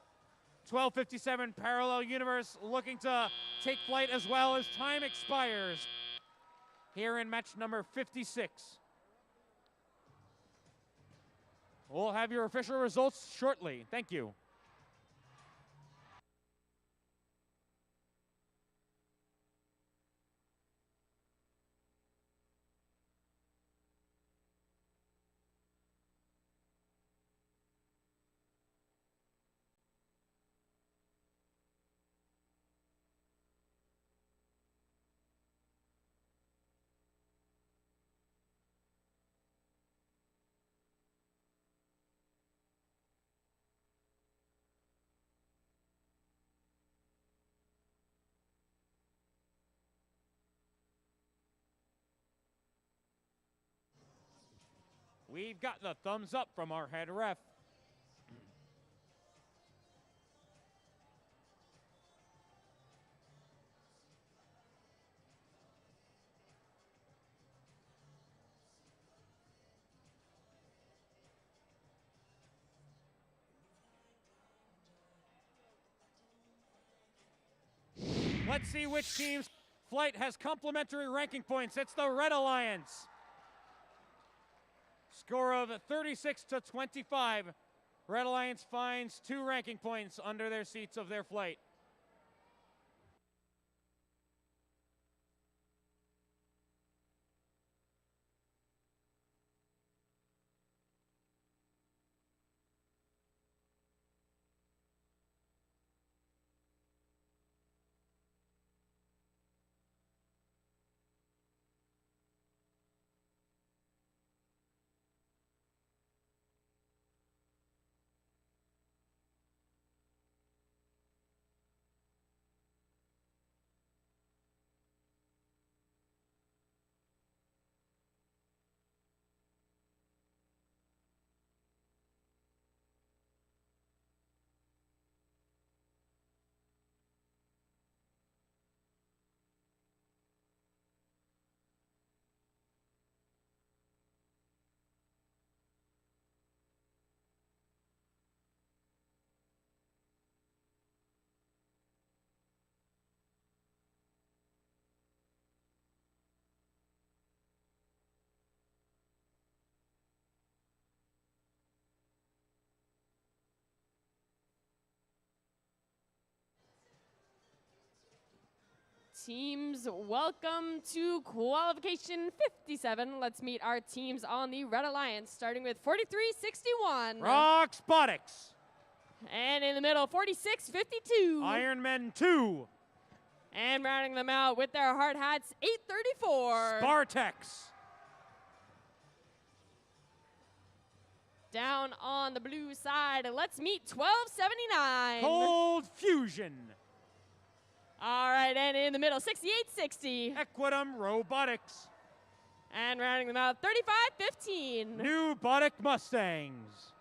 12:57, Parallel Universe looking to take flight as well as time expires here in match number 56. We'll have your official results shortly. Thank you. We've got the thumbs up from our head ref. Let's see which team's flight has complimentary ranking points. It's the Red Alliance. Score of 36-25. Red Alliance finds 2 ranking points under their seats of their flight. Teams, welcome to qualification 57. Let's meet our teams on the Red Alliance, starting with 4361. Roxbotics. And in the middle, 4652. Ironmen 2. And rounding them out with their hard hats, 834. Spartex. Down on the blue side, let's meet 1279. Cold Fusion. All right, and in the middle, 6860. Equitum Robotics. And rounding them out, 3515. New Botic Mustangs.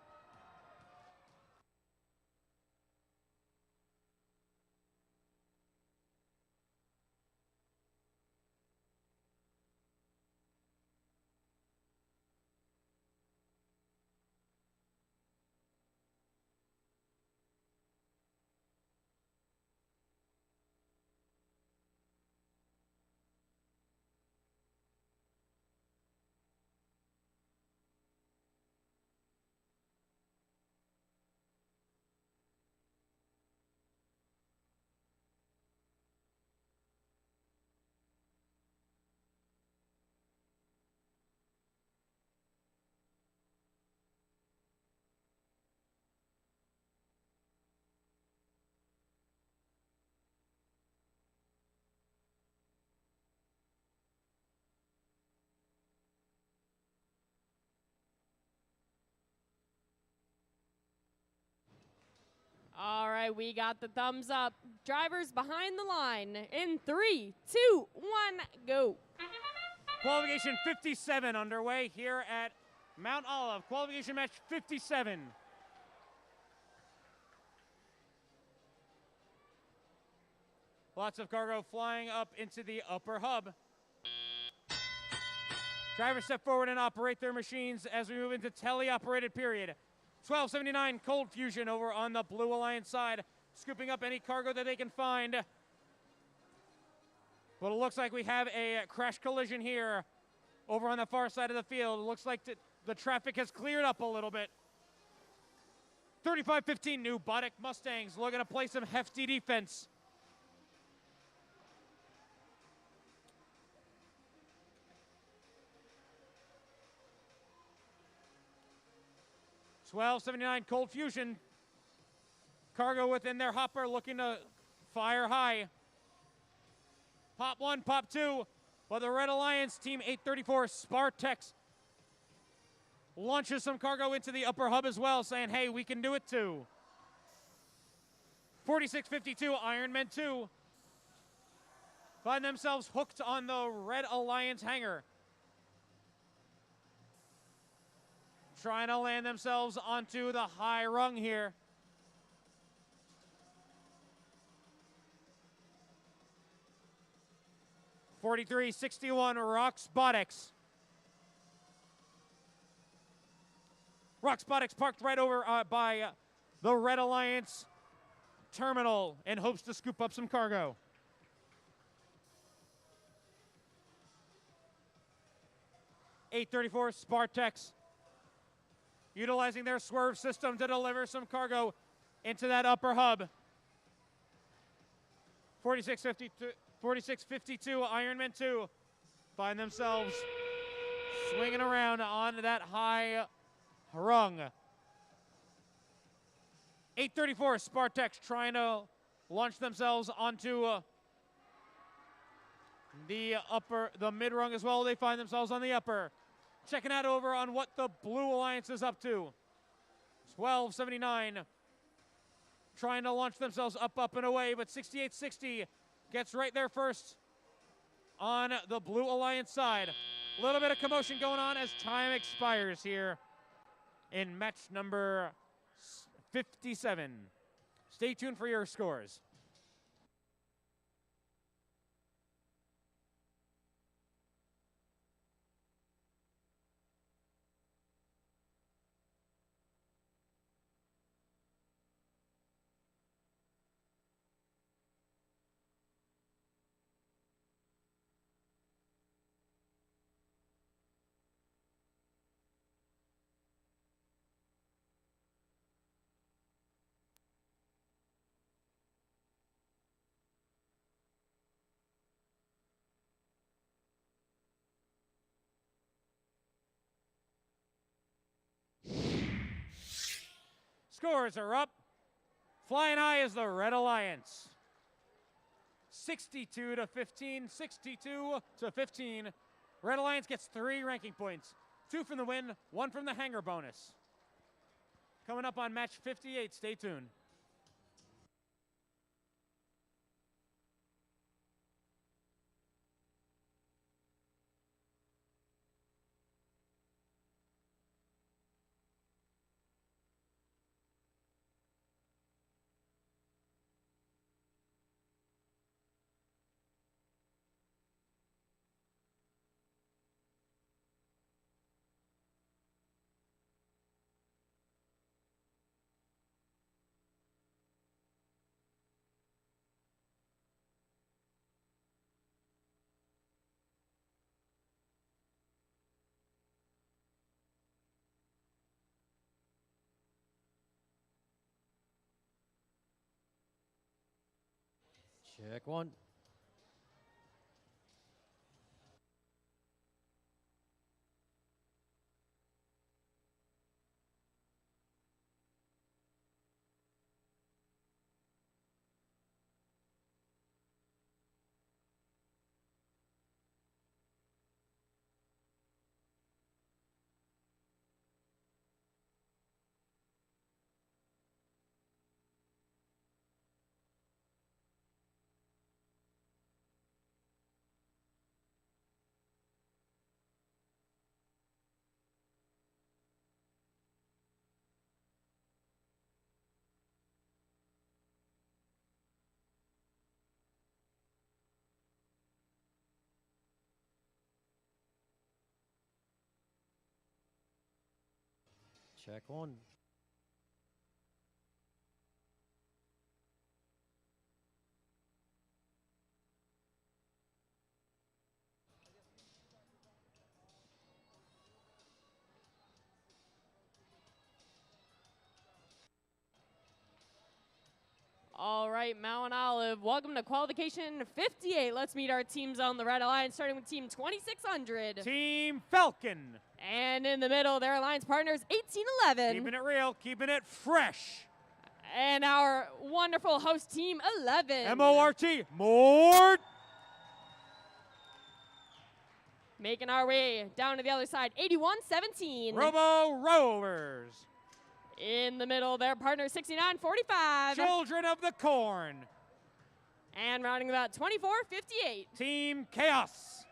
All right, we got the thumbs up. Drivers behind the line in 3, 2, 1, go. Qualification 57 underway here at Mount Olive. Qualification match 57. Lots of cargo flying up into the upper hub. Drivers step forward and operate their machines as we move into tele-operated period. 1279 Cold Fusion over on the Blue Alliance side, scooping up any cargo that they can find. But it looks like we have a crash collision here over on the far side of the field. It looks like the traffic has cleared up a little bit. 3515 New Boddick Mustangs looking to play some hefty defense. $12.79 Cold Fusion. Cargo within their hopper looking to fire high. Pop 1, pop 2. But the Red Alliance Team 834 Spartex launches some cargo into the upper hub as well, saying, hey, we can do it too. 4652 Ironman 2 find themselves hooked on the Red Alliance hangar. Trying to land themselves onto the high rung here. $43.61 Roxbotics. Roxbotics parked right over by the Red Alliance terminal and hopes to scoop up some cargo. $834 Spartex utilizing their swerve system to deliver some cargo into that upper hub. 4652 Ironman 2 find themselves swinging around on that high rung. 834 Spartex trying to launch themselves onto the mid rung as well. They find themselves on the upper. Checking out over on what the Blue Alliance is up to. 1279 trying to launch themselves up and away, but 6860 gets right there first on the Blue Alliance side. A little bit of commotion going on as time expires here in match number 57. Stay tuned for your scores. Scores are up. Flying high is the Red Alliance. 62-15, 62-15. Red Alliance gets 3 ranking points. 2 from the win, 1 from the hangar bonus. Coming up on match 58, stay tuned. Check 1. Check one. All right, Mount Olive, welcome to qualification 58. Let's meet our teams on the Red Alliance, starting with Team 2600. Team Falcon. And in the middle, their alliance partners, 1811. Keeping it real, keeping it fresh. And our wonderful host team, 11. MORT, Mort. Making our way down to the other side, 8117. Robo Rovers. In the middle, their partner, 6945. Children of the Corn. And rounding about 2458. Team Chaos.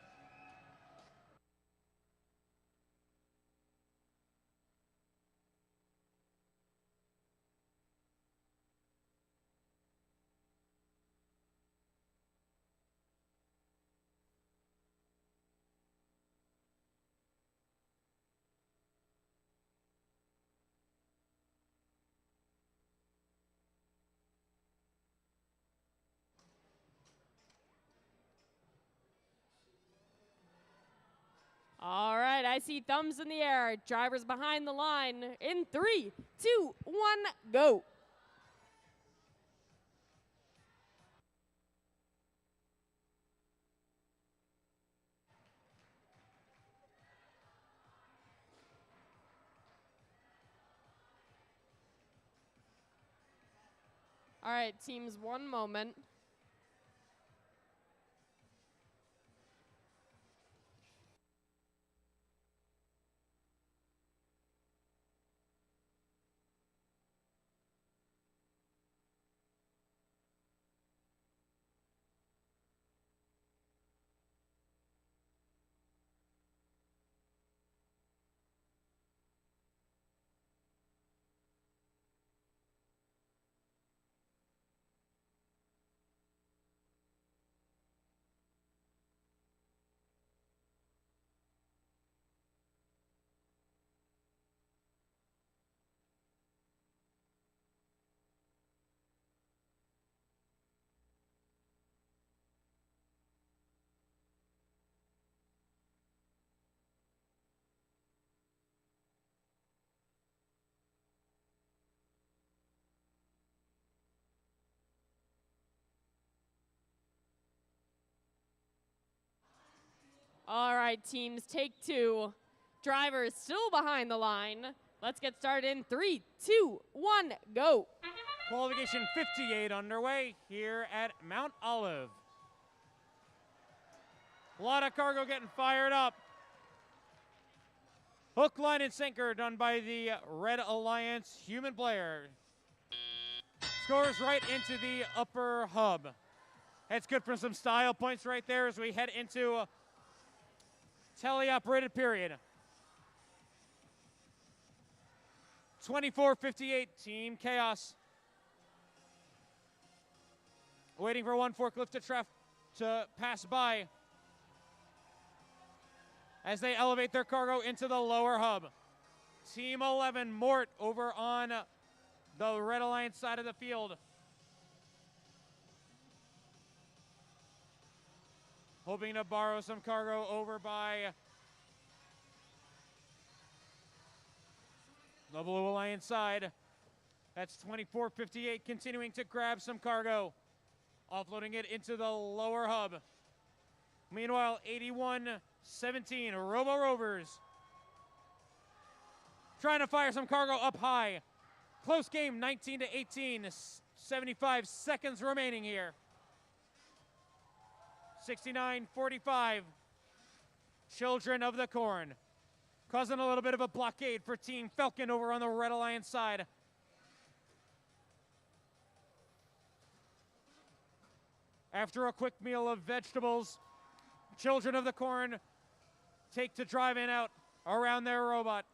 All right, I see thumbs in the air. Drivers behind the line in 3, 2, 1, go. All right, teams, one moment. All right, teams, take 2. Drivers still behind the line. Let's get started in 3, 2, 1, go. Qualification 58 underway here at Mount Olive. A lot of cargo getting fired up. Hook, line, and sinker done by the Red Alliance human player. Scores right into the upper hub. That's good for some style points right there as we head into teleoperated period. 24:58, Team Chaos. Waiting for one forklift to pass by as they elevate their cargo into the lower hub. Team 11, Mort, over on the Red Alliance side of the field. Hoping to borrow some cargo over by the Blue Alliance side. That's 24:58, continuing to grab some cargo, offloading it into the lower hub. Meanwhile, 81-17, Robo Rovers trying to fire some cargo up high. Close game, 19-18, 75 seconds remaining here. 69-45, Children of the Corn, causing a little bit of a blockade for Team Falcon over on the Red Alliance side. After a quick meal of vegetables, Children of the Corn take to drive in out around their robot.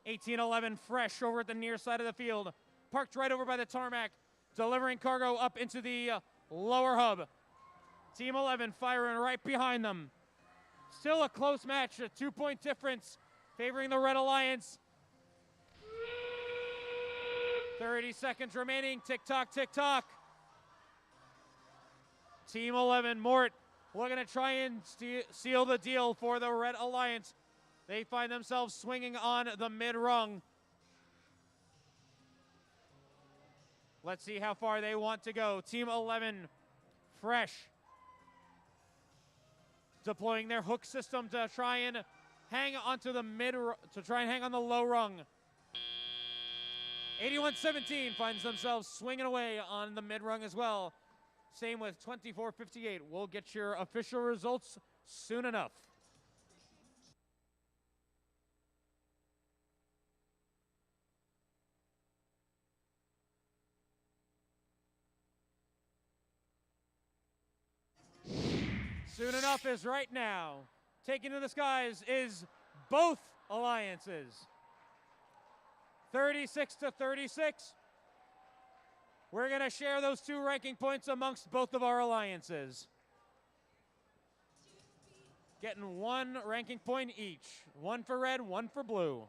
1811 fresh over at the near side of the field, parked right over by the tarmac, delivering cargo up into the lower hub. Team 11 firing right behind them. Still a close match, a 2-point difference favoring the Red Alliance. 30 seconds remaining, tick-tock, tick-tock. Team 11, Mort, we're gonna try and seal the deal for the Red Alliance. They find themselves swinging on the mid-rung. Let's see how far they want to go. Team 11, fresh. Deploying their hook system to try and hang onto the hang on the low rung. 81-17 finds themselves swinging away on the mid rung as well. Same with 24-58. We'll get your official results soon enough. Soon enough is right now. Taking to the skies is both alliances. 36-36. We're going to share those 2 ranking points amongst both of our alliances. Getting 1 ranking point each. 1 for red, 1 for blue.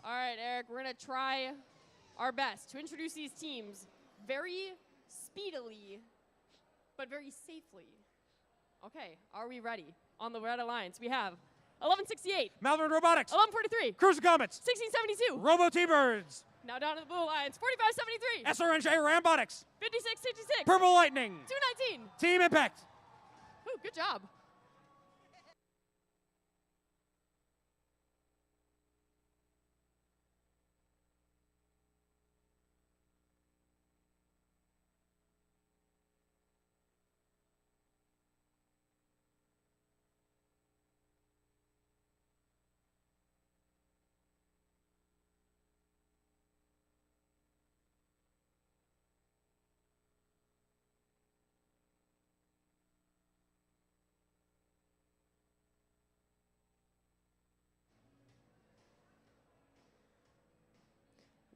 All right, Eric, we're going to try our best to introduce these teams very speedily, but very safely. Okay, are we ready? On the Red Alliance, we have 1168. Malvern Robotics. 1143. Cruiser Comets. 1672. Robo T-Birds. Now down to the Blue Alliance, 4573. SRNJ Rambotics. 5666. Purple Lightning. 219. Team Impact. Ooh, good job.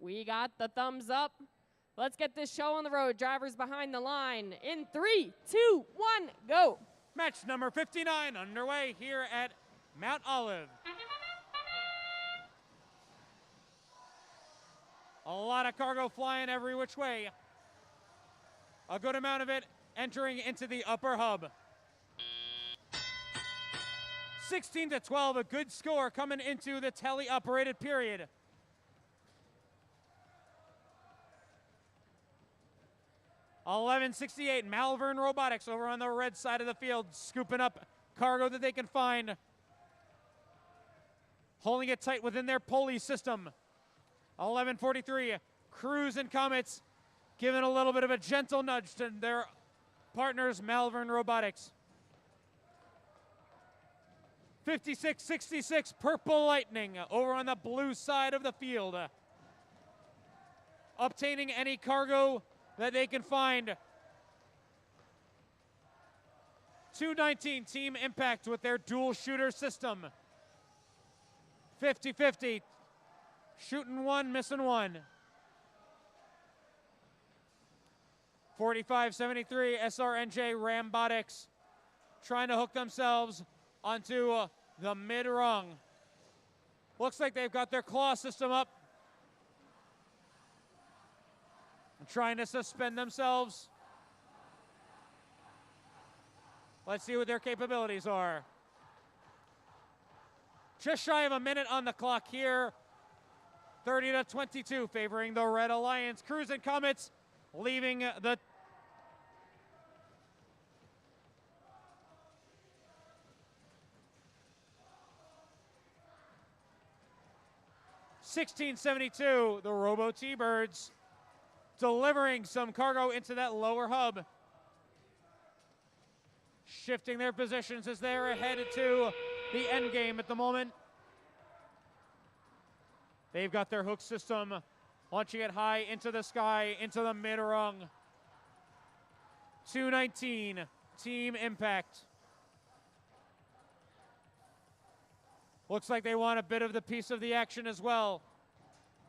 We got the thumbs up. Let's get this show on the road. Drivers behind the line in 3, 2, 1, go. Match number 59 underway here at Mount Olive. A lot of cargo flying every which way. A good amount of it entering into the upper hub. 16-12, a good score coming into the tele-operated period. 1168, Malvern Robotics over on the red side of the field, scooping up cargo that they can find. Holding it tight within their pulley system. 1143, Cruise and Comets giving a little bit of a gentle nudge to their partners, Malvern Robotics. 5666, Purple Lightning over on the blue side of the field. Obtaining any cargo that they can find. 219, Team Impact with their dual shooter system. 50-50, shooting one, missing one. 45-73, SRNJ Rambotics trying to hook themselves onto the mid-rung. Looks like they've got their claw system up. Trying to suspend themselves. Let's see what their capabilities are. Just shy of a minute on the clock here. 30-22 favoring the Red Alliance. Cruise and Comets leaving the 1672, the Robo T-Birds delivering some cargo into that lower hub. Shifting their positions as they're headed to the end game at the moment. They've got their hook system, launching it high into the sky, into the mid-rung. 219, Team Impact. Looks like they want a bit of the piece of the action as well.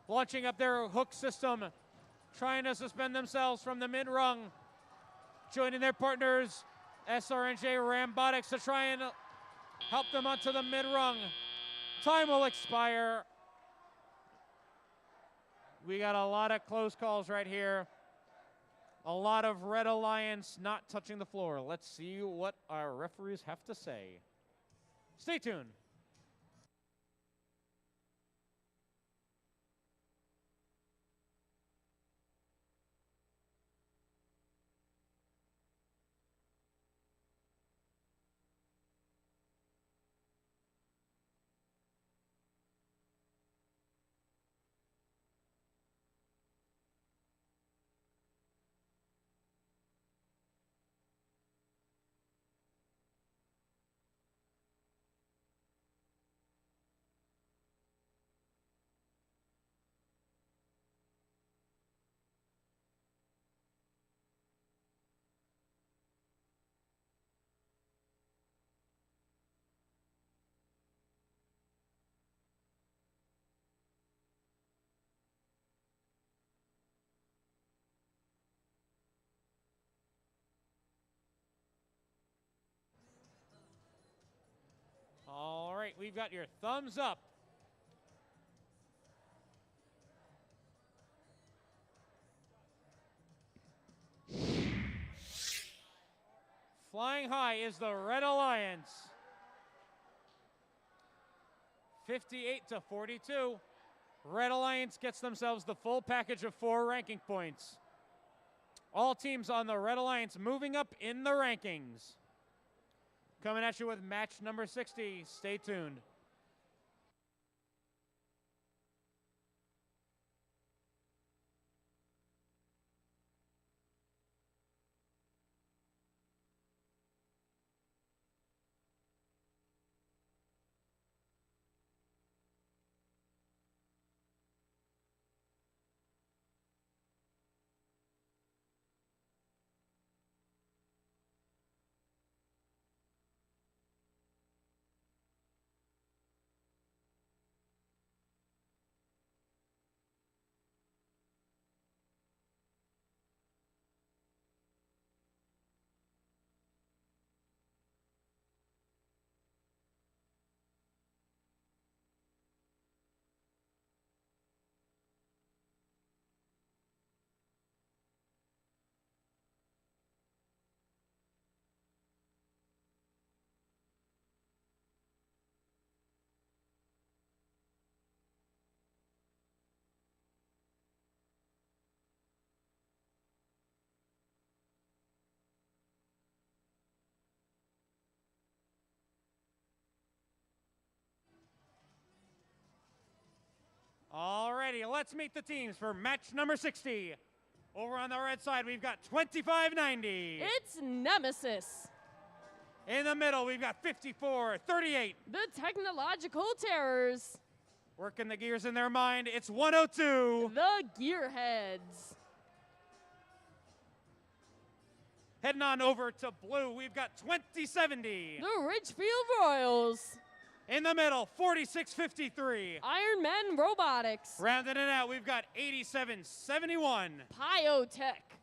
Launching up their hook system, trying to suspend themselves from the mid-rung. Joining their partners, SRNJ Rambotics, to try and help them onto the mid-rung. Time will expire. We got a lot of close calls right here. A lot of Red Alliance not touching the floor. Let's see what our referees have to say. Stay tuned. All right, we've got your thumbs up. Flying high is the Red Alliance. 58-42. Red Alliance gets themselves the full package of 4 ranking points. All teams on the Red Alliance moving up in the rankings. Coming at you with match number 60. Stay tuned. righty, let's meet the teams for match number 60. Over on the red side, we've got 2590. It's Nemesis. In the middle, we've got 5438. The Technological Terrors. Working the gears in their mind, it's 102. The Gearheads. Heading on over to blue, we've got 2070. The Ridgefield Royals. In the middle, 4653. Iron Men Robotics. Rounding it out, we've got 8771. Pyotech.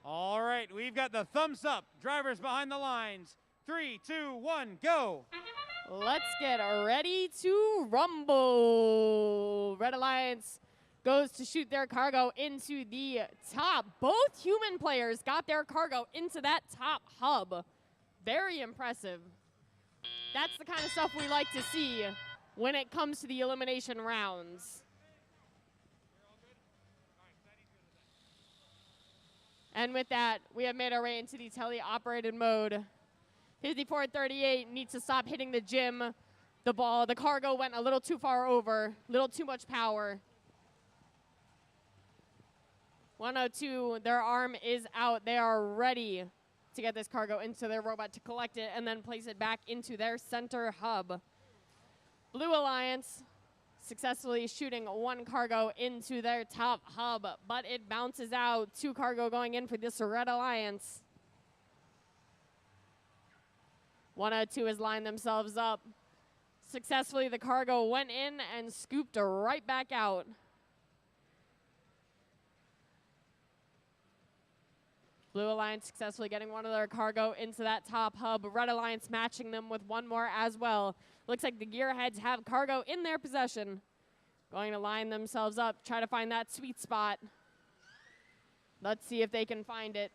All right, we've got the thumbs up. Drivers behind the lines. 3, 2, 1, go. Let's get ready to rumble. Red Alliance goes to shoot their cargo into the top. Both human players got their cargo into that top hub. Very impressive. That's the kind of stuff we like to see when it comes to the elimination rounds. And with that, we have made our way into the tele-operated mode. 5438 needs to stop hitting the gym. The cargo went a little too far over, a little too much power. 102, their arm is out. They are ready to get this cargo into their robot to collect it and then place it back into their center hub. Blue Alliance successfully shooting one cargo into their top hub, but it bounces out. 2 cargo going in for this Red Alliance. 102 has lined themselves up. Successfully, the cargo went in and scooped right back out. Blue Alliance successfully getting one of their cargo into that top hub. Red Alliance matching them with one more as well. Looks like the Gearheads have cargo in their possession. Going to line themselves up, try to find that sweet spot. Let's see if they can find it.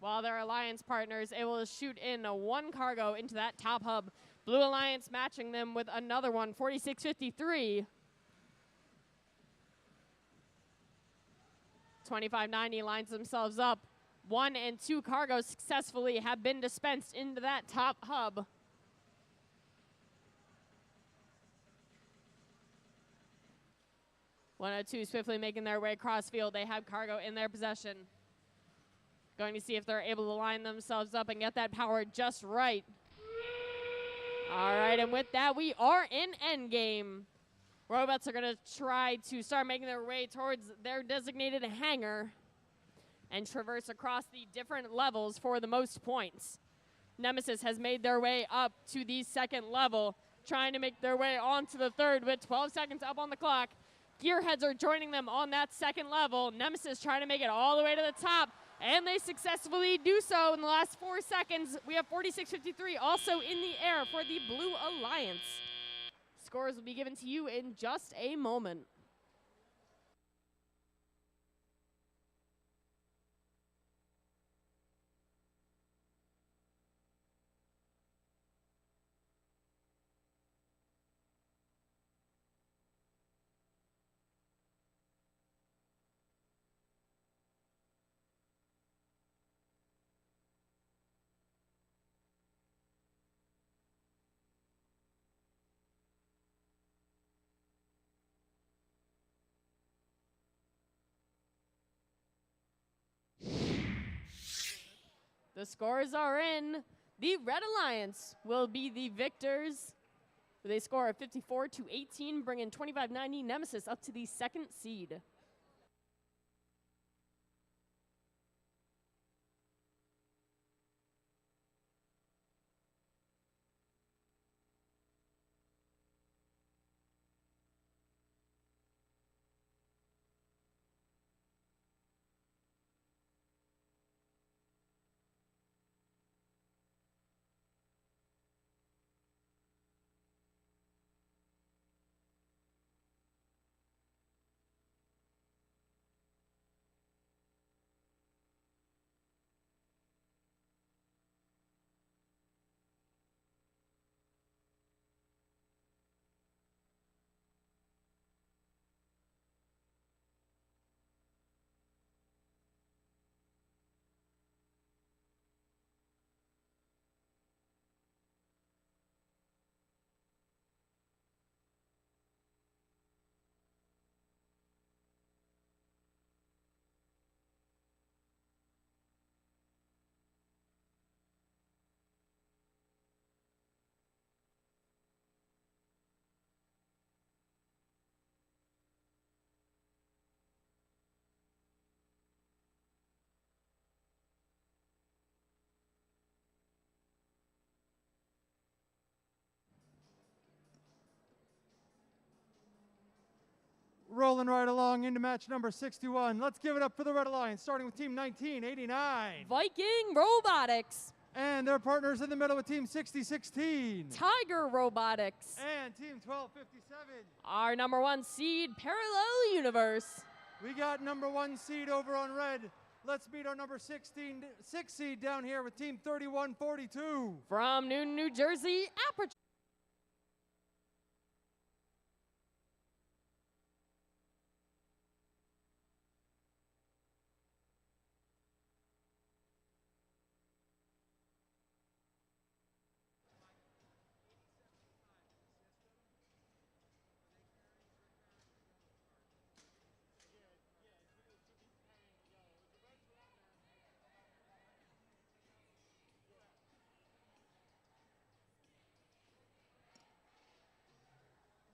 While their Alliance partners able to shoot in one cargo into that top hub. Blue Alliance matching them with another one, 4653. 2590 lines themselves up. 1 and 2 cargos successfully have been dispensed into that top hub. One and 2 swiftly making their way across field. They have cargo in their possession. Going to see if they're able to line themselves up and get that power just right. All right, and with that, we are in endgame. Robots are going to try to start making their way towards their designated hangar and traverse across the different levels for the most points. Nemesis has made their way up to the second level, trying to make their way onto the third with 12 seconds up on the clock. Gearheads are joining them on that second level. Nemesis trying to make it all the way to the top, and they successfully do so in the last 4 seconds. We have 4653 also in the air for the Blue Alliance. Scores will be given to you in just a moment. The scores are in. The Red Alliance will be the victors with a score of 54-18, bringing 2590 Nemesis up to the second seed. Rolling right along into match number 61. Let's give it up for the Red Alliance, starting with Team 1989. Viking Robotics. And their partners in the middle with Team 6016. Tiger Robotics. And Team 1257. Our number 1 seed, Parallel Universe. We got number 1 seed over on red. Let's meet our number 6 seed down here with Team 3142. From Newton, New Jersey, Aperture.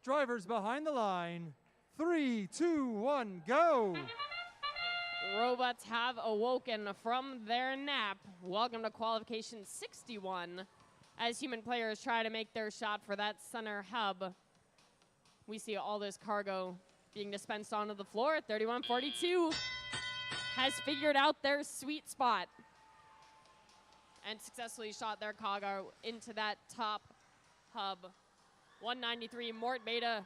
Drivers behind the line. 3, 2, 1, go. Robots have awoken from their nap. Welcome to qualification 61. As human players try to make their shot for that center hub, we see all this cargo being dispensed onto the floor. 3142 has figured out their sweet spot and successfully shot their cargo into that top hub. 193, Mort Beta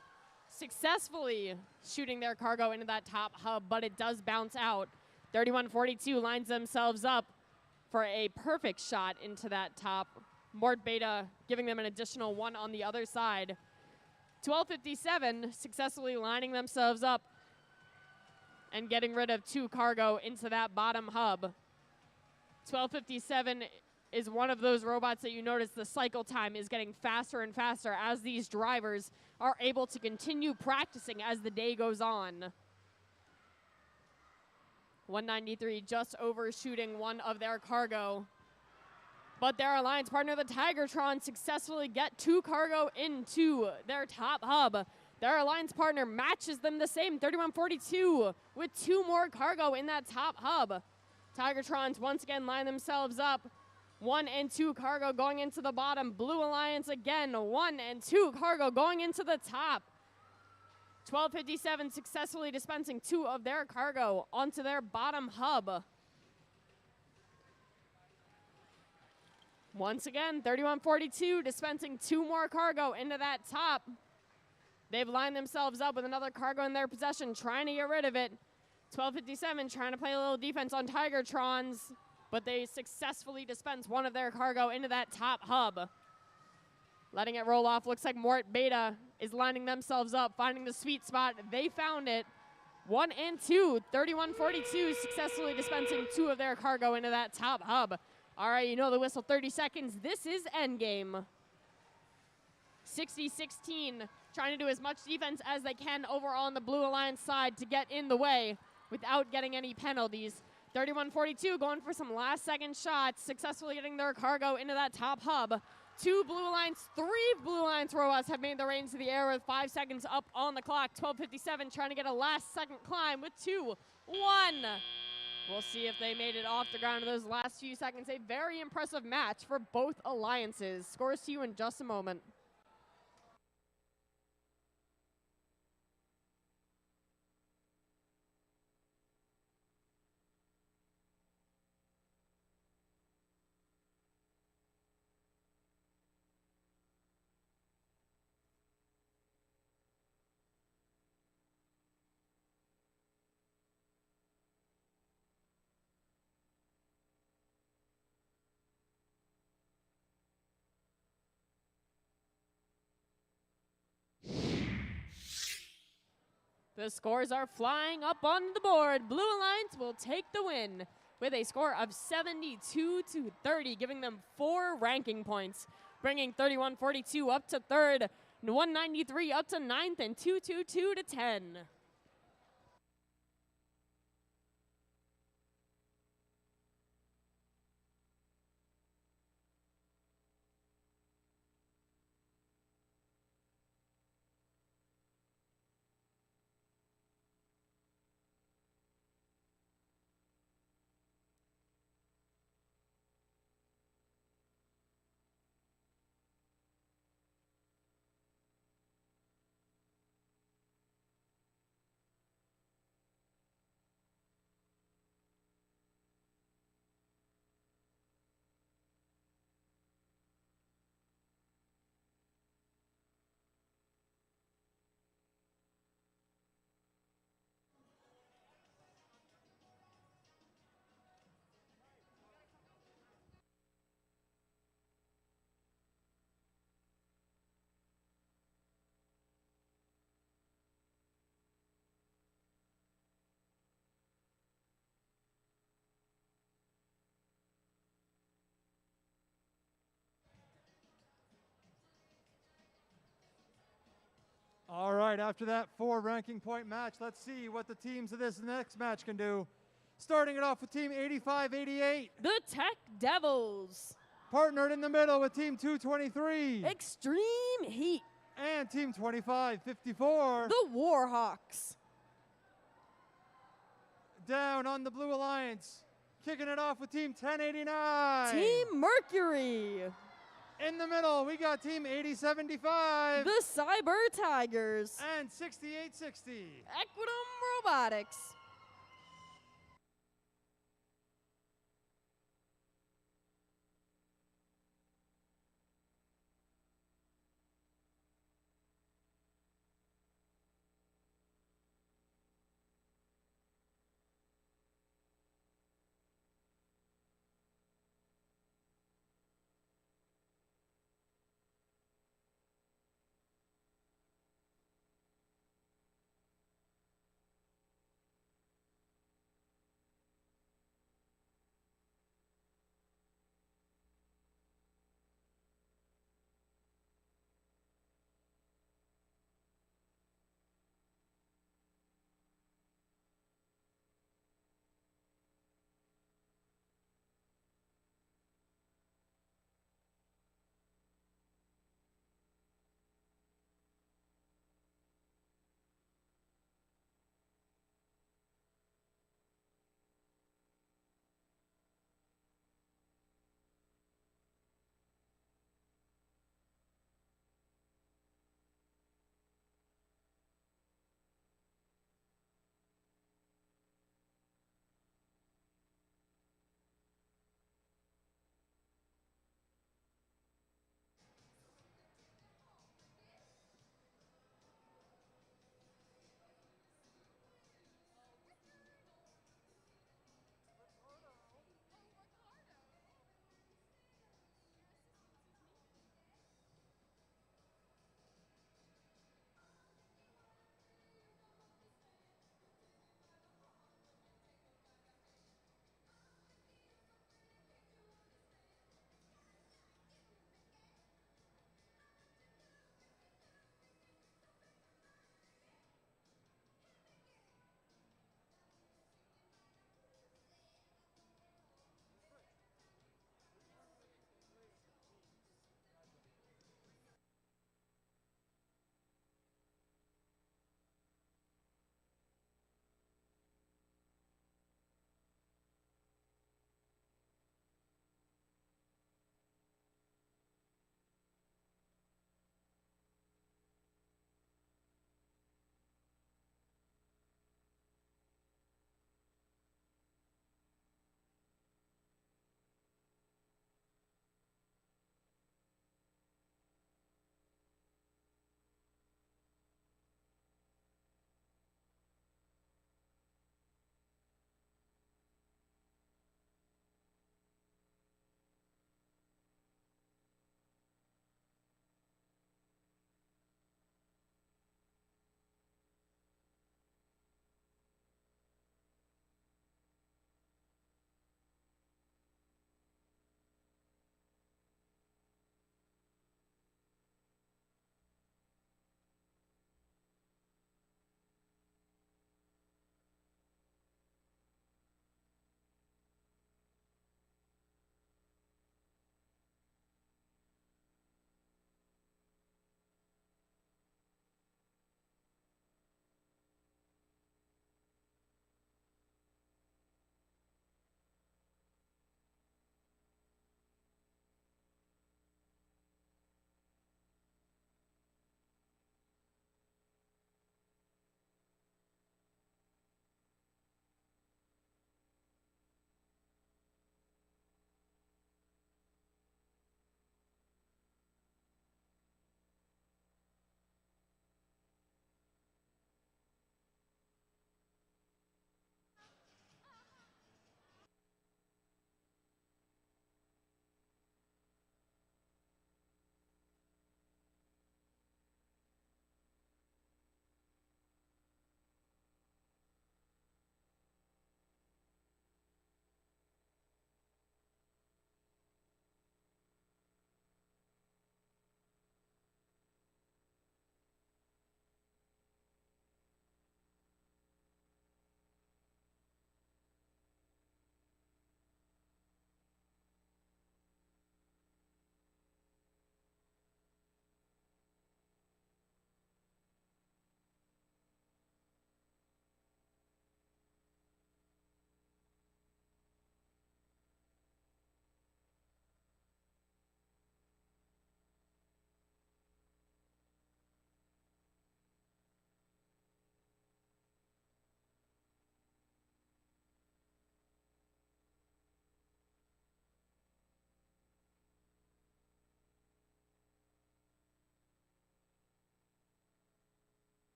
successfully shooting their cargo into that top hub, but it does bounce out. 3142 lines themselves up for a perfect shot into that top. Mort Beta giving them an additional one on the other side. 1257 successfully lining themselves up and getting rid of 2 cargo into that bottom hub. 1257 is one of those robots that you notice the cycle time is getting faster and faster as these drivers are able to continue practicing as the day goes on. 193 just overshooting one of their cargo. But their alliance partner, the Tigertron, successfully get 2 cargo into their top hub. Their alliance partner matches them the same, 3142, with 2 more cargo in that top hub. Tigertrons once again line themselves up. 1 and 2 cargo going into the bottom. Blue Alliance again, 1 and 2 cargo going into the top. 1257 successfully dispensing 2 of their cargo onto their bottom hub. Once again, 3142 dispensing 2 more cargo into that top. They've lined themselves up with another cargo in their possession, trying to get rid of it. 1257 trying to play a little defense on Tigertrons, but they successfully dispense 1 of their cargo into that top hub. Letting it roll off. Looks like Mort Beta is lining themselves up, finding the sweet spot. They found it. 1 and 2. 3142 successfully dispensing 2 of their cargo into that top hub. All right, you know the whistle, 30 seconds. This is endgame. 60-16, trying to do as much defense as they can over on the Blue Alliance side to get in the way without getting any penalties. 31-42 going for some last-second shots, successfully getting their cargo into that top hub. 2 Blue Alliance, 3 Blue Alliance robots have made their way into the air with 5 seconds up on the clock. 12:57 trying to get a last-second climb with 2, 1. We'll see if they made it off the ground in those last few seconds. A very impressive match for both alliances. Scores to you in just a moment. The scores are flying up on the board. Blue Alliance will take the win with a score of 72-30, giving them 4 ranking points, bringing 31-42 up to 3rd, 193 up to 9th, and 222 to 10. All right, after that 4 ranking point match, let's see what the teams of this next match can do. Starting it off with Team 85-88. The Tech Devils. Partnered in the middle with Team 223. Extreme Heat. And Team 25-54. The Warhawks. Down on the Blue Alliance, kicking it off with Team 1089. Team Mercury. In the middle, we got Team 8075. The Cyber Tigers. And 6860. Equidum Robotics.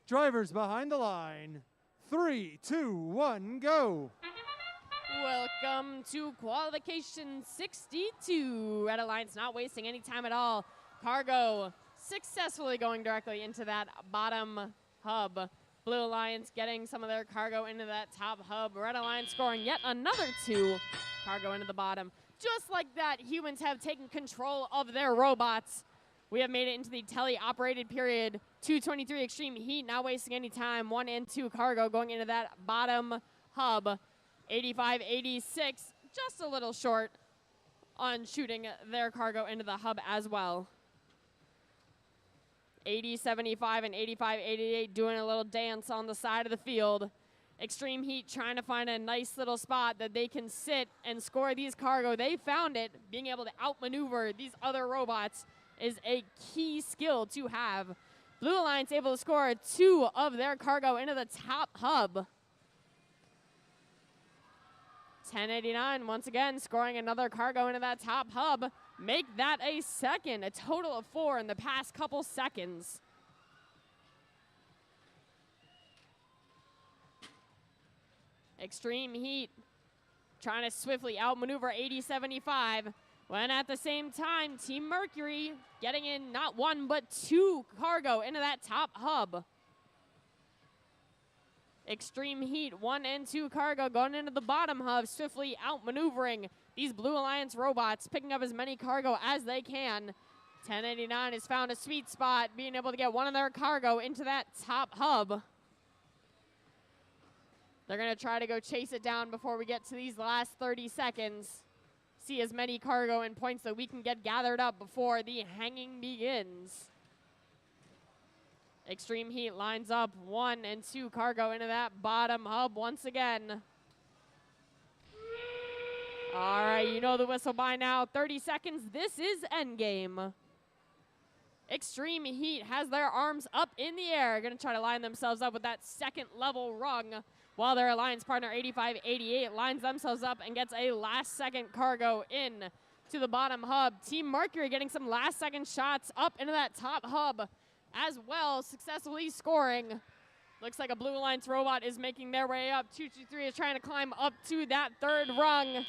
Drivers behind the line. 3, 2, 1, go. Welcome to qualification 62. Red Alliance not wasting any time at all. Cargo successfully going directly into that bottom hub. Blue Alliance getting some of their cargo into that top hub. Red Alliance scoring yet another 2 cargo into the bottom. Just like that, humans have taken control of their robots. We have made it into the tele-operated period. 223 Extreme Heat not wasting any time. 1 and 2 cargo going into that bottom hub. 85-86, just a little short on shooting their cargo into the hub as well. 80-75 and 85-88 doing a little dance on the side of the field. Extreme Heat trying to find a nice little spot that they can sit and score these cargo. They found it. Being able to outmaneuver these other robots is a key skill to have. Blue Alliance able to score 2 of their cargo into the top hub. 1089 once again scoring another cargo into that top hub. Make that a second, a total of 4 in the past couple seconds. Extreme Heat trying to swiftly outmaneuver 80-75, when at the same time, Team Mercury getting in not 1 but 2 cargo into that top hub. Extreme Heat 1 and 2 cargo going into the bottom hub, swiftly outmaneuvering these Blue Alliance robots, picking up as many cargo as they can. 1089 has found a sweet spot, being able to get 1 of their cargo into that top hub. They're going to try to go chase it down before we get to these last 30 seconds. See as many cargo and points that we can get gathered up before the hanging begins. Extreme Heat lines up 1 and 2 cargo into that bottom hub once again. All right, you know the whistle by now. 30 seconds. This is endgame. Extreme Heat has their arms up in the air. Going to try to line themselves up with that second level rung, while their alliance partner 85-88 lines themselves up and gets a last second cargo in to the bottom hub. Team Mercury getting some last second shots up into that top hub as well, successfully scoring. Looks like a Blue Alliance robot is making their way up. 223 is trying to climb up to that third rung.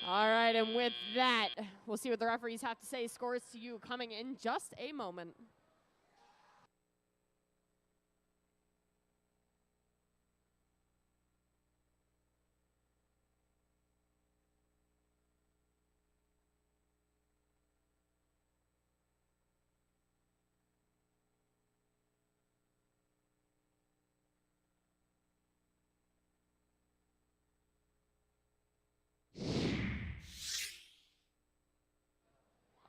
All right, and with that, we'll see what the referees have to say. Scores to you coming in just a moment.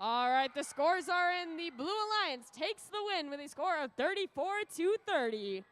All right, the scores are in. The Blue Alliance takes the win with a score of 34-30.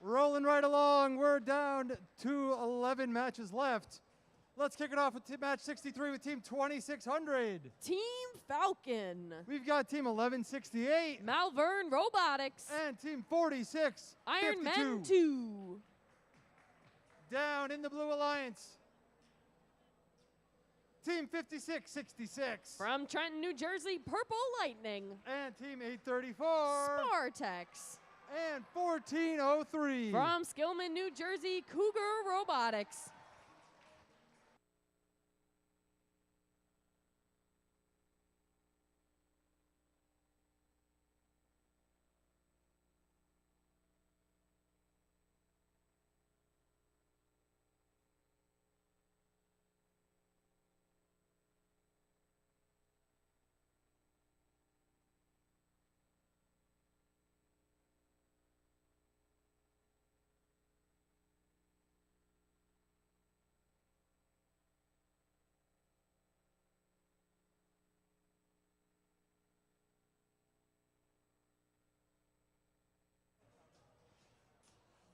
Rolling right along. We're down to 11 matches left Let's kick it off with match 63 with Team 2600. Team Falcon. We've got Team 1168. Malvern Robotics. And Team 46. Iron Man 2. Down in the Blue Alliance, Team 5666. From Trenton, New Jersey, Purple Lightning. And Team 834. Spartex. And 1403. From Skillman, New Jersey, Cougar Robotics.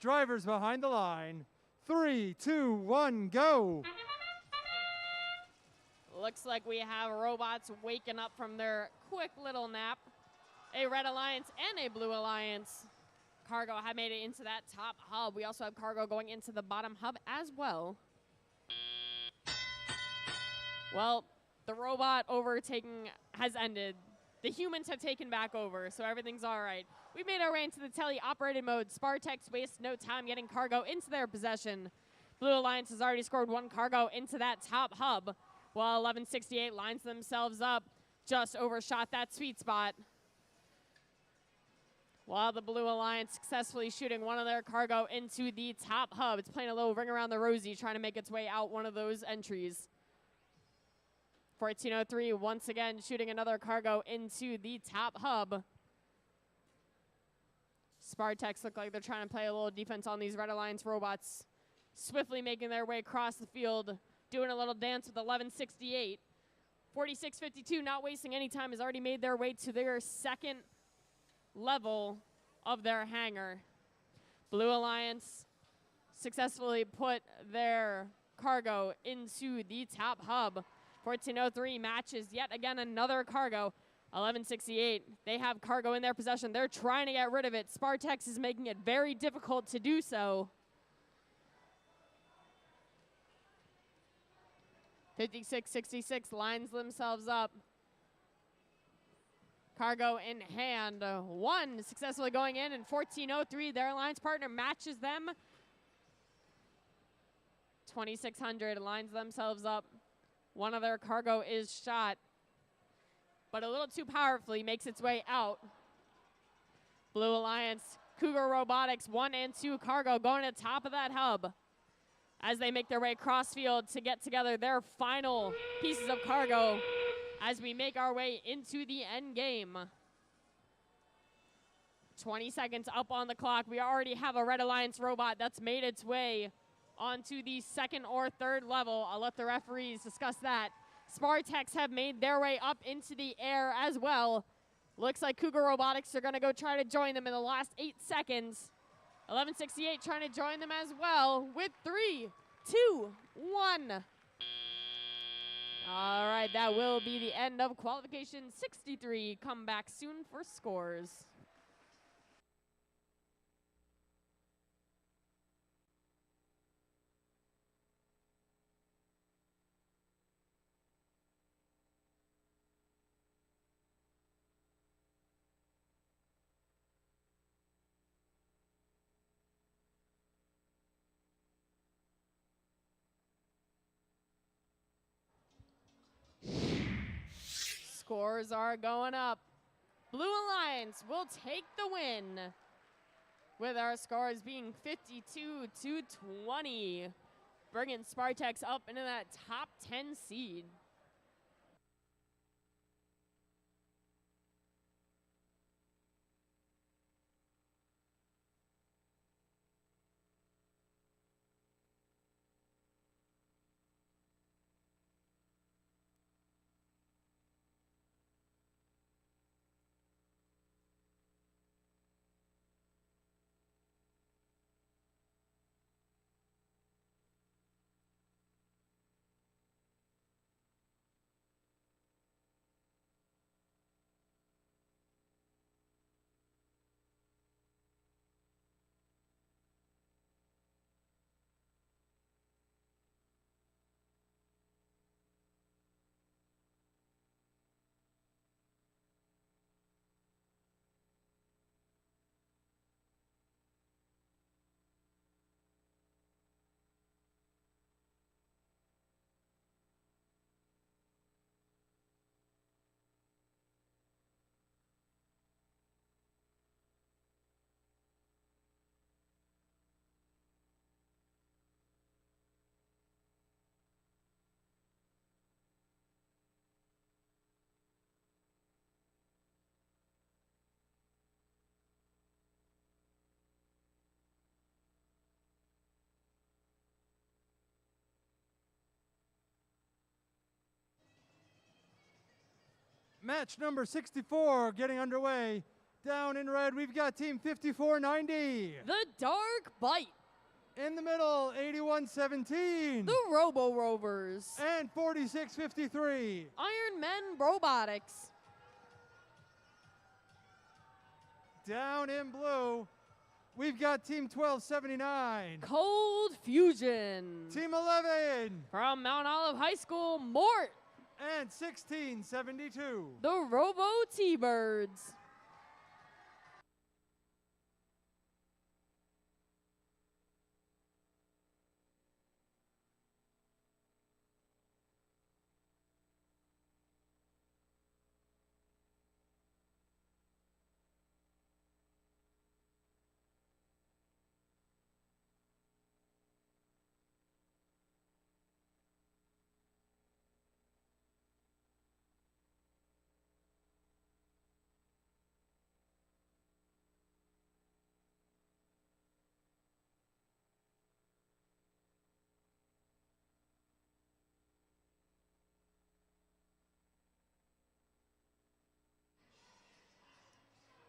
Drivers behind the line. 3, 2, 1, go. Looks like we have robots waking up from their quick little nap. A Red Alliance and a Blue Alliance. Cargo have made it into that top hub. We also have cargo going into the bottom hub as well. Well, the robot overtaking has ended. The humans have taken back over, so everything's all right. We've made our way into the tele-operated mode. Spartex wastes no time getting cargo into their possession. Blue Alliance has already scored one cargo into that top hub, while 1168 lines themselves up, just overshot that sweet spot. While the Blue Alliance successfully shooting one of their cargo into the top hub. It's playing a little ring around the rosy, trying to make its way out one of those entries. 1403 once again shooting another cargo into the top hub. Spartex look like they're trying to play a little defense on these Red Alliance robots. Swiftly making their way across the field, doing a little dance with 1168. 4652 not wasting any time has already made their way to their second level of their hangar. Blue Alliance successfully put their cargo into the top hub. 1403 matches yet again another cargo. 1168, they have cargo in their possession. They're trying to get rid of it. Spartex is making it very difficult to do so. 5666 lines themselves up. Cargo in hand. One successfully going in, and 1403, their alliance partner matches them. 2600 lines themselves up. One of their cargo is shot, but a little too powerfully makes its way out. Blue Alliance, Cougar Robotics, 1 and 2 cargo going to the top of that hub as they make their way cross field to get together their final pieces of cargo as we make our way into the end game. 20 seconds up on the clock. We already have a Red Alliance robot that's made its way onto the second or third level. I'll let the referees discuss that. Spartex have made their way up into the air as well. Looks like Cougar Robotics are going to go try to join them in the last 8 seconds. 1168 trying to join them as well with 3, 2, 1. All right, that will be the end of qualification 63. Come back soon for scores. Scores are going up. Blue Alliance will take the win, with our scores being 52-20, bringing Spartex up into that top 10 seed. Match number 64 getting underway. Down in red, we've got team 5490. The Dark Bite. In the middle, 8117. The Robo Rovers. And 4653. Iron Men Robotics. Down in blue, we've got team 1279. Cold Fusion. Team 11. From Mount Olive High School, Mort. And 1672. The Robo T-Birds.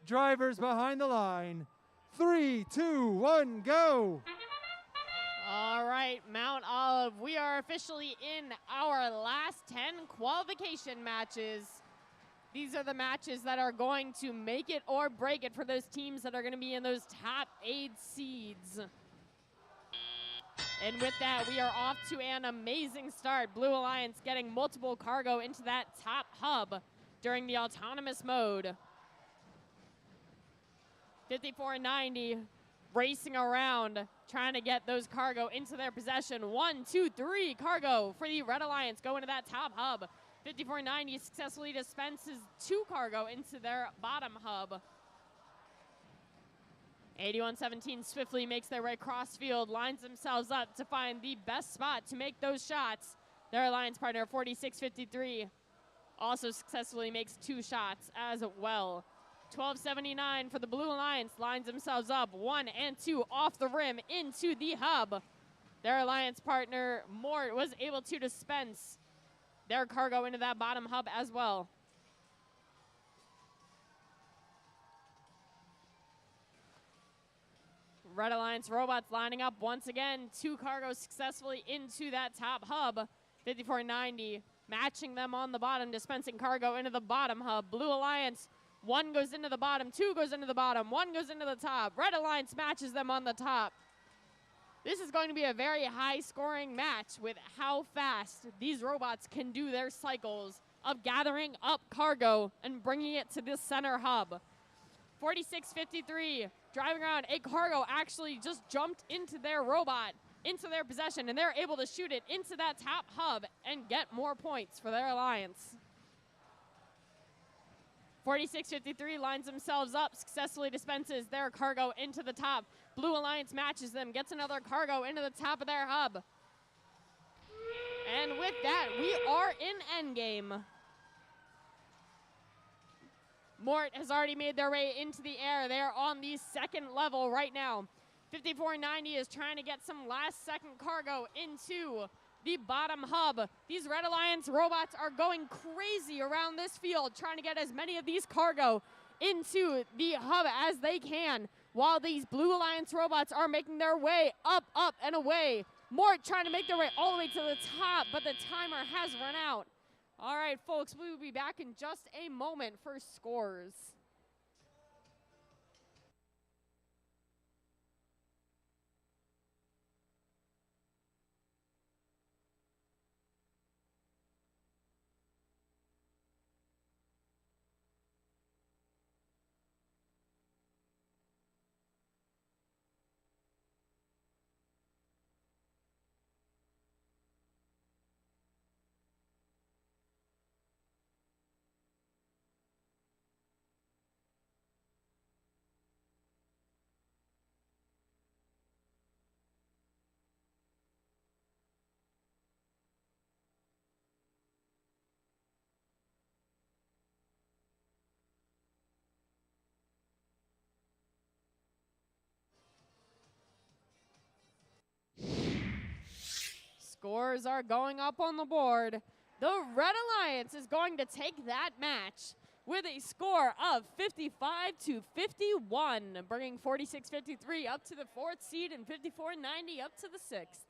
Drivers behind the line. 3, 2, 1, go. All right, Mount Olive, we are officially in our last 10 qualification matches. These are the matches that are going to make it or break it for those teams that are going to be in those top 8 seeds. And with that, we are off to an amazing start. Blue Alliance getting multiple cargo into that top hub during the autonomous mode. 5490 racing around, trying to get those cargo into their possession. 1, 2, 3 cargo for the Red Alliance going to that top hub. 5490 successfully dispenses 2 cargo into their bottom hub. 8117 swiftly makes their way across field, lines themselves up to find the best spot to make those shots. Their alliance partner 4653 also successfully makes 2 shots as well. 1279 for the Blue Alliance lines themselves up 1 and 2 off the rim into the hub. Their alliance partner Mort was able to dispense their cargo into that bottom hub as well. Red Alliance robots lining up once again. 2 cargoes successfully into that top hub. 5490 matching them on the bottom, dispensing cargo into the bottom hub. Blue Alliance, 1 goes into the bottom, 2 goes into the bottom, 1 goes into the top. Red Alliance matches them on the top. This is going to be a very high-scoring match with how fast these robots can do their cycles of gathering up cargo and bringing it to this center hub. 4653 driving around. A cargo actually just jumped into their robot, into their possession, and they're able to shoot it into that top hub and get more points for their alliance. 4653 lines themselves up, successfully dispenses their cargo into the top. Blue Alliance matches them, gets another cargo into the top of their hub. And with that, we are in endgame. Mort has already made their way into the air. They are on the second level right now. 5490 is trying to get some last-second cargo into the bottom hub. These Red Alliance robots are going crazy around this field, trying to get as many of these cargo into the hub as they can, while these Blue Alliance robots are making their way up, and away. Mort trying to make their way all the way to the top, but the timer has run out. All right, folks, we will be back in just a moment for scores. Scores are going up on the board. The Red Alliance is going to take that match with a score of 55-51, bringing 46-53 up to the 4th seed and 54-90 up to the 6th.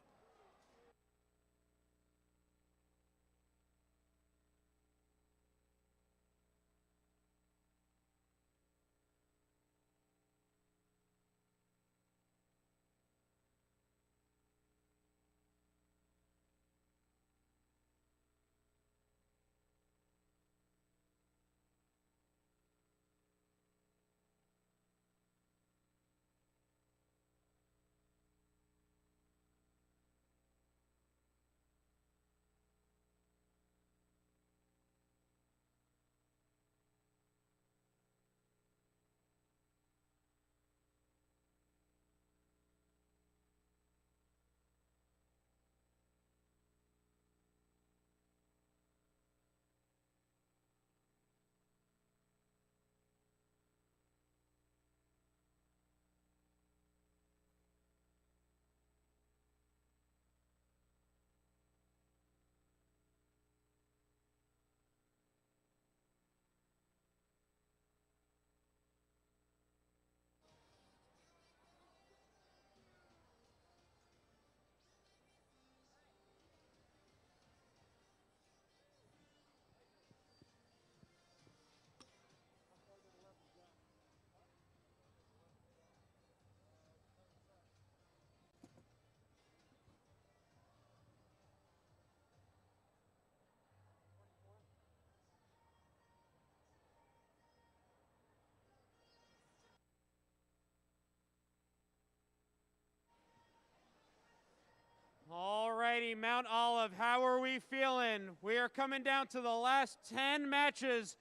Alrighty, Mount Olive, how are we feeling? We are coming down to the last 10 matches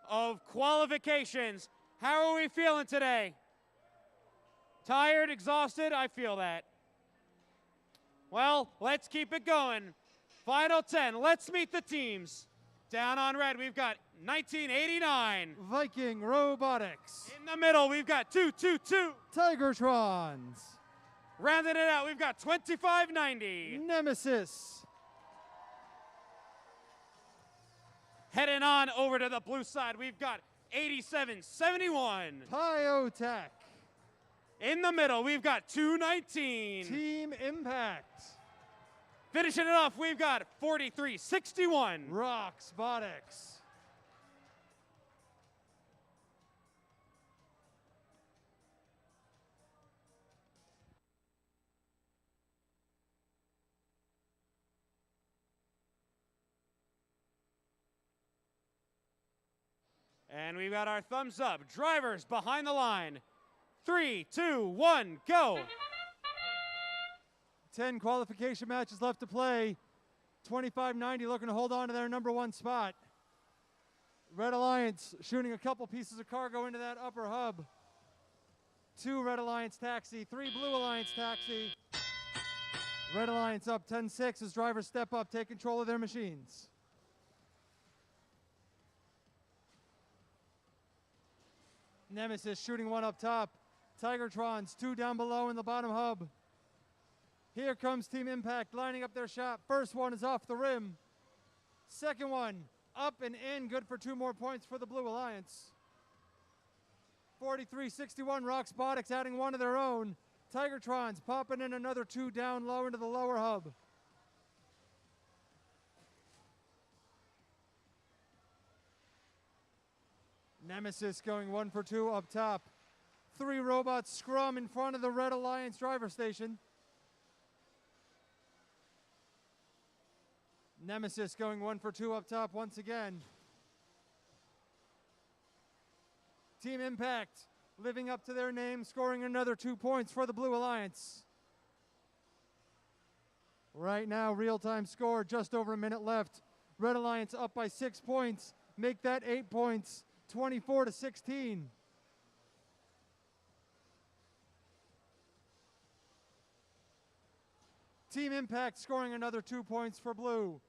of qualifications. How are we feeling today? Tired, exhausted? I feel that. Well, let's keep it going. Final 10, let's meet the teams. Down on red, we've got 1989. Viking Robotics. In the middle, we've got 222. Tigertrons. Rounding it out, we've got 2590. Nemesis. Heading on over to the blue side, we've got 8771. Pyotech. In the middle, we've got 219. Team Impact. Finishing it off, we've got 4361. Roxbotics. And we've got our thumbs up. Drivers behind the line. 3, 2, 1, go. 10 qualification matches left to play. 2590 looking to hold on to their #1 spot. Red Alliance shooting a couple pieces of cargo into that upper hub. 2 Red Alliance taxi, 3 Blue Alliance taxi. Red Alliance up 10-6 as drivers step up, take control of their machines. Nemesis shooting 1 up top. Tigertrons 2 down below in the bottom hub. Here comes Team Impact lining up their shot. First one is off the rim. Second one up and in, good for 2 more points for the Blue Alliance. 43-61, Roxbotics adding 1 of their own. Tigertrons popping in another 2 down low into the lower hub. Nemesis going 1 for 2 up top. 3 robots scrum in front of the Red Alliance driver station. Nemesis going 1 for 2 up top once again. Team Impact living up to their name, scoring another 2 points for the Blue Alliance. Right now, real-time score, just over a minute left. Red Alliance up by 6 points, make that 8 points, 24-16. Team Impact scoring another 2 points for Blue.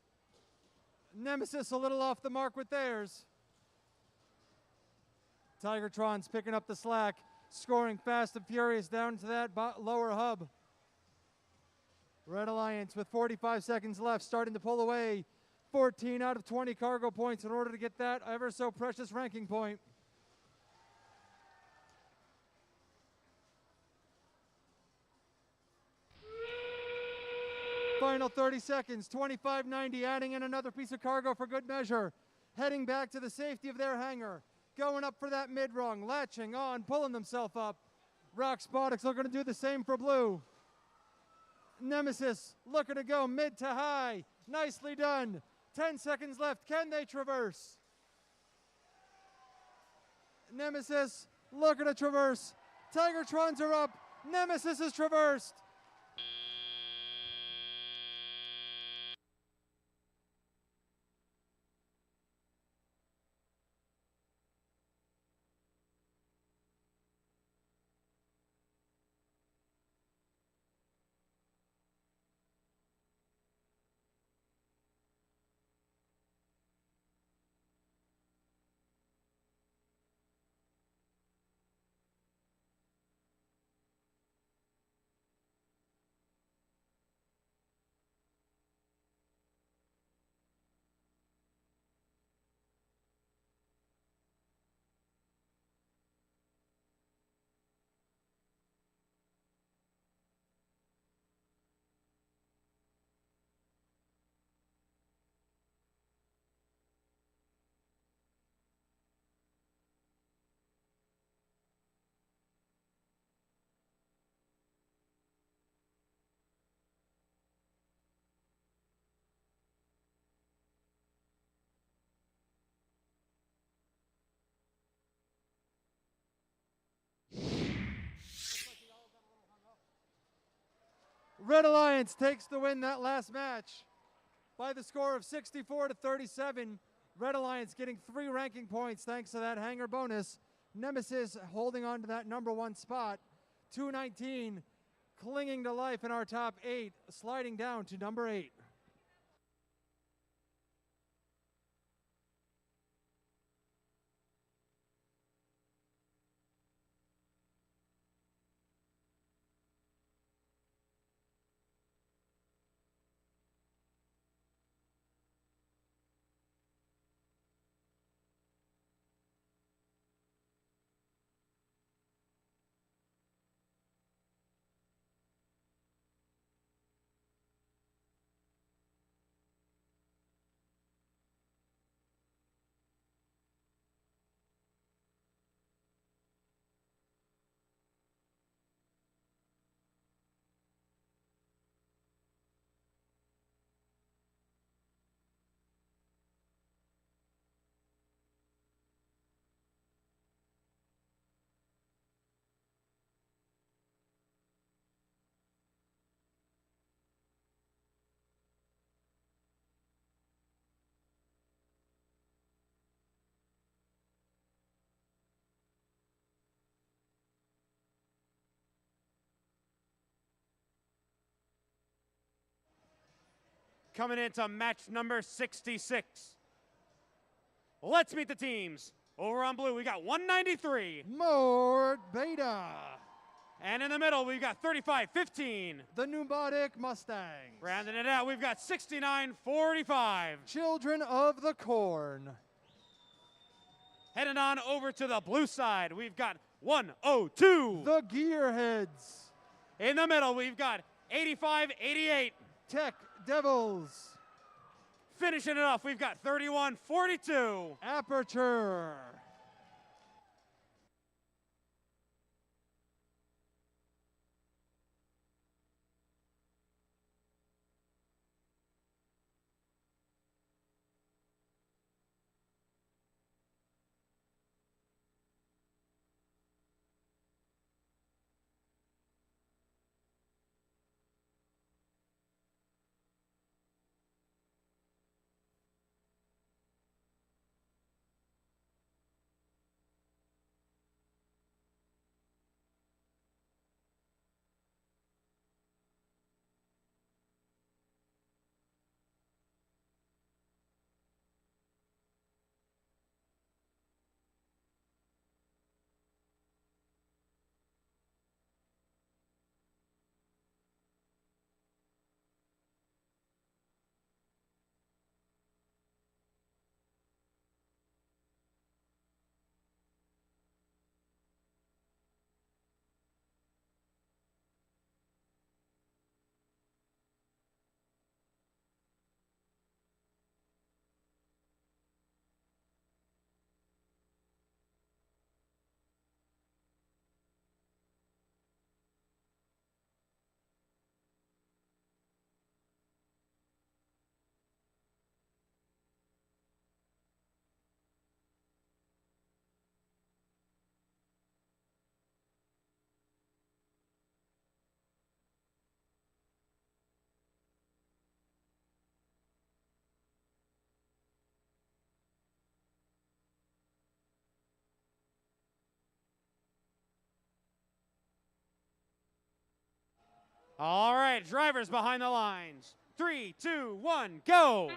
Nemesis a little off the mark with theirs. Tigertrons picking up the slack, scoring fast and furious down to that lower hub. Red Alliance with 45 seconds left, starting to pull away. 14 out of 20 cargo points in order to get that ever so precious ranking point. Final 30 seconds, 25.90, adding in another piece of cargo for good measure. Heading back to the safety of their hangar. Going up for that mid-rung, latching on, pulling themselves up. Rock Spotics looking to do the same for blue. Nemesis looking to go mid to high. Nicely done. 10 seconds left. Can they traverse? Nemesis looking to traverse. Tigertrons are up. Nemesis is traversed. Red Alliance takes the win that last match by the score of 64 to 37. Red Alliance getting 3 ranking points thanks to that hangar bonus. Nemesis holding on to that number 1 spot. 219 clinging to life in our top 8, sliding down to number 8. Coming into match number 66. Let's meet the teams. Over on blue, we got 193. Mort Beta. And in the middle, we've got 35-15. The Pneumatic Mustangs. Rounding it out, we've got 69-45. Children of the Corn. Heading on over to the blue side, we've got 102. The Gearheads. In the middle, we've got 85-88. Tech Devils. Finishing it off, we've got 31-42. Aperture. All right, drivers behind the lines. 3, 2, 1, go!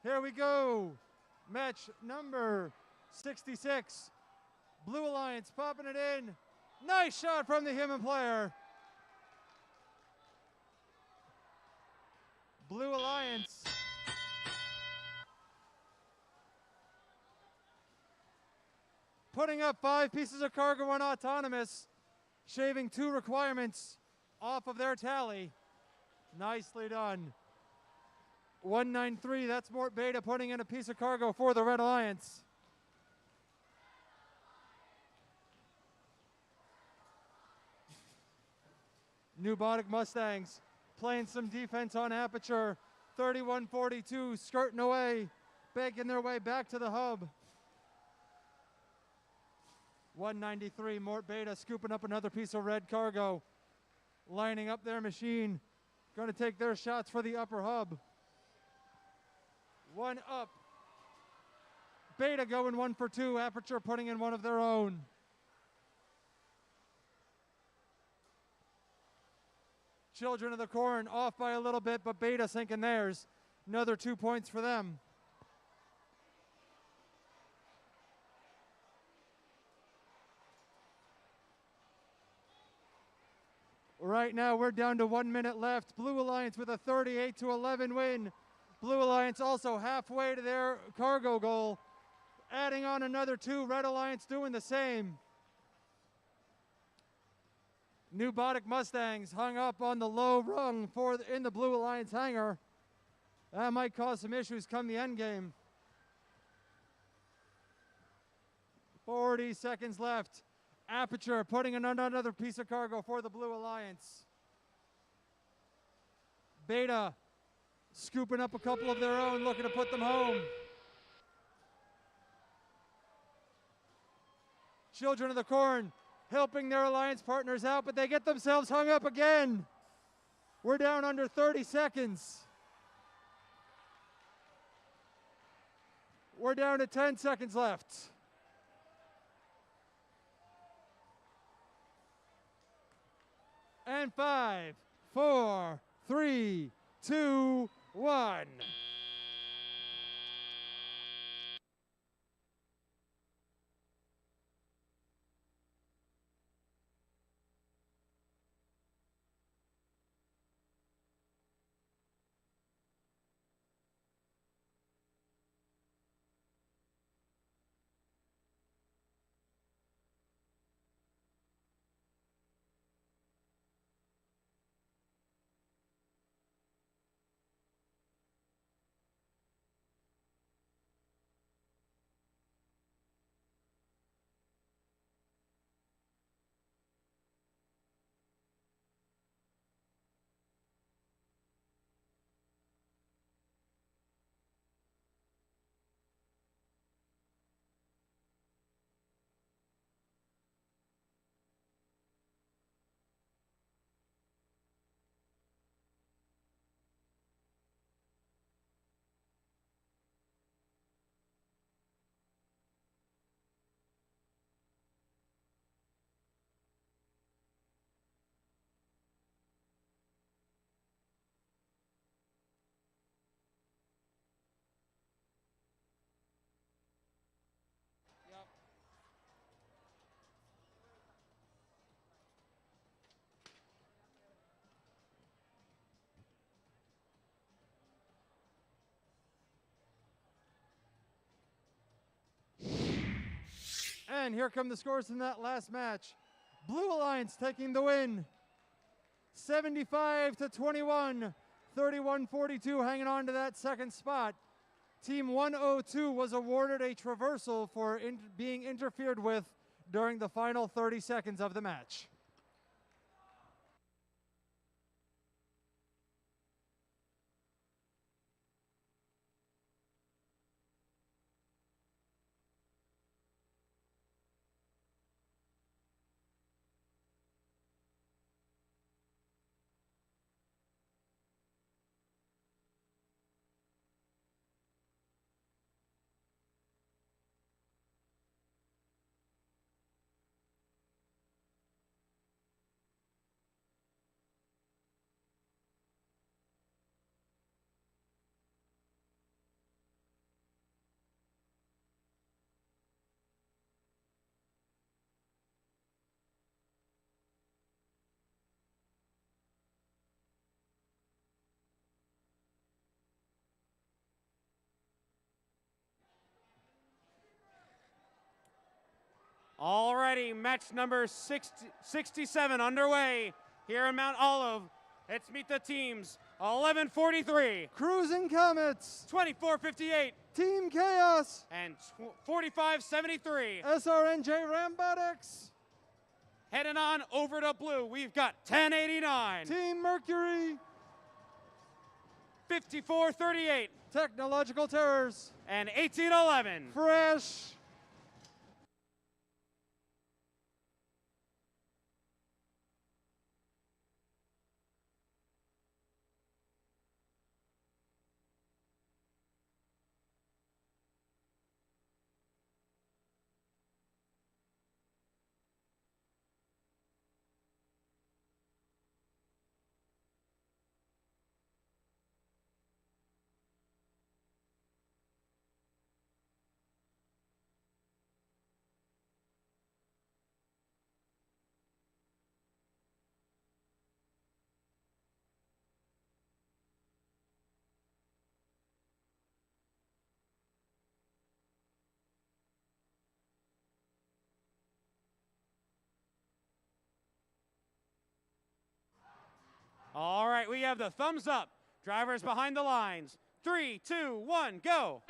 Here we go. Match number 66. Blue Alliance popping it in. Nice shot from the human player. Blue Alliance putting up 5 pieces of cargo on autonomous, shaving 2 requirements off of their tally. Nicely done. 193, that's Mort Beta putting in a piece of cargo for the Red Alliance. Newbotic Mustangs playing some defense on Aperture. 31-42, skirting away, making their way back to the hub. 193, Mort Beta scooping up another piece of red cargo. Lining up their machine. Going to take their shots for the upper hub. 1 up. Beta going 1 for 2. Aperture putting in one of their own. Children of the Corn off by a little bit, but Beta sinking theirs. Another 2 points for them. Right now we're down to 1 minute left. Blue Alliance with a 38-11 win. Blue Alliance also halfway to their cargo goal. Adding on another 2. Red Alliance doing the same. Newbotic Mustangs hung up on the low rung in the Blue Alliance hangar. That might cause some issues come the end game. 40 seconds left. Aperture putting in another piece of cargo for the Blue Alliance. Beta scooping up a couple of their own, looking to put them home. Children of the Corn helping their alliance partners out, but they get themselves hung up again. We're down under 30 seconds. We're down to 10 seconds left. And 5, 4, 3, 2, 1. And here come the scores in that last match. Blue Alliance taking the win. 75-21, 31-42, hanging on to that second spot. Team 102 was awarded a traversal for being interfered with during the final 30 seconds of the match. Alrighty, match number 67 underway here in Mount Olive. Let's meet the teams. 11:43, Cruising Comets, 24:58, Team Chaos, and 45:73. SRNJ Rambotics, Heading on over to blue, we've got 10:89, Team Mercury, 54:38, Technological Terrors, and 18:11. Fresh. All right, we have the thumbs up. Drivers behind the lines. 3, 2, 1, go.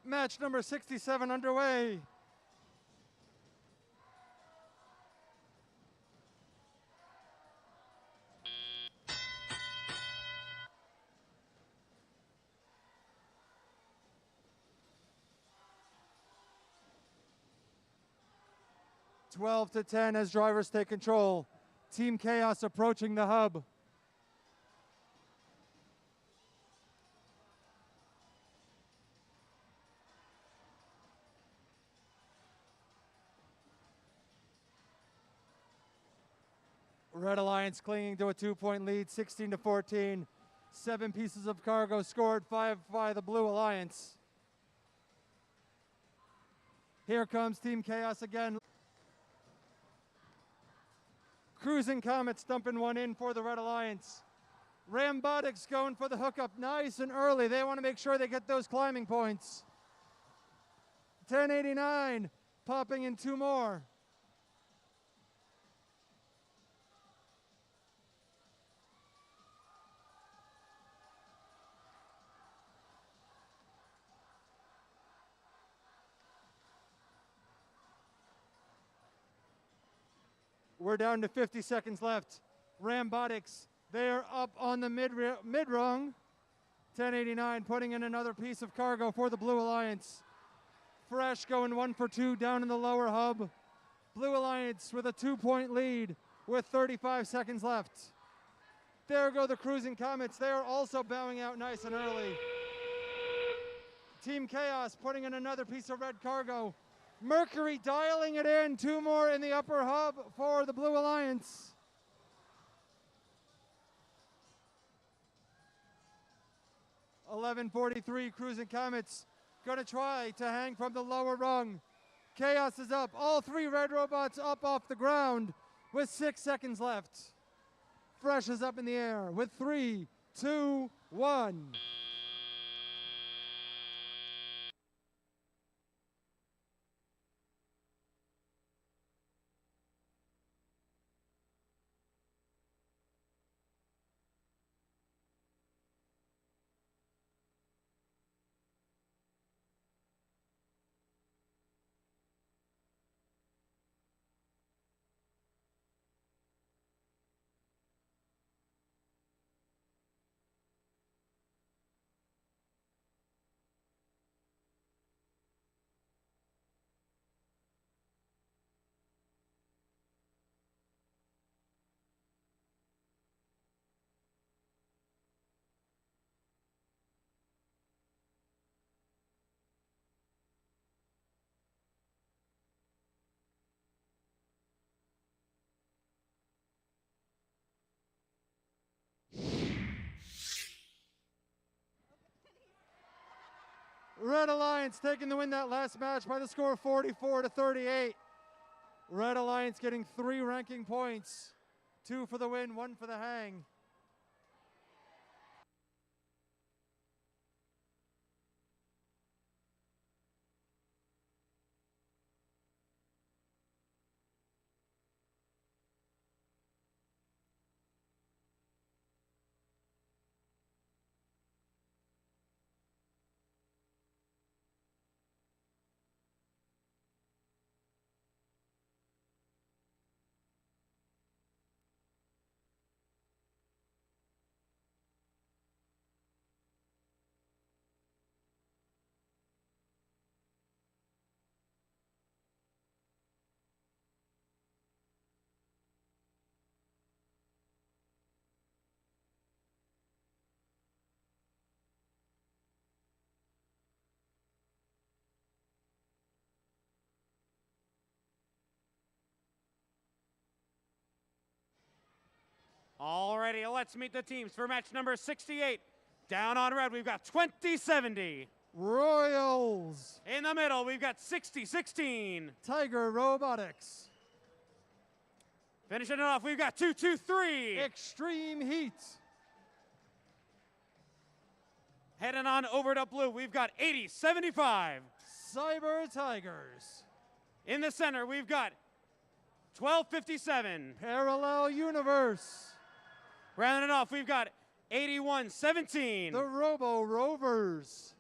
Match number 67 underway. Twelve to 10 as drivers take control. Team Chaos approaching the hub. Red Alliance clinging to a 2-point lead, 16 to 14. 7 pieces of cargo scored, 5 by the Blue Alliance. Here comes Team Chaos again. Cruising Comets dumping one in for the Red Alliance. Rambotics going for the hookup nice and early. They want to make sure they get those climbing points. 1089 popping in 2 more. We're down to 50 seconds left. Rambotics, they're up on the mid-rung. 1089 putting in another piece of cargo for the Blue Alliance. Fresh going 1 for 2 down in the lower hub. Blue Alliance with a 2-point lead with 35 seconds left. There go the Cruising Comets. They are also bowing out nice and early. Team Chaos putting in another piece of red cargo. Mercury dialing it in, 2 more in the upper hub for the Blue Alliance. $11:43, Cruising Comets gonna try to hang from the lower rung. Chaos is up, all 3 red robots up off the ground with 6 seconds left. Fresh is up in the air with 3, 2, 1. Red Alliance taking the win that last match by the score of 44 to 38. Red Alliance getting 3 ranking points. 2 for the win, 1 for the hang. Alrighty, let's meet the teams for match number 68. Down on red, we've got 2070. Royals. In the middle, we've got 6016. Tiger Robotics. Finishing it off, we've got 223. Extreme Heat. Heading on over to blue, we've got 8075. Cyber Tigers. In the center, we've got 1257. Parallel Universe. Rounding it off, we've got 8117. The Robo Rovers.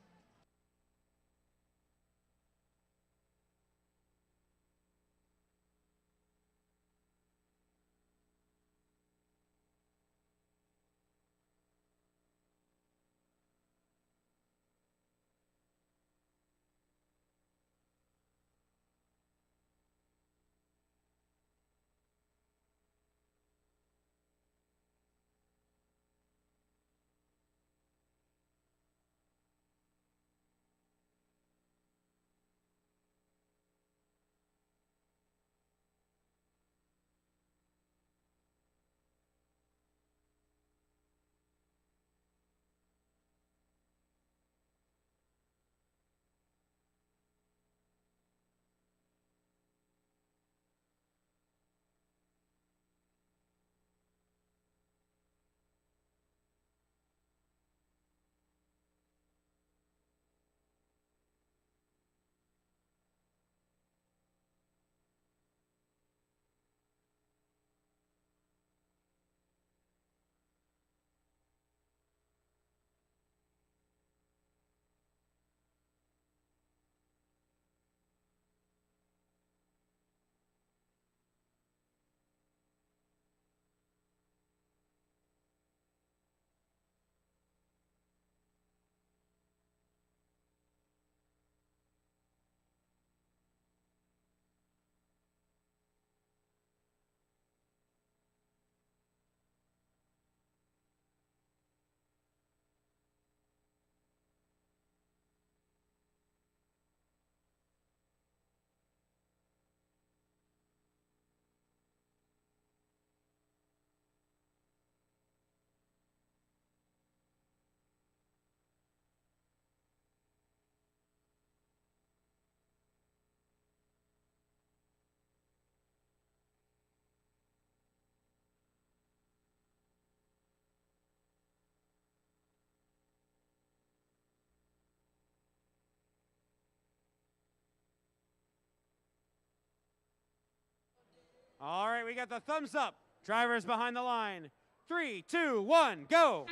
All right, we got the thumbs up. Drivers behind the line. 3, 2, 1, go.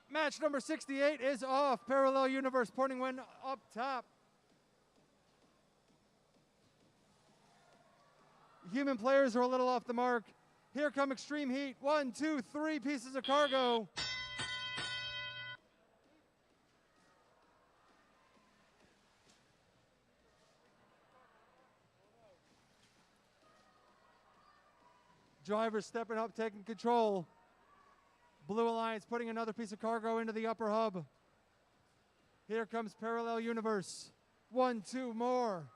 Match number 68 is off. Parallel Universe pointing one up top. Human players are a little off the mark. Here come Extreme Heat. 1, 2, 3 pieces of cargo. Drivers stepping up, taking control. Blue Alliance putting another piece of cargo into the upper hub. Here comes Parallel Universe. 1, 2 more.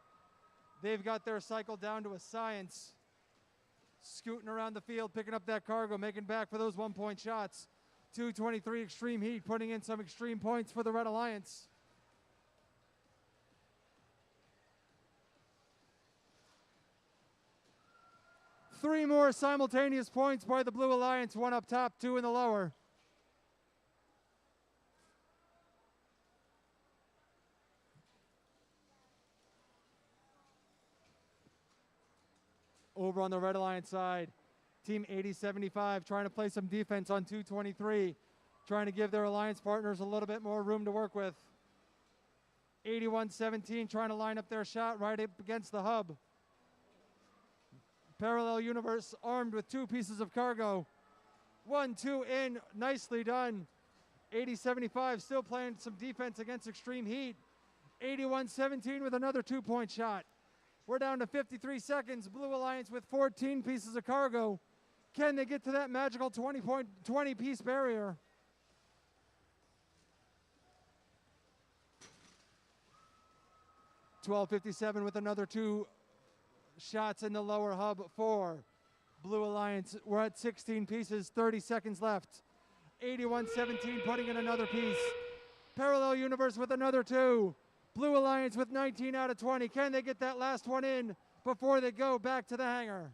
They've got their cycle down to a science. Scooting around the field, picking up that cargo, making back for those 1-point shots. 223 Extreme Heat putting in some extreme points for the Red Alliance. Three more simultaneous points by the Blue Alliance, one up top, two in the lower. Over on the Red Alliance side, Team 8075 trying to play some defense on 223, trying to give their alliance partners a little bit more room to work with. 8117 trying to line up their shot right up against the hub. Parallel Universe armed with two pieces of cargo. 1, 2 in, nicely done. 8075 still playing some defense against Extreme Heat. 8117 with another 2-point shot. We're down to 53 seconds. Blue Alliance with 14 pieces of cargo. Can they get to that magical 20-piece barrier? $12.57 with another 2 shots in the lower hub. 4. Blue Alliance, we're at 16 pieces, 30 seconds left. 81-17, putting in another piece. Parallel Universe with another 2. Blue Alliance with 19 out of 20. Can they get that last one in before they go back to the hangar?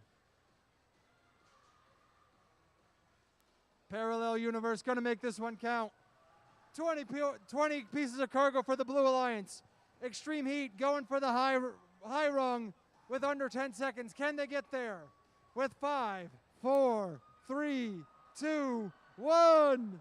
Parallel Universe gonna make this one count. 20 pieces of cargo for the Blue Alliance. Extreme Heat going for the high rung with under 10 seconds. Can they get there? With 5, 4, 3, 2, 1.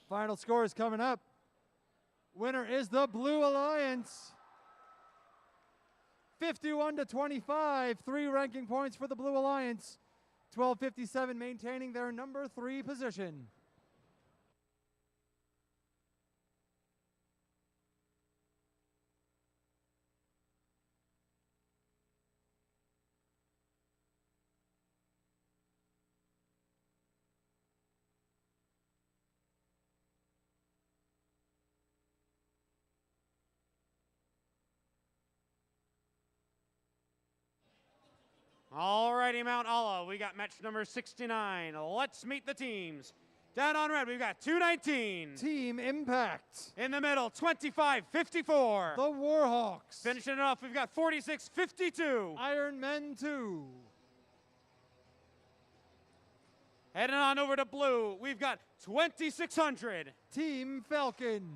Final score is coming up. Winner is the Blue Alliance. 51-25, 3 ranking points for the Blue Alliance. 1257 maintaining their number 3 position. All righty, Mount Olive, we got match number 69. Let's meet the teams. Down on red, we've got 219. Team Impact. In the middle, 25-54. The Warhawks. Finishing it off, we've got 46-52. Iron Men 2. Heading on over to blue, we've got 2600. Team Falcon.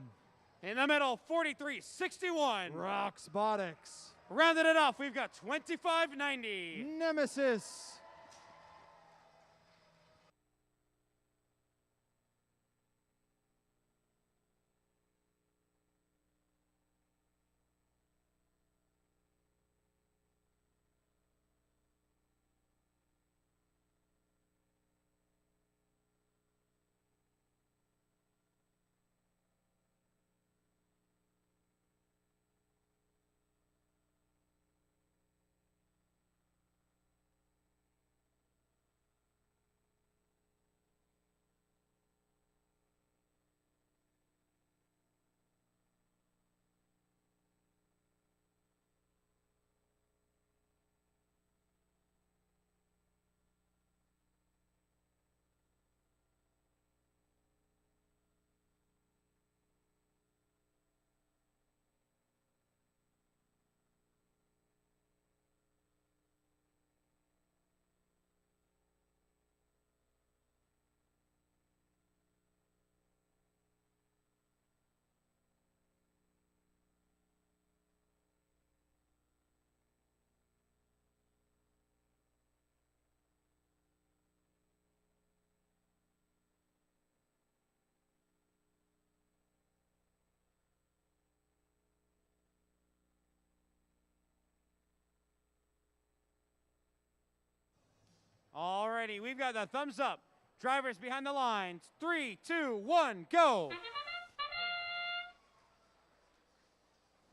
In the middle, 43-61. Roxbotics. Rounding it off, we've got 2590. Nemesis. ready. We've got the thumbs up. Drivers behind the lines. 3, 2, 1, go.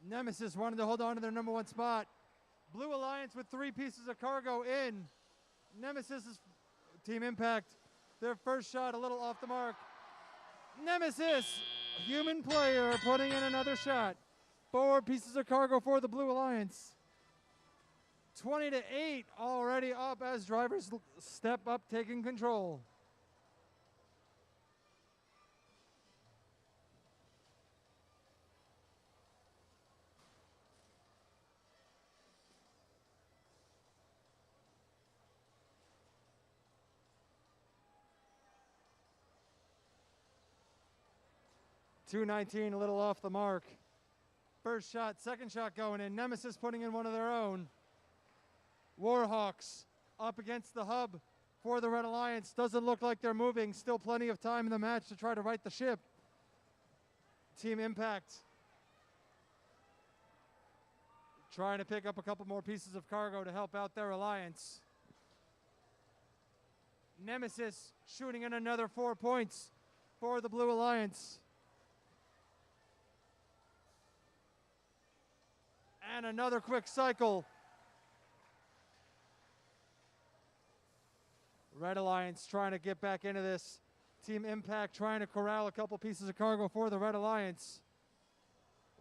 Nemesis wanted to hold on to their number 1 spot. Blue Alliance with 3 pieces of cargo in. Nemesis is Team Impact. Their first shot a little off the mark. Nemesis, human player, putting in another shot. 4 pieces of cargo for the Blue Alliance. 20-8 already up as drivers step up, taking control. .219 a little off the mark. First shot, second shot going in. Nemesis putting in one of their own. Warhawks up against the hub for the Red Alliance. Doesn't look like they're moving. Still plenty of time in the match to try to right the ship. Team Impact trying to pick up a couple more pieces of cargo to help out their alliance. Nemesis shooting in another 4 points for the Blue Alliance. And another quick cycle. Red Alliance trying to get back into this. Team Impact trying to corral a couple pieces of cargo for the Red Alliance.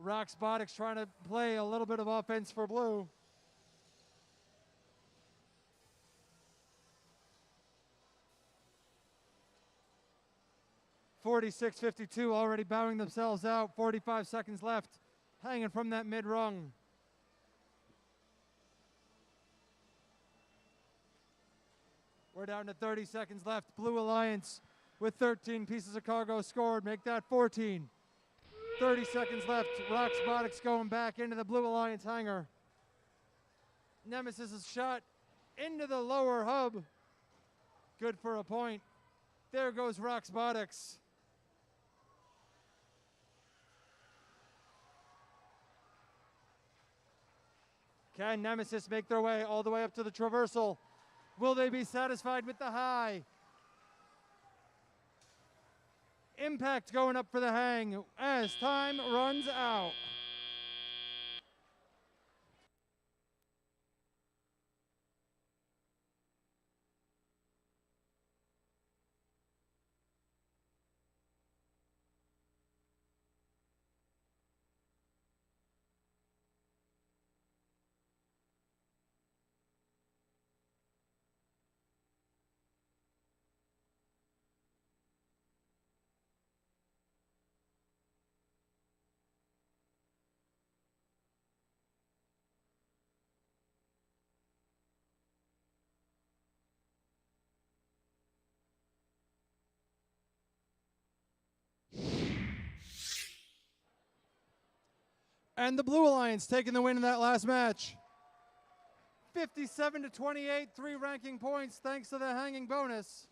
Roxbotics trying to play a little bit of offense for Blue. .46.52 already bowing themselves out. 45 seconds left, hanging from that mid-rung. We're down to 30 seconds left. Blue Alliance with 13 pieces of cargo scored. Make that 14. 30 seconds left. Roxbotics going back into the Blue Alliance hangar. Nemesis is shot into the lower hub. Good for a point. There goes Roxbotics. Can Nemesis make their way all the way up to the traversal? Will they be satisfied with the high? Impact going up for the hang as time runs out. And the Blue Alliance taking the win in that last match. 57-28, 3 ranking points thanks to the hanging bonus.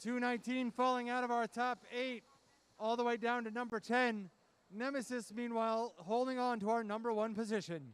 219 falling out of our top 8 all the way down to number 10. Nemesis, meanwhile, holding on to our number 1 position.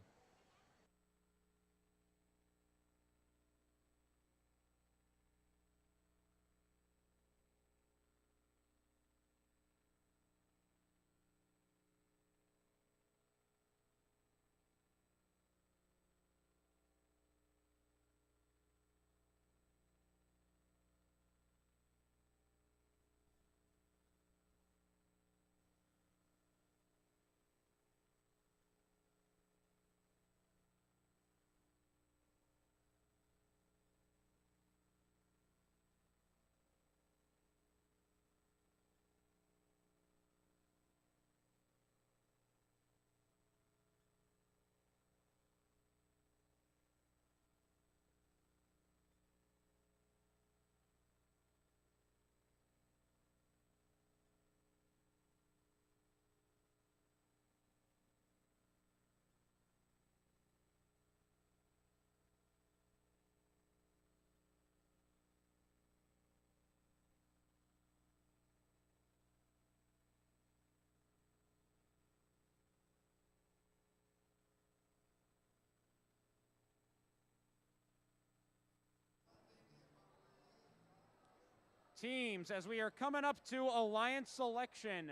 teams, as we are coming up to alliance selection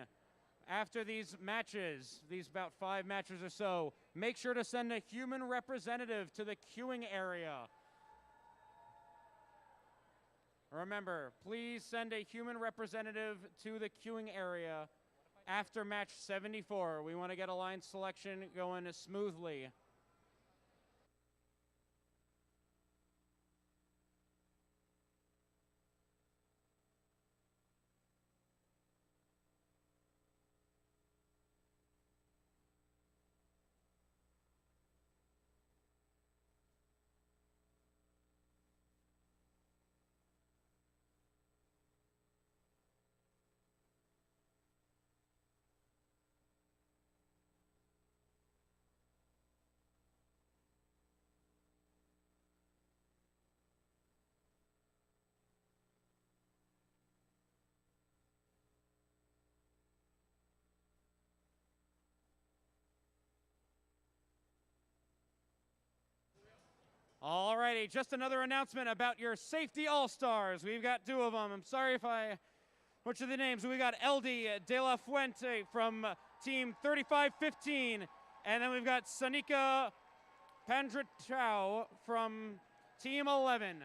after these matches, these about 5 matches or so, make sure to send a human representative to the queuing area. Remember, please send a human representative to the queuing area after match 74. We want to get alliance selection going smoothly. Alrighty, just another announcement about your safety all-stars. We've got 2 of them. I'm sorry if I butcher the names. We got Eldy De La Fuente from team 3515, and then we've got Sanika Pandrachau from team 11.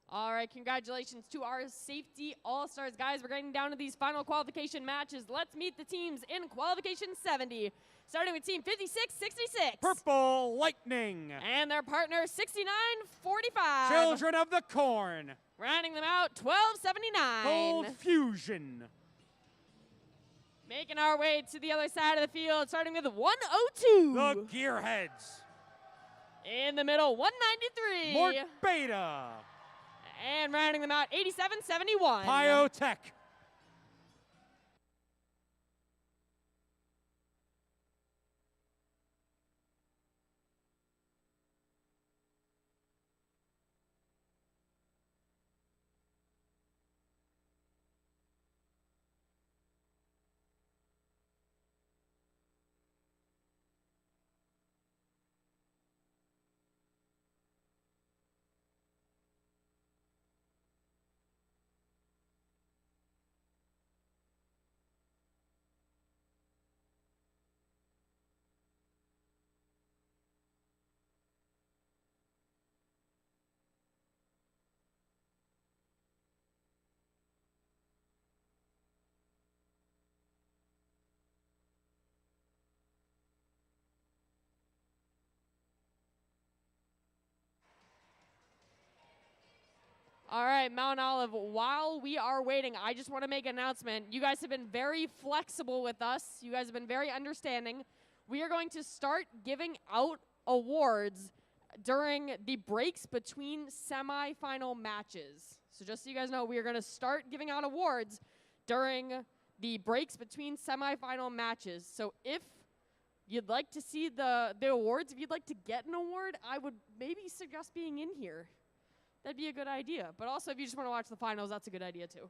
All right, congratulations to our safety all-stars. Guys, we're getting down to these final qualification matches. Let's meet the teams in qualification 70, starting with team 5666. Purple Lightning. And their partner, 6945. Children of the Corn. Rounding them out, 1279. Cold Fusion. Making our way to the other side of the field, starting with 102. The Gearheads. In the middle, 193. Mort Beta. And rounding them out, 8771. Biotech. All right, Mount Olive, while we are waiting, I just want to make an announcement. You guys have been very flexible with us. You guys have been very understanding. We are going to start giving out awards during the breaks between semifinal matches. So just so you guys know, we are going to start giving out awards during the breaks between semifinal matches. So if you'd like to see the awards, if you'd like to get an award, I would maybe suggest being in here. That'd be a good idea. But also, if you just want to watch the finals, that's a good idea, too.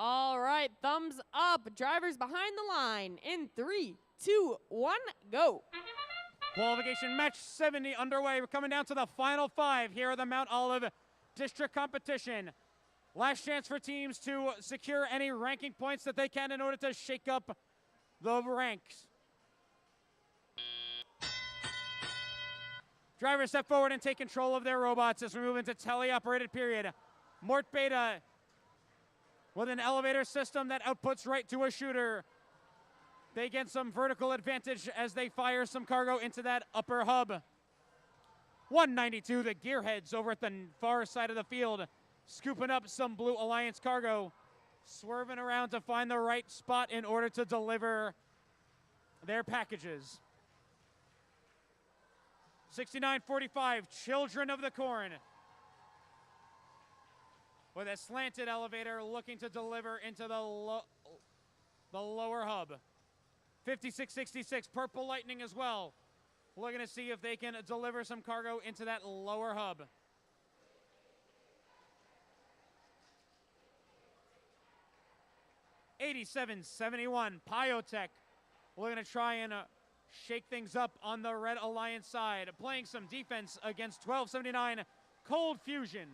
All right, thumbs up. Drivers behind the line in 3, 2, 1, go. Qualification match 70 underway. We're coming down to the final 5 here at the Mount Olive District Competition. Last chance for teams to secure any ranking points that they can in order to shake up the ranks. Drivers step forward and take control of their robots as we move into tele-operated period. Mort Beta with an elevator system that outputs right to a shooter. They get some vertical advantage as they fire some cargo into that upper hub. 192, the gearheads over at the far side of the field, scooping up some Blue Alliance cargo, swerving around to find the right spot in order to deliver their packages. 6945, Children of the Corn, with a slanted elevator looking to deliver into the lower hub. 5666, Purple Lightning as well, looking to see if they can deliver some cargo into that lower hub. $87.71, Pyotech, looking to try and shake things up on the Red Alliance side, playing some defense against 1279, Cold Fusion.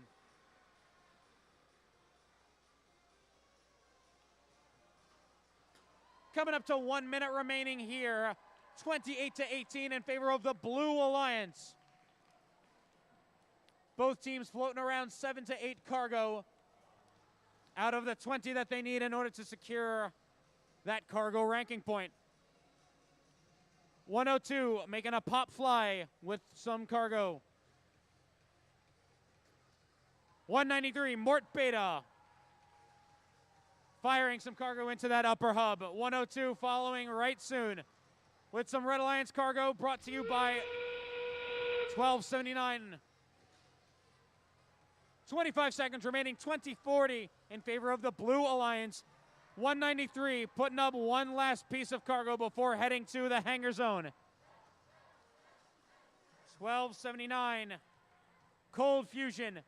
Coming up to 1 minute remaining here, 28-18 in favor of the Blue Alliance. Both teams floating around 7 to 8 cargo out of the 20 that they need in order to secure that cargo ranking point. 102 making a pop fly with some cargo. 193, Mort Beta, firing some cargo into that upper hub. 102 following right soon with some Red Alliance cargo brought to you by 1279. 25 seconds remaining, 20-40 in favor of the Blue Alliance. 193 putting up one last piece of cargo before heading to the hangar zone. 1279, Cold Fusion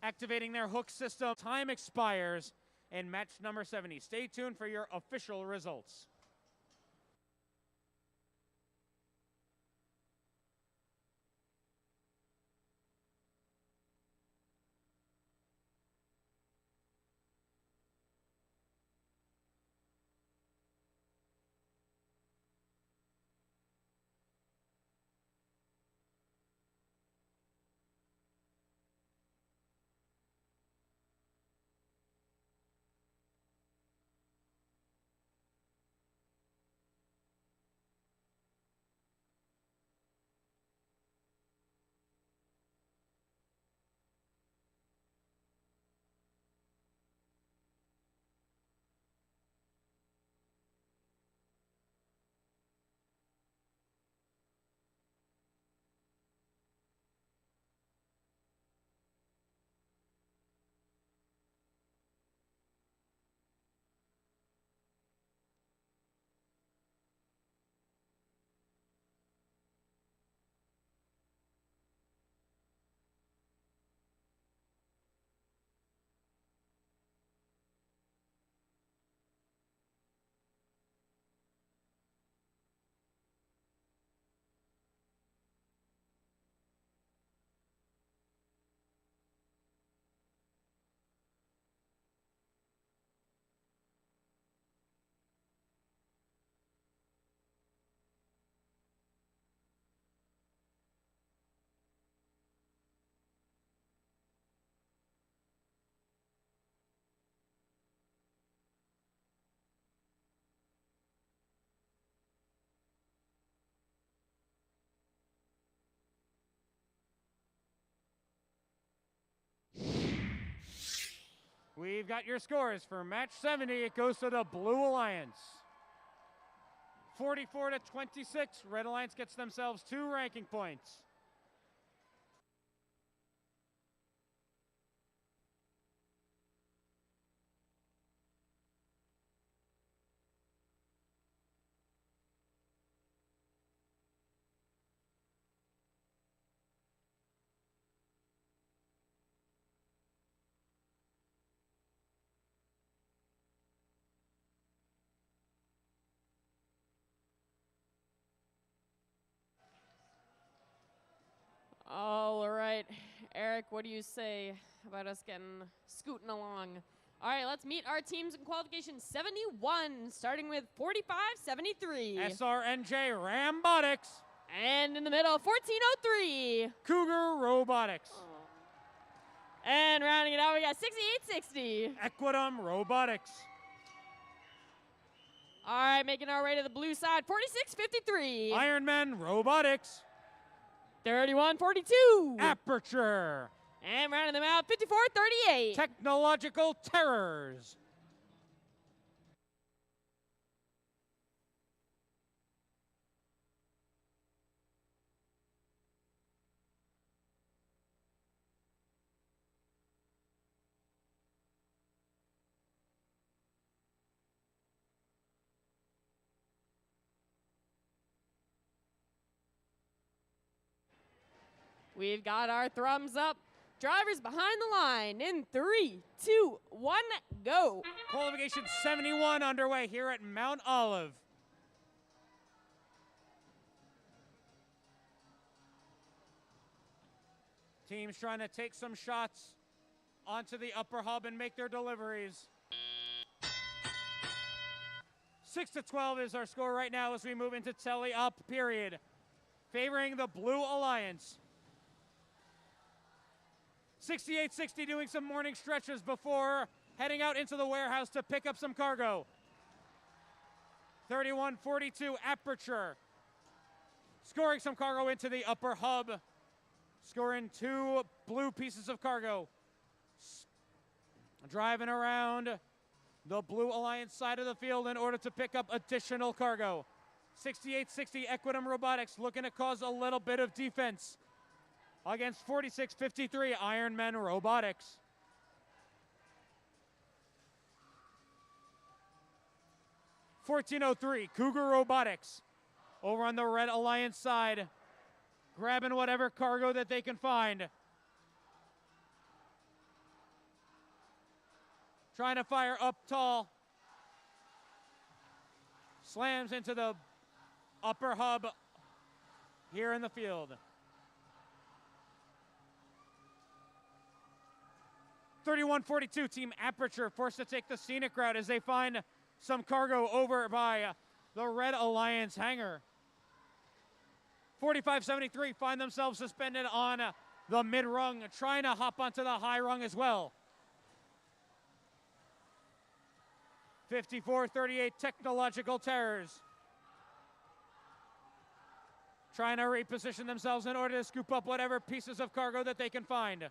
activating their hook system. Time expires in match number 70. Stay tuned for your official results. We've got your scores for match 70. It goes to the Blue Alliance. 44-26, Red Alliance gets themselves 2 ranking points. All right, Eric, what do you say about us getting scooting along? All right, let's meet our teams in qualification 71, starting with 45-73. SRNJ Rambotics. And in the middle, 1403. Cougar Robotics. And rounding it out, we got 6860. Equidum Robotics. All right, making our way to the blue side, 46-53. Ironman Robotics. 31-42. Aperture. And rounding them out, 54-38. Technological Terrors. We've got our thumbs up. Drivers behind the line in 3, 2, 1, go. Qualification 71 underway here at Mount Olive. Teams trying to take some shots onto the upper hub and make their deliveries. 6-12 is our score right now as we move into telly-up period, favoring the Blue Alliance. 68-60 doing some morning stretches before heading out into the warehouse to pick up some cargo. 31-42 Aperture, scoring some cargo into the upper hub, scoring 2 blue pieces of cargo. Driving around the Blue Alliance side of the field in order to pick up additional cargo. 68-60 Equitum Robotics looking to cause a little bit of defense against 46-53 Ironman Robotics. 1403 Cougar Robotics over on the Red Alliance side, grabbing whatever cargo that they can find. Trying to fire up tall. Slams into the upper hub here in the field. 31-42 Team Aperture forced to take the scenic route as they find some cargo over by the Red Alliance hangar. 45-73 find themselves suspended on the mid rung, trying to hop onto the high rung as well. 54-38 Technological Terrors trying to reposition themselves in order to scoop up whatever pieces of cargo that they can find.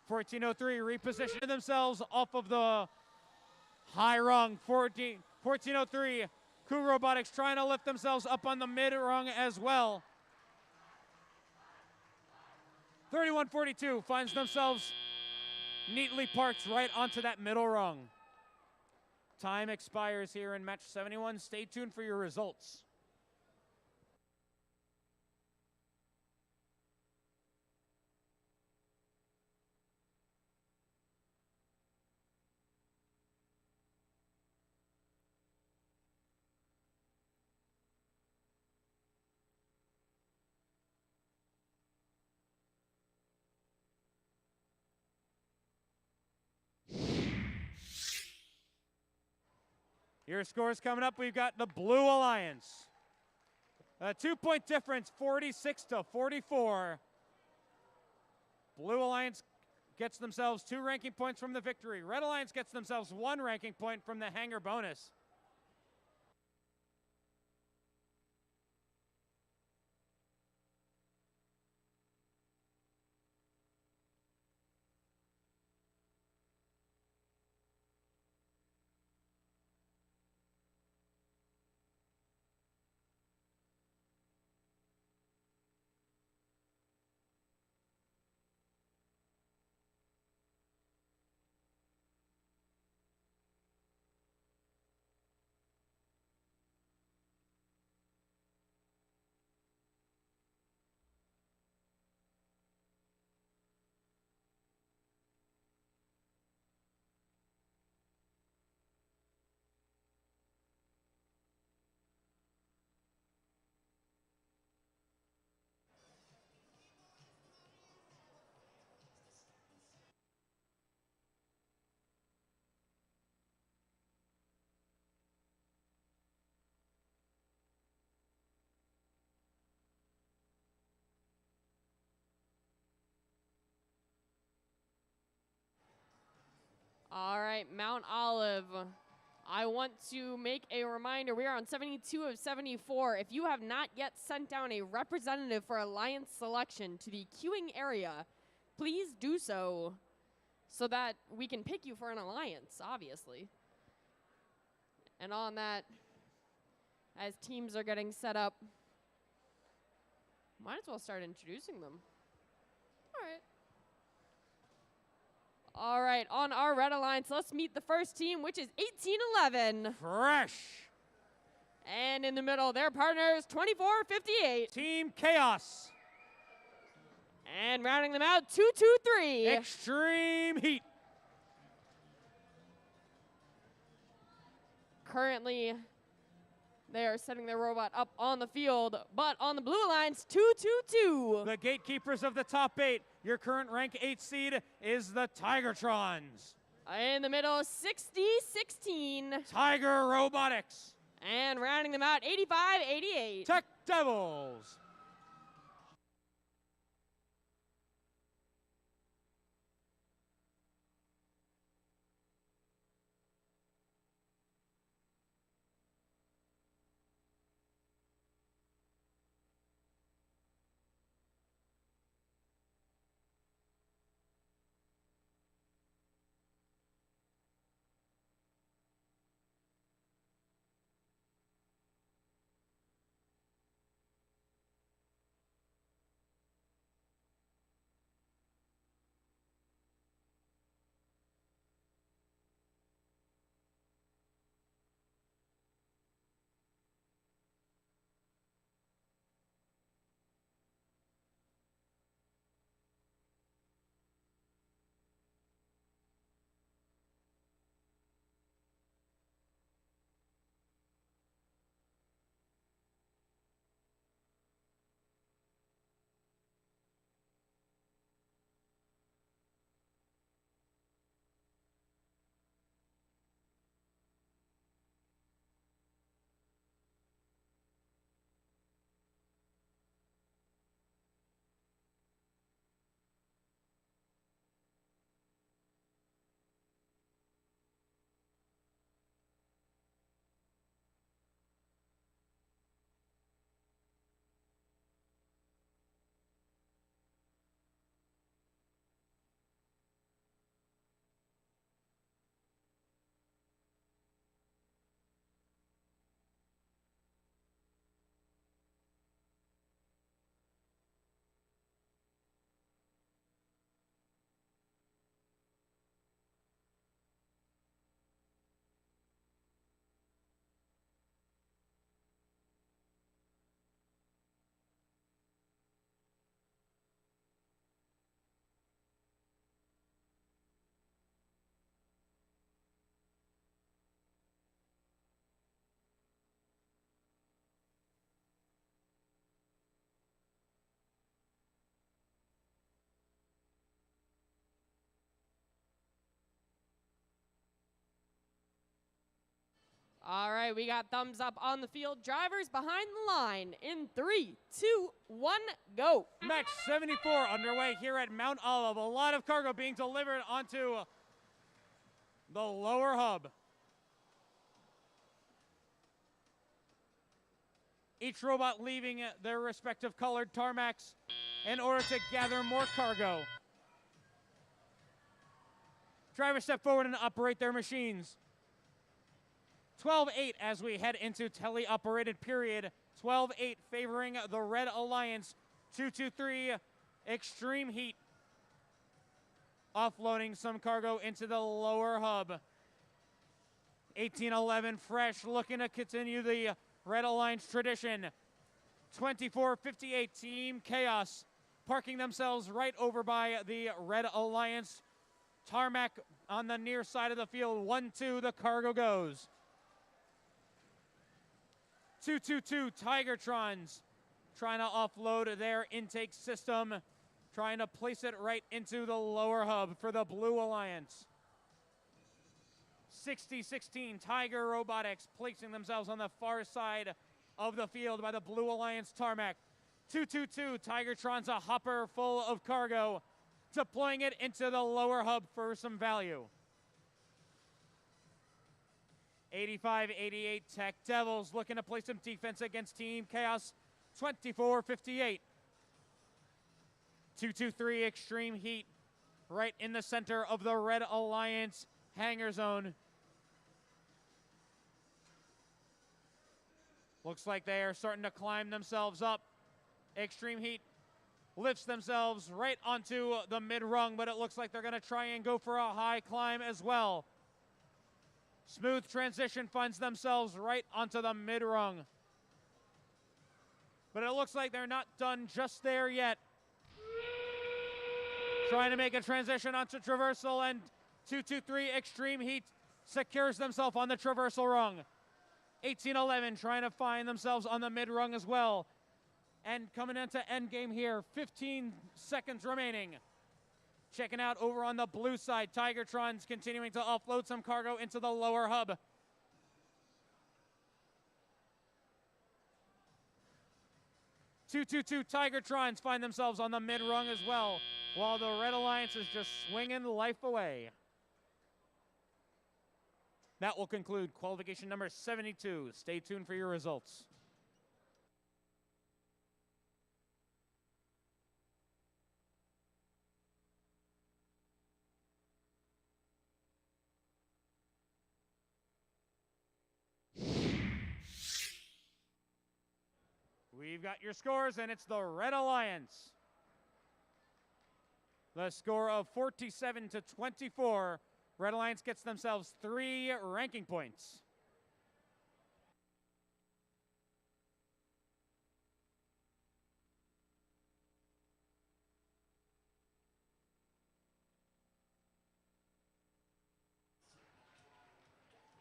1403 repositioning themselves off of the high rung. 1403 Cougar Robotics trying to lift themselves up on the mid rung as well. 3142 finds themselves neatly parked right onto that middle rung. Time expires here in match 71. Stay tuned for your results. Your scores coming up. We've got the Blue Alliance. A 2-point difference, 46-44. Blue Alliance gets themselves 2 ranking points from the victory. Red Alliance gets themselves 1 ranking point from the hangar bonus. right, Mount Olive. I want to make a reminder, we are on 72 of 74. If you have not yet sent down a representative for Alliance selection to the queuing area, please do so that we can pick you for an Alliance, obviously. And on that, as teams are getting set up, might as well start introducing them. All right, on our Red Alliance, let's meet the first team, which is 1811. Fresh. And in the middle, their partners, 2458. Team Chaos. And rounding them out, 223. Extreme Heat. Currently, they are setting their robot up on the field, but on the Blue Alliance, 222. The gatekeepers of the top 8. Your current rank 8 seed is the Tigertrons. In the middle, 6016. Tiger Robotics. And rounding them out, 8588. Tech Devils. All right, we got thumbs up on the field. Drivers behind the line in 3, 2, 1, go. Match 74 underway here at Mount Olive. A lot of cargo being delivered onto the lower hub. Each robot leaving their respective colored tarmacs in order to gather more cargo. Drivers step forward and operate their machines. 12-8 as we head into tele-operated period. 12-8 favoring the Red Alliance. 223 Extreme Heat offloading some cargo into the lower hub. 1811 Fresh looking to continue the Red Alliance tradition. 2458 Team Chaos parking themselves right over by the Red Alliance tarmac on the near side of the field. 1-2 the cargo goes. 222 Tigertrons trying to offload their intake system, trying to place it right into the lower hub for the Blue Alliance. 6016 Tiger Robotics placing themselves on the far side of the field by the Blue Alliance tarmac. 222 Tigertron's a hopper full of cargo, deploying it into the lower hub for some value. 85-88 Tech Devils looking to play some defense against Team Chaos 24-58. 2-2-3 Extreme Heat right in the center of the Red Alliance hangar zone. Looks like they are starting to climb themselves up. Extreme Heat lifts themselves right onto the mid-rung, but it looks like they're going to try and go for a high climb as well. Smooth transition finds themselves right onto the mid-rung. But it looks like they're not done just there yet. Trying to make a transition onto traversal, and 2-2-3 Extreme Heat secures themselves on the traversal rung. 18-11 trying to find themselves on the mid-rung as well. And coming into endgame here, 15 seconds remaining. Checking out over on the blue side, Tigertron's continuing to offload some cargo into the lower hub. Two Tigertrons find themselves on the mid-rung as well, while the Red Alliance is just swinging life away. That will conclude qualification number 72. Stay tuned for your results. We've got your scores, and it's the Red Alliance. The score of 47-24. Red Alliance gets themselves 3 ranking points.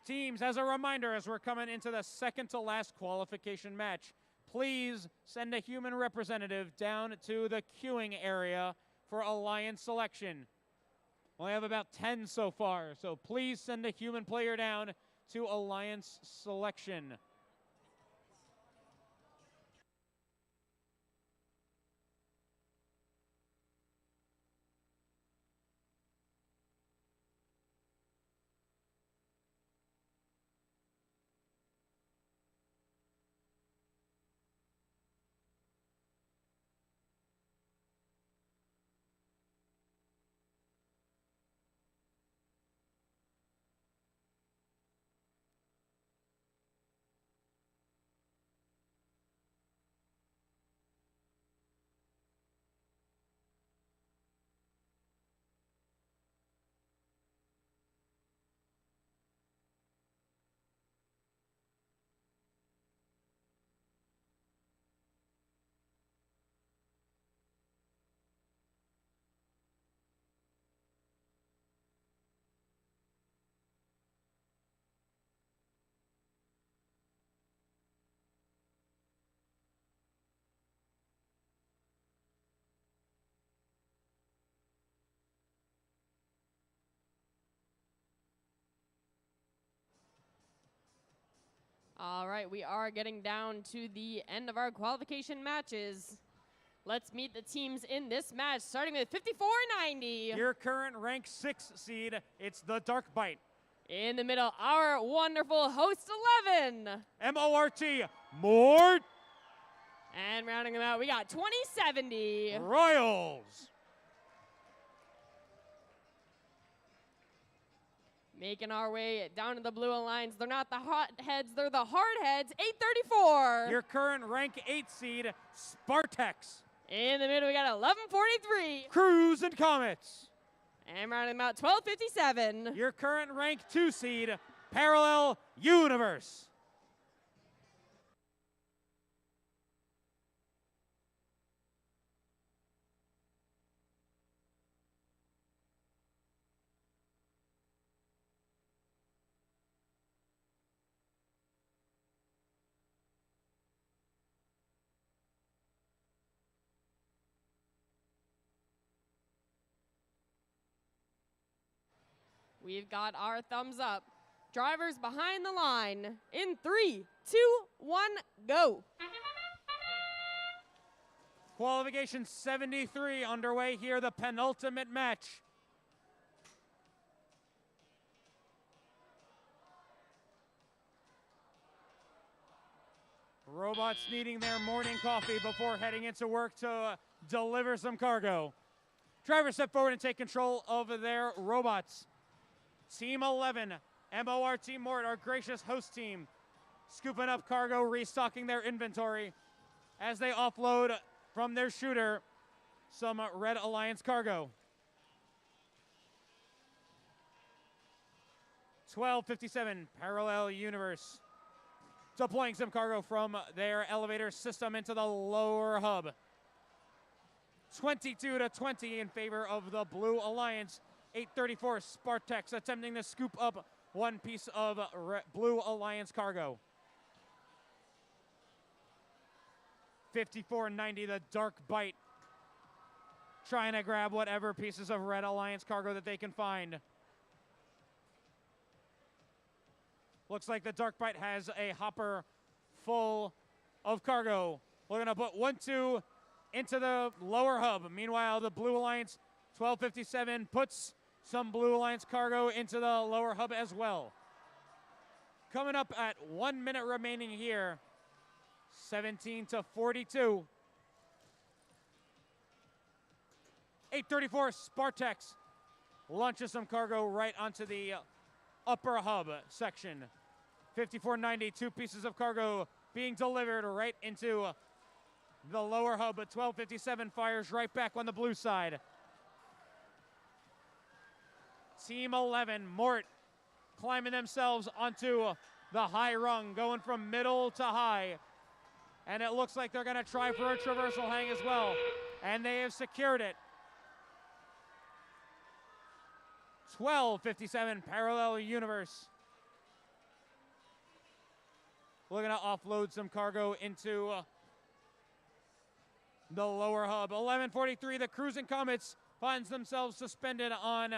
Teams, as a reminder, as we're coming into the second to last qualification match, please send a human representative down to the queuing area for Alliance selection. We have about 10 so far, so please send a human player down to Alliance selection. All right, we are getting down to the end of our qualification matches. Let's meet the teams in this match, starting with 54-90. Your current rank 6 seed, it's the Dark Bite. In the middle, our wonderful host 11. M-O-R-T, Mort. And rounding them out, we got 2070. Royals. Making our way down to the blue Alliance. They're not the hot heads, they're the hard heads. 834. Your current rank 8 seed, Spartex. In the middle, we got 1143. Cruise and Comets. And rounding them out, 1257. Your current rank 2 seed, Parallel Universe. We've got our thumbs up. Drivers behind the line in 3, 2, 1, go. Qualification 73 underway here, the penultimate match. Robots needing their morning coffee before heading into work to deliver some cargo. Drivers step forward and take control of their robots. Team 11, MOR Team Mort, our gracious host team, scooping up cargo, restocking their inventory as they offload from their shooter some Red Alliance cargo. 1257, Parallel Universe, deploying some cargo from their elevator system into the lower hub. 22-20 in favor of the Blue Alliance. 834, Spartex attempting to scoop up one piece of Blue Alliance cargo. 5490, the Dark Bite, trying to grab whatever pieces of Red Alliance cargo that they can find. Looks like the Dark Bite has a hopper full of cargo. We're gonna put 1-2 into the lower hub. Meanwhile, the Blue Alliance 1257 puts some Blue Alliance cargo into the lower hub as well. Coming up at 1 minute remaining here, 17-42. 834 Spartex launches some cargo right onto the upper hub section. 5490, 2 pieces of cargo being delivered right into the lower hub, but 1257 fires right back on the blue side. Team 11, Mort, climbing themselves onto the high rung, going from middle to high. And it looks like they're gonna try for a traversal hang as well. And they have secured it. 1257, Parallel Universe, looking to offload some cargo into the lower hub. 1143, the Cruising Comets finds themselves suspended on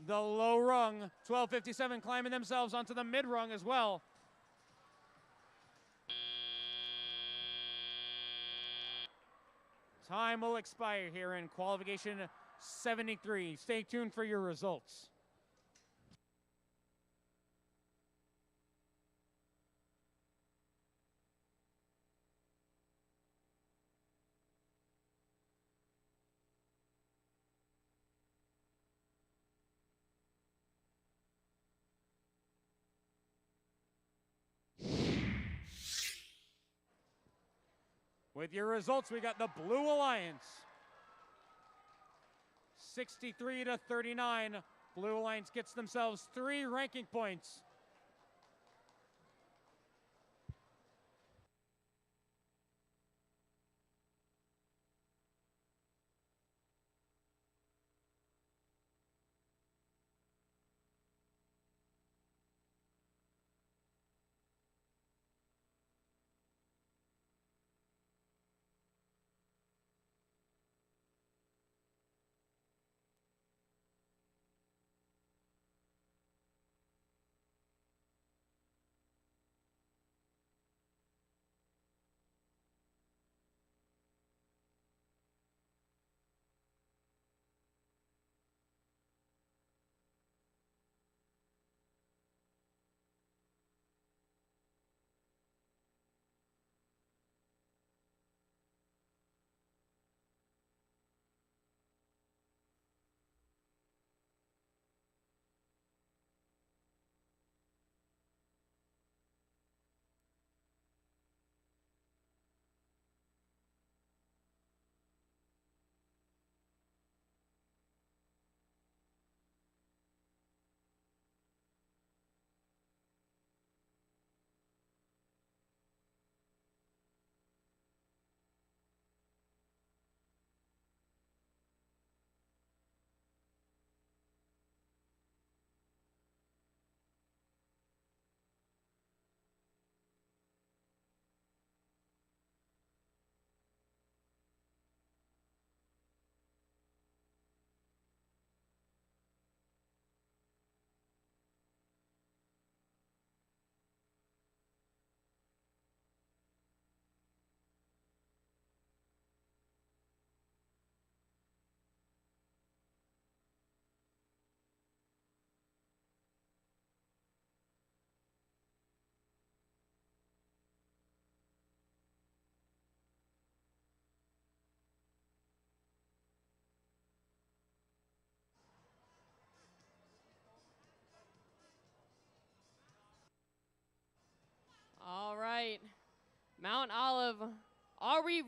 the low rung. 1257 climbing themselves onto the mid rung as well. Time will expire here in qualification 73. Stay tuned for your results. With your results, we got the Blue Alliance 63-39. Blue Alliance gets themselves 3 ranking points.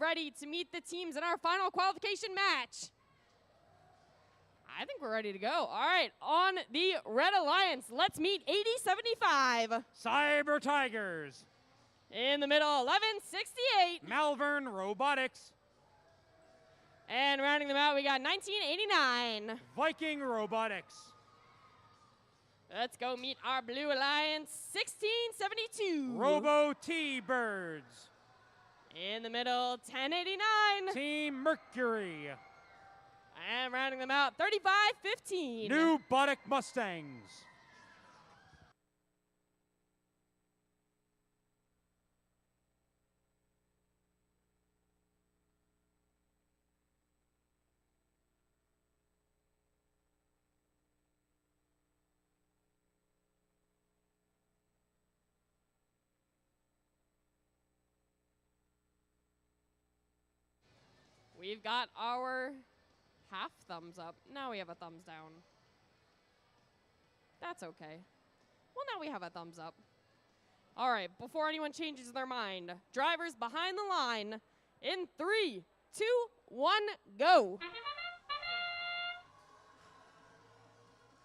ready to meet the teams in our final qualification match? I think we're ready to go. All right, on the Red Alliance, let's meet 8075. Cyber Tigers. In the middle, 1168. Malvern Robotics. And rounding them out, we got 1989. Viking Robotics. Let's go meet our Blue Alliance, 1672. Robo T-Birds. In the middle, 1089. Team Mercury. And rounding them out, 3515. New Botic Mustangs. We've got our half thumbs up. Now we have a thumbs down. That's okay. Well, now we have a thumbs up. All right, before anyone changes their mind, drivers behind the line in 3, 2, 1, go.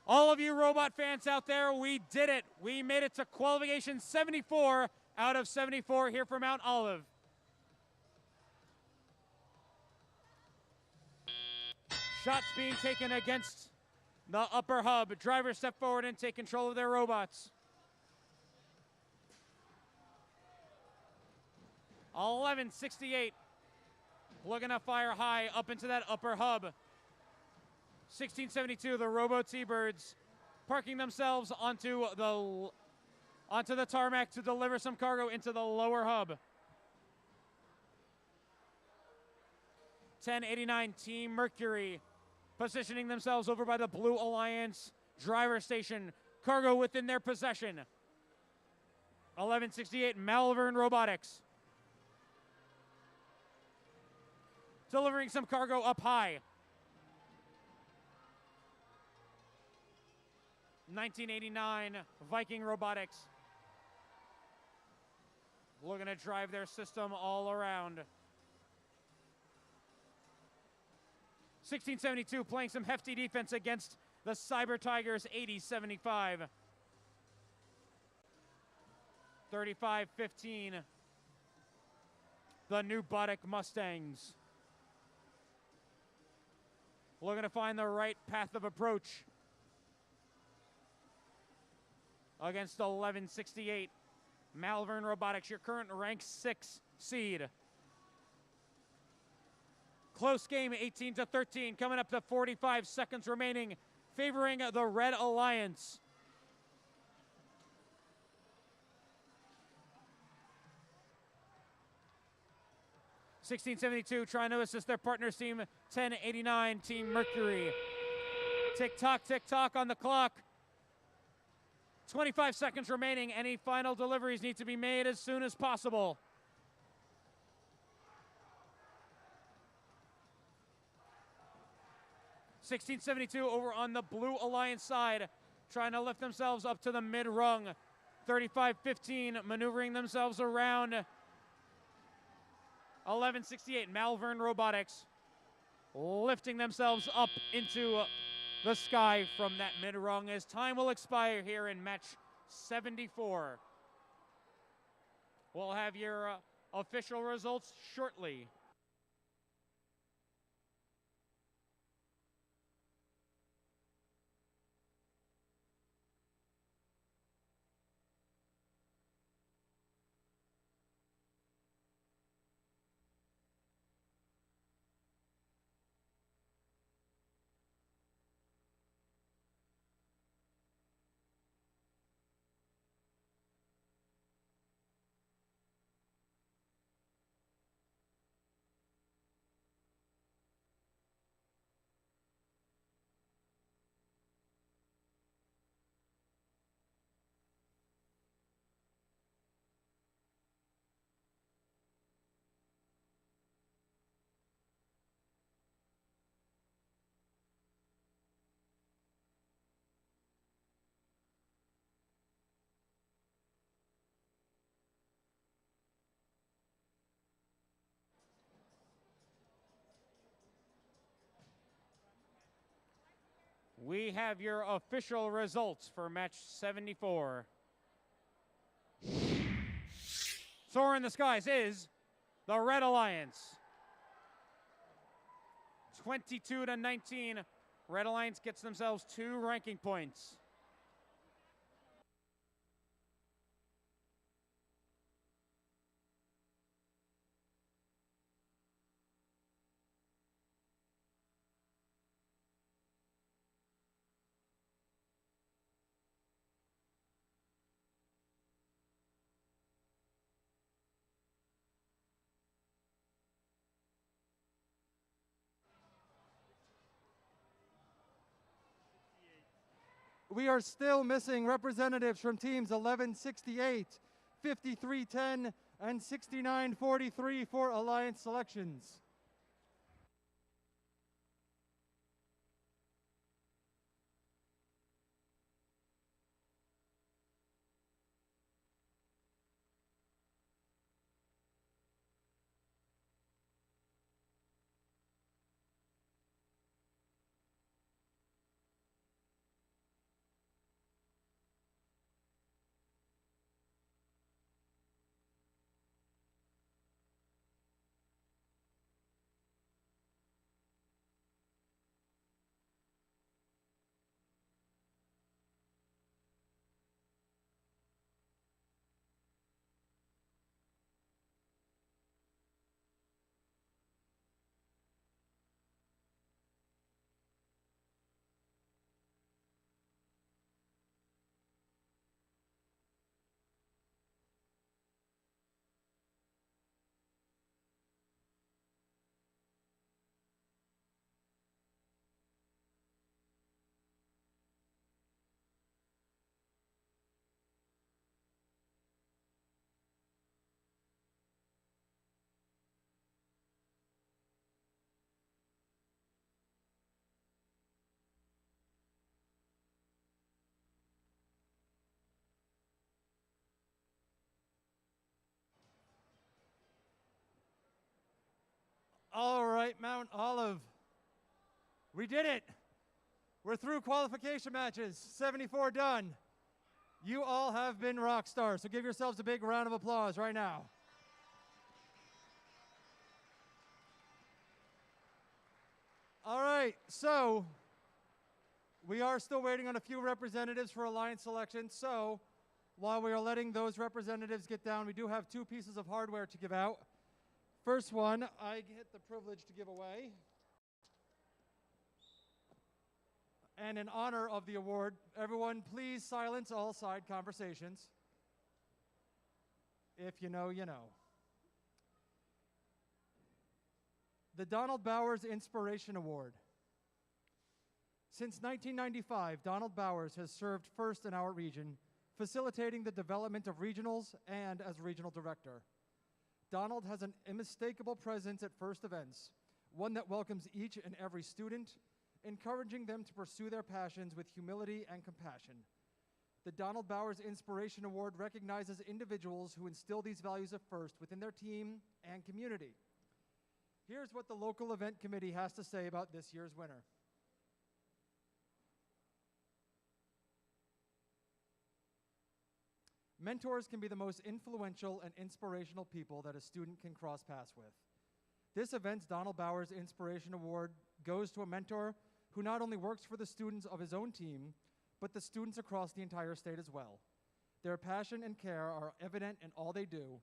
All of you robot fans out there, we did it. We made it to qualification 74 out of 74 here for Mount Olive. Shots being taken against the upper hub. Drivers step forward and take control of their robots. 1168. Looking to fire high up into that upper hub. 1672, the Robo T-Birds parking themselves onto the tarmac to deliver some cargo into the lower hub. 1089, Team Mercury positioning themselves over by the Blue Alliance driver station. Cargo within their possession. 1168, Malvern Robotics. Delivering some cargo up high. 1989, Viking Robotics. Looking to drive their system all around. 1672 playing some hefty defense against the Cyber Tigers, 8075. 3515, the new Botic Mustangs. Looking to find the right path of approach against 1168. Malvern Robotics, your current rank 6 seed. Close game, 18-13, coming up to 45 seconds remaining, favoring the Red Alliance. (1672) trying to assist their partners, team 1089, Team Mercury. Tick-tock on the clock. 25 seconds remaining. Any final deliveries need to be made as soon as possible. 1672 over on the Blue Alliance side, trying to lift themselves up to the mid-rung. 3515 maneuvering themselves around. 1168, Malvern Robotics lifting themselves up into the sky from that mid-rung as time will expire here in match 74. We'll have your official results shortly. We have your official results for match 74. Soar in the Skies is the Red Alliance. 22-19. Red Alliance gets themselves 2 ranking points. We are still missing representatives from teams 1168, 5310, and 6943 for Alliance selections. All right, Mount Olive. We did it. We're through qualification matches. 74 done. You all have been rock stars, so give yourselves a big round of applause right now. All right, so we are still waiting on a few representatives for Alliance selection. So while we are letting those representatives get down, we do have 2 pieces of hardware to give out. First one, I get the privilege to give away. And in honor of the award, everyone please silence all side conversations. If you know, you know. The Donald Bowers Inspiration Award. Since 1995, Donald Bowers has served first in our region, facilitating the development of regionals and as regional director. Donald has an unmistakable presence at first events, one that welcomes each and every student, encouraging them to pursue their passions with humility and compassion. The Donald Bowers Inspiration Award recognizes individuals who instill these values of first within their team and community. Here's what the local event committee has to say about this year's winner. Mentors can be the most influential and inspirational people that a student can cross paths with. This event's Donald Bowers Inspiration Award goes to a mentor who not only works for the students of his own team, but the students across the entire state as well. Their passion and care are evident in all they do.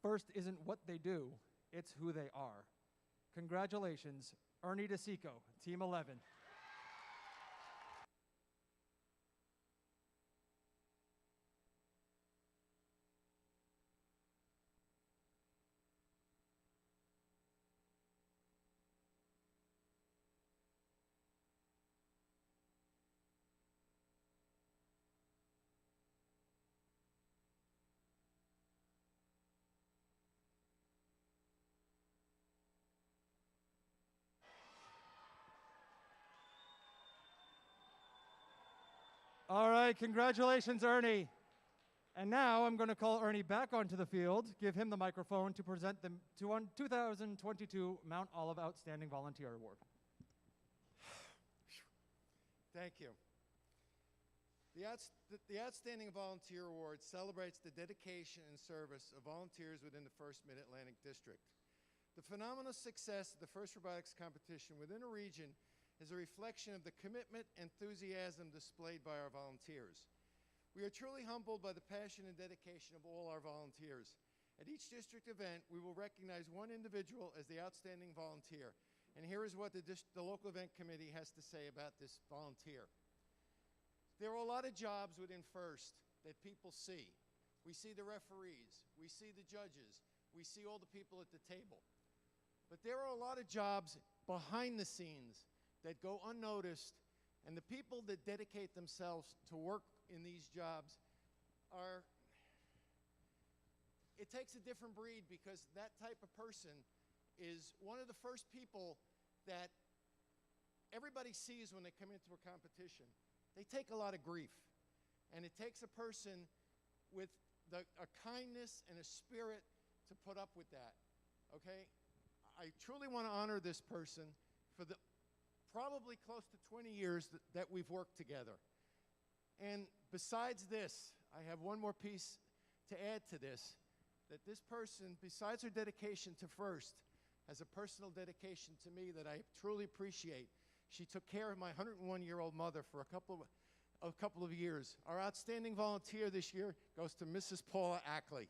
First isn't what they do, it's who they are. Congratulations, Ernie DeSico, Team 11. All right, congratulations, Ernie. And now I'm going to call Ernie back onto the field, give him the microphone to present the 2022 Mount Olive Outstanding Volunteer Award. Thank you. The Outstanding Volunteer Award celebrates the dedication and service of volunteers within the 1st Mid-Atlantic District. The phenomenal success of the first robotics competition within a region is a reflection of the commitment and enthusiasm displayed by our volunteers. We are truly humbled by the passion and dedication of all our volunteers. At each district event, we will recognize one individual as the outstanding volunteer. And here is what the local event committee has to say about this volunteer. There are a lot of jobs within FIRST that people see. We see the referees, we see the judges, we see all the people at the table. But there are a lot of jobs behind the scenes that go unnoticed, and the people that dedicate themselves to work in these jobs it takes a different breed, because that type of person is one of the first people that everybody sees when they come into a competition. They take a lot of grief, and it takes a person with a kindness and a spirit to put up with that, okay? I truly want to honor this person for the probably close to 20 years that we've worked together. And besides this, I have one more piece to add to this, that this person, besides her dedication to FIRST, has a personal dedication to me that I truly appreciate. She took care of my 101-year-old mother for a couple of years. Our outstanding volunteer this year goes to Mrs. Paula Ackley.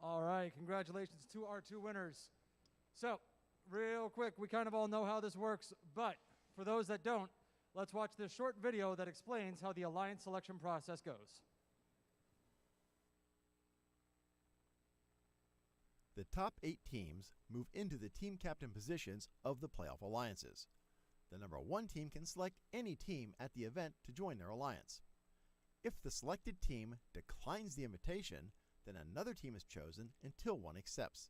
All right, congratulations to our 2 winners. So, real quick, we kind of all know how this works, but for those that don't, let's watch this short video that explains how the alliance selection process goes. The top 8 teams move into the team captain positions of the playoff alliances. The number 1 team can select any team at the event to join their alliance. If the selected team declines the invitation, then another team is chosen until one accepts.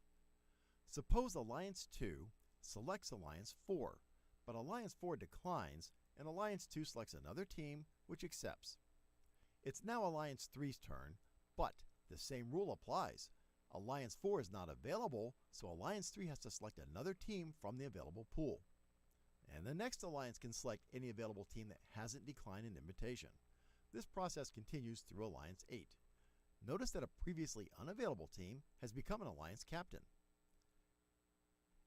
Suppose Alliance 2 selects Alliance 4, but Alliance 4 declines and Alliance 2 selects another team which accepts. It's now Alliance 3's turn, but the same rule applies. Alliance 4 is not available, so Alliance 3 has to select another team from the available pool. And the next alliance can select any available team that hasn't declined an invitation. This process continues through Alliance 8. Notice that a previously unavailable team has become an alliance captain.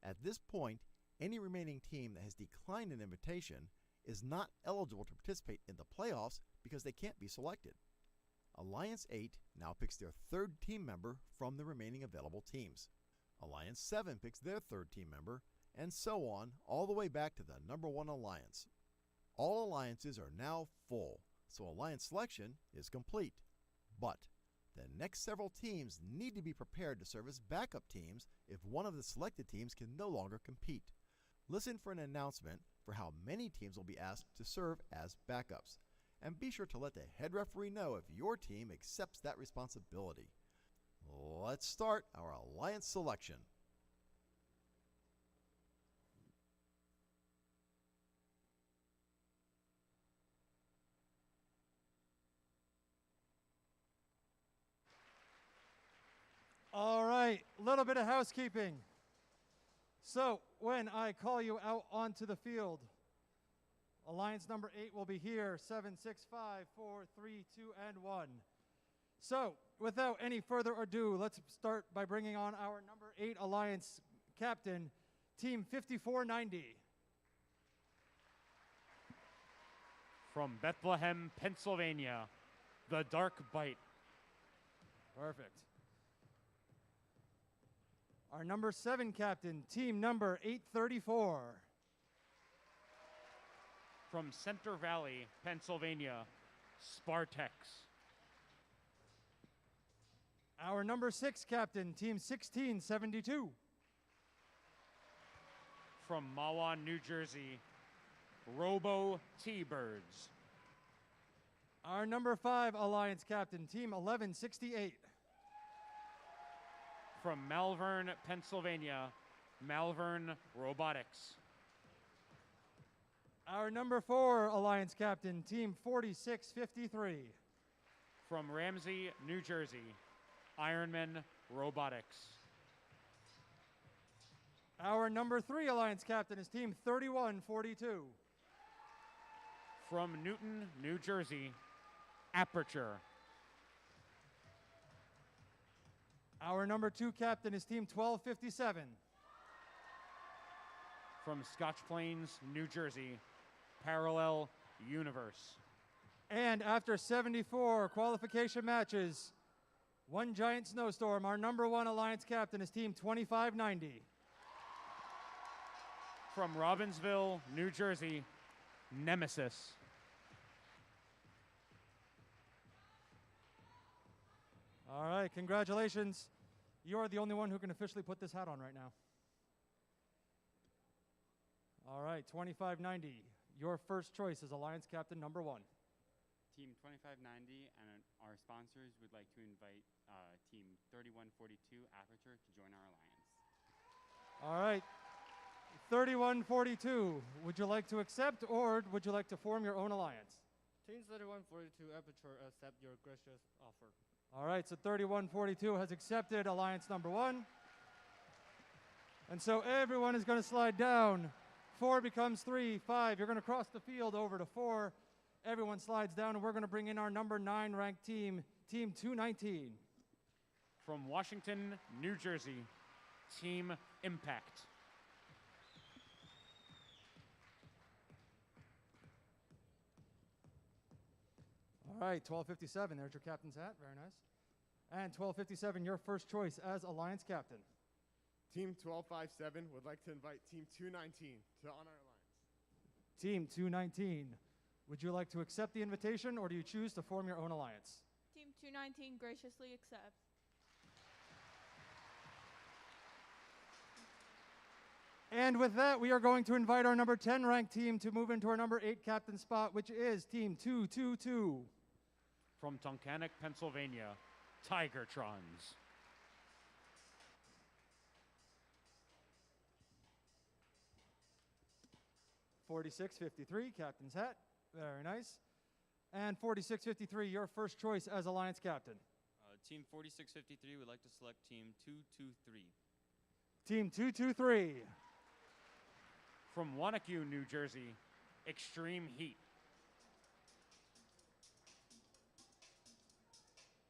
At this point, any remaining team that has declined an invitation is not eligible to participate in the playoffs because they can't be selected. Alliance 8 now picks their 3rd team member from the remaining available teams. Alliance 7 picks their 3rd team member, and so on, all the way back to the number 1 alliance. All alliances are now full, so alliance selection is complete. But the next several teams need to be prepared to serve as backup teams if one of the selected teams can no longer compete. Listen for an announcement for how many teams will be asked to serve as backups. And be sure to let the head referee know if your team accepts that responsibility. Let's start our alliance selection. All right, a little bit of housekeeping. So, when I call you out onto the field, alliance number 8 will be here, 7, 6, 5, 4, 3, 2, and 1. So, without any further ado, let's start by bringing on our number 8 alliance captain, Team 5490. From Bethlehem, Pennsylvania, The Dark Bite. Perfect. Our number 7 captain, team number 834. From Center Valley, Pennsylvania, Spartex. Our number 6 captain, team 1672. From Mahwah, New Jersey, Robo T-Birds. Our number 5 alliance captain, team 1168. From Malvern, Pennsylvania, Malvern Robotics. Our number 4 alliance captain, team 4653. From Ramsey, New Jersey, Ironman Robotics. Our number 3 alliance captain is team 3142. From Newton, New Jersey, Aperture. Our number 2 captain is team 1257. From Scotch Plains, New Jersey, Parallel Universe. And after 74 qualification matches, one giant snowstorm, our number 1 alliance captain is team 2590. From Robbinsville, New Jersey, Nemesis. All right, congratulations. You are the only one who can officially put this hat on right now. All right, 2590. Your first choice is alliance captain number 1. Team 2590 and our sponsors would like to invite Team 3142 Aperture to join our alliance. All right, 3142. Would you like to accept or would you like to form your own alliance? Team 3142 Aperture accept your gracious offer. All right, so 3142 has accepted alliance number 1. And so everyone is going to slide down. 4 becomes 3, 5. You're going to cross the field over to 4. Everyone slides down, and we're going to bring in our number 9 ranked team, Team 219. From Washington, New Jersey, Team Impact. All right, 1257, there's your captain's hat, very nice. And 1257, your first choice as alliance captain. Team 1257 would like to invite Team 219 to on our alliance. Team 219, would you like to accept the invitation or do you choose to form your own alliance? Team 219 graciously accepts. And with that, we are going to invite our number 10 ranked team to move into our number 8 captain spot, which is Team 222. From Tunkhannock, Pennsylvania, Tigertrons. $46.53, captain's hat, very nice. And $46.53, your first choice as alliance captain. Team 4653 would like to select Team 223. Team 223. From Wanacue, New Jersey, Extreme Heat.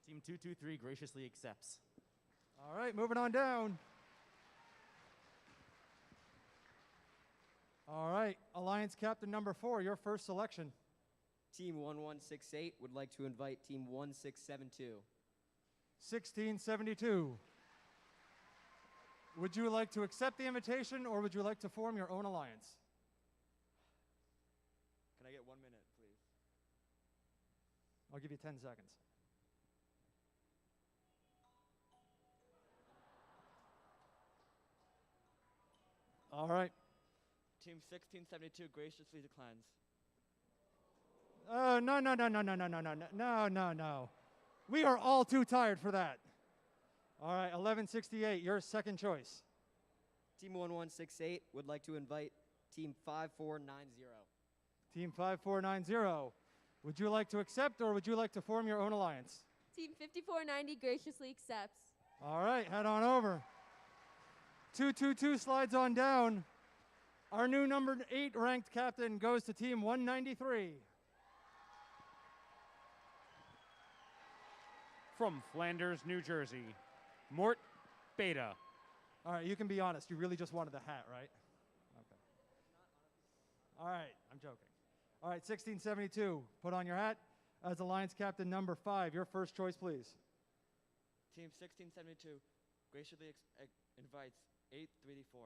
Team 223 graciously accepts. All right, moving on down. All right, alliance captain number 4, your first selection. Team 1168 would like to invite Team 1672. 1672. Would you like to accept the invitation or would you like to form your own alliance? Can I get 1 minute, please? I'll give you 10 seconds. All right. Team 1672 graciously declines. Oh, no. We are all too tired for that. All right, 1168, your second choice. Team 1168 would like to invite Team 5490. Team 5490. Would you like to accept or would you like to form your own alliance? Team 5490 graciously accepts. All right, head on over. 222 slides on down. Our new number 8 ranked captain goes to Team 193. From Flanders, New Jersey, Mort Beta. All right, you can be honest. You really just wanted the hat, right? Okay. All right, I'm joking. All right, 1672, put on your hat. as Alliance Captain number 5. Your first choice, please. Team 1672 graciously invites 834.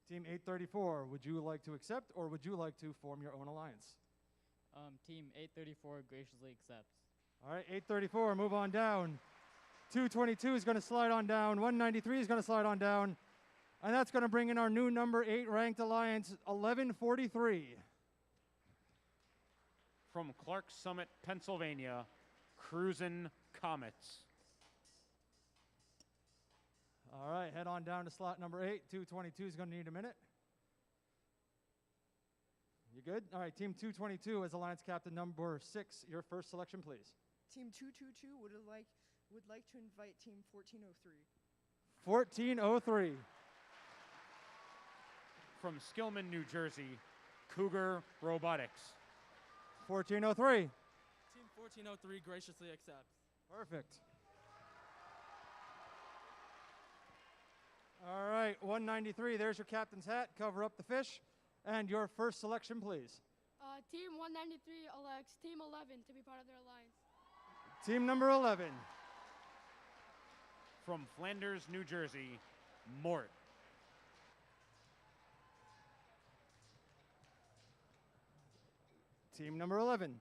Team 834, would you like to accept or would you like to form your own alliance? Team 834 graciously accepts. All right, 834, move on down. 222 is going to slide on down. 193 is going to slide on down. And that's going to bring in our new number 8 ranked alliance, 1143. From Clark Summit, Pennsylvania, Cruisin' Comets. All right, head on down to slot number 8. 222 is going to need a minute. You good? All right, team 222 as alliance captain number 6. Your first selection, please. Team 222 would like to invite team 1403. 1403. From Skillman, New Jersey, Cougar Robotics. 1403. Team 1403 graciously accepts. Perfect. All right, 193, there's your captain's hat. Cover up the fish. And your first selection, please. Team 193 elects Team 11 to be part of their alliance. Team number 11. From Flanders, New Jersey, Mort. Team number 11.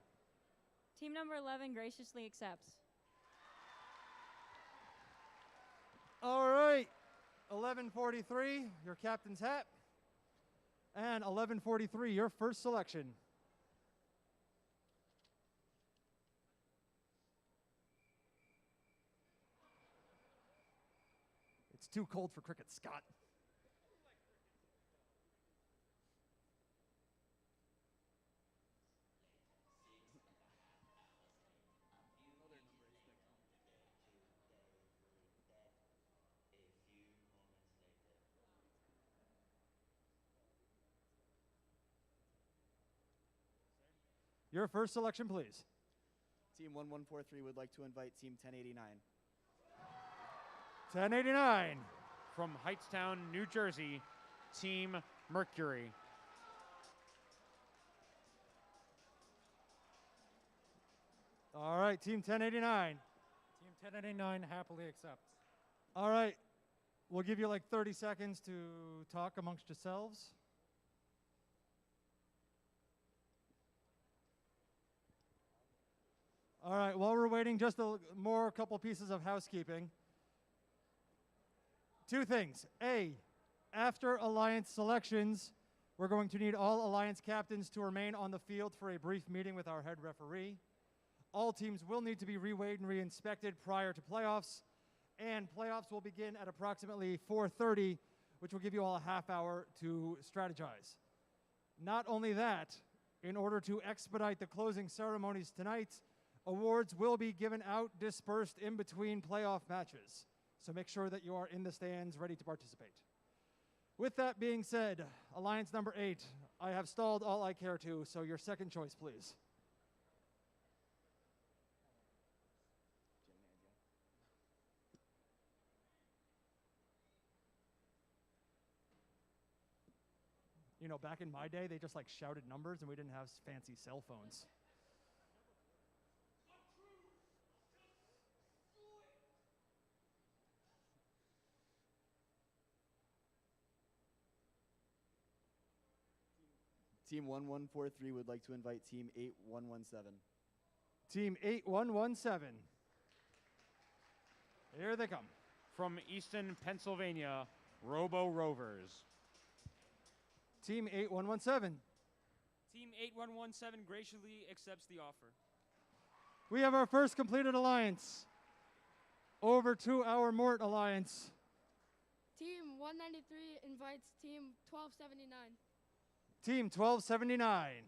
Team number 11 graciously accepts. All right, 1143, your captain's hat. And 1143, your first selection. It's too cold for cricket, Scott. Your first selection, please. Team 1143 would like to invite Team 1089. 1089. From Hightstown, New Jersey, Team Mercury. All right, Team 1089. Team 1089 happily accepts. All right, we'll give you like 30 seconds to talk amongst yourselves. All right, while we're waiting, just a couple pieces of housekeeping. 2 things. A, after alliance selections, we're going to need all alliance captains to remain on the field for a brief meeting with our head referee. All teams will need to be reweighed and re-inspected prior to playoffs, and playoffs will begin at approximately 4:30, which will give you all a half hour to strategize. Not only that, in order to expedite the closing ceremonies tonight, awards will be given out dispersed in between playoff matches. So make sure that you are in the stands ready to participate. With that being said, alliance number 8, I have stalled all I care to, so your second choice, please. You know, back in my day, they just like shouted numbers and we didn't have fancy cell phones. Team 1143 would like to invite Team 8117. Team 8117. Here they come. From Easton, Pennsylvania, Robo Rovers. Team 8117. Team 8117 graciously accepts the offer. We have our first completed alliance. Over to our Mort alliance. Team 193 invites Team 1279. Team 1279.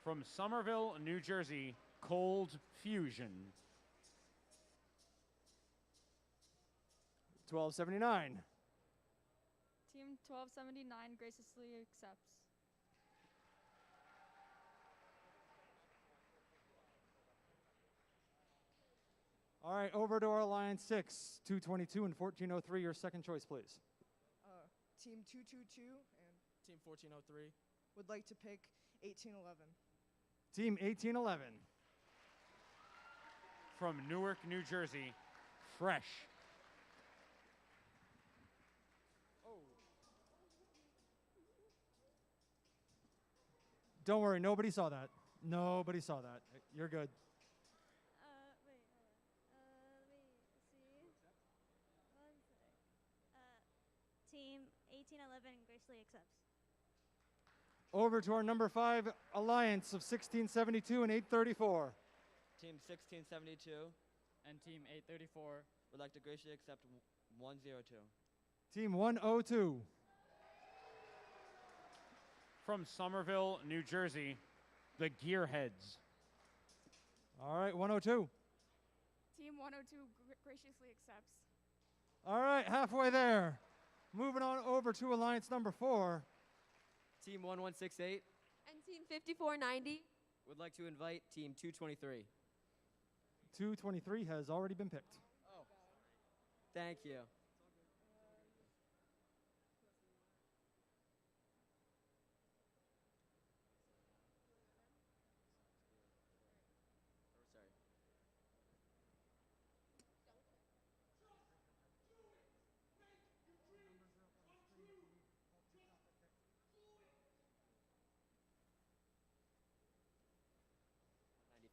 From Somerville, New Jersey, Cold Fusion. 1279. Team 1279 graciously accepts. All right, over to our alliance 6, 222 and 1403. Your second choice, please. Team 222 and Team 1403 would like to pick 1811. Team 1811. From Newark, New Jersey, Fresh. Don't worry, nobody saw that. Nobody saw that. You're good. Team 1811 graciously accepts. Over to our number 5 alliance of 1672 and 834. Team 1672 and Team 834 would like to graciously accept 102. Team 102. From Somerville, New Jersey, the Gearheads. All right, 102. Team 102 graciously accepts. All right, halfway there. Moving on over to alliance number 4. Team 1168 And Team 5490. would like to invite Team 223. 223 has already been picked. Oh. Thank you.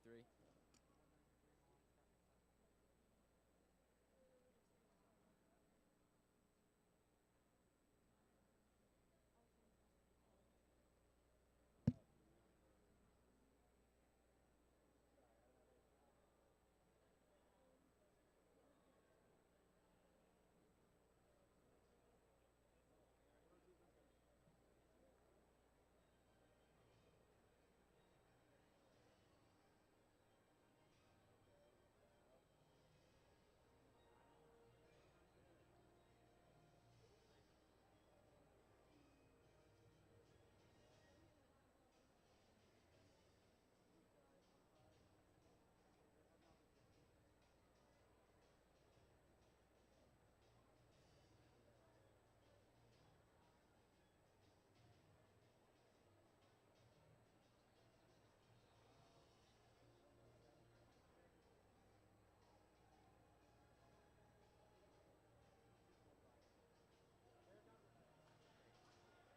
Three.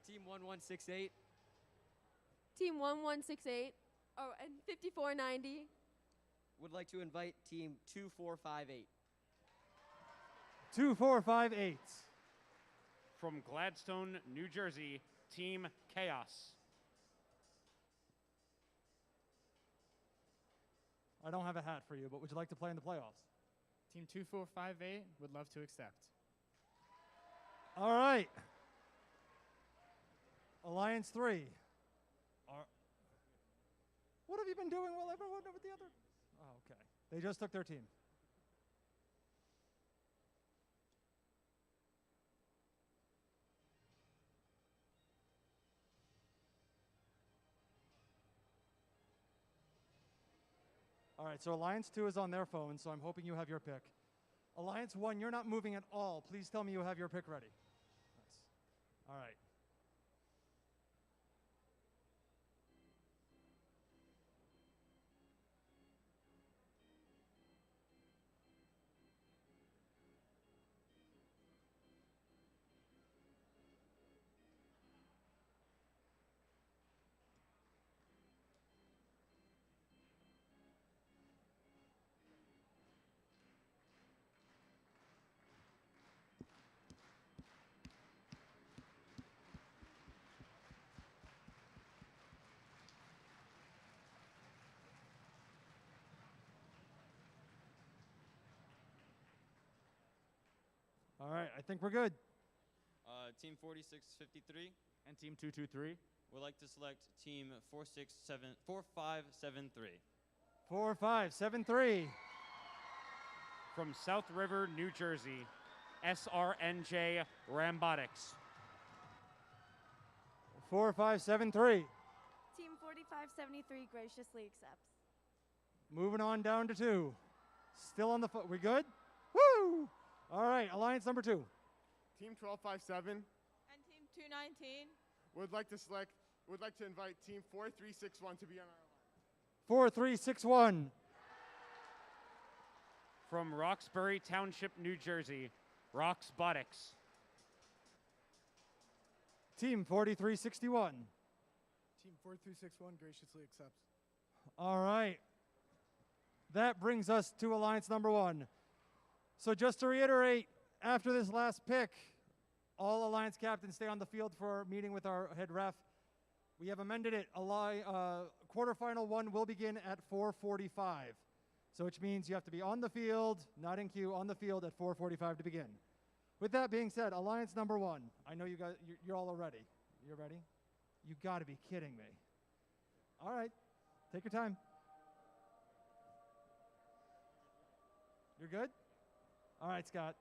Team 1168 Team 1168. Oh, and 5490. would like to invite Team 2458. 2458. From Gladstone, New Jersey, Team Chaos. I don't have a hat for you, but would you like to play in the playoffs? Team 2458 would love to accept. All right. Alliance 3. What have you been doing while everyone with the other? Oh, okay. They just took their team. All right, so Alliance 2 is on their phone, so I'm hoping you have your pick. Alliance 1, you're not moving at all. Please tell me you have your pick ready. Nice. All right. All right, I think we're good. Team 4653 and Team 223 would like to select Team 4573. 4573. From South River, New Jersey, SRNJ Rambotics. 4573. Team 4573 graciously accepts. Moving on down to 2. Still on the foot. We good? Woo! All right, alliance number 2. Team 1257 And Team 219. would like to invite Team 4361 to be on our line. 4361. From Roxbury Township, New Jersey, Roxbotics. Team 4361. Team 4361 graciously accepts. All right. That brings us to alliance number 1. So just to reiterate, after this last pick, all alliance captains stay on the field for a meeting with our head ref. We have amended it. Quarterfinal 1 will begin at 4:45. So which means you have to be on the field, not in queue, on the field at 4:45 to begin. With that being said, alliance number 1. I know you guys, you're all ready. You're ready? You got to be kidding me. All right, take your time. You're good? All right, Scott.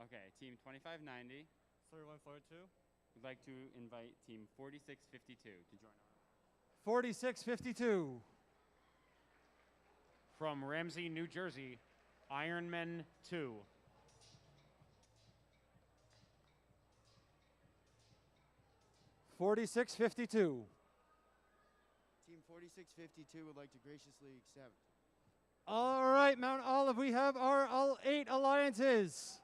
Okay, team 2590 3142. would like to invite team 4652 to join our 4652. From Ramsey, New Jersey, Ironman 2. 4652. Team 4652 would like to graciously accept. All right, Mount Olive, we have our all 8 alliances.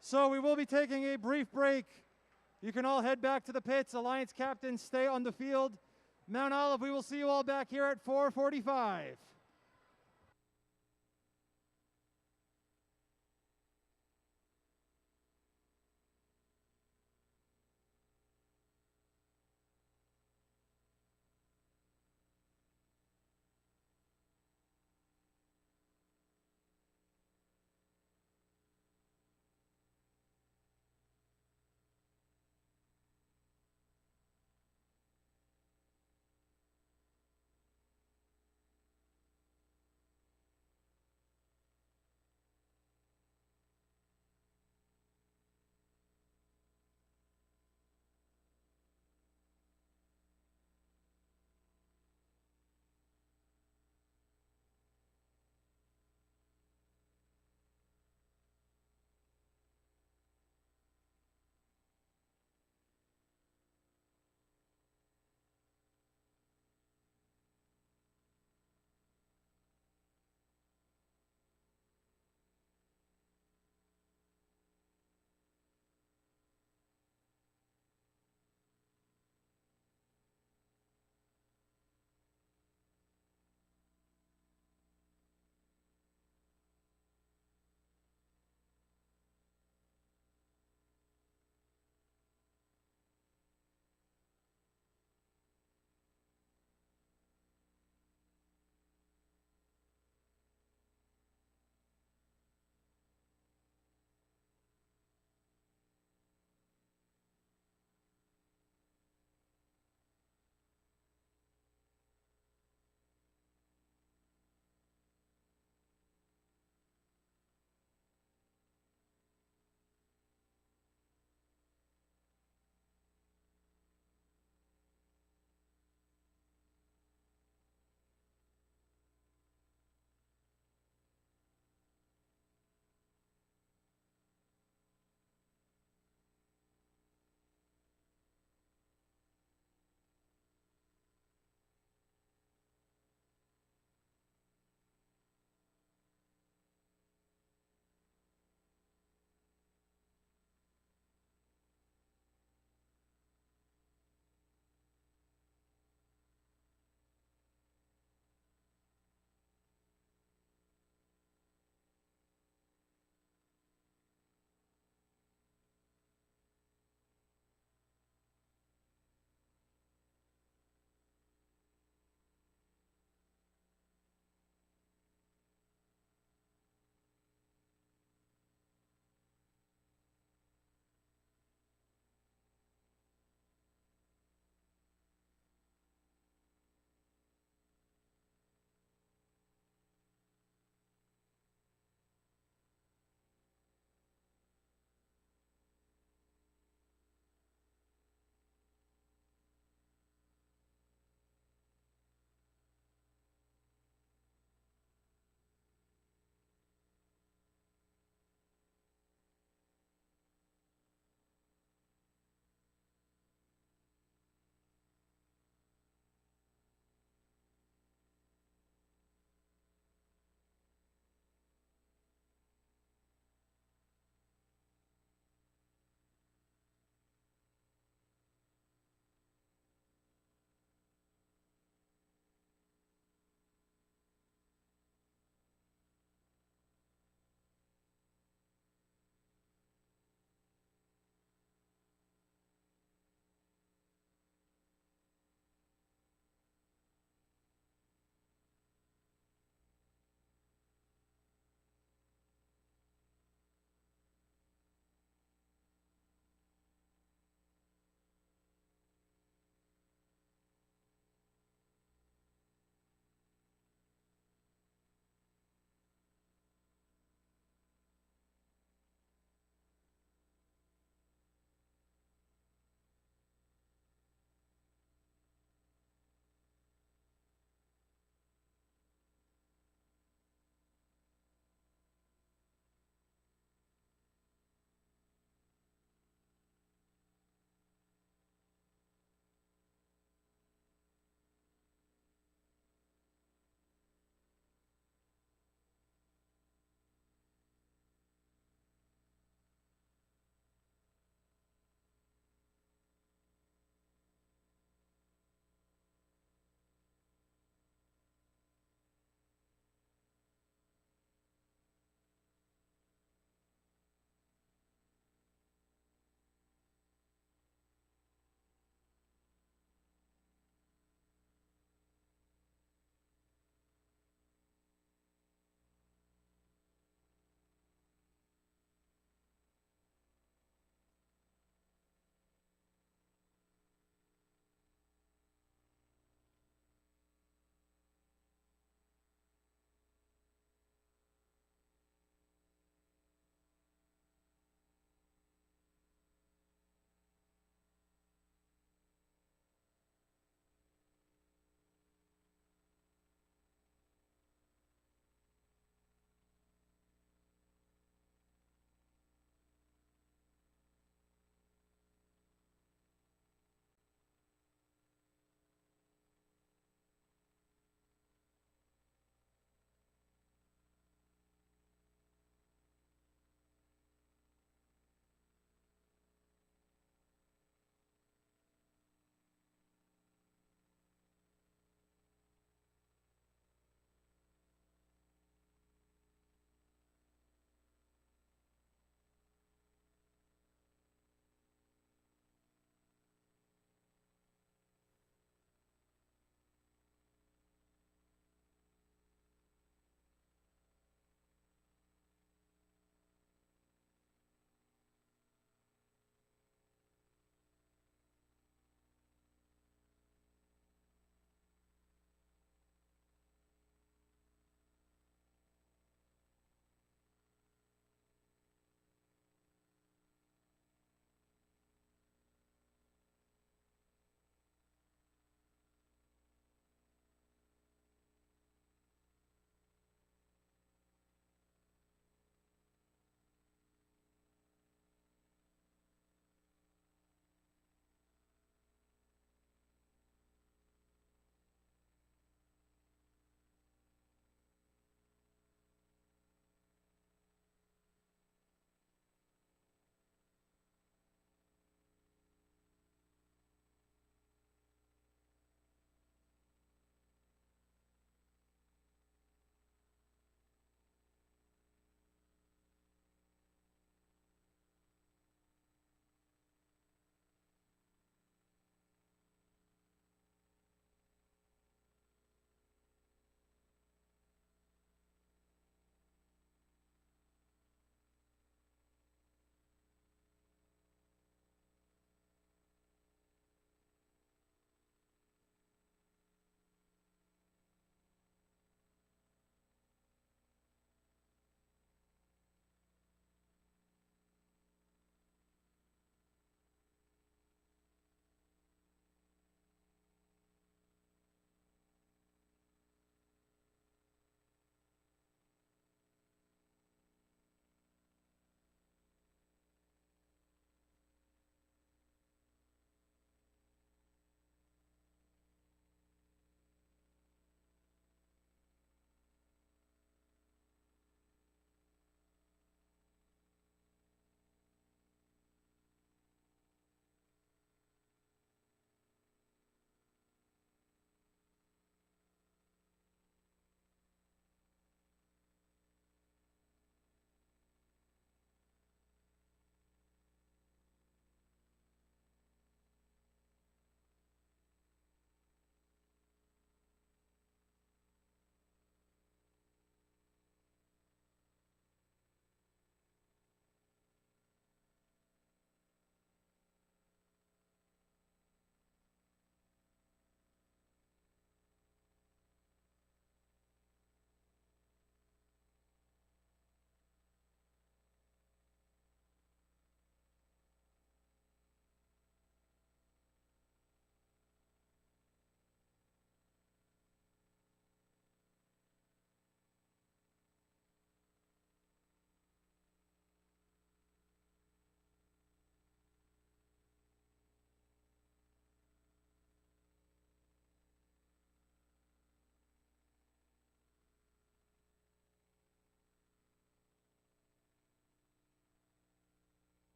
So we will be taking a brief break. You can all head back to the pits. Alliance captains, stay on the field. Mount Olive, we will see you all back here at 4:45.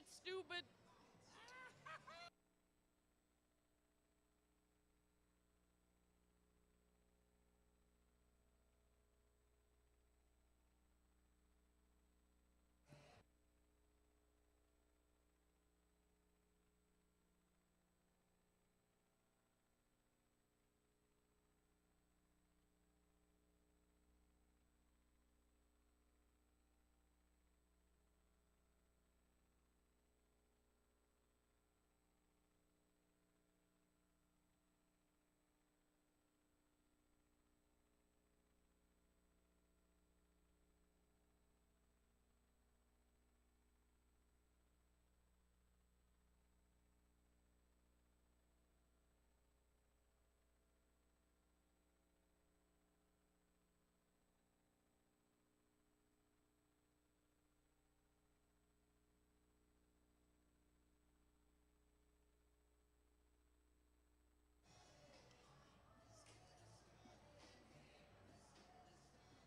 That's stupid.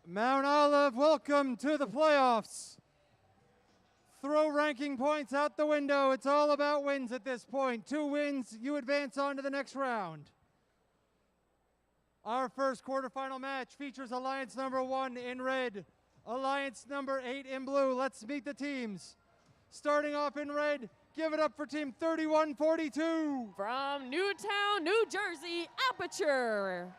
Mount Olive, welcome to the playoffs. Throw ranking points out the window. It's all about wins at this point. 2 wins, you advance on to the next round. Our first quarterfinal match features Alliance number 1 in red, Alliance number 8 in blue. Let's meet the teams. Starting off in red, give it up for team 3142. From Newtown, New Jersey, Aperture.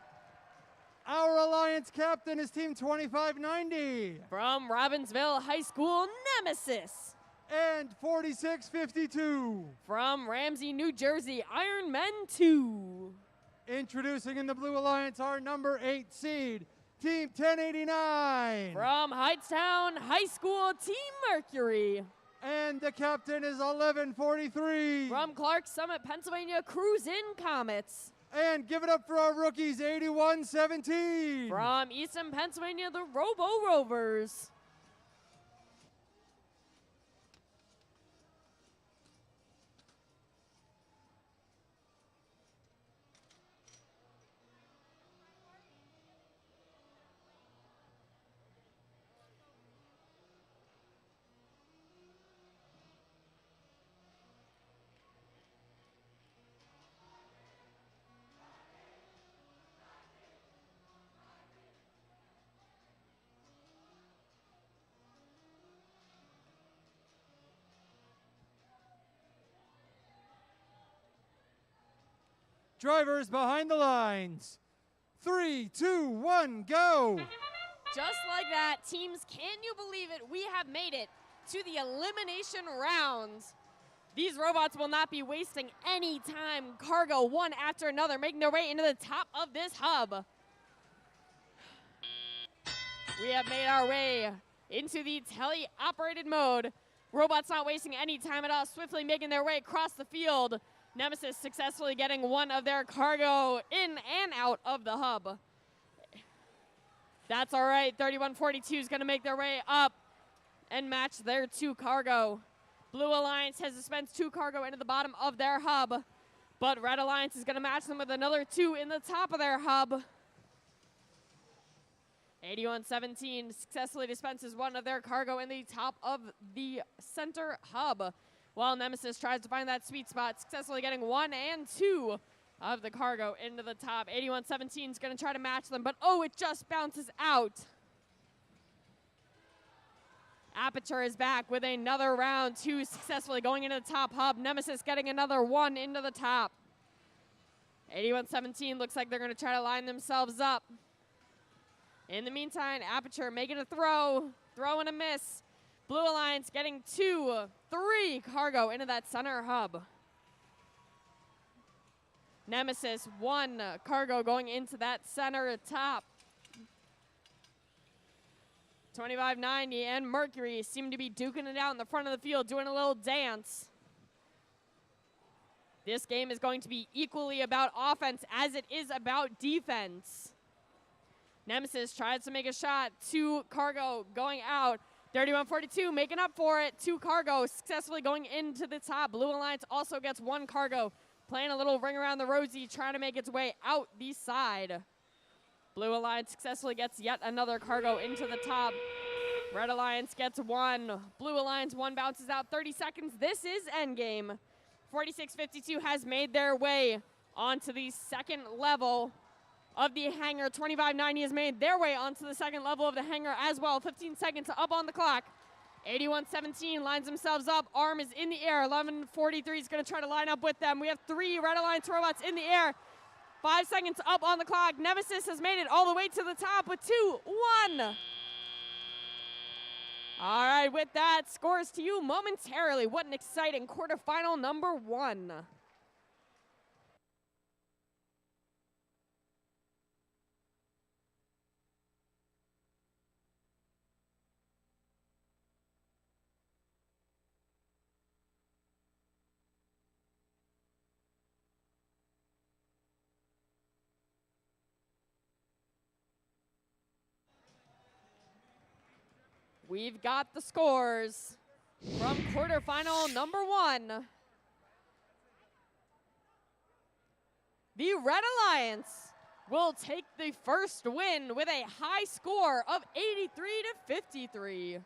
Our Alliance captain is team 2590. From Robbinsville High School, Nemesis. And 4652. From Ramsey, New Jersey, Iron Men 2. Introducing in the Blue Alliance our number 8 seed, team 1089. From Hightstown High School, Team Mercury. And the captain is 1143. From Clark Summit, Pennsylvania, Cruise In Comets. And give it up for our rookies, 8117. From Easton, Pennsylvania, the Robo Rovers. Drivers behind the lines. 3, 2, 1, go. Just like that, teams, can you believe it? We have made it to the elimination rounds. These robots will not be wasting any time. Cargo, one after another, making their way into the top of this hub. We have made our way into the tele-operated mode. Robots not wasting any time at all, swiftly making their way across the field. Nemesis successfully getting one of their cargo in and out of the hub. That's all right. 3142 is going to make their way up and match their 2 cargo. Blue Alliance has dispensed 2 cargo into the bottom of their hub, but Red Alliance is going to match them with another 2 in the top of their hub. 8117 successfully dispenses one of their cargo in the top of the center hub, while Nemesis tries to find that sweet spot, successfully getting 1 and 2 of the cargo into the top. 8117 is going to try to match them, but oh, it just bounces out. Aperture is back with another round, 2 successfully going into the top hub. Nemesis getting another 1 into the top. 8117 looks like they're going to try to line themselves up. In the meantime, Aperture making a throw and a miss. Blue Alliance getting 2, 3 cargo into that center hub. Nemesis 1 cargo going into that center top. 2590 and Mercury seem to be duking it out in the front of the field, doing a little dance. This game is going to be equally about offense as it is about defense. Nemesis tries to make a shot. 2 cargo going out. 3142 making up for it. 2 cargo successfully going into the top. Blue Alliance also gets 1 cargo. Playing a little ring around the rosy, trying to make its way out the side. Blue Alliance successfully gets yet another cargo into the top. Red Alliance gets 1. Blue Alliance 1 bounces out 30 seconds. This is endgame. 4652 has made their way onto the second level of the hangar. 2590 has made their way onto the second level of the hangar as well. 15 seconds up on the clock. 8117 lines themselves up. Arm is in the air. 1143 is going to try to line up with them. We have 3 Red Alliance robots in the air. 5 seconds up on the clock. Nemesis has made it all the way to the top with 2, 1. All right, with that, scores to you momentarily. What an exciting quarterfinal number 1. We've got the scores from quarterfinal number 1. The Red Alliance will take the first win with a high score of 83-53.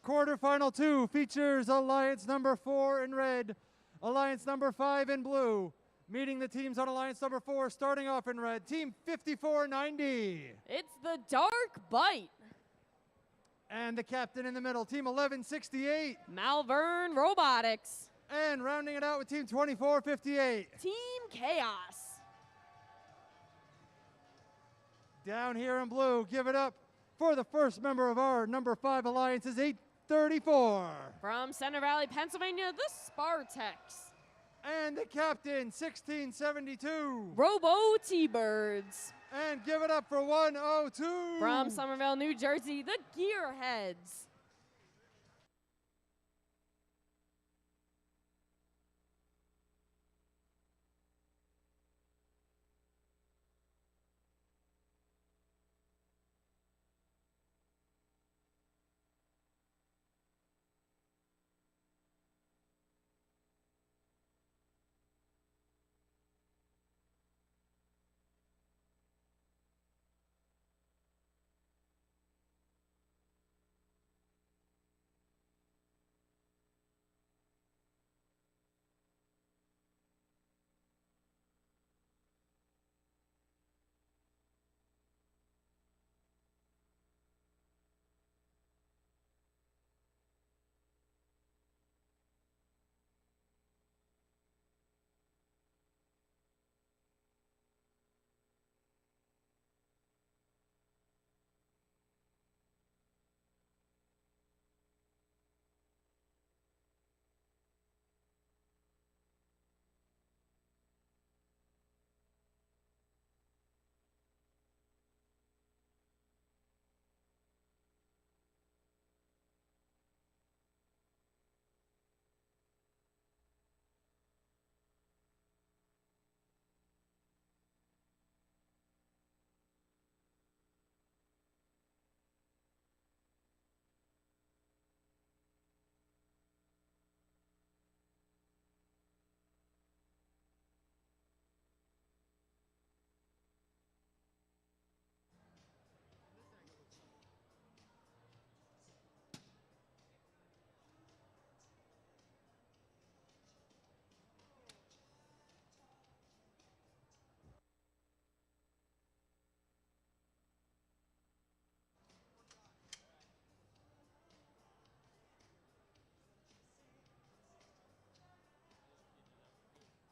Quarterfinal 2 features Alliance number 4 in red, Alliance number 5 in blue. Meeting the teams on Alliance number 4, starting off in red, Team 5490. It's the Dark Bite. And the captain in the middle, Team 1168. Malvern Robotics. And rounding it out with Team 2458. Team Chaos. Down here in blue, give it up for the first member of our number 5 Alliance is 834. From Center Valley, Pennsylvania, the Spartex. And the captain, 1672. Robo T-Birds. And give it up for 102. From Somerville, New Jersey, the Gearheads.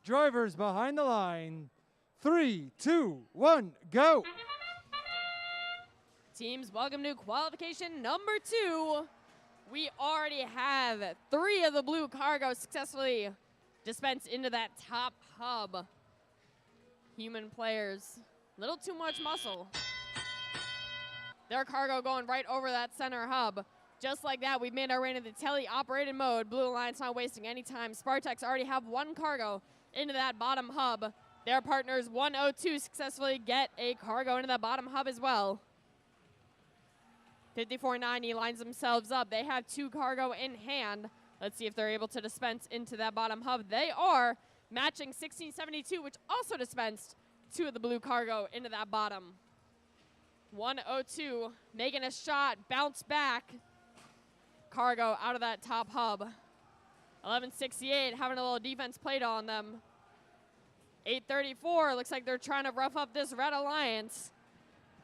Drivers behind the line. 3, 2, 1, go. Teams, welcome to qualification number 2. We already have 3 of the blue cargo successfully dispensed into that top hub. Human players, little too much muscle. Their cargo going right over that center hub. Just like that, we've made our way into the tele-operated mode. Blue Alliance not wasting any time. Spartaks already have 1 cargo into that bottom hub. Their partners 102 successfully get a cargo into that bottom hub as well. 5490 lines themselves up. They have 2 cargo in hand. Let's see if they're able to dispense into that bottom hub. They are, matching 1672, which also dispensed 2 of the blue cargo into that bottom. 102 making a shot, bounce back. Cargo out of that top hub. 1168 having a little defense played on them. 834 looks like they're trying to rough up this Red Alliance.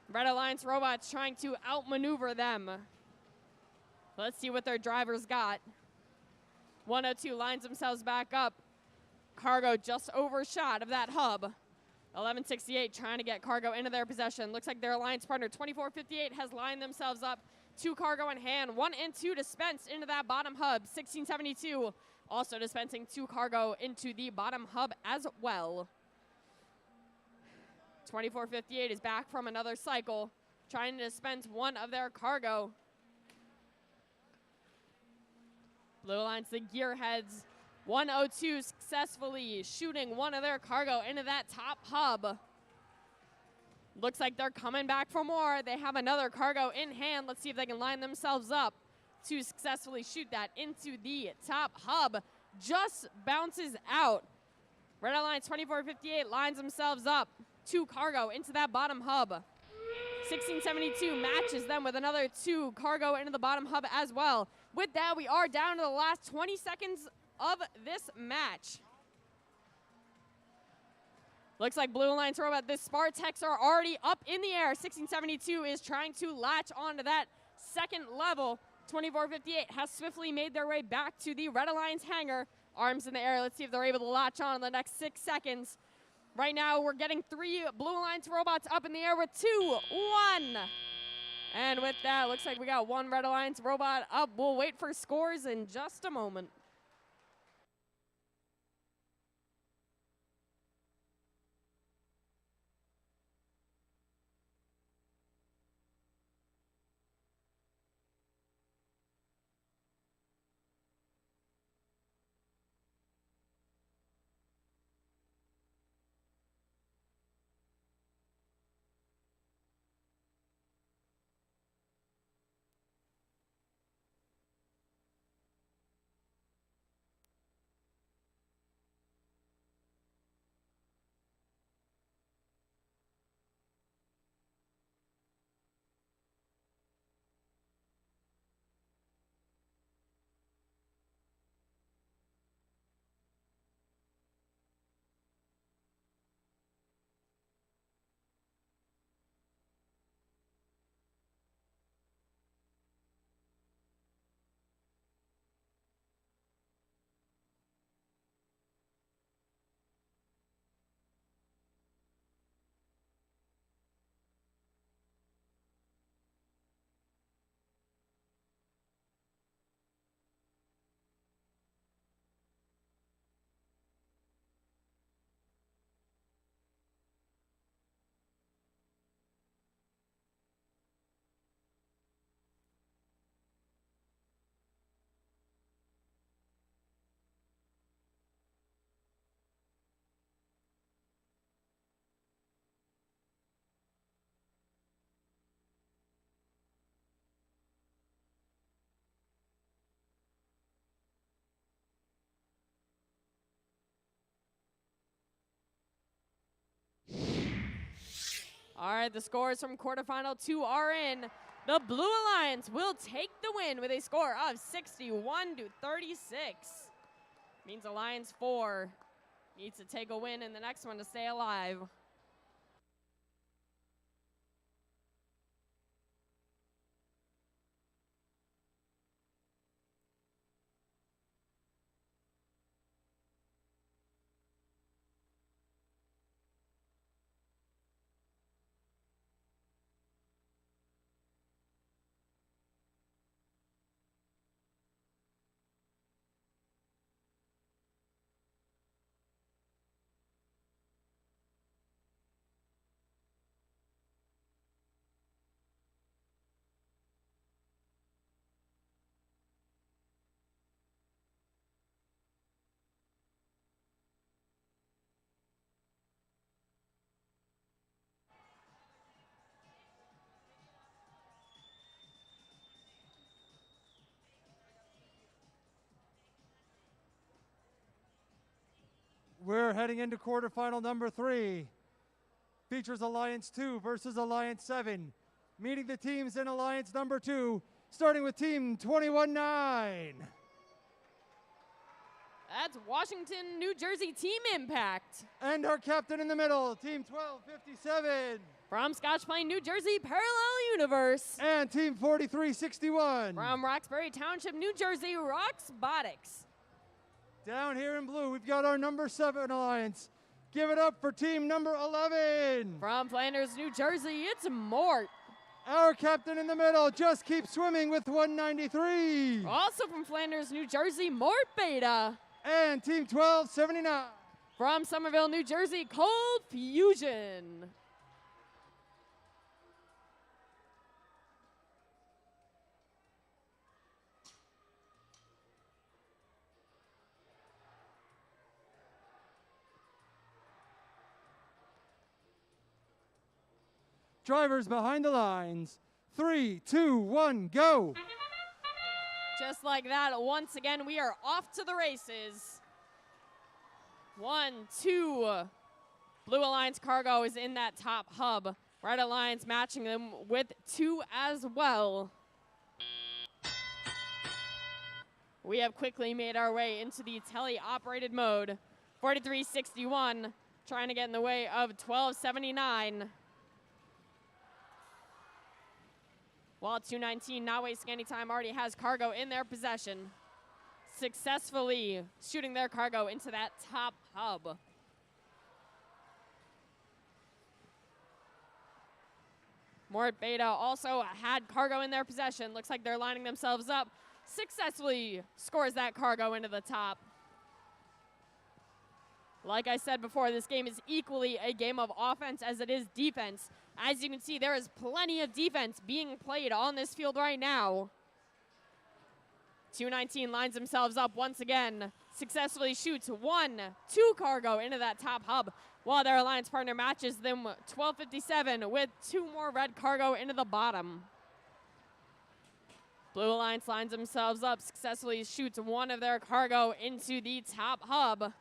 Red Alliance robots trying to outmaneuver them. Let's see what their drivers got. 102 lines themselves back up. Cargo just overshot of that hub. 1168 trying to get cargo into their possession. Looks like their alliance partner 2458 has lined themselves up. 2 cargo in hand, 1 and 2 dispensed into that bottom hub. 1672 also dispensing 2 cargo into the bottom hub as well. 2458 is back from another cycle, trying to dispense 1 of their cargo. Blue Alliance, the gearheads, 102 successfully shooting 1 of their cargo into that top hub. Looks like they're coming back for more. They have another cargo in hand. Let's see if they can line themselves up to successfully shoot that into the top hub. Just bounces out. Red Alliance 2458 lines themselves up. 2 cargo into that bottom hub. 1672 matches them with another 2 cargo into the bottom hub as well. With that, we are down to the last 20 seconds of this match. Looks like Blue Alliance robot, the Spartaks are already up in the air. 1672 is trying to latch onto that second level. 2458 has swiftly made their way back to the Red Alliance hangar. Arms in the air. Let's see if they're able to latch on in the next 6 seconds. Right now, we're getting 3 Blue Alliance robots up in the air with 2, 1. And with that, looks like we got 1 Red Alliance robot up. We'll wait for scores in just a moment. All right, the scores from quarterfinal 2 are in. The Blue Alliance will take the win with a score of 61-36. Means Alliance 4 needs to take a win in the next one to stay alive. We're heading into quarterfinal number 3. Features Alliance 2 versus Alliance 7. Meeting the teams in Alliance number 2, starting with team 21-9. That's Washington, New Jersey Team Impact. And our captain in the middle, team 1257. From Scotch Plain, New Jersey, Parallel Universe. And team 4361. From Roxbury Township, New Jersey, Roxbotics. Down here in blue, we've got our number 7 alliance. Give it up for team number 11. From Flanders, New Jersey, it's Mort. Our captain in the middle just keeps swimming with 193. Also from Flanders, New Jersey, Mort Beta. And team 1279. From Somerville, New Jersey, Cold Fusion. Drivers behind the lines. 3, 2, 1, go. Just like that, once again, we are off to the races. 1, 2. Blue Alliance Cargo is in that top hub. Red Alliance matching them with 2 as well. We have quickly made our way into the tele-operated mode. 4361 trying to get in the way of 1279. While 219, not wasting any time, already has cargo in their possession. Successfully shooting their cargo into that top hub. Mort Beta also had cargo in their possession. Looks like they're lining themselves up. Successfully scores that cargo into the top. Like I said before, this game is equally a game of offense as it is defense. As you can see, there is plenty of defense being played on this field right now. 219 lines themselves up once again, successfully shoots 1, 2 cargo into that top hub, while their alliance partner matches them 1257 with 2 more red cargo into the bottom. Blue Alliance lines themselves up, successfully shoots 1 of their cargo into the top hub.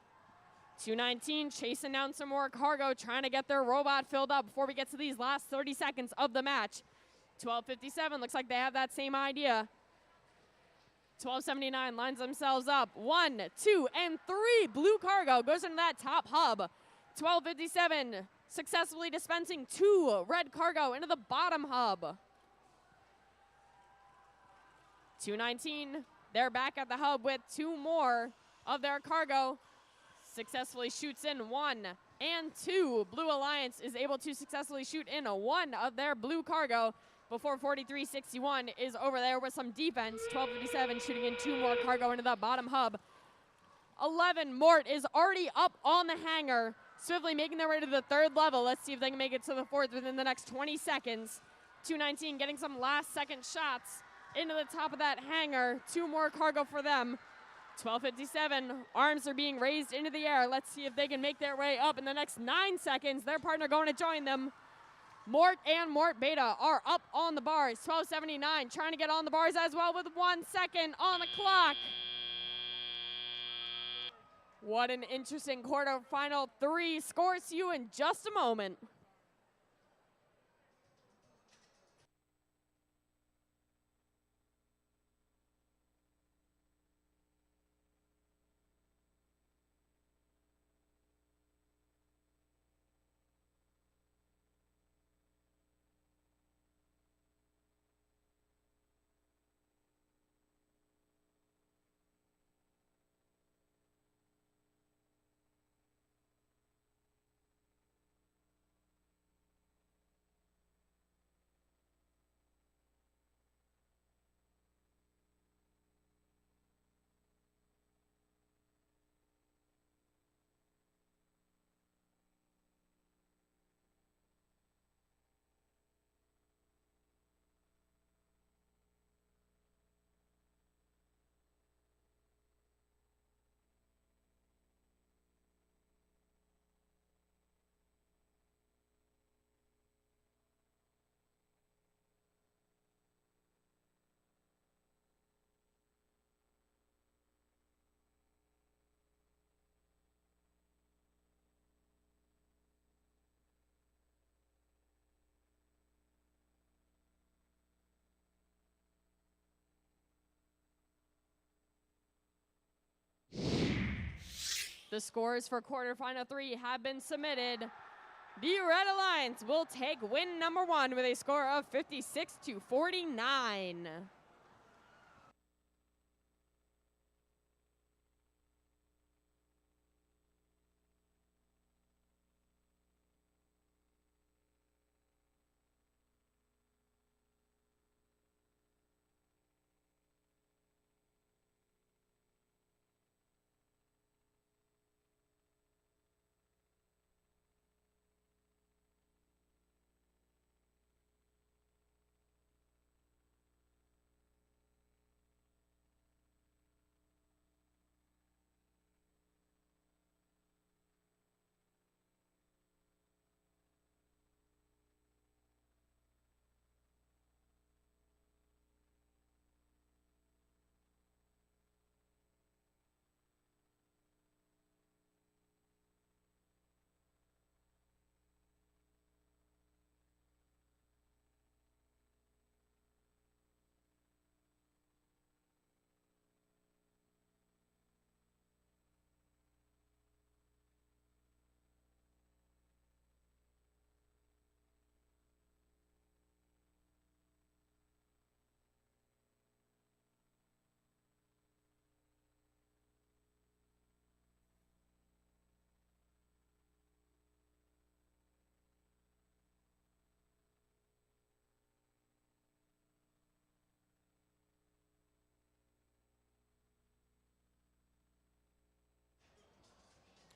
219 chasing down some more cargo, trying to get their robot filled up before we get to these last 30 seconds of the match. 1257 looks like they have that same idea. 1279 lines themselves up. 1, 2, and 3 blue cargo goes into that top hub. 1257 successfully dispensing 2 red cargo into the bottom hub. 219, they're back at the hub with 2 more of their cargo. Successfully shoots in 1 and 2. Blue Alliance is able to successfully shoot in 1 of their blue cargo before 4361 is over there with some defense. 1257 shooting in 2 more cargo into the bottom hub. 11, Mort is already up on the hangar, swiftly making their way to the 3rd level. Let's see if they can make it to the 4th within the next 20 seconds. 219 getting some last second shots into the top of that hangar. 2 more cargo for them. 1257, arms are being raised into the air. Let's see if they can make their way up in the next 9 seconds. Their partner going to join them. Mort and Mort Beta are up on the bars. 1279 trying to get on the bars as well with 1 second on the clock. What an interesting quarterfinal 3. Scores to you in just a moment. The scores for quarterfinal 3 have been submitted. The Red Alliance will take win number 1 with a score of 56-49.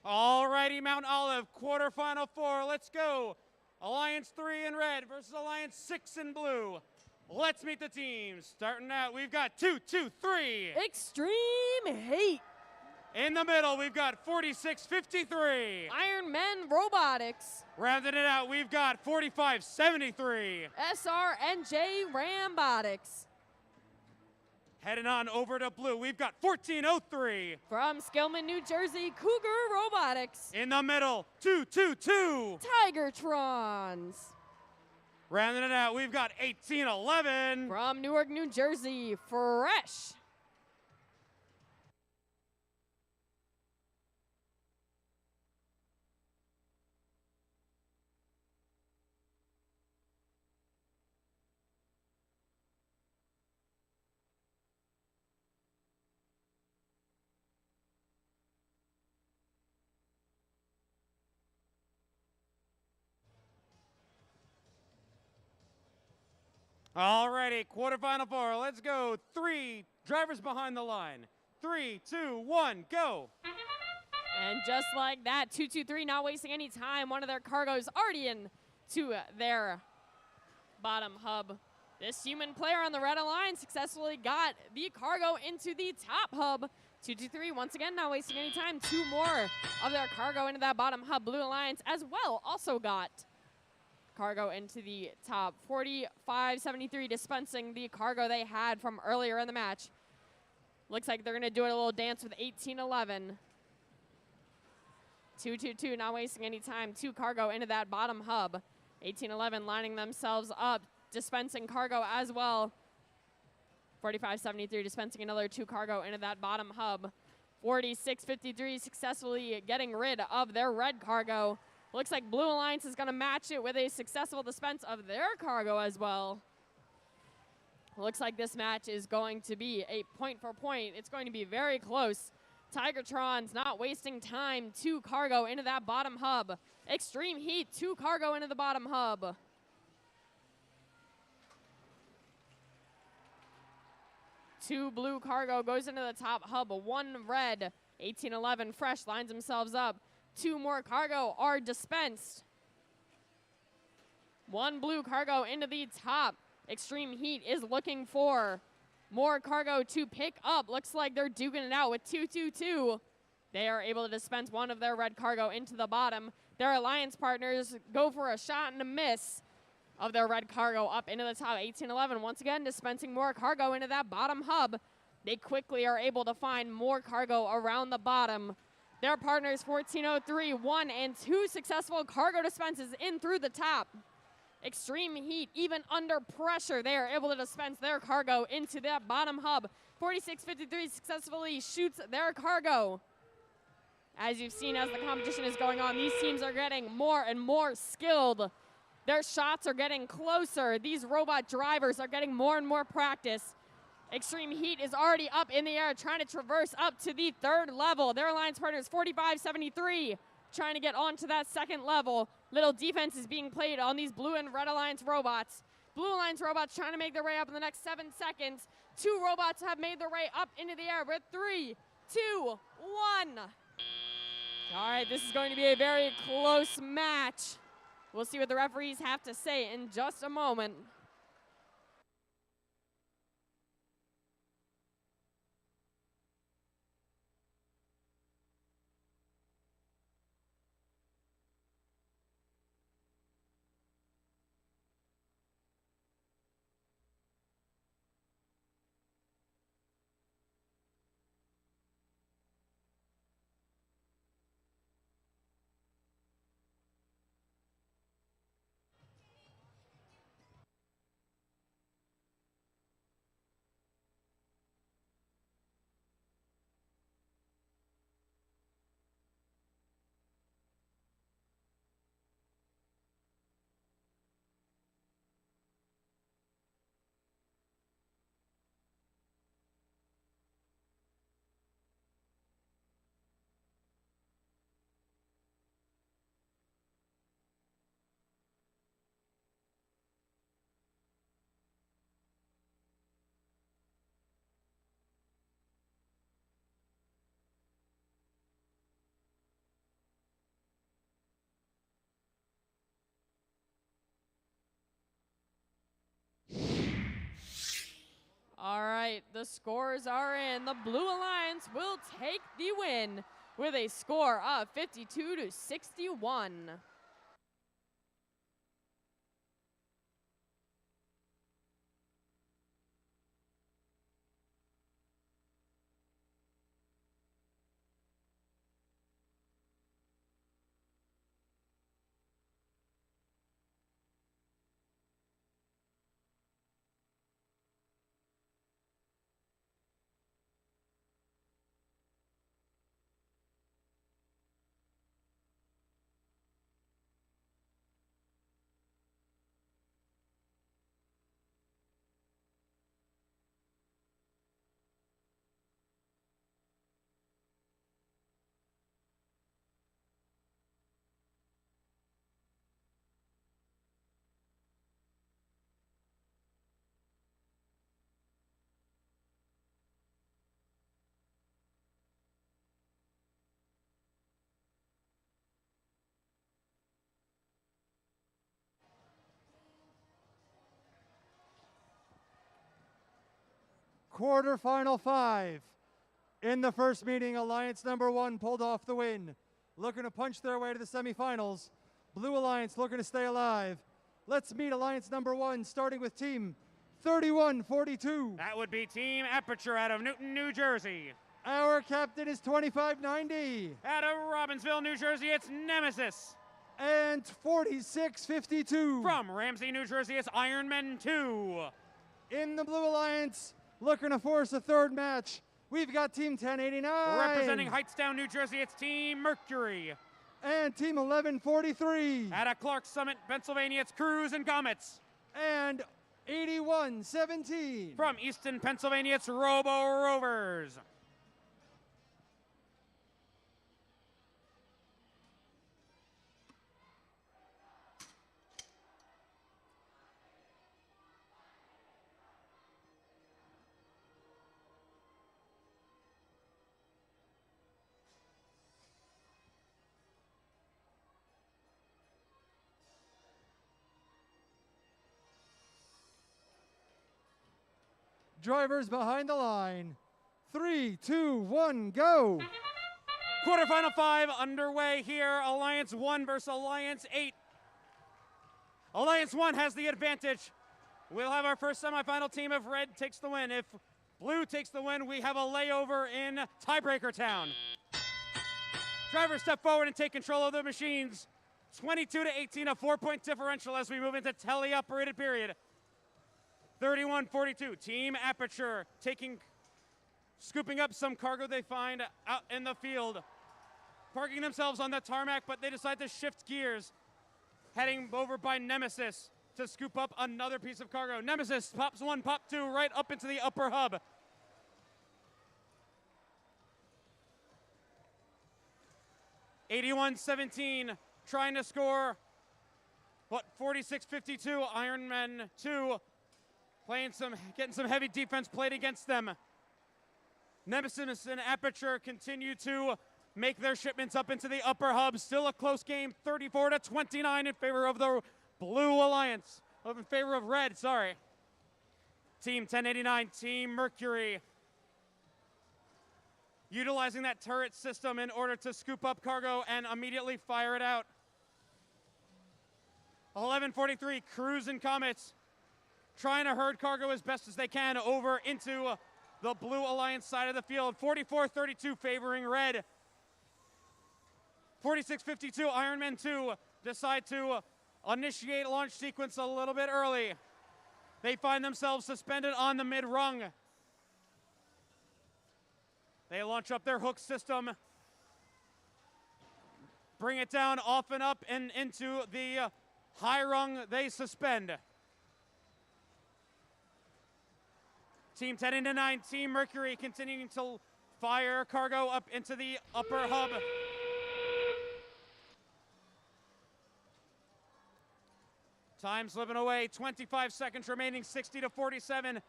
Alrighty, Mount Olive, quarterfinal 4. Let's go. Alliance 3 in red versus Alliance 6 in blue. Let's meet the teams. Starting out, we've got 2-2-3. Extreme Heat. In the middle, we've got 46-53. Iron Men Robotics. Rounding it out, we've got 45-73. SRNJ Rambotics. Heading on over to blue, we've got 14-03. From Skillman, New Jersey, Cougar Robotics. In the middle, 2-2-2. Tigertrons. Rounding it out, we've got 18-11. From Newark, New Jersey, Fresh. Alrighty, quarterfinal 4, let's go. 3 drivers behind the line. 3, 2, 1, go. And just like that, 2-2-3, not wasting any time. One of their cargoes already in to their bottom hub. This human player on the Red Alliance successfully got the cargo into the top hub. 2-2-3, once again, not wasting any time. 2 more of their cargo into that bottom hub. Blue Alliance as well also got cargo into the top. 45-73 dispensing the cargo they had from earlier in the match. Looks like they're going to do a little dance with 18-11. 2-2-2, not wasting any time. 2 cargo into that bottom hub. 18-11 lining themselves up, dispensing cargo as well. 45-73 dispensing another 2 cargo into that bottom hub. 46-53 successfully getting rid of their red cargo. Looks like Blue Alliance is going to match it with a successful dispense of their cargo as well. Looks like this match is going to be a point for point. It's going to be very close. Tigertrons not wasting time. 2 cargo into that bottom hub. Extreme Heat, 2 cargo into the bottom hub. Two blue cargo goes into the top hub. 1 red. 18-11 Fresh lines themselves up. 2 more cargo are dispensed. 1 blue cargo into the top. Extreme Heat is looking for more cargo to pick up. Looks like they're duking it out with 2-2-2. They are able to dispense 1 of their red cargo into the bottom. Their alliance partners go for a shot and a miss of their red cargo up into the top. 18-11 once again dispensing more cargo into that bottom hub. They quickly are able to find more cargo around the bottom. Their partners 14-03, 1 and 2 successful cargo dispenses in through the top. Extreme Heat, even under pressure, they are able to dispense their cargo into that bottom hub. 46-53 successfully shoots their cargo. As you've seen, as the competition is going on, these teams are getting more and more skilled. Their shots are getting closer. These robot drivers are getting more and more practice. Extreme Heat is already up in the air, trying to traverse up to the 3rd level. Their alliance partner is 4573, trying to get onto that 2nd level. Little defense is being played on these blue and red alliance robots. Blue alliance robots trying to make their way up in the next 7 seconds. 2 robots have made their way up into the air with 3, 2, 1. All right, this is going to be a very close match. We'll see what the referees have to say in just a moment. All right, the scores are in. The Blue Alliance will take the win with a score of 52-61. Quarterfinal 5. In the first meeting, Alliance number 1 pulled off the win, looking to punch their way to the semifinals. Blue Alliance looking to stay alive. Let's meet Alliance number 1, starting with team 3142. That would be Team Aperture out of Newton, New Jersey. Our captain is 2590. Out of Robbinsville, New Jersey, it's Nemesis. And 4652. From Ramsey, New Jersey, it's Ironman 2. In the Blue Alliance, looking to force a 3rd match, we've got Team 1089. Representing Heightstown, New Jersey, it's Team Mercury. And Team 1143. Out of Clark Summit, Pennsylvania, it's Cruz and Comets. And 8117. From Easton, Pennsylvania, it's Robo Rovers. Drivers behind the line. 3, 2, 1, go. Quarterfinal 5 underway here. Alliance 1 versus Alliance 8. Alliance 1 has the advantage. We'll have our first semifinal team if red takes the win. If blue takes the win, we have a layover in Tiebreaker Town. Drivers step forward and take control of the machines. 22-18, a 4-point differential as we move into tele-operated period. 31-42, Team Aperture scooping up some cargo they find out in the field. parking themselves on the tarmac, but they decide to shift gears, heading over by Nemesis to scoop up another piece of cargo. Nemesis pops one, pop two, right up into the upper hub. (81-17) trying to score, 46-52, Ironman 2 getting some heavy defense played against them. Nemesis and Aperture continue to make their shipments up into the upper hub. Still a close game, 34-29 in favor of the Blue Alliance, in favor of Red, sorry. Team 1089, Team Mercury, utilizing that turret system in order to scoop up cargo and immediately fire it out. 11:43, Cruise and Comets trying to herd cargo as best as they can over into the Blue Alliance side of the field. 44-32 favoring Red. 46-52, Ironman 2 decide to initiate launch sequence a little bit early. They find themselves suspended on the mid-rung. They launch up their hook system, bring it down off and up and into the high rung they suspend. Team 1089, Team Mercury continuing to fire cargo up into the upper hub. Time slipping away, 25 seconds remaining, 60-47.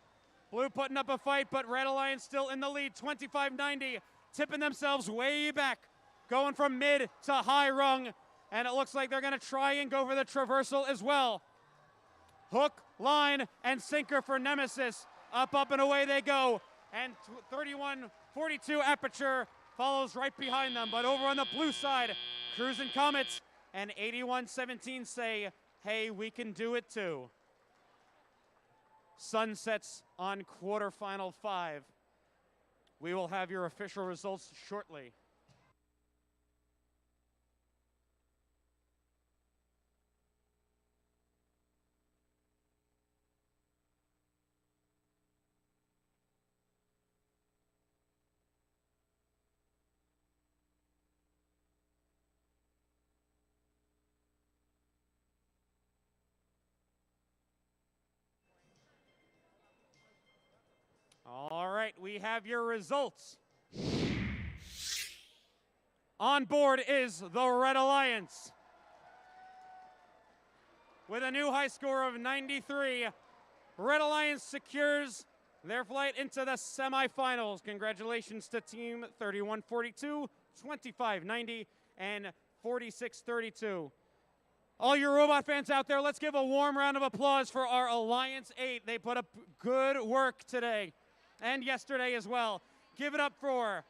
Blue putting up a fight, but Red Alliance still in the lead, 25-90, tipping themselves way back, going from mid to high rung, and it looks like they're gonna try and go for the traversal as well. Hook, line, and sinker for Nemesis. Up, up, and away they go, and 31-42 Aperture follows right behind them, but over on the blue side, Cruise and Comets and 81-17 say, hey, we can do it too. Sunsets on quarterfinal 5. We will have your official results shortly. All right, we have your results. On board is the Red Alliance. With a new high score of 93, Red Alliance secures their flight into the semifinals. Congratulations to Team 3142, 2590, and 4632. All you robot fans out there, let's give a warm round of applause for our Alliance 8. They put up good work today and yesterday as well. Give it up for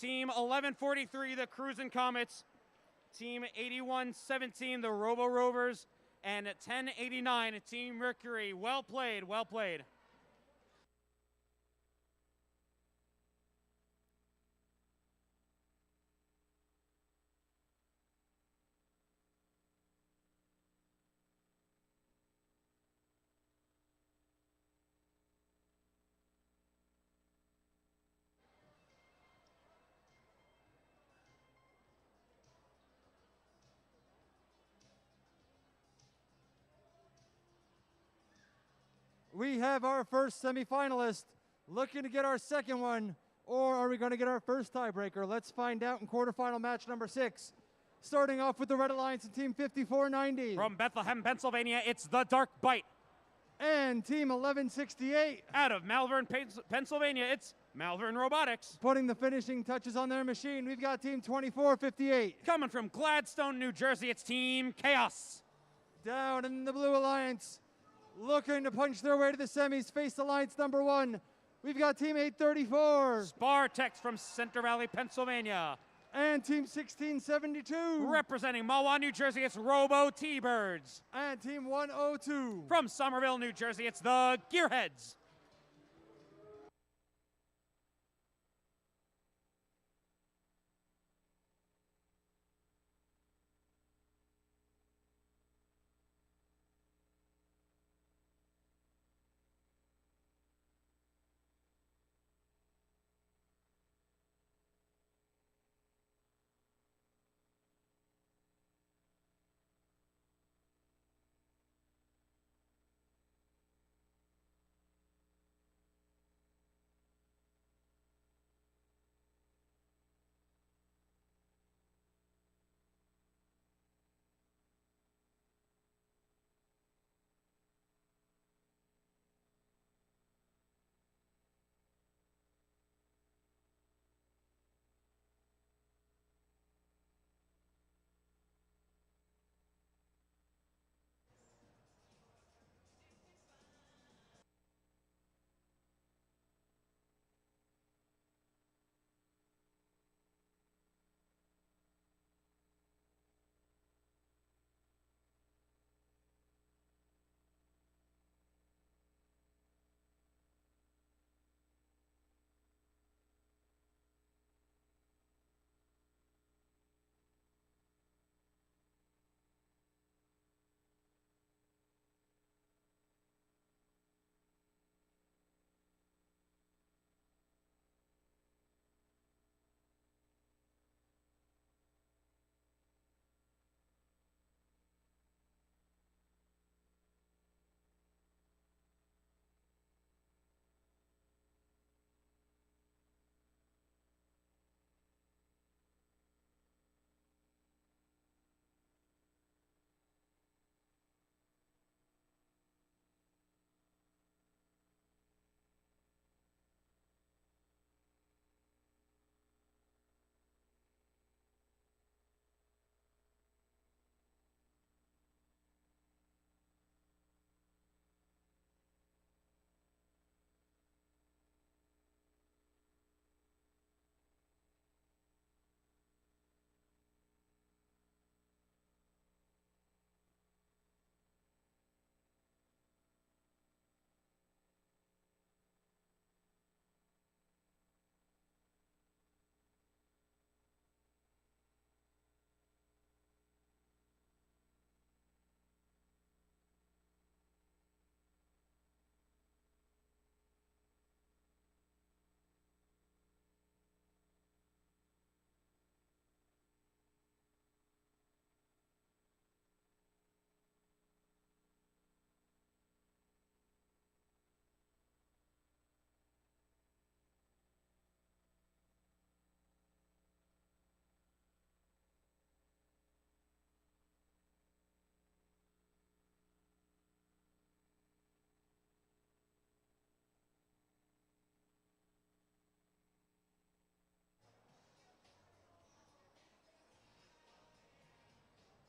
Team 1143, the Cruise and Comets, Team 8117, the Robo Rovers, and 1089, Team Mercury. Well played, well played. We have our first semifinalist looking to get our second one, or are we going to get our first tiebreaker? Let's find out in quarterfinal match number 6. Starting off with the Red Alliance and Team 5490. From Bethlehem, Pennsylvania, it's the Dark Bite. And Team 1168. Out of Malvern, Pennsylvania, it's Malvern Robotics. Putting the finishing touches on their machine, we've got Team 2458. Coming from Gladstone, New Jersey, it's Team Chaos. Down in the Blue Alliance, looking to punch their way to the semis, face Alliance number 1. We've got Team 834. Spartex from Center Valley, Pennsylvania. And Team 1672. Representing Mahwah, New Jersey, it's Robo T-Birds. And Team 102. From Somerville, New Jersey, it's the Gearheads.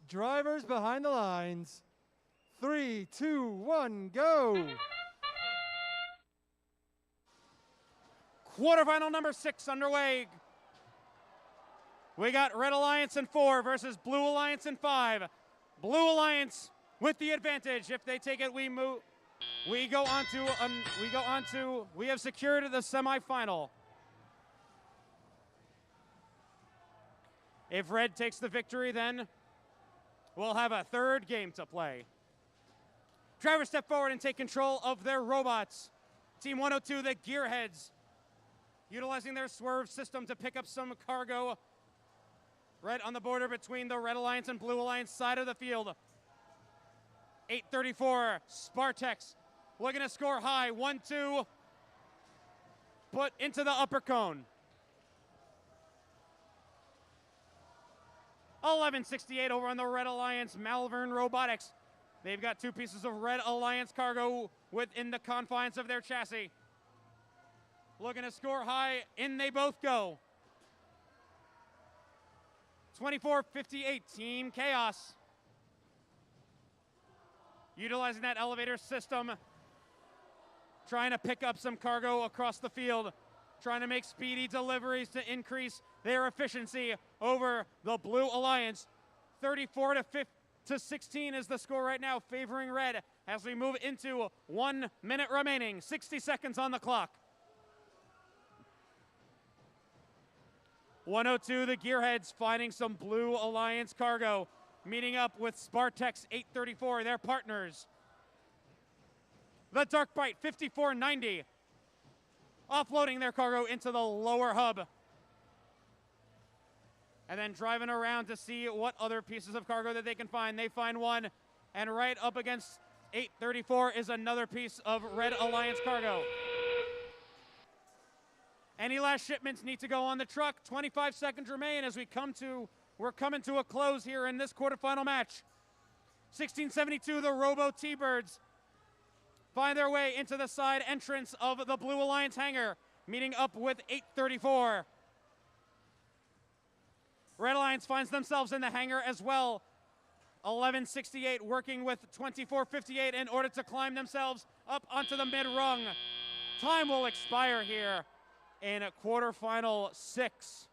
Drivers behind the lines. 3, 2, 1, go. Quarterfinal number 6 underway. We got Red Alliance in 4 versus Blue Alliance in 5. Blue Alliance with the advantage. If they take it, we move. We have secured the semifinal. If Red takes the victory, then we'll have a third game to play. Drivers step forward and take control of their robots. Team 102, the Gearheads, utilizing their swerve system to pick up some cargo right on the border between the Red Alliance and Blue Alliance side of the field. 834, Spartex looking to score high. 1-2, put into the upper cone. 1168 over on the Red Alliance, Malvern Robotics. They've got 2 pieces of Red Alliance cargo within the confines of their chassis. Looking to score high, in they both go. 2458, Team Chaos. Utilizing that elevator system, trying to pick up some cargo across the field, trying to make speedy deliveries to increase their efficiency over the Blue Alliance. 34-16 is the score right now, favoring Red as we move into 1 minute remaining, 60 seconds on the clock. 102, the Gearheads finding some Blue Alliance cargo, meeting up with Spartex 834, their partners. The Dark Bite 5490, offloading their cargo into the lower hub. And then driving around to see what other pieces of cargo that they can find. They find one, and right up against 834 is another piece of Red Alliance cargo. Any last shipments need to go on the truck. 25 seconds remain as we're coming to a close here in this quarterfinal match. 1672, the Robo T-Birds find their way into the side entrance of the Blue Alliance hangar, meeting up with 834. Red Alliance finds themselves in the hangar as well. 1168 working with 2458 in order to climb themselves up onto the mid-rung. Time will expire here in quarterfinal 6.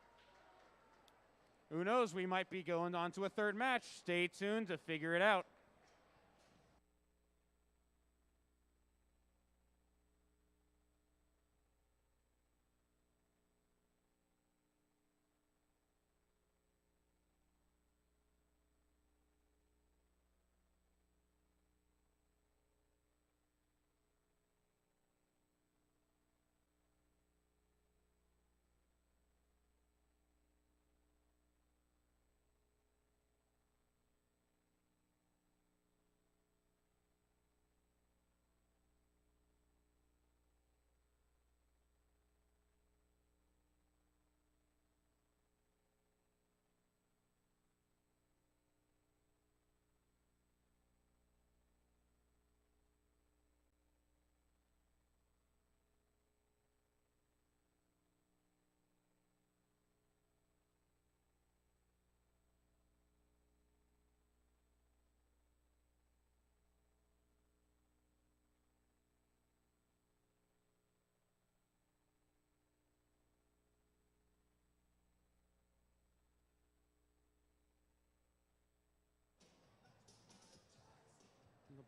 Who knows, we might be going on to a third match. Stay tuned to figure it out.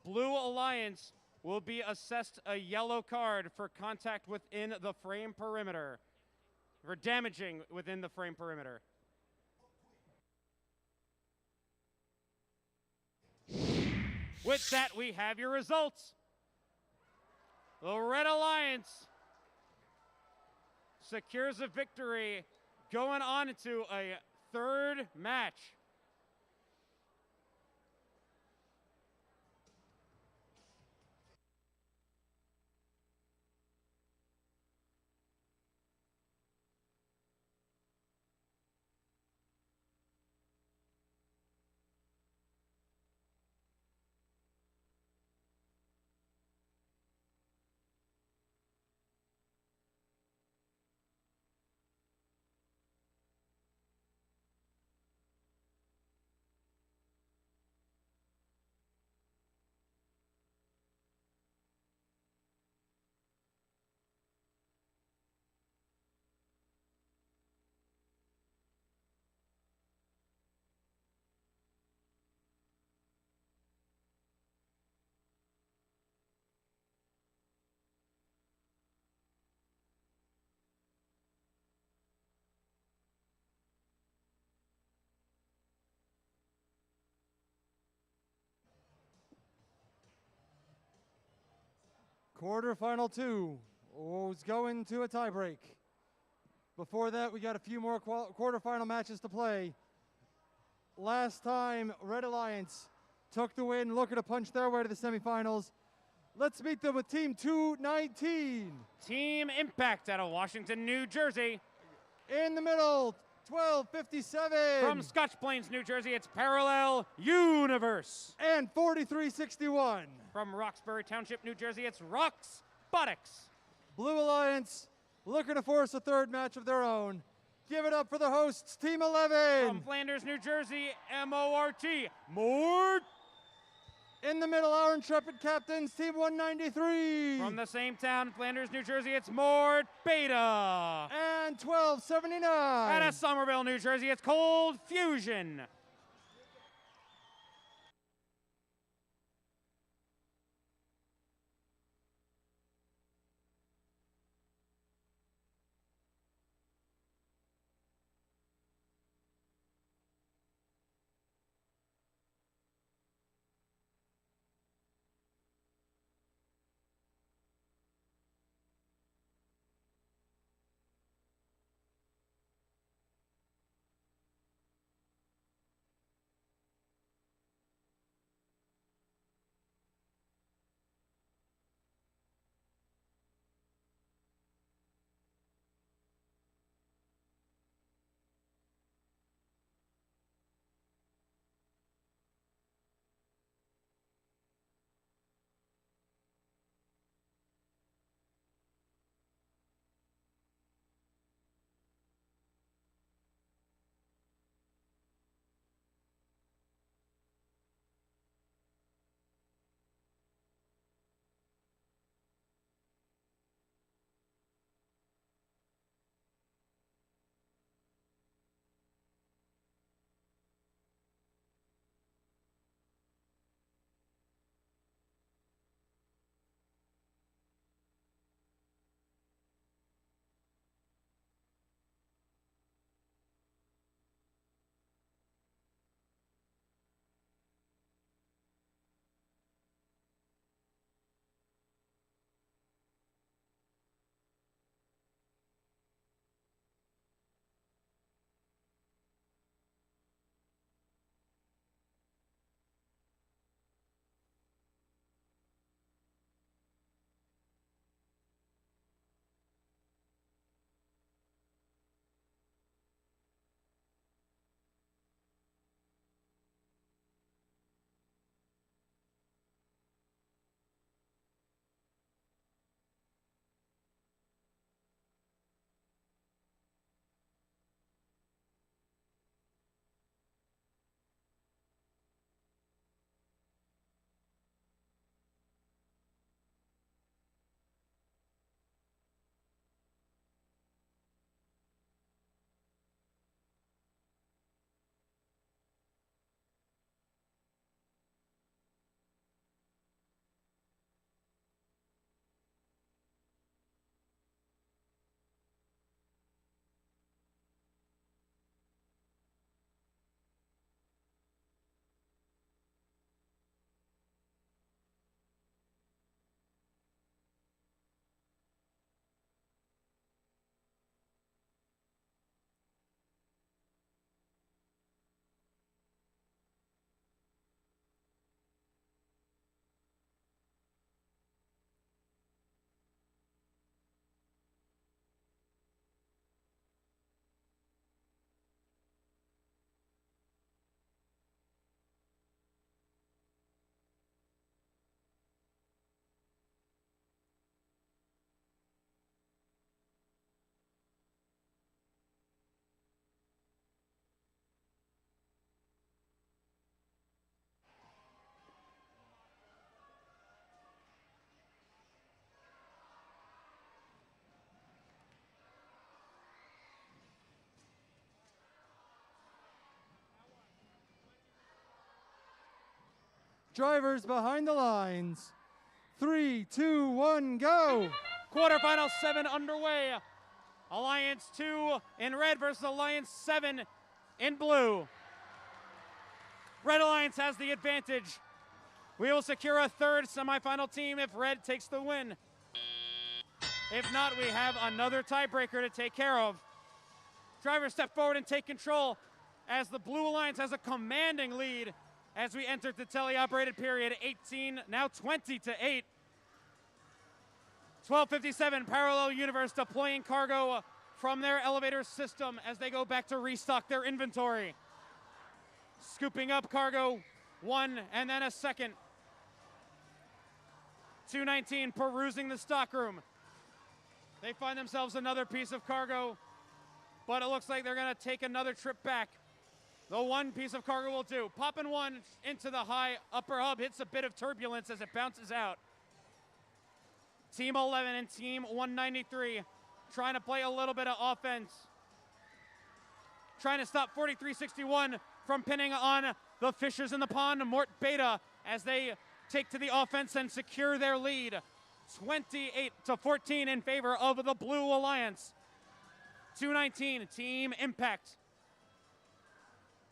Blue Alliance will be assessed a yellow card for contact within the frame perimeter, for damaging within the frame perimeter. With that, we have your results. The Red Alliance secures a victory, going on to a third match. Quarterfinal 2 was going to a tiebreak. Before that, we got a few more quarterfinal matches to play. Last time, Red Alliance took the win, looking to punch their way to the semifinals. Let's meet them with Team 219. Team Impact out of Washington, New Jersey. In the middle, 1257. From Scotch Plains, New Jersey, it's Parallel Universe. And 4361. From Roxbury Township, New Jersey, it's Rox Botics. Blue Alliance looking to force a third match of their own. Give it up for the hosts, Team 11. From Flanders, New Jersey, MORT, Mort. In the middle, our intrepid captains, Team 193. From the same town, Flanders, New Jersey, it's Mort Beta. And 1279. Out of Somerville, New Jersey, it's Cold Fusion. Drivers behind the lines. 3, 2, 1, go. Quarterfinal 7 underway. Alliance 2 in red versus Alliance 7 in blue. Red Alliance has the advantage. We will secure a third semifinal team if red takes the win. If not, we have another tiebreaker to take care of. Drivers step forward and take control as the Blue Alliance has a commanding lead as we enter the teleoperated period, 18, now 20 to 8. 1257, Parallel Universe deploying cargo from their elevator system as they go back to restock their inventory. Scooping up cargo, one and then a second. 219 perusing the stockroom. They find themselves another piece of cargo, but it looks like they're gonna take another trip back. The one piece of cargo will do. Popping one into the high upper hub, hits a bit of turbulence as it bounces out. Team 11 and Team 193 trying to play a little bit of offense. Trying to stop 4361 from pinning on the Fishers in the Pond, Mort Beta, as they take to the offense and secure their lead. 28 to 14 in favor of the Blue Alliance. 219, Team Impact.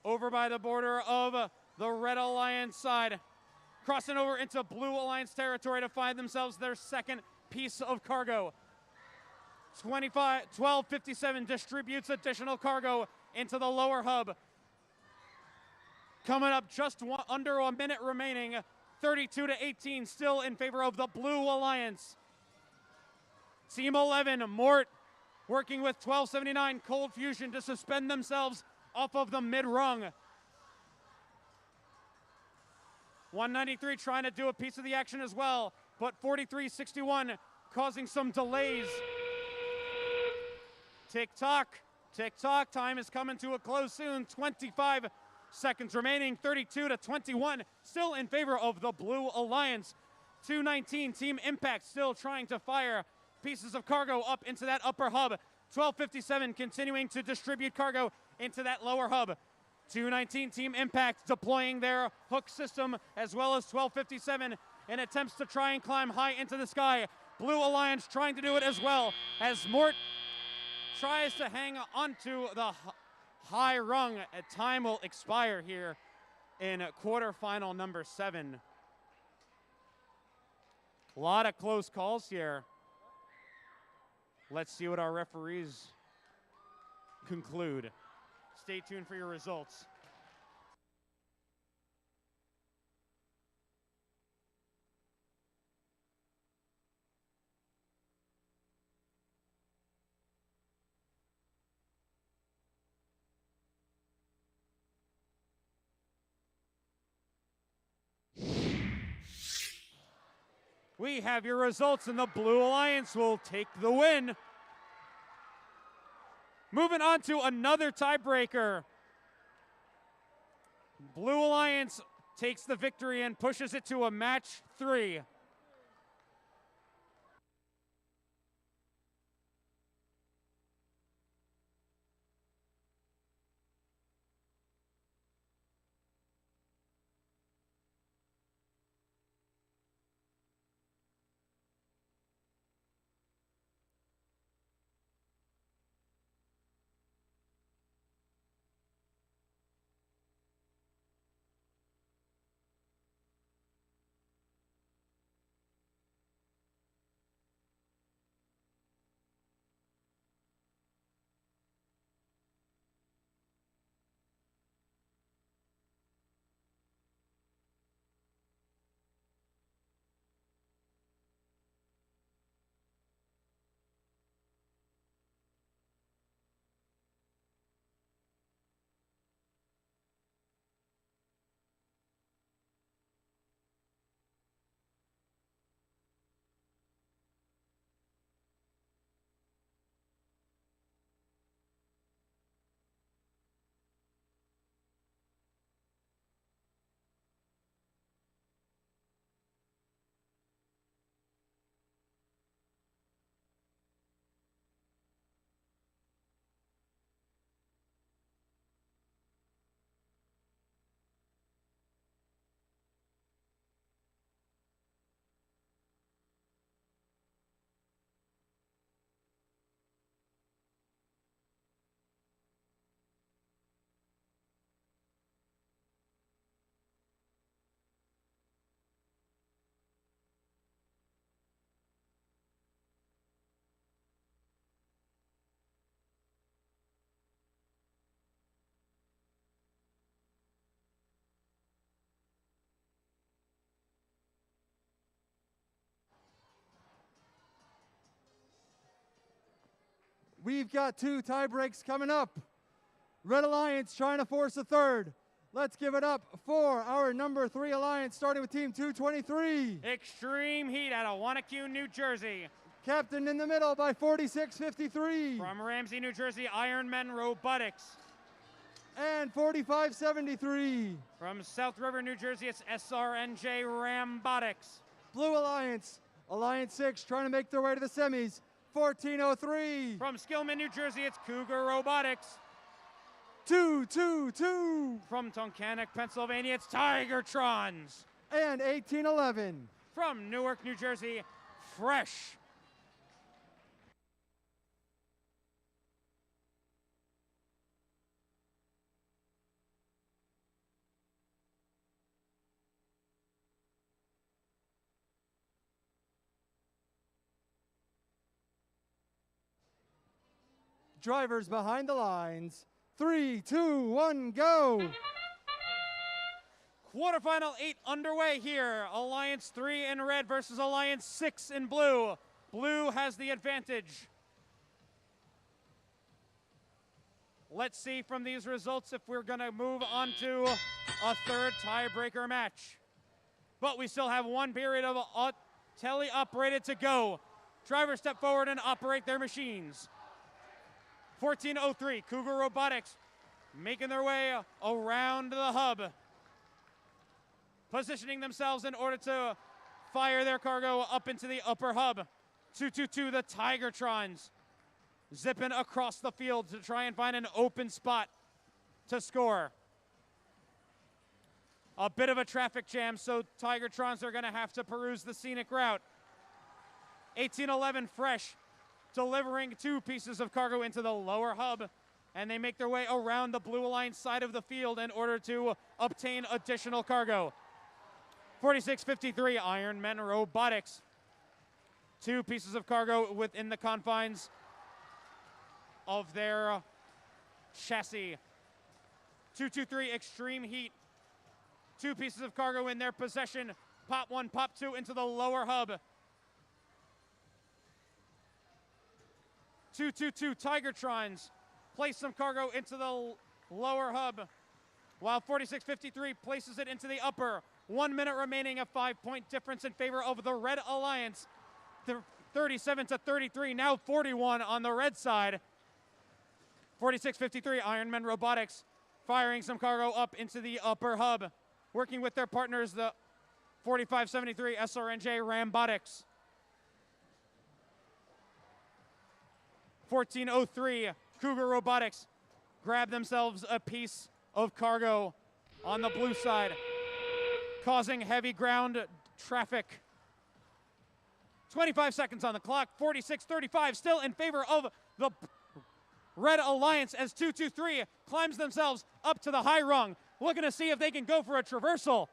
Over by the border of the Red Alliance side. Crossing over into Blue Alliance territory to find themselves their second piece of cargo. 1257 distributes additional cargo into the lower hub. Coming up just under a minute remaining. 32 to 18 still in favor of the Blue Alliance. Team 11, Mort, working with 1279 Cold Fusion to suspend themselves off of the mid-rung. 193 trying to do a piece of the action as well, but 4361 causing some delays. Tick-tock, tick-tock, time is coming to a close soon. 25 seconds remaining, 32 to 21, still in favor of the Blue Alliance. 219, Team Impact still trying to fire pieces of cargo up into that upper hub. 1257 continuing to distribute cargo into that lower hub. 219, Team Impact deploying their hook system as well as 1257 in attempts to try and climb high into the sky. Blue Alliance trying to do it as well as Mort tries to hang onto the high rung. Time will expire here in quarterfinal number 7. A lot of close calls here. Let's see what our referees conclude. Stay tuned for your results. We have your results, and the Blue Alliance will take the win. Moving on to another tiebreaker. Blue Alliance takes the victory and pushes it to a match 3. We've got 2 tie breaks coming up. Red Alliance trying to force a third. Let's give it up for our number 3 alliance, starting with Team 223. Extreme Heat out of Wanacue, New Jersey. Captained in the middle by 4653. From Ramsey, New Jersey, Ironmen Robotics. And 4573. From South River, New Jersey, it's SRNJ Rambotics. Blue Alliance, Alliance 6 trying to make their way to the semis. 1403. From Skillman, New Jersey, it's Cougar Robotics. 222. From Tunkhannock, Pennsylvania, it's Tigertrons. And 1811. From Newark, New Jersey, Fresh. Drivers behind the lines. 3, 2, 1, go. Quarterfinal 8 underway here. Alliance 3 in red versus Alliance 6 in blue. Blue has the advantage. Let's see from these results if we're going to move on to a third tiebreaker match. But we still have 1 period of tele-operated to go. Drivers step forward and operate their machines. 1403, Cougar Robotics making their way around the hub, positioning themselves in order to fire their cargo up into the upper hub. 222, the Tigertrons, zipping across the field to try and find an open spot to score. A bit of a traffic jam, so Tigertrons are going to have to peruse the scenic route. 1811, Fresh, delivering 2 pieces of cargo into the lower hub, and they make their way around the Blue Alliance side of the field in order to obtain additional cargo. 4653, Ironmen Robotics. 2 pieces of cargo within the confines of their chassis. 223, Extreme Heat. 2 pieces of cargo in their possession. Pop 1, pop 2 into the lower hub. 222, Tigertrons place some cargo into the lower hub, while 4653 places it into the upper. 1 minute remaining, a 5-point difference in favor of the Red Alliance. 37-33, now 41 on the red side. 4653, Ironmen Robotics, firing some cargo up into the upper hub, working with their partners, the 4573 SRNJ Rambotics. 1403, Cougar Robotics grab themselves a piece of cargo on the blue side, causing heavy ground traffic. 25 seconds on the clock, 46-35, still in favor of the Red Alliance as 223 climbs themselves up to the high rung, looking to see if they can go for a traversal.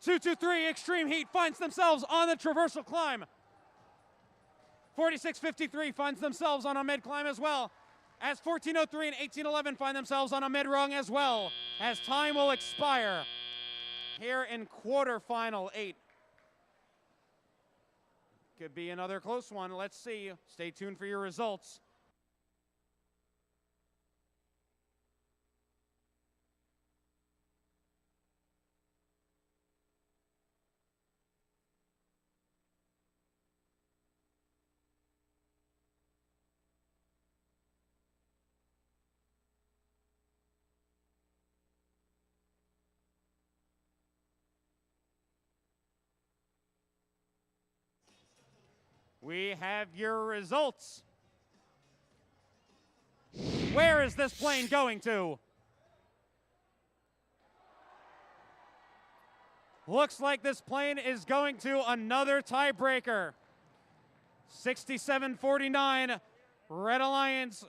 223, Extreme Heat finds themselves on the traversal climb. 4653 finds themselves on a mid climb as well, as 1403 and 1811 find themselves on a mid rung as well, as time will expire here in quarterfinal 8. Could be another close one. Let's see. Stay tuned for your results. We have your results. Where is this plane going to? Looks like this plane is going to another tiebreaker. 67-49, Red Alliance.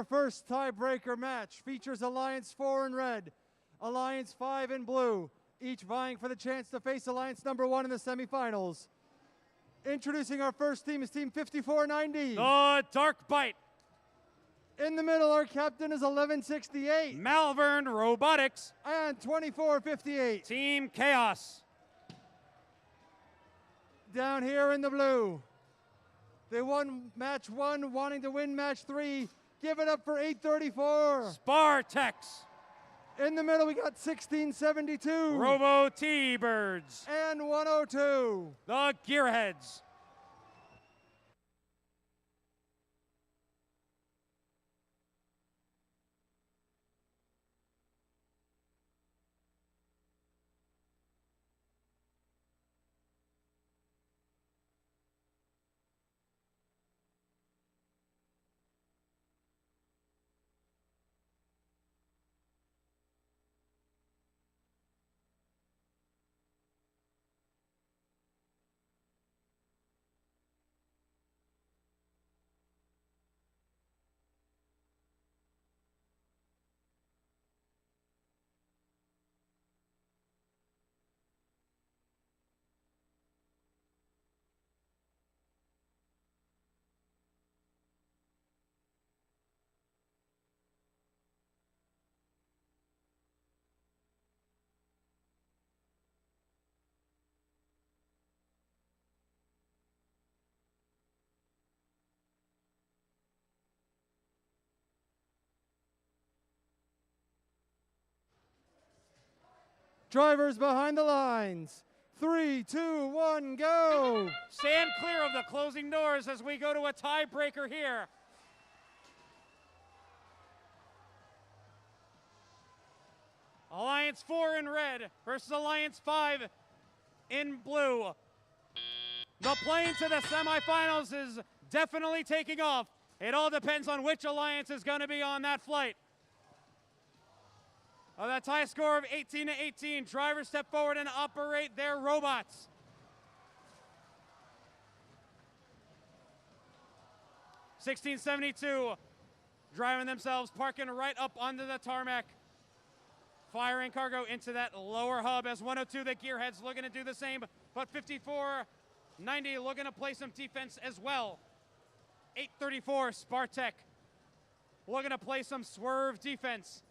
our first tiebreaker match features Alliance 4 in red, Alliance 5 in blue, each vying for the chance to face Alliance number 1 in the semifinals. Introducing our first team is Team 5490. The Dark Bite. In the middle, our captain is 1168. Malvern Robotics. And 2458. Team Chaos. Down here in the blue, they won match 1, wanting to win match 3. Give it up for 834. Spartex. In the middle, we got 1672. Robo T-Birds. And 102. The Gearheads. Drivers behind the lines. 3, 2, 1, go. Stand clear of the closing doors as we go to a tiebreaker here. Alliance 4 in red versus Alliance 5 in blue. The plane to the semifinals is definitely taking off. It all depends on which alliance is going to be on that flight. That tie score of 18-18. Drivers step forward and operate their robots. (1672) driving themselves, parking right up onto the tarmac. Firing cargo into that lower hub as 102, the Gearheads, looking to do the same, but 5490 looking to play some defense as well. 834, Spartek looking to play some swerve defense.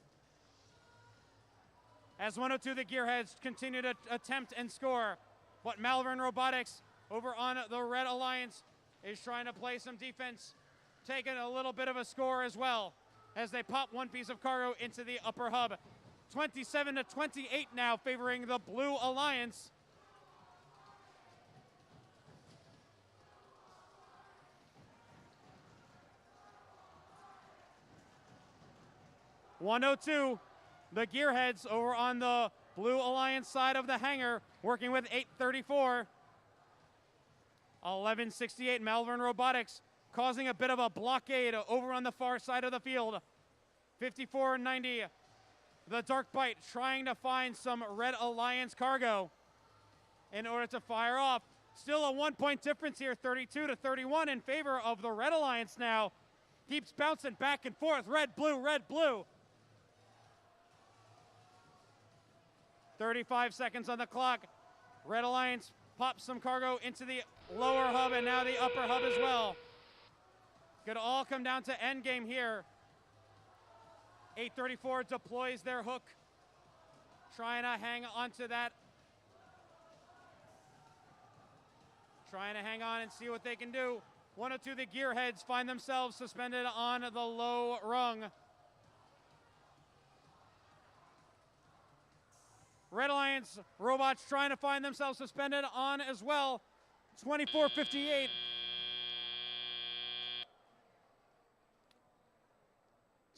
As 102, the Gearheads continue to attempt and score. But Malvern Robotics over on the Red Alliance is trying to play some defense, taking a little bit of a score as well as they pop one piece of cargo into the upper hub. 27-28 now, favoring the Blue Alliance. (102) the Gearheads over on the Blue Alliance side of the hangar, working with 834. 1168, Malvern Robotics causing a bit of a blockade over on the far side of the field. 5490, the Dark Bite trying to find some Red Alliance cargo in order to fire off. Still a 1 point difference here, 32-31 in favor of the Red Alliance now. Keeps bouncing back and forth, red, blue, red, blue. 35 seconds on the clock. Red Alliance pops some cargo into the lower hub and now the upper hub as well. Could all come down to endgame here. 834 deploys their hook, trying to hang onto that. Trying to hang on and see what they can do. 102, the Gearheads find themselves suspended on the low rung. Red Alliance robots trying to find themselves suspended on as well. 2458.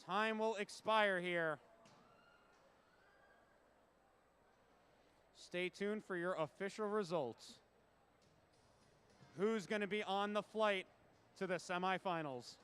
Time will expire here. Stay tuned for your official results. Who's going to be on the flight to the semifinals?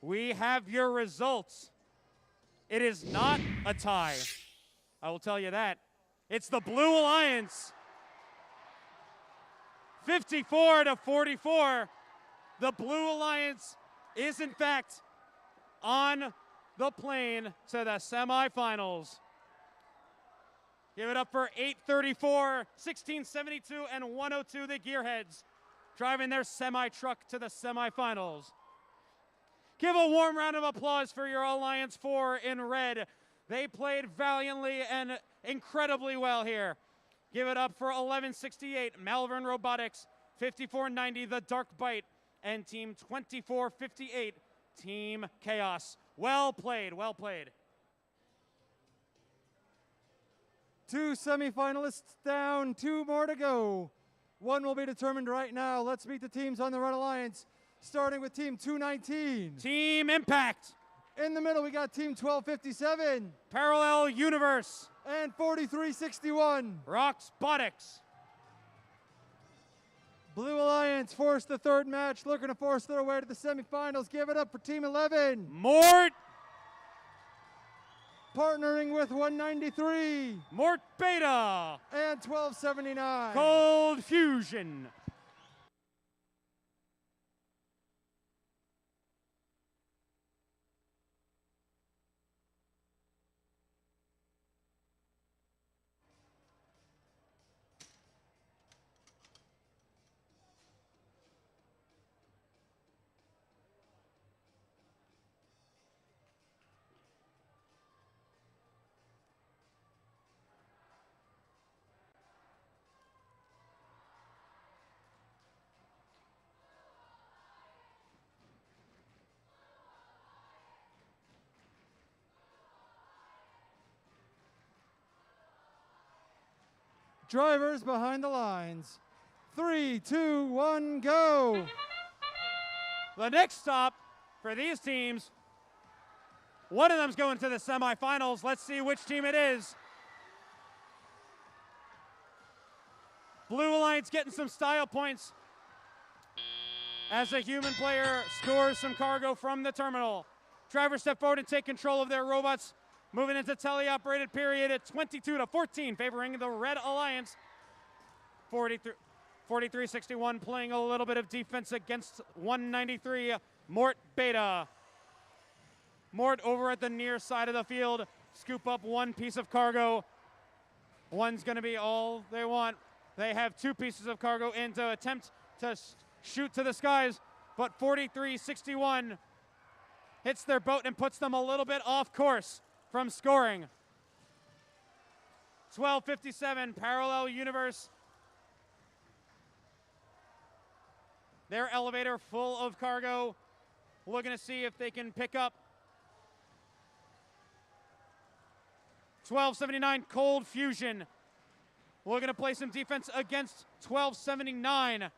We have your results. It is not a tie. I will tell you that. It's the Blue Alliance. 54-44. The Blue Alliance is, in fact, on the plane to the semifinals. Give it up for 834, 1672, and 102, the Gearheads, driving their semi-truck to the semifinals. Give a warm round of applause for your Alliance 4 in red. They played valiantly and incredibly well here. Give it up for 1168, Malvern Robotics, 5490, the Dark Bite, and Team 2458, Team Chaos. Well played, well played. 2 semifinalists down, 2 more to go. One will be determined right now. Let's meet the teams on the Red Alliance, starting with Team 219. Team Impact. In the middle, we got Team 1257. Parallel Universe. And 4361. Roxbotics. Blue Alliance forced the third match, looking to force their way to the semifinals. Give it up for Team 11. Mort. Partnering with 193. Mort Beta. And 1279. Cold Fusion. Drivers behind the lines. 3, 2, 1, go. The next stop for these teams, one of them's going to the semifinals. Let's see which team it is. Blue Alliance getting some style points as a human player scores some cargo from the terminal. Drivers step forward and take control of their robots. Moving into teleoperated period at 22-14, favoring the Red Alliance. 43-61, playing a little bit of defense against 193, Mort Beta. Mort over at the near side of the field, scoop up one piece of cargo. One's gonna be all they want. They have 2 pieces of cargo in to attempt to shoot to the skies, but 43-61 hits their boat and puts them a little bit off course from scoring. 1257, Parallel Universe. Their elevator full of cargo. Looking to see if they can pick up. 1279, Cold Fusion. Looking to play some defense against 1279.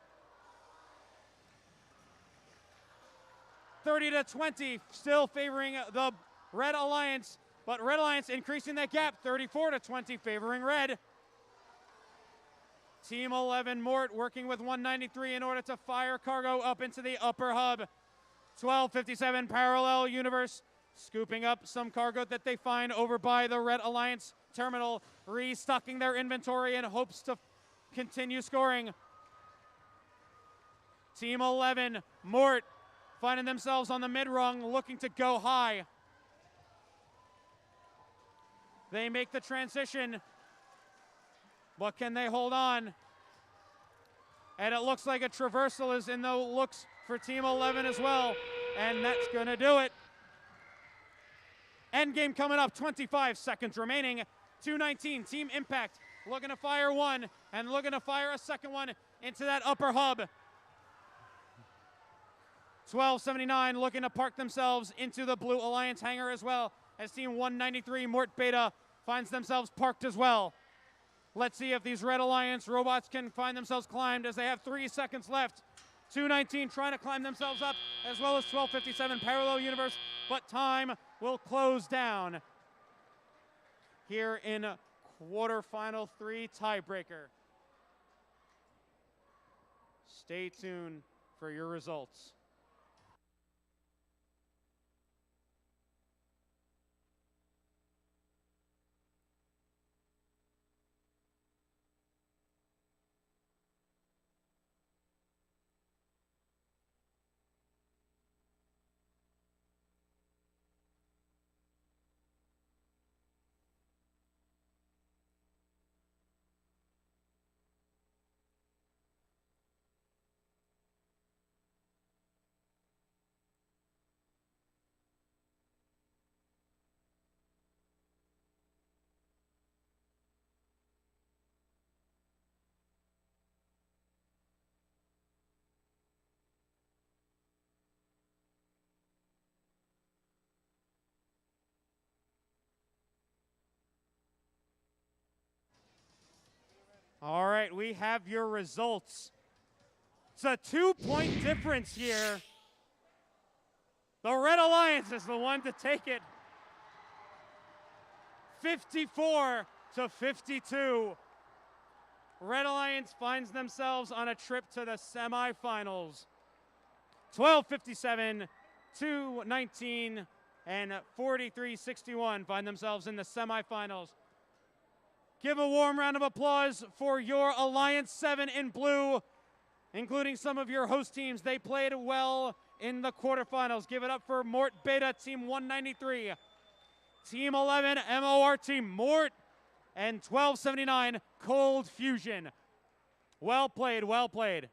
30-20, still favoring the Red Alliance. But Red Alliance increasing that gap, 34-20, favoring Red. Team 11, Mort, working with 193 in order to fire cargo up into the upper hub. 1257, Parallel Universe, scooping up some cargo that they find over by the Red Alliance terminal, restocking their inventory in hopes to continue scoring. Team 11, Mort, finding themselves on the mid-rung, looking to go high. They make the transition, but can they hold on? And it looks like a traversal is in the looks for Team 11 as well, and that's gonna do it. End game coming up, 25 seconds remaining. 219, Team Impact looking to fire one and looking to fire a second one into that upper hub. 1279 looking to park themselves into the Blue Alliance hangar as well, as Team 193, Mort Beta, finds themselves parked as well. Let's see if these Red Alliance robots can find themselves climbed as they have 3 seconds left. 219 trying to climb themselves up, as well as 1257 Parallel Universe, but time will close down here in quarterfinal 3 tiebreaker. Stay tuned for your results. All right, we have your results. It's a 2-point difference here. The Red Alliance is the one to take it. 54 to 52. Red Alliance finds themselves on a trip to the semifinals. 12:57, 2:19, and 43:61 find themselves in the semifinals. Give a warm round of applause for your Alliance 7 in blue, including some of your host teams. They played well in the quarterfinals. Give it up for Mort Beta, Team 193. Team 11, MOR Team Mort, and 1279, Cold Fusion. Well played, well played.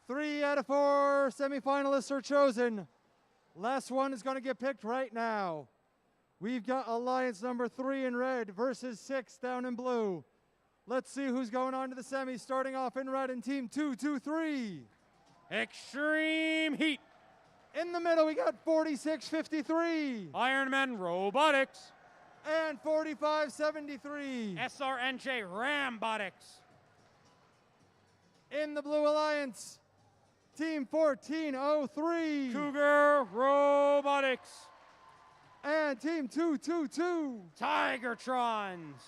Three out of four semifinalists are chosen. Last one is going to get picked right now. We've got Alliance number 3 in red versus 6 down in blue. Let's see who's going on to the semis, starting off in red in Team 223. Extreme Heat. In the middle, we got 4653. Ironman Robotics. And 4573. SRNJ Rambotics. In the blue alliance, Team 1403. Cougar Robotics. And Team 222. Tigertrons.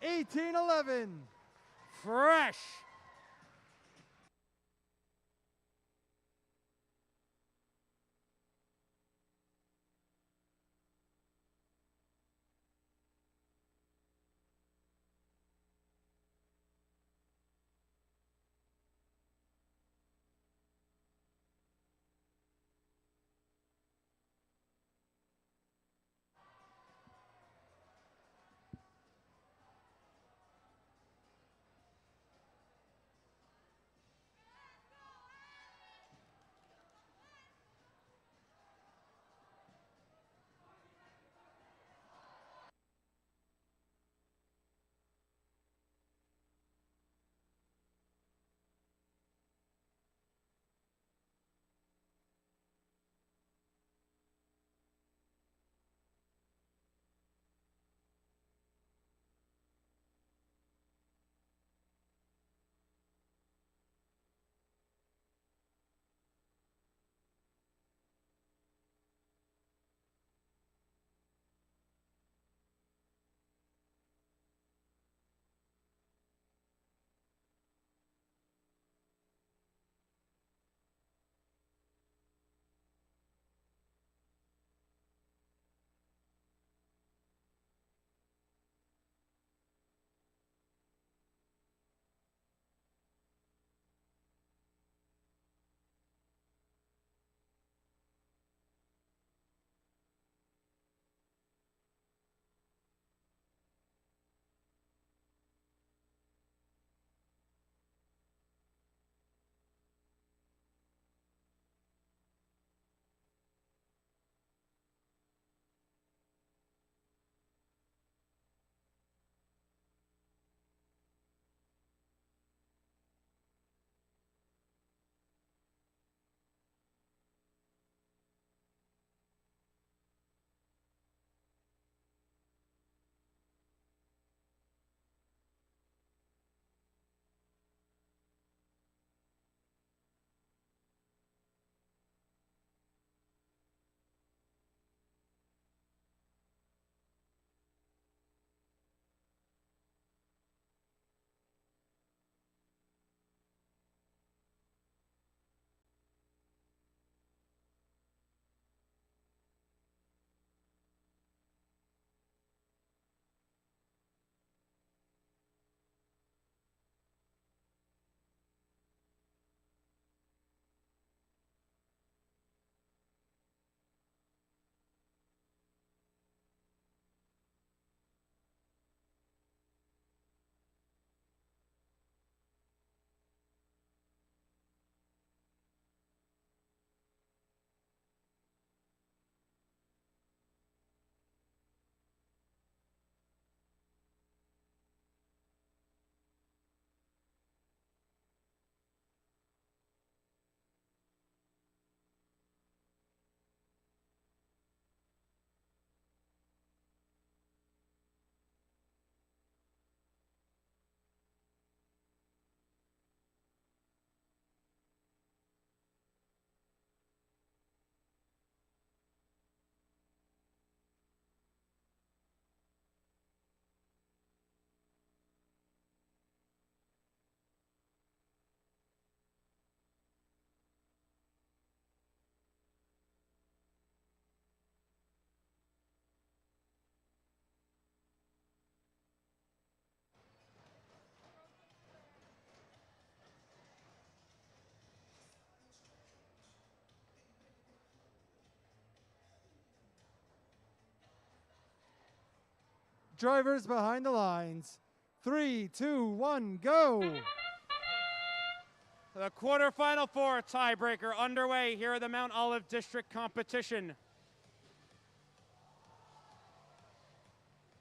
1811. Fresh. Drivers behind the lines. 3, 2, 1, go. The quarterfinal 4 tiebreaker underway here at the Mount Olive District competition.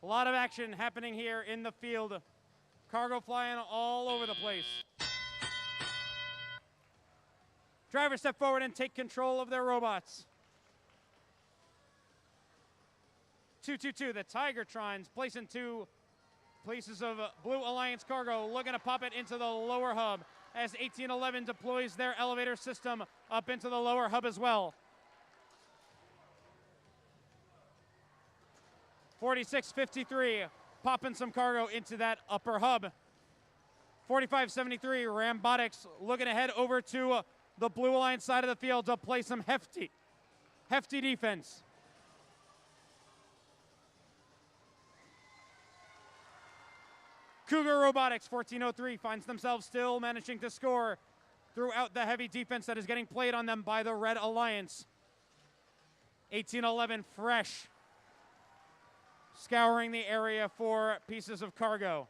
A lot of action happening here in the field. Cargo flying all over the place. Drivers step forward and take control of their robots. 222, the Tigertrons placing 2 pieces of Blue Alliance cargo, looking to pop it into the lower hub as 1811 deploys their elevator system up into the lower hub as well. 4653 popping some cargo into that upper hub. 4573 Rambotics looking to head over to the Blue Alliance side of the field to play some hefty defense. Cougar Robotics 1403 finds themselves still managing to score throughout the heavy defense that is getting played on them by the Red Alliance. 1811 fresh, scouring the area for pieces of cargo.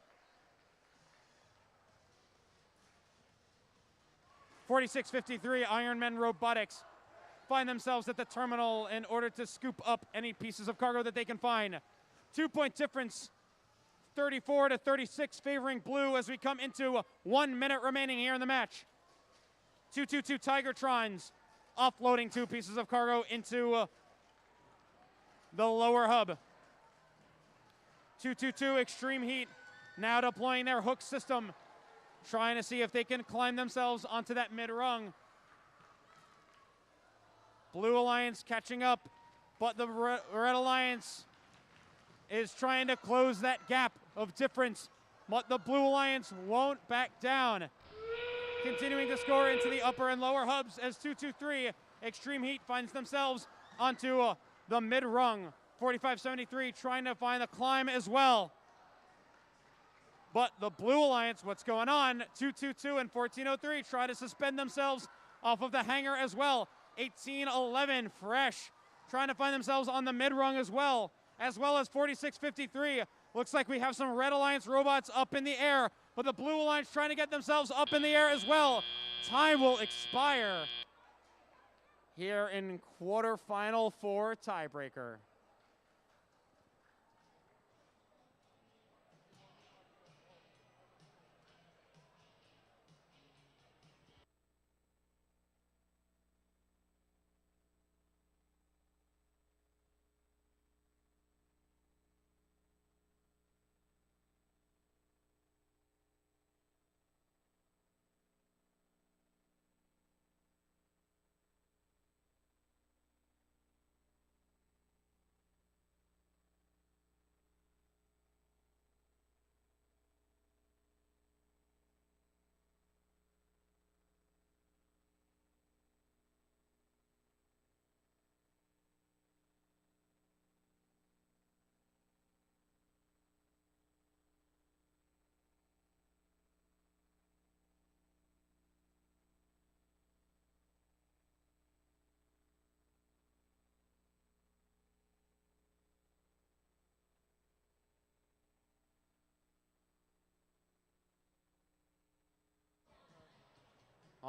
4653 Ironman Robotics find themselves at the terminal in order to scoop up any pieces of cargo that they can find. 2-point difference, 34 to 36 favoring blue as we come into 1 minute remaining here in the match. 222 Tigertrons offloading 2 pieces of cargo into the lower hub. 222 Extreme Heat now deploying their hook system, trying to see if they can climb themselves onto that mid-rung. Blue Alliance catching up, but the Red Alliance is trying to close that gap of difference, but the Blue Alliance won't back down. Continuing to score into the upper and lower hubs as 223 Extreme Heat finds themselves onto the mid-rung. 4573 trying to find the climb as well. But the Blue Alliance, what's going on? 222 and 1403 try to suspend themselves off of the hangar as well. 1811 fresh, trying to find themselves on the mid-rung as well as 4653. Looks like we have some Red Alliance robots up in the air, but the Blue Alliance trying to get themselves up in the air as well. Time will expire here in quarterfinal 4 tiebreaker.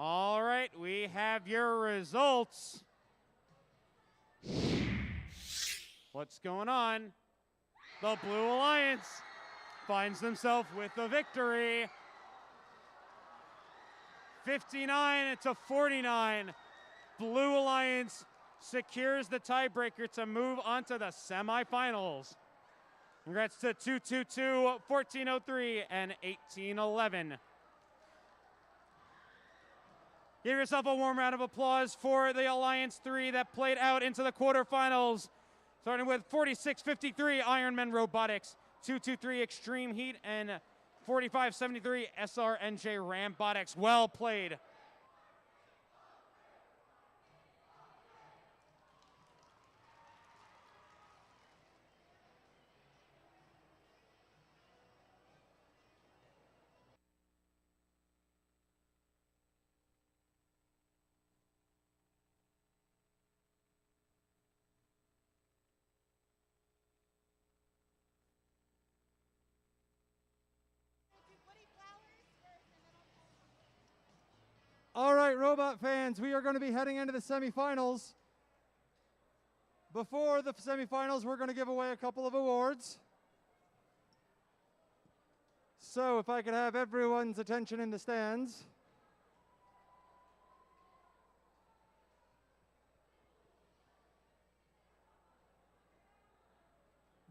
All right, we have your results. What's going on? The Blue Alliance finds themselves with the victory. 59 to 49. Blue Alliance secures the tiebreaker to move on to the semifinals. Congrats to 222, 1403, and 1811. Give yourself a warm round of applause for the Alliance 3 that played out into the quarterfinals. Starting with 4653 Ironman Robotics, 223 Extreme Heat, and 4573 SRNJ Rambotics. Well played. right, robot fans, we are going to be heading into the semifinals. Before the semifinals, we're going to give away a couple of awards. So if I could have everyone's attention in the stands.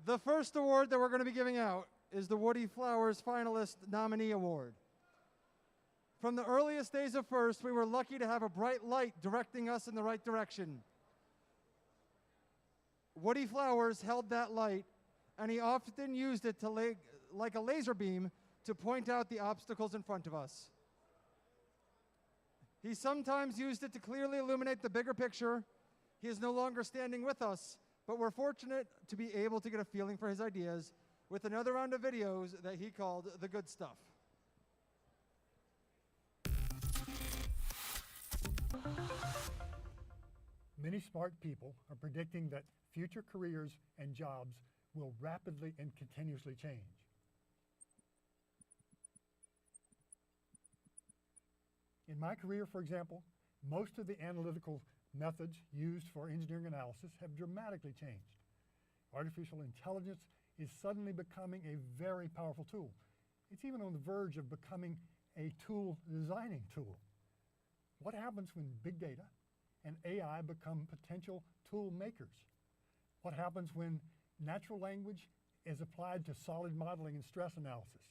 The first award that we're going to be giving out is the Woody Flowers Finalist Nominee Award. From the earliest days of FIRST, we were lucky to have a bright light directing us in the right direction. Woody Flowers held that light, and he often used it to like a laser beam to point out the obstacles in front of us. He sometimes used it to clearly illuminate the bigger picture. He is no longer standing with us, but we're fortunate to be able to get a feeling for his ideas with another round of videos that he called The Good Stuff. Many smart people are predicting that future careers and jobs will rapidly and continuously change. In my career, for example, most of the analytical methods used for engineering analysis have dramatically changed. Artificial intelligence is suddenly becoming a very powerful tool. It's even on the verge of becoming a tool designing tool. What happens when big data and AI become potential tool makers? What happens when natural language is applied to solid modeling and stress analysis?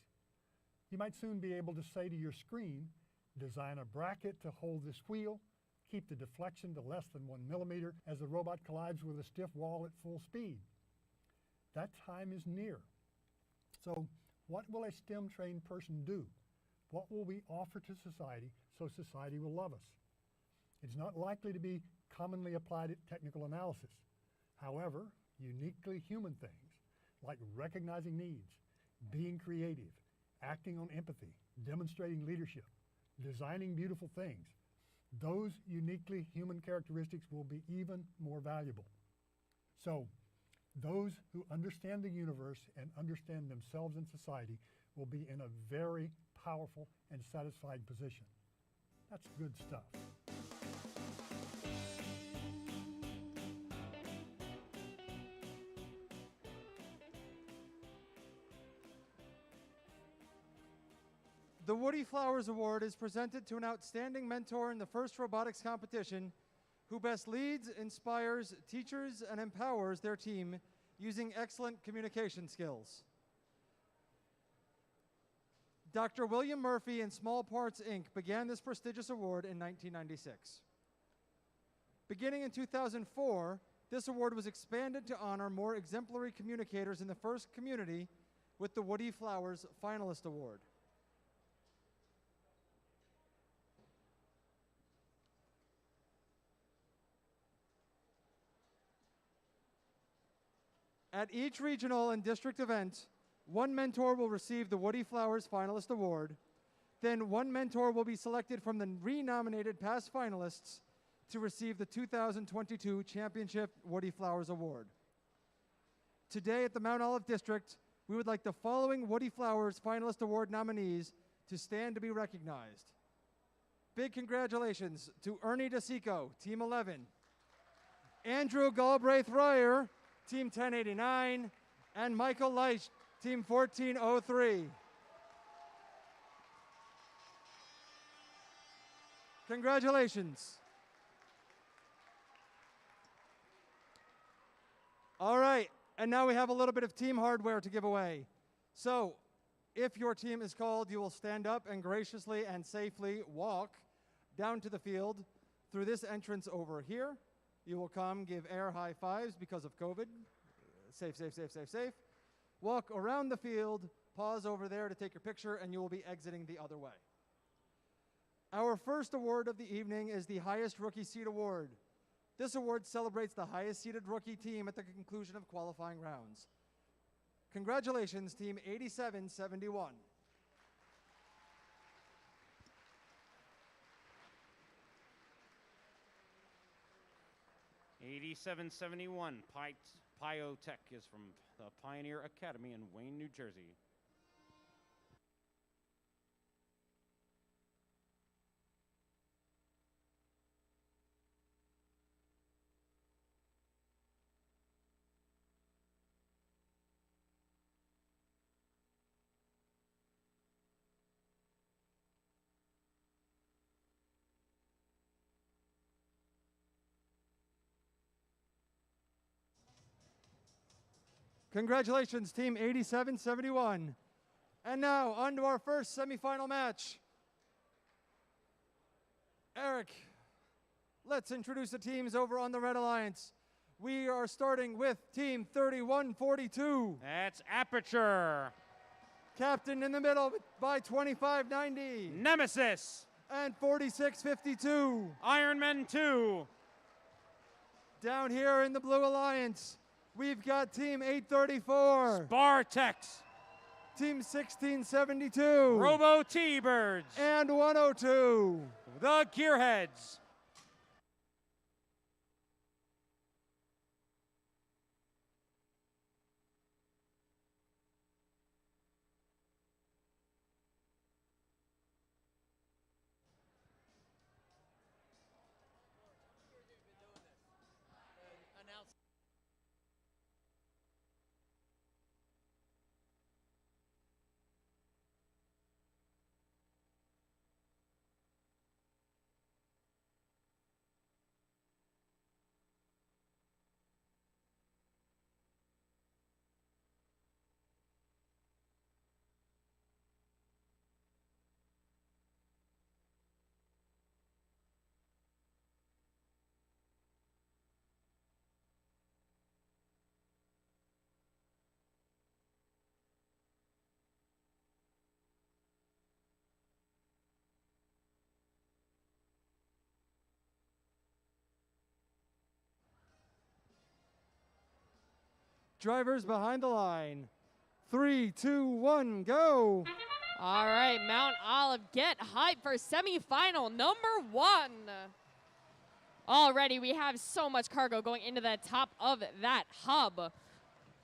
You might soon be able to say to your screen, design a bracket to hold this wheel, keep the deflection to less than 1 millimeter as the robot collides with a stiff wall at full speed. That time is near. So what will a STEM-trained person do? What will we offer to society so society will love us? It's not likely to be commonly applied at technical analysis. However, uniquely human things like recognizing needs, being creative, acting on empathy, demonstrating leadership, designing beautiful things, those uniquely human characteristics will be even more valuable. So, those who understand the universe and understand themselves and society will be in a very powerful and satisfied position. That's good stuff. The Woody Flowers Award is presented to an outstanding mentor in the FIRST robotics competition who best leads, inspires, teaches, and empowers their team using excellent communication skills. Dr. William Murphy and Small Parts, Inc. began this prestigious award in 1996. Beginning in 2004, this award was expanded to honor more exemplary communicators in the FIRST community with the Woody Flowers Finalist Award. At each regional and district event, one mentor will receive the Woody Flowers Finalist Award. Then one mentor will be selected from the renominated past finalists to receive the 2022 Championship Woody Flowers Award. Today at the Mount Olive District, we would like the following Woody Flowers Finalist Award nominees to stand to be recognized. Big congratulations to Ernie DeSico, Team 11, Andrew Galbraith-Ryer, Team 1089, and Michael Leich, Team 1403. Congratulations. All right, and now we have a little bit of team hardware to give away. So, if your team is called, you will stand up and graciously and safely walk down to the field through this entrance over here. You will come, give air high fives because of COVID. Safe, safe, safe, safe, safe. Walk around the field, pause over there to take your picture, and you will be exiting the other way. Our first award of the evening is the Highest Rookie Seed Award. This award celebrates the highest seeded rookie team at the conclusion of qualifying rounds. Congratulations, Team 8771. 8771, Pyotech is from the Pioneer Academy in Wayne, New Jersey. Congratulations, Team 8771. And now, on to our first semifinal match. Eric, let's introduce the teams over on the Red Alliance. We are starting with Team 3142. That's Aperture. Captain in the middle by 2590. Nemesis. And 4652. Ironman 2. Down here in the Blue Alliance, we've got Team 834. Spartex. Team 1672. Robo T-Birds. And 102. The Gearheads. Drivers behind the line. 3, 2, 1, go. All right, Mount Olive, get hyped for semifinal number 1. Already, we have so much cargo going into the top of that hub.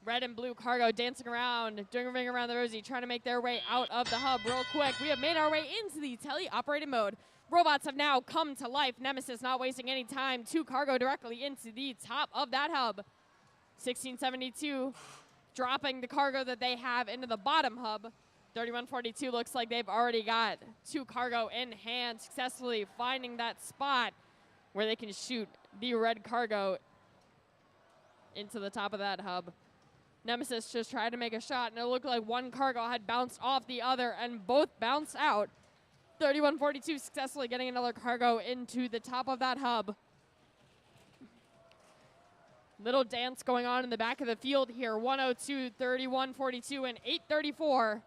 Red and blue cargo dancing around, doing a ring around the rosy, trying to make their way out of the hub real quick. We have made our way into the tele-operated mode. Robots have now come to life. Nemesis not wasting any time. 2 cargo directly into the top of that hub. 1672 dropping the cargo that they have into the bottom hub. 3142 looks like they've already got 2 cargo in hand, successfully finding that spot where they can shoot the red cargo into the top of that hub. Nemesis just tried to make a shot, and it looked like one cargo had bounced off the other, and both bounced out. 3142 successfully getting another cargo into the top of that hub. Little dance going on in the back of the field here. 102, 3142, and 834.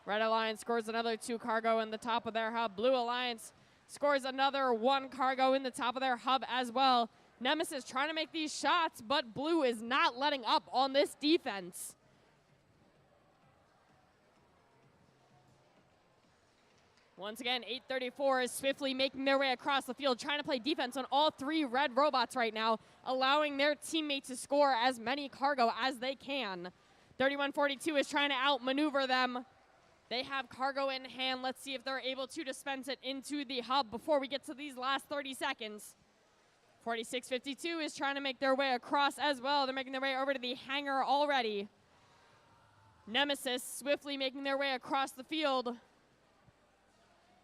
Red Alliance scores another 2 cargo in the top of their hub. Blue Alliance scores another 1 cargo in the top of their hub as well. Nemesis trying to make these shots, but Blue is not letting up on this defense. Once again, 834 is swiftly making their way across the field, trying to play defense on all 3 red robots right now, allowing their teammates to score as many cargo as they can. 3142 is trying to outmaneuver them. They have cargo in hand. Let's see if they're able to dispense it into the hub before we get to these last 30 seconds. 4652 is trying to make their way across as well. They're making their way over to the hangar already. Nemesis swiftly making their way across the field.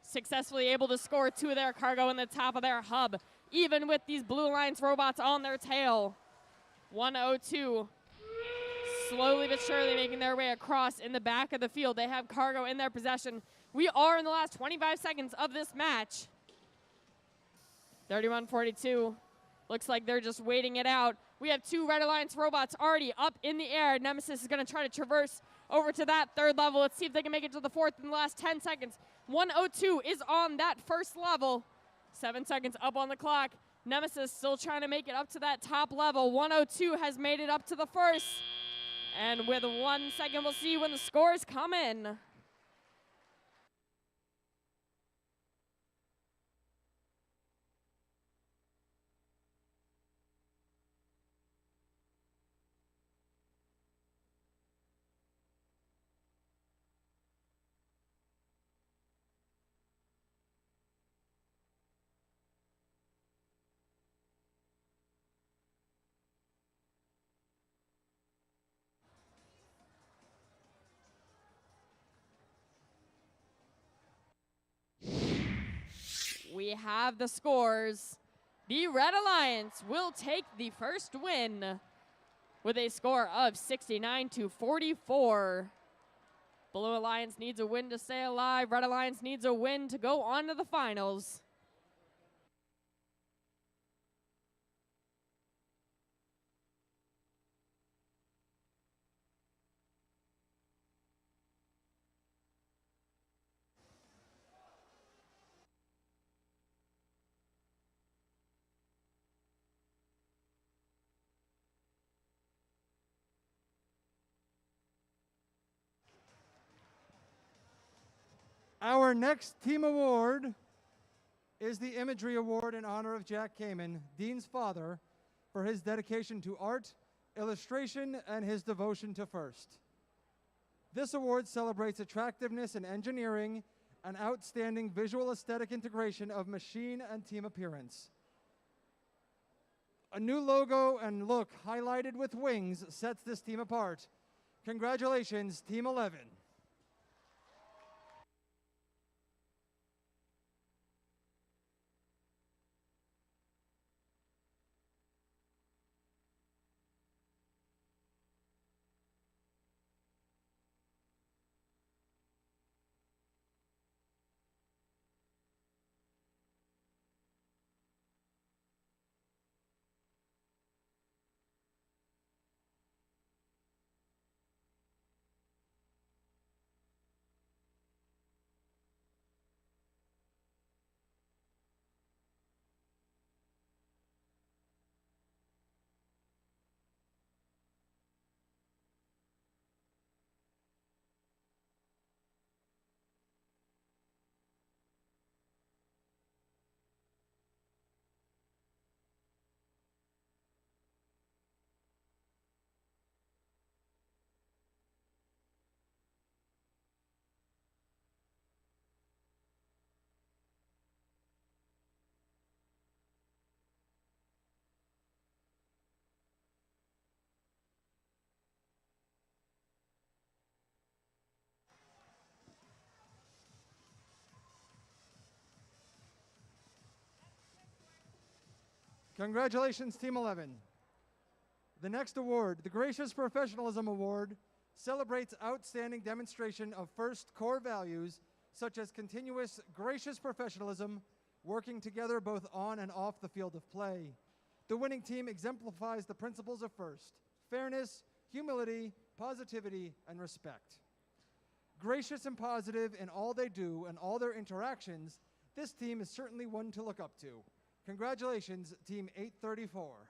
Successfully able to score 2 of their cargo in the top of their hub, even with these Blue Alliance robots on their tail. 102, slowly but surely making their way across in the back of the field. They have cargo in their possession. We are in the last 25 seconds of this match. 3142, looks like they're just waiting it out. We have 2 Red Alliance robots already up in the air. Nemesis is gonna try to traverse over to that 3rd level. Let's see if they can make it to the 4th in the last 10 seconds. 102 is on that 1st level. 7 seconds up on the clock. Nemesis still trying to make it up to that top level. 102 has made it up to the 1st. And with 1 second, we'll see when the scores come in. We have the scores. The Red Alliance will take the first win with a score of 69-44. Blue Alliance needs a win to stay alive. Red Alliance needs a win to go on to the finals. Our next team award is the Imagery Award in honor of Jack Kamen, Dean's father, for his dedication to art, illustration, and his devotion to FIRST. This award celebrates attractiveness in engineering and outstanding visual aesthetic integration of machine and team appearance. A new logo and look highlighted with wings sets this team apart. Congratulations, Team 11. Congratulations, Team 11. The next award, the Gracious Professionalism Award, celebrates outstanding demonstration of FIRST core values such as continuous gracious professionalism, working together both on and off the field of play. The winning team exemplifies the principles of FIRST: fairness, humility, positivity, and respect. Gracious and positive in all they do and all their interactions, this team is certainly one to look up to. Congratulations, Team 834.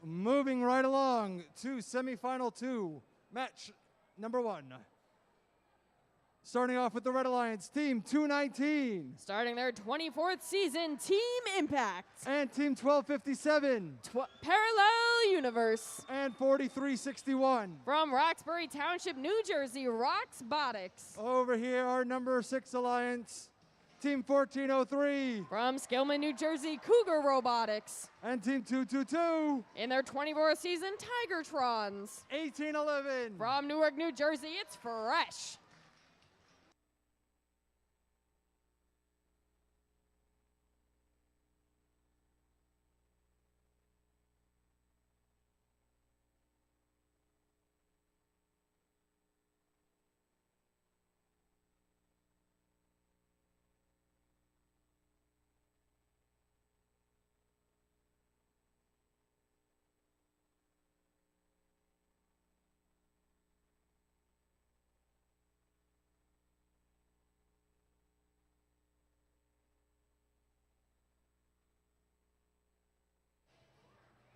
Moving right along to semifinal 2, match number 1. Starting off with the Red Alliance, Team 219. Starting their 24th season, Team Impact. And Team 1257. Parallel Universe. And 4361. From Roxbury Township, New Jersey, Roxbotics. Over here, our number 6 Alliance, Team 1403. From Skillman, New Jersey, Cougar Robotics. And Team 222. In their 24th season, Tigertrons. 1811. From Newark, New Jersey, it's Fresh.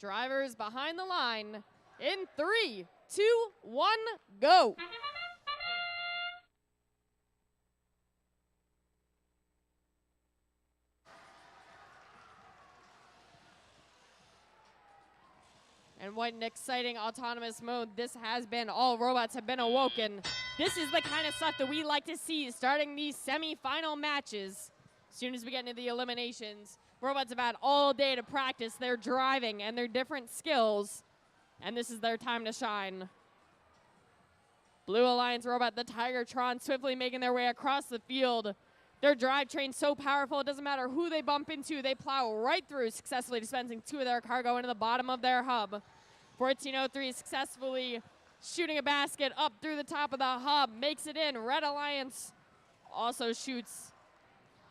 Drivers behind the line in 3, 2, 1, go. And what an exciting autonomous mode this has been. All robots have been awoken. This is the kind of stuff that we like to see starting these semi-final matches. As soon as we get into the eliminations, robots have had all day to practice their driving and their different skills, and this is their time to shine. Blue Alliance robot, the Tigertron, swiftly making their way across the field. Their drivetrain's so powerful, it doesn't matter who they bump into, they plow right through, successfully dispensing 2 of their cargo into the bottom of their hub. 1403 successfully shooting a basket up through the top of the hub, makes it in. Red Alliance also shoots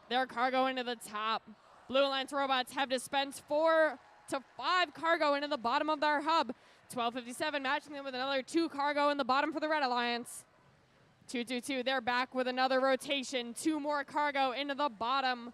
their cargo into the top. Blue Alliance robots have dispensed 4 to 5 cargo into the bottom of their hub. 1257 matching them with another 2 cargo in the bottom for the Red Alliance. 222, they're back with another rotation. 2 more cargo into the bottom.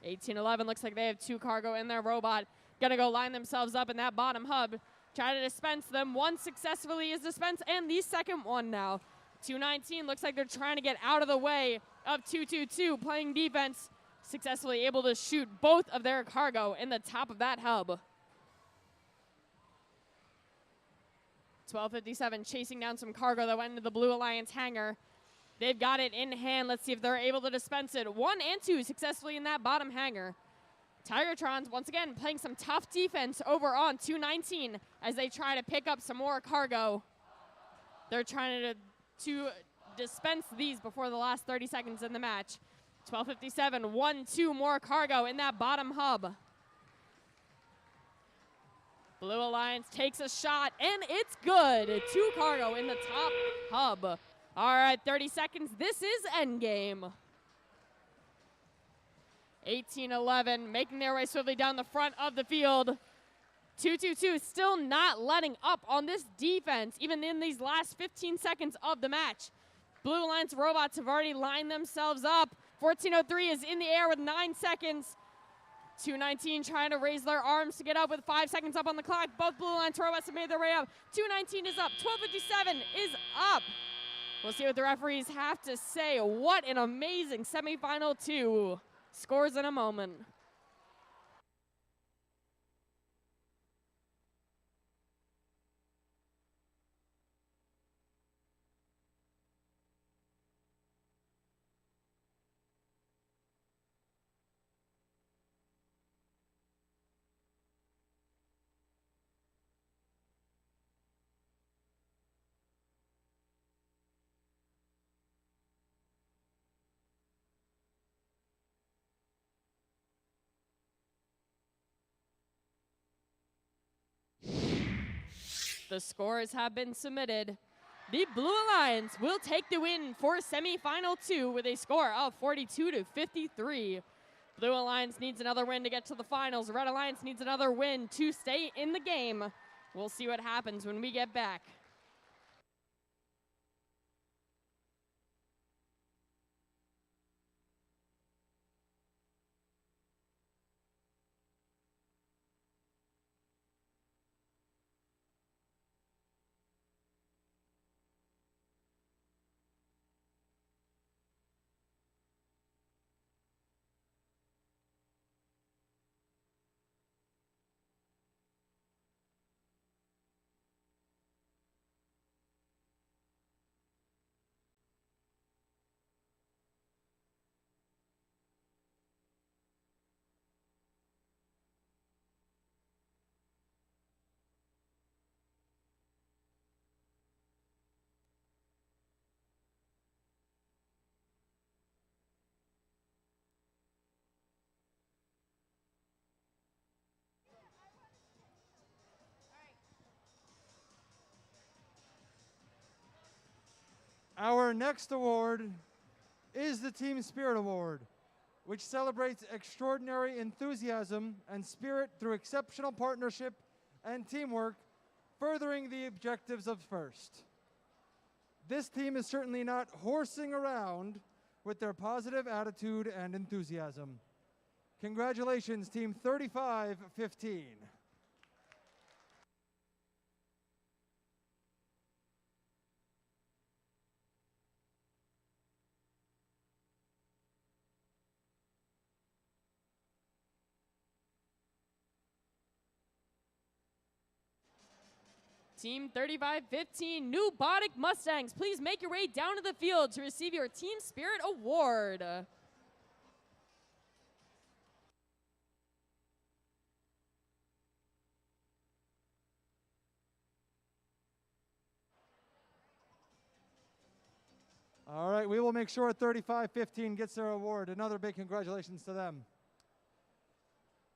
1811 looks like they have 2 cargo in their robot. Gonna go line themselves up in that bottom hub. Try to dispense them. 1 successfully is dispensed, and the second one now. 219 looks like they're trying to get out of the way of 222, playing defense. Successfully able to shoot both of their cargo in the top of that hub. 1257 chasing down some cargo that went into the Blue Alliance hangar. They've got it in hand. Let's see if they're able to dispense it. 1 and 2 successfully in that bottom hangar. Tigertrons once again playing some tough defense over on 219 as they try to pick up some more cargo. They're trying to dispense these before the last 30 seconds in the match. 1257, 1, 2 more cargo in that bottom hub. Blue Alliance takes a shot, and it's good. 2 cargo in the top hub. All right, 30 seconds. This is endgame. 1811 making their way swiftly down the front of the field. 222 still not letting up on this defense, even in these last 15 seconds of the match. Blue Alliance robots have already lined themselves up. 1403 is in the air with 9 seconds. 219 trying to raise their arms to get up with 5 seconds up on the clock. Both Blue Alliance robots have made their way up. 219 is up. 1257 is up. We'll see what the referees have to say. What an amazing semifinal 2. Scores in a moment. The scores have been submitted. The Blue Alliance will take the win for semifinal 2 with a score of 42-53. Blue Alliance needs another win to get to the finals. Red Alliance needs another win to stay in the game. We'll see what happens when we get back. Our next award is the Team Spirit Award, which celebrates extraordinary enthusiasm and spirit through exceptional partnership and teamwork, furthering the objectives of FIRST. This team is certainly not horsing around with their positive attitude and enthusiasm. Congratulations, Team 35-15. Team 35-15, New Bodic Mustangs, please make your way down to the field to receive your Team Spirit Award. All right, we will make sure 35-15 gets their award. Another big congratulations to them.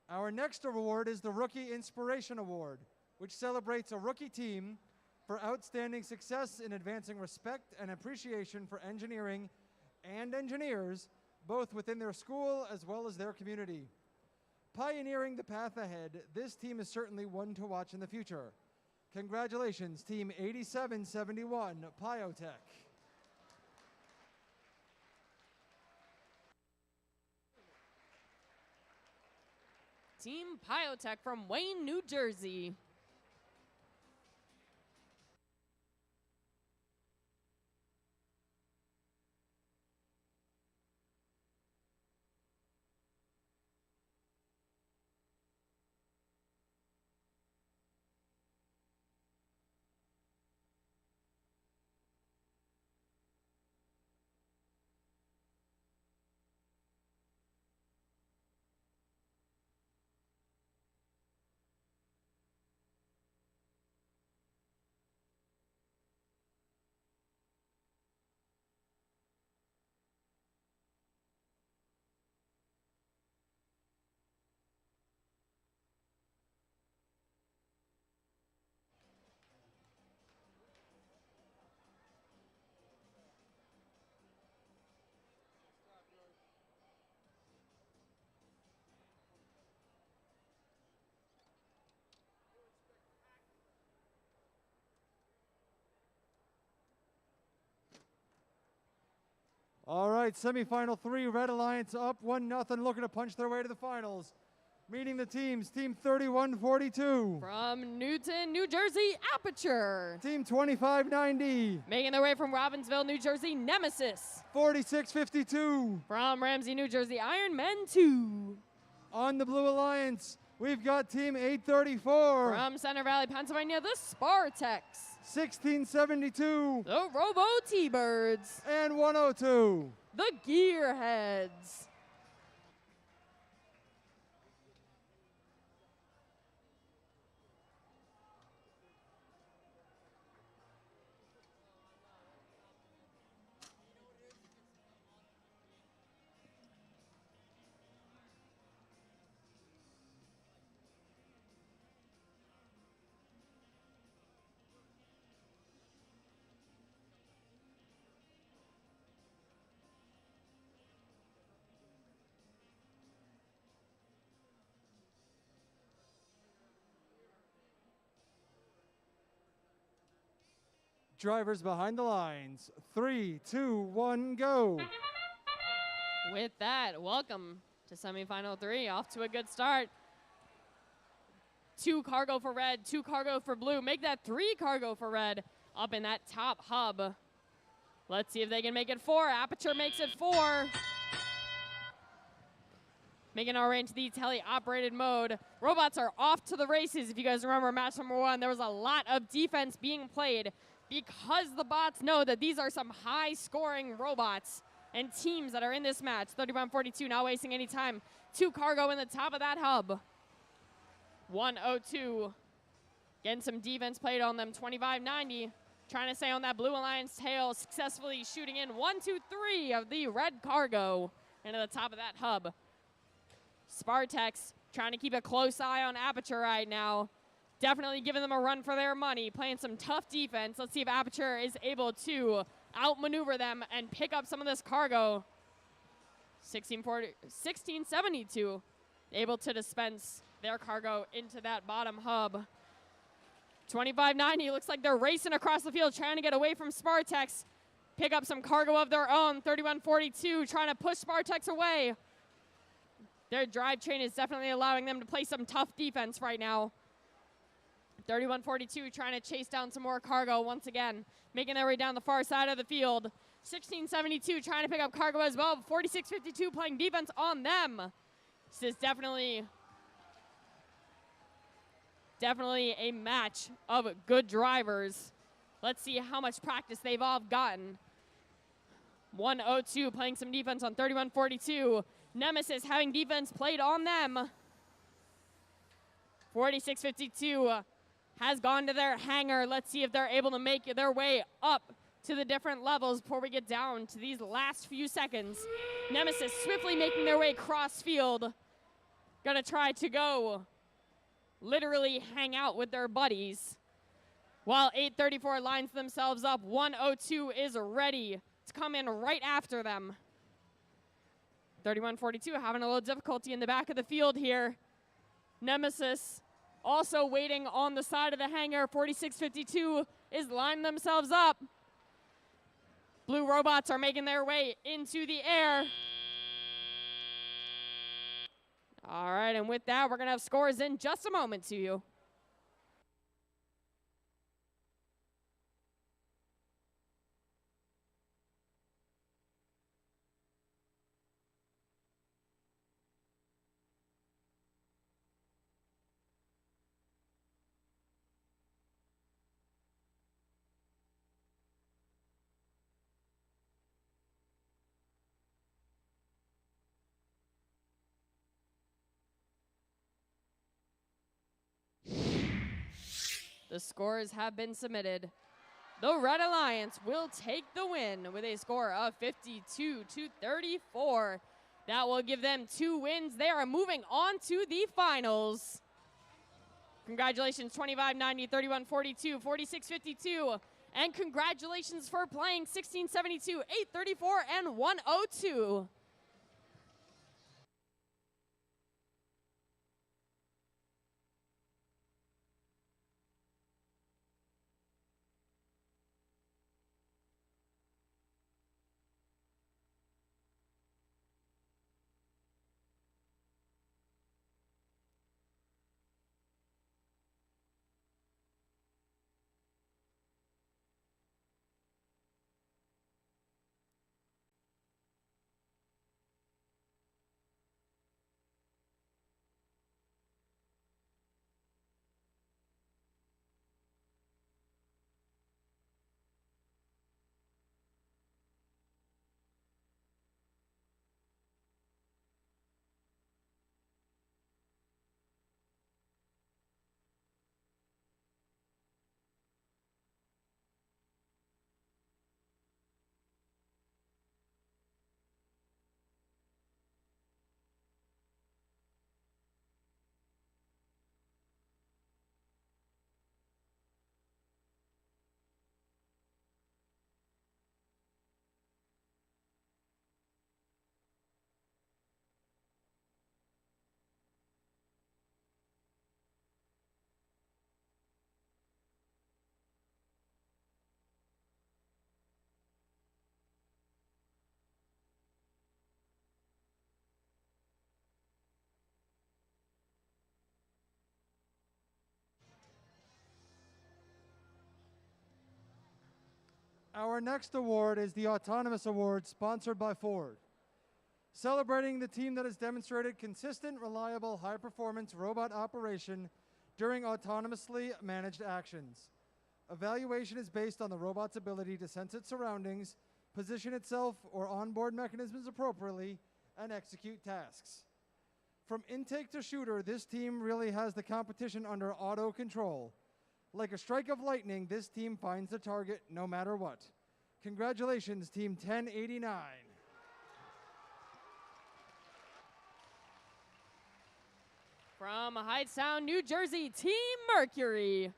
Our next award is the Rookie Inspiration Award, which celebrates a rookie team for outstanding success in advancing respect and appreciation for engineering and engineers, both within their school as well as their community. Pioneering the path ahead, this team is certainly one to watch in the future. Congratulations, Team 8771, Piotech. Team Piotech from Wayne, New Jersey. All right, semifinal 3, Red Alliance up 1-0, looking to punch their way to the finals. Meeting the teams, Team 3142. From Newton, New Jersey, Aperture. Team 2590. Making their way from Robbinsville, New Jersey, Nemesis. 4652. From Ramsey, New Jersey, Iron Men 2. On the Blue Alliance, we've got Team 834. From Center Valley, Pennsylvania, the Spartex. 1672. The Robo T-Birds. And 102. The Gearheads. Drivers behind the lines. 3, 2, 1, go. With that, welcome to semifinal 3. Off to a good start. 2 cargo for red, 2 cargo for blue. Make that 3 cargo for red up in that top hub. Let's see if they can make it 4. Aperture makes it 4. Making our way into the tele-operated mode. Robots are off to the races. If you guys remember match number 1, there was a lot of defense being played because the bots know that these are some high-scoring robots and teams that are in this match. 31-42, not wasting any time. 2 cargo in the top of that hub. 102. Getting some defense played on them. 25-90. Trying to stay on that Blue Alliance tail. Successfully shooting in 1, 2, 3 of the red cargo into the top of that hub. Spartex trying to keep a close eye on Aperture right now. Definitely giving them a run for their money, playing some tough defense. Let's see if Aperture is able to outmaneuver them and pick up some of this cargo. 1672, able to dispense their cargo into that bottom hub. 25-90, looks like they're racing across the field, trying to get away from Spartex. Pick up some cargo of their own. 31-42, trying to push Spartex away. Their drivetrain is definitely allowing them to play some tough defense right now. 3142 trying to chase down some more cargo once again, making their way down the far side of the field. 1672 trying to pick up cargo as well. 4652 playing defense on them. This is definitely a match of good drivers. Let's see how much practice they've all gotten. 102 playing some defense on 3142. Nemesis having defense played on them. 4652 has gone to their hangar. Let's see if they're able to make their way up to the different levels before we get down to these last few seconds. Nemesis swiftly making their way cross field. Gonna try to go literally hang out with their buddies. While 834 lines themselves up, 102 is ready to come in right after them. 3142 having a little difficulty in the back of the field here. Nemesis also waiting on the side of the hangar. 4652 is lining themselves up. Blue robots are making their way into the air. All right, and with that, we're going to have scores in just a moment to you. The scores have been submitted. The Red Alliance will take the win with a score of 52-34. That will give them 2 wins. They are moving on to the finals. Congratulations, 2590, 3142, 4652. And congratulations for playing 1672, 834, and 102. Our next award is the Autonomous Award, sponsored by Ford. Celebrating the team that has demonstrated consistent, reliable, high-performance robot operation during autonomously managed actions. Evaluation is based on the robot's ability to sense its surroundings, position itself or onboard mechanisms appropriately, and execute tasks. From intake to shooter, this team really has the competition under auto control. Like a strike of lightning, this team finds the target no matter what. Congratulations, Team 1089. From Hightstown, New Jersey, Team Mercury.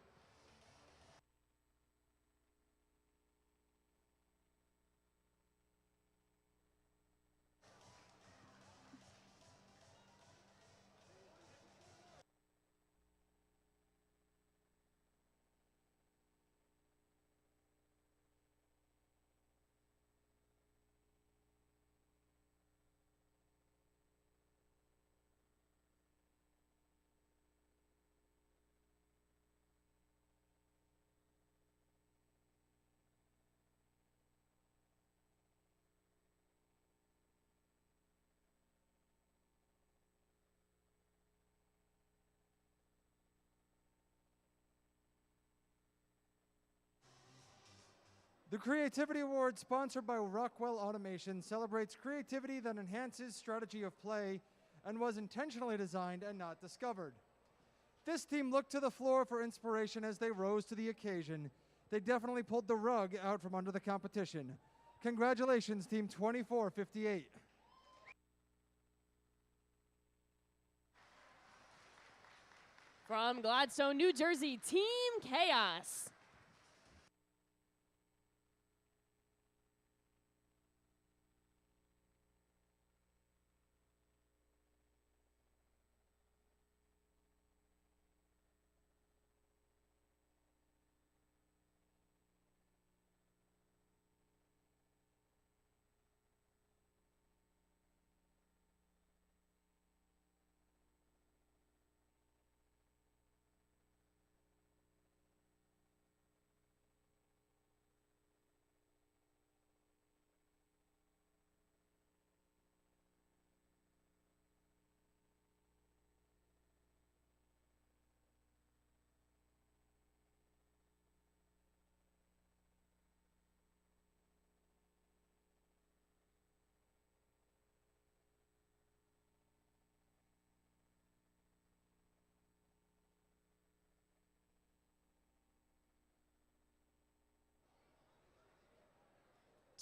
The Creativity Award, sponsored by Rockwell Automation, celebrates creativity that enhances strategy of play and was intentionally designed and not discovered. This team looked to the floor for inspiration as they rose to the occasion. They definitely pulled the rug out from under the competition. Congratulations, Team 2458. From Gladstone, New Jersey, Team Chaos.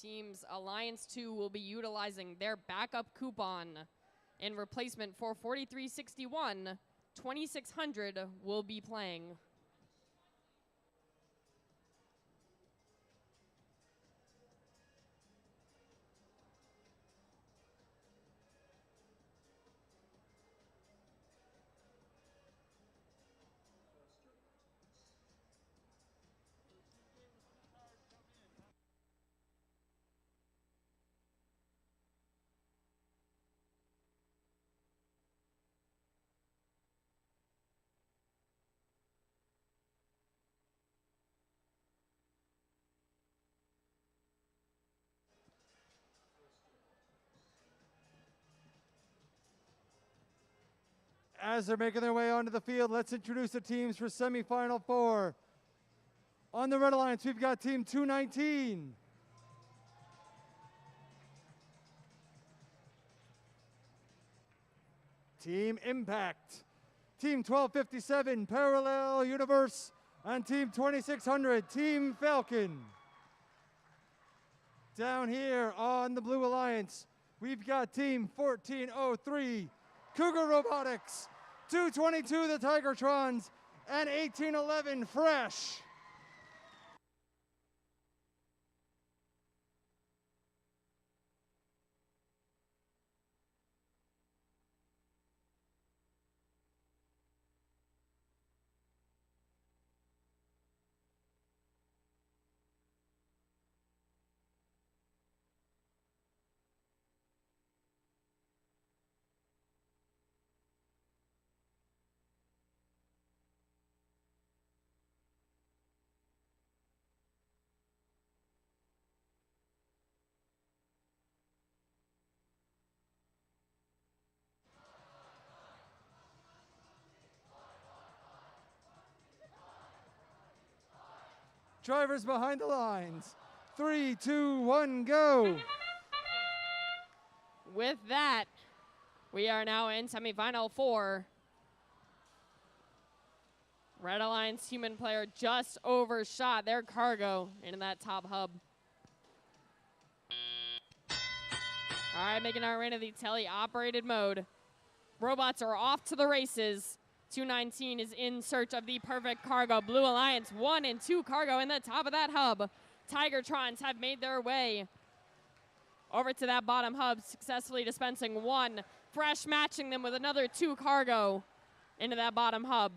Teams Alliance 2 will be utilizing their backup coupon in replacement for 4361. 2600 will be playing. As they're making their way onto the field, let's introduce the teams for semifinal 4. On the Red Alliance, we've got Team 219. Team Impact. Team 1257, Parallel Universe. And Team 2600, Team Falcon. Down here on the Blue Alliance, we've got Team 1403, Cougar Robotics. 222, the Tigertrons. And 1811, Fresh. Drivers behind the lines. 3, 2, 1, go. With that, we are now in semifinal 4. Red Alliance human player just overshot their cargo into that top hub. All right, making our way into the tele-operated mode. Robots are off to the races. 219 is in search of the perfect cargo. Blue Alliance 1 and 2 cargo in the top of that hub. Tigertrons have made their way over to that bottom hub, successfully dispensing 1. Fresh matching them with another 2 cargo into that bottom hub.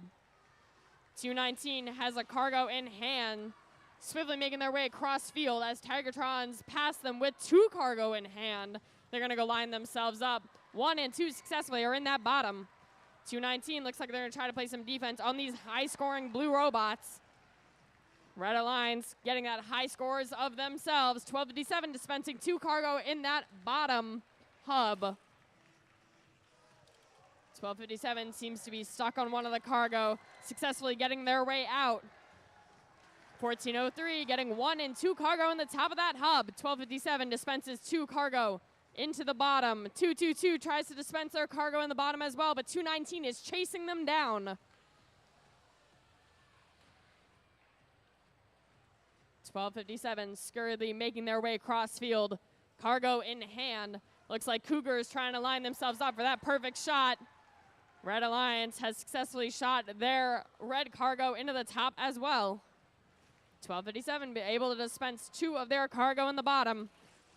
219 has a cargo in hand, swiftly making their way across field as Tigertrons pass them with 2 cargo in hand. They're gonna go line themselves up. 1 and 2 successfully are in that bottom. 219 looks like they're gonna try to play some defense on these high-scoring blue robots. Red Alliance getting that high scores of themselves. 1257 dispensing 2 cargo in that bottom hub. 1257 seems to be stuck on one of the cargo, successfully getting their way out. 1403 getting 1 and 2 cargo in the top of that hub. 1257 dispenses 2 cargo into the bottom. 222 tries to dispense their cargo in the bottom as well, but 219 is chasing them down. 1257 scurriedly making their way cross field. Cargo in hand. Looks like Cougars trying to line themselves up for that perfect shot. Red Alliance has successfully shot their red cargo into the top as well. 1257 be able to dispense 2 of their cargo in the bottom.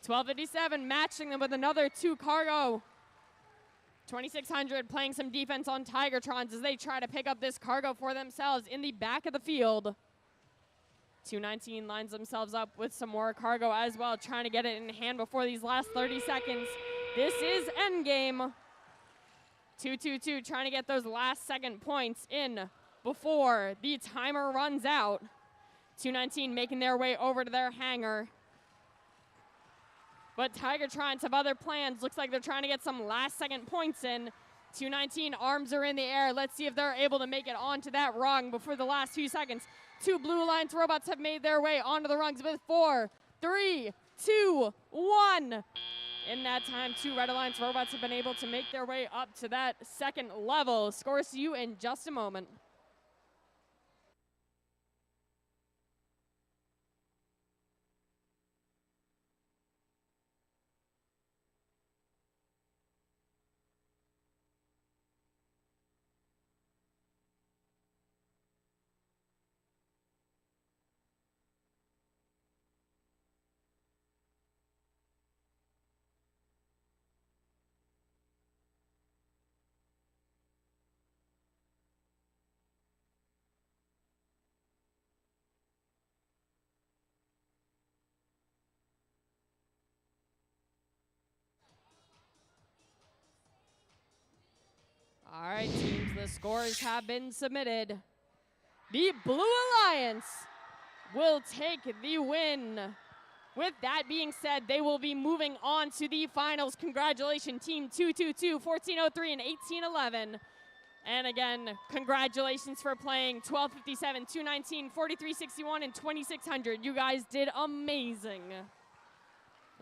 1257 matching them with another 2 cargo. 2600 playing some defense on Tigertrons as they try to pick up this cargo for themselves in the back of the field. 219 lines themselves up with some more cargo as well, trying to get it in hand before these last 30 seconds. This is endgame. 222 trying to get those last second points in before the timer runs out. 219 making their way over to their hangar. But Tigertrons have other plans. Looks like they're trying to get some last second points in. 219 arms are in the air. Let's see if they're able to make it onto that rung before the last few seconds. 2 Blue Alliance robots have made their way onto the rungs with 4, 3, 2, 1. In that time, 2 Red Alliance robots have been able to make their way up to that second level. Scores to you in just a moment. All right, teams, the scores have been submitted. The Blue Alliance will take the win. With that being said, they will be moving on to the finals. Congratulations, Team 222, 1403, and 1811. And again, congratulations for playing 1257, 219, 4361, and 2600. You guys did amazing.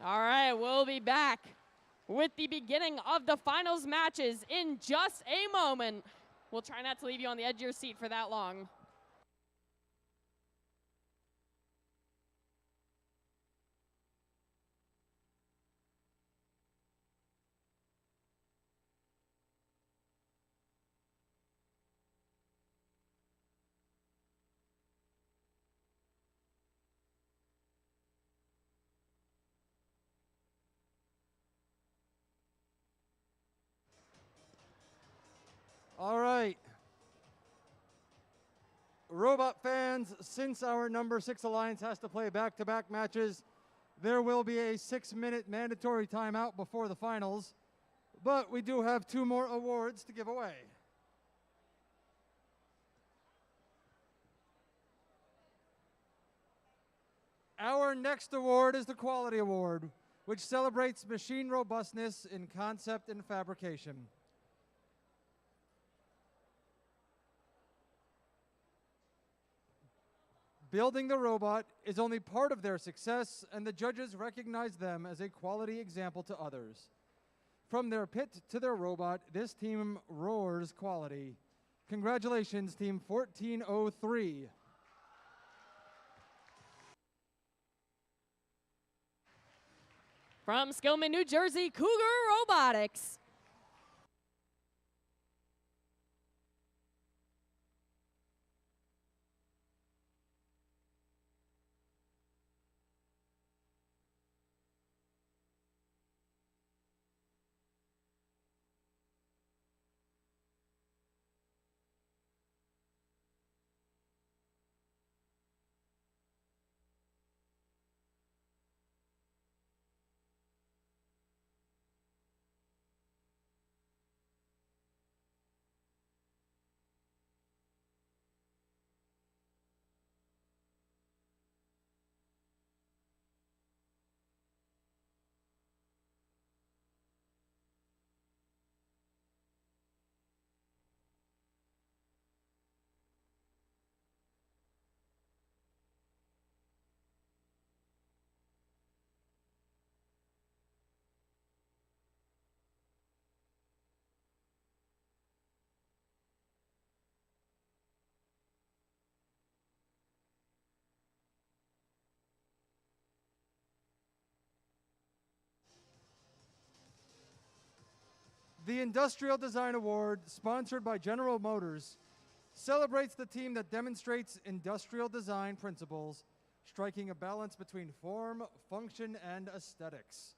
All right, we'll be back with the beginning of the finals matches in just a moment. We'll try not to leave you on the edge of your seat for that long. All right. Robot fans, since our number 6 alliance has to play back-to-back matches, there will be a 6-minute mandatory timeout before the finals, but we do have 2 more awards to give away. Our next award is the Quality Award, which celebrates machine robustness in concept and fabrication. Building the robot is only part of their success, and the judges recognize them as a quality example to others. From their pit to their robot, this team roars quality. Congratulations, Team 1403. From Skillman, New Jersey, Cougar Robotics. The Industrial Design Award, sponsored by General Motors, celebrates the team that demonstrates industrial design principles, striking a balance between form, function, and aesthetics.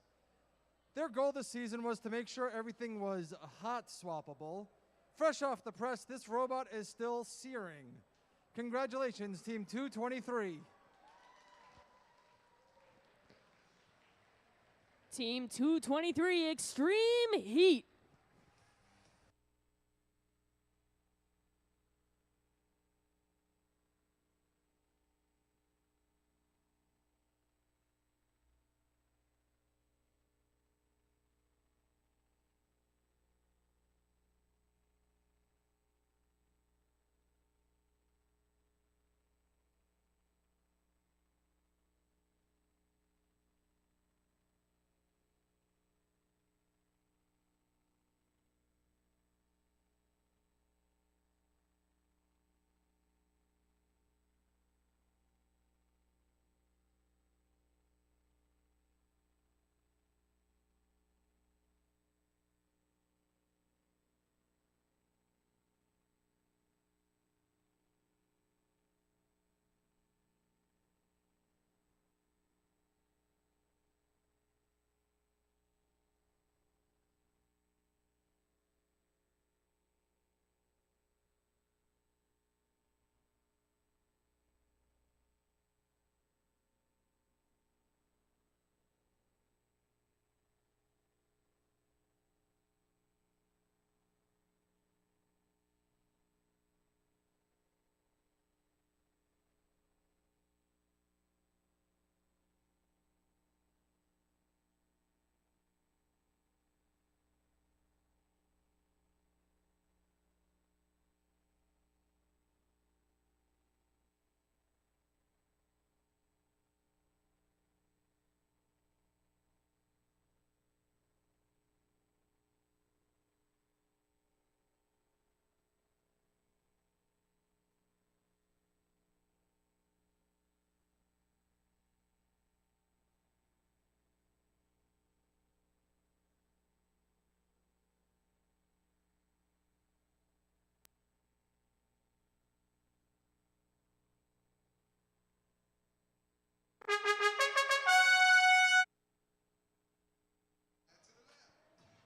Their goal this season was to make sure everything was hot swappable. Fresh off the press, this robot is still searing. Congratulations, Team 223. Team 223 Extreme Heat.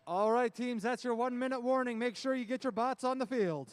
All right, teams, that's your 1 minute warning. Make sure you get your bots on the field.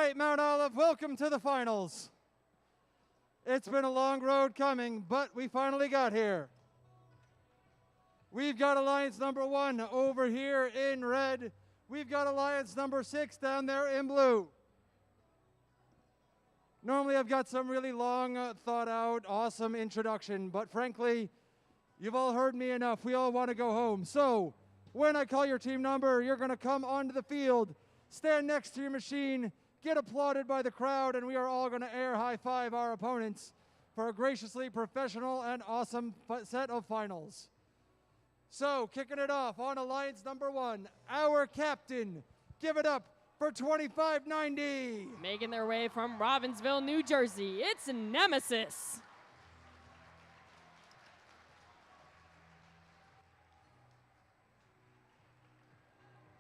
right, Mount Olive, welcome to the finals. It's been a long road coming, but we finally got here. We've got Alliance number 1 over here in red. We've got Alliance number 6 down there in blue. Normally I've got some really long, thought out, awesome introduction, but frankly, you've all heard me enough. We all want to go home. So when I call your team number, you're going to come onto the field, stand next to your machine, get applauded by the crowd, and we are all going to air high five our opponents for a graciously professional and awesome set of finals. So kicking it off on Alliance number 1, our captain. Give it up for 2590. Making their way from Robbinsville, New Jersey, it's Nemesis.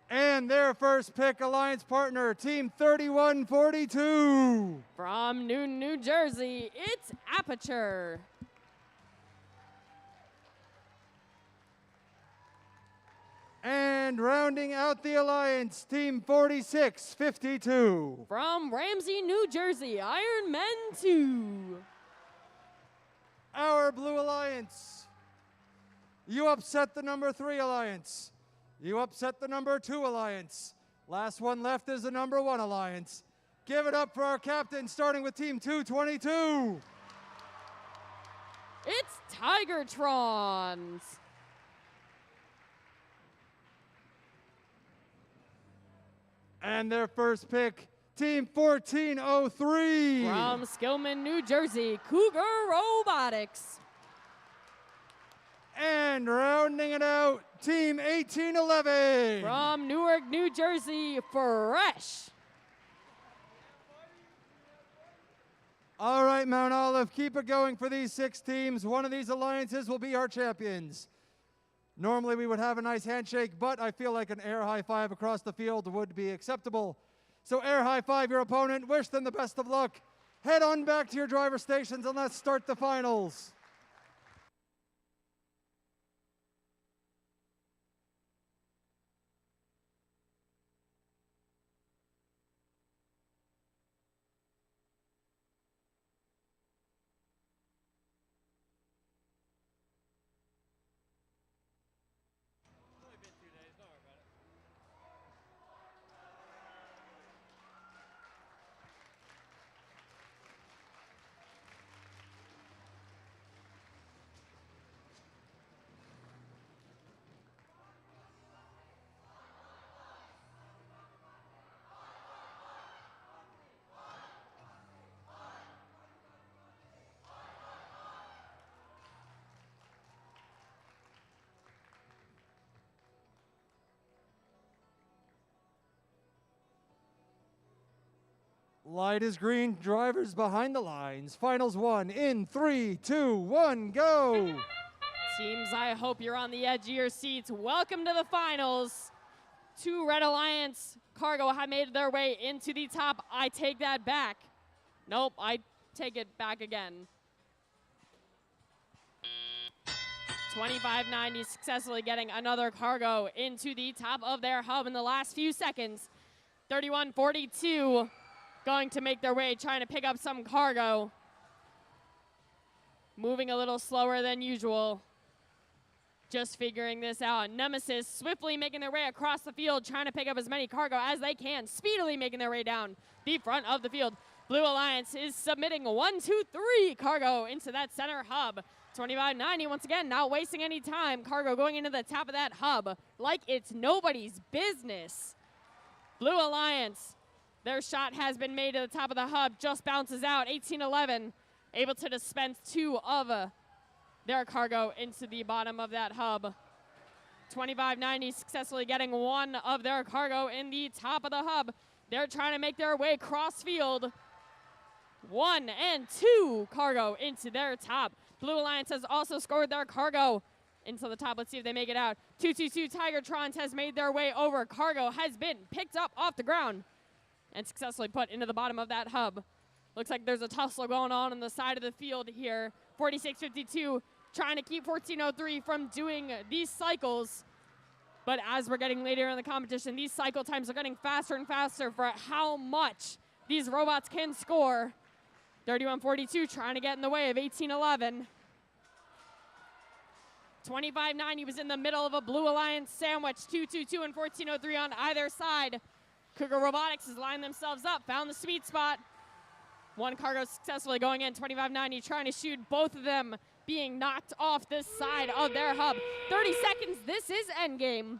And their first pick, Alliance partner, Team 3142. From Newton, New Jersey, it's Aperture. And rounding out the Alliance, Team 4652. From Ramsey, New Jersey, Iron Men 2. Our Blue Alliance. You upset the number 3 Alliance. You upset the number 2 Alliance. Last one left is the number 1 Alliance. Give it up for our captain, starting with Team 222. It's Tigertrons. And their first pick, Team 1403. From Skillman, New Jersey, Cougar Robotics. And rounding it out, Team 1811. From Newark, New Jersey, Fresh. All right, Mount Olive, keep it going for these 6 teams. One of these alliances will be our champions. Normally we would have a nice handshake, but I feel like an air high five across the field would be acceptable. So air high five your opponent, wish them the best of luck. Head on back to your driver stations and let's start the finals. Light is green, drivers behind the lines. Finals 1 in 3, 2, 1, go. Teams, I hope you're on the edge of your seats. Welcome to the finals. 2 Red Alliance cargo have made their way into the top. I take that back. Nope, I take it back again. 2590 successfully getting another cargo into the top of their hub in the last few seconds. 3142 going to make their way, trying to pick up some cargo. Moving a little slower than usual. Just figuring this out. Nemesis swiftly making their way across the field, trying to pick up as many cargo as they can, speedily making their way down the front of the field. Blue Alliance is submitting 1, 2, 3 cargo into that center hub. 2590 once again, not wasting any time. Cargo going into the top of that hub like it's nobody's business. Blue Alliance, their shot has been made to the top of the hub, just bounces out. 1811 able to dispense 2 of their cargo into the bottom of that hub. 2590 successfully getting 1 of their cargo in the top of the hub. They're trying to make their way cross field. 1 and 2 cargo into their top. Blue Alliance has also scored their cargo into the top. Let's see if they make it out. 222 Tigertrons has made their way over. Cargo has been picked up off the ground and successfully put into the bottom of that hub. Looks like there's a tussle going on the side of the field here. 4652 trying to keep 1403 from doing these cycles. But as we're getting later in the competition, these cycle times are getting faster and faster for how much these robots can score. 31-42 trying to get in the way of 18-11. 25-90 was in the middle of a Blue Alliance sandwich. 2-2-2 and 14-03 on either side. Cougar Robotics has lined themselves up, found the sweet spot. One cargo successfully going in. 25-90 trying to shoot, both of them being knocked off this side of their hub. 30 seconds, this is endgame.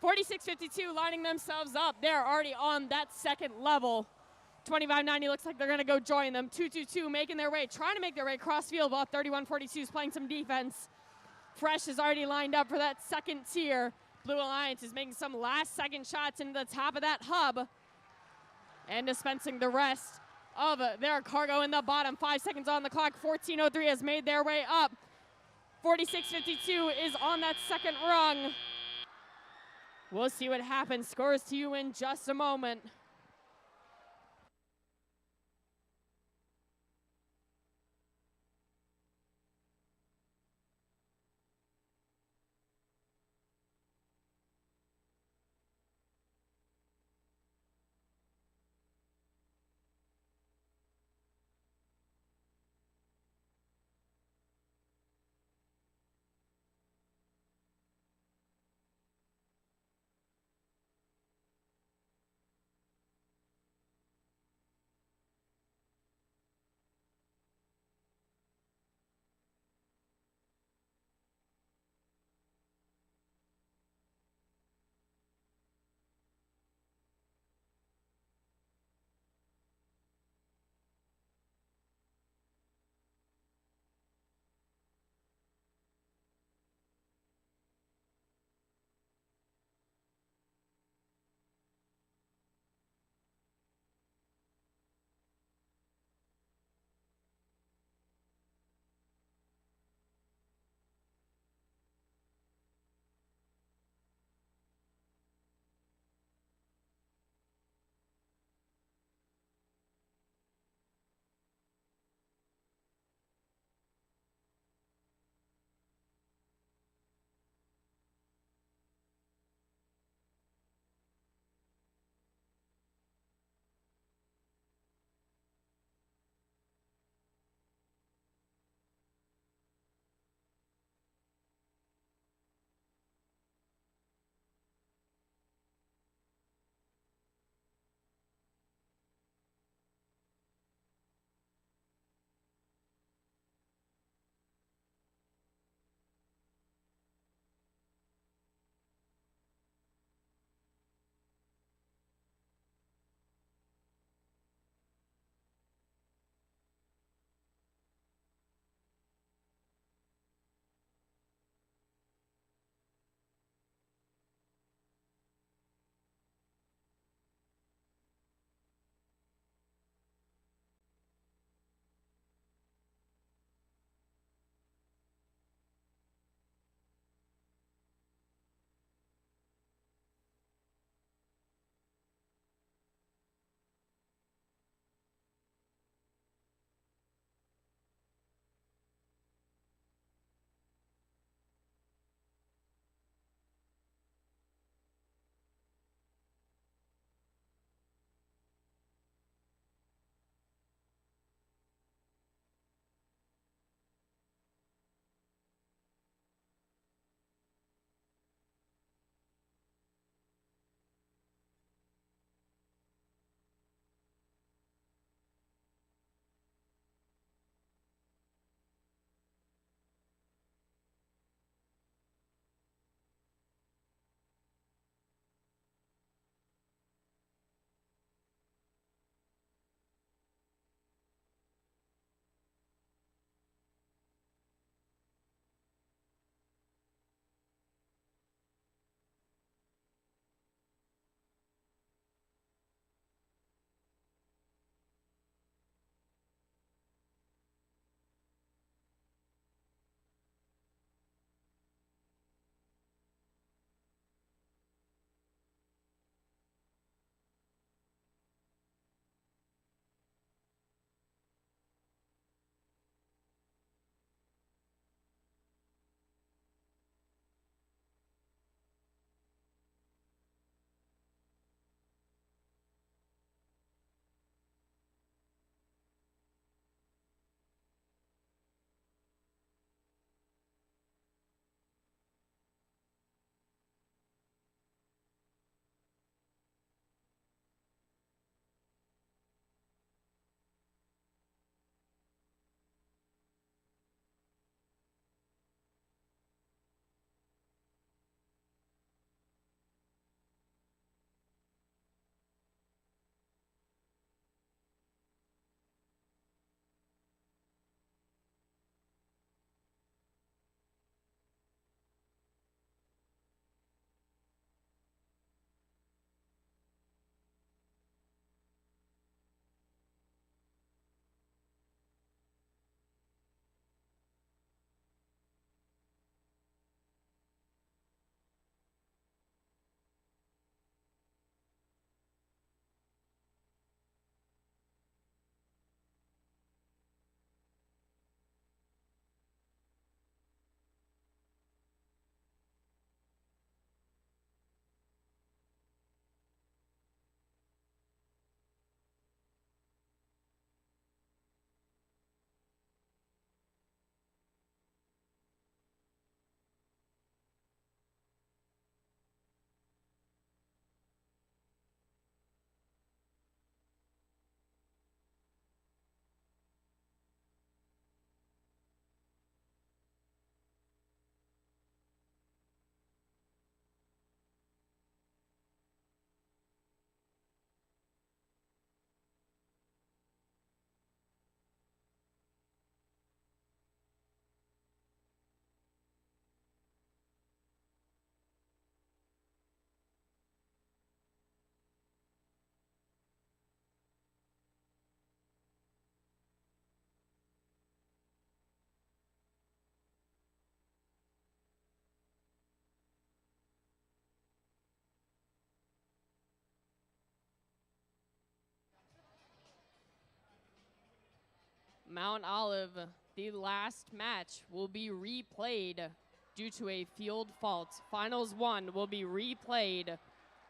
46-52 lining themselves up. They're already on that second level. 25-90 looks like they're gonna go join them. 2-2-2 making their way, trying to make their way cross field while 31-42 is playing some defense. Fresh is already lined up for that second tier. Blue Alliance is making some last second shots into the top of that hub and dispensing the rest of their cargo in the bottom. 5 seconds on the clock. 14:03 has made their way up. 46-52 is on that second rung. We'll see what happens. Scores to you in just a moment. Mount Olive, the last match will be replayed due to a field fault. Finals 1 will be replayed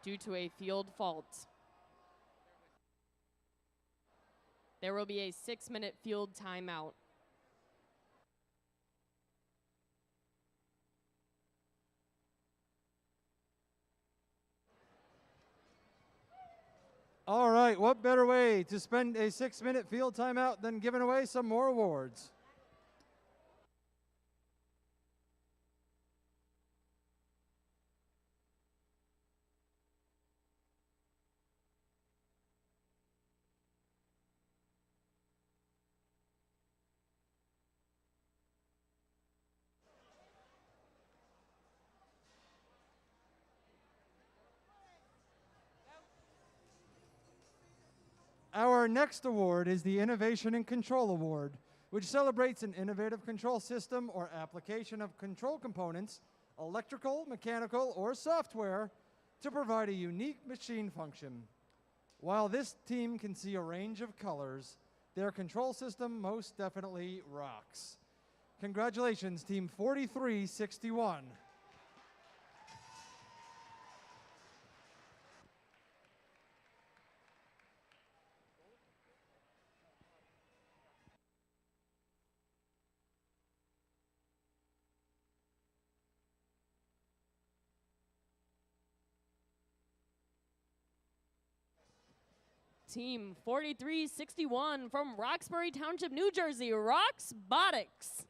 due to a field fault. There will be a 6-minute field timeout. All right, what better way to spend a 6-minute field timeout than giving away some more awards? Our next award is the Innovation in Control Award, which celebrates an innovative control system or application of control components, electrical, mechanical, or software, to provide a unique machine function. While this team can see a range of colors, their control system most definitely rocks. Congratulations, Team 4361. Team 4361 from Roxbury Township, New Jersey, Roxbotics.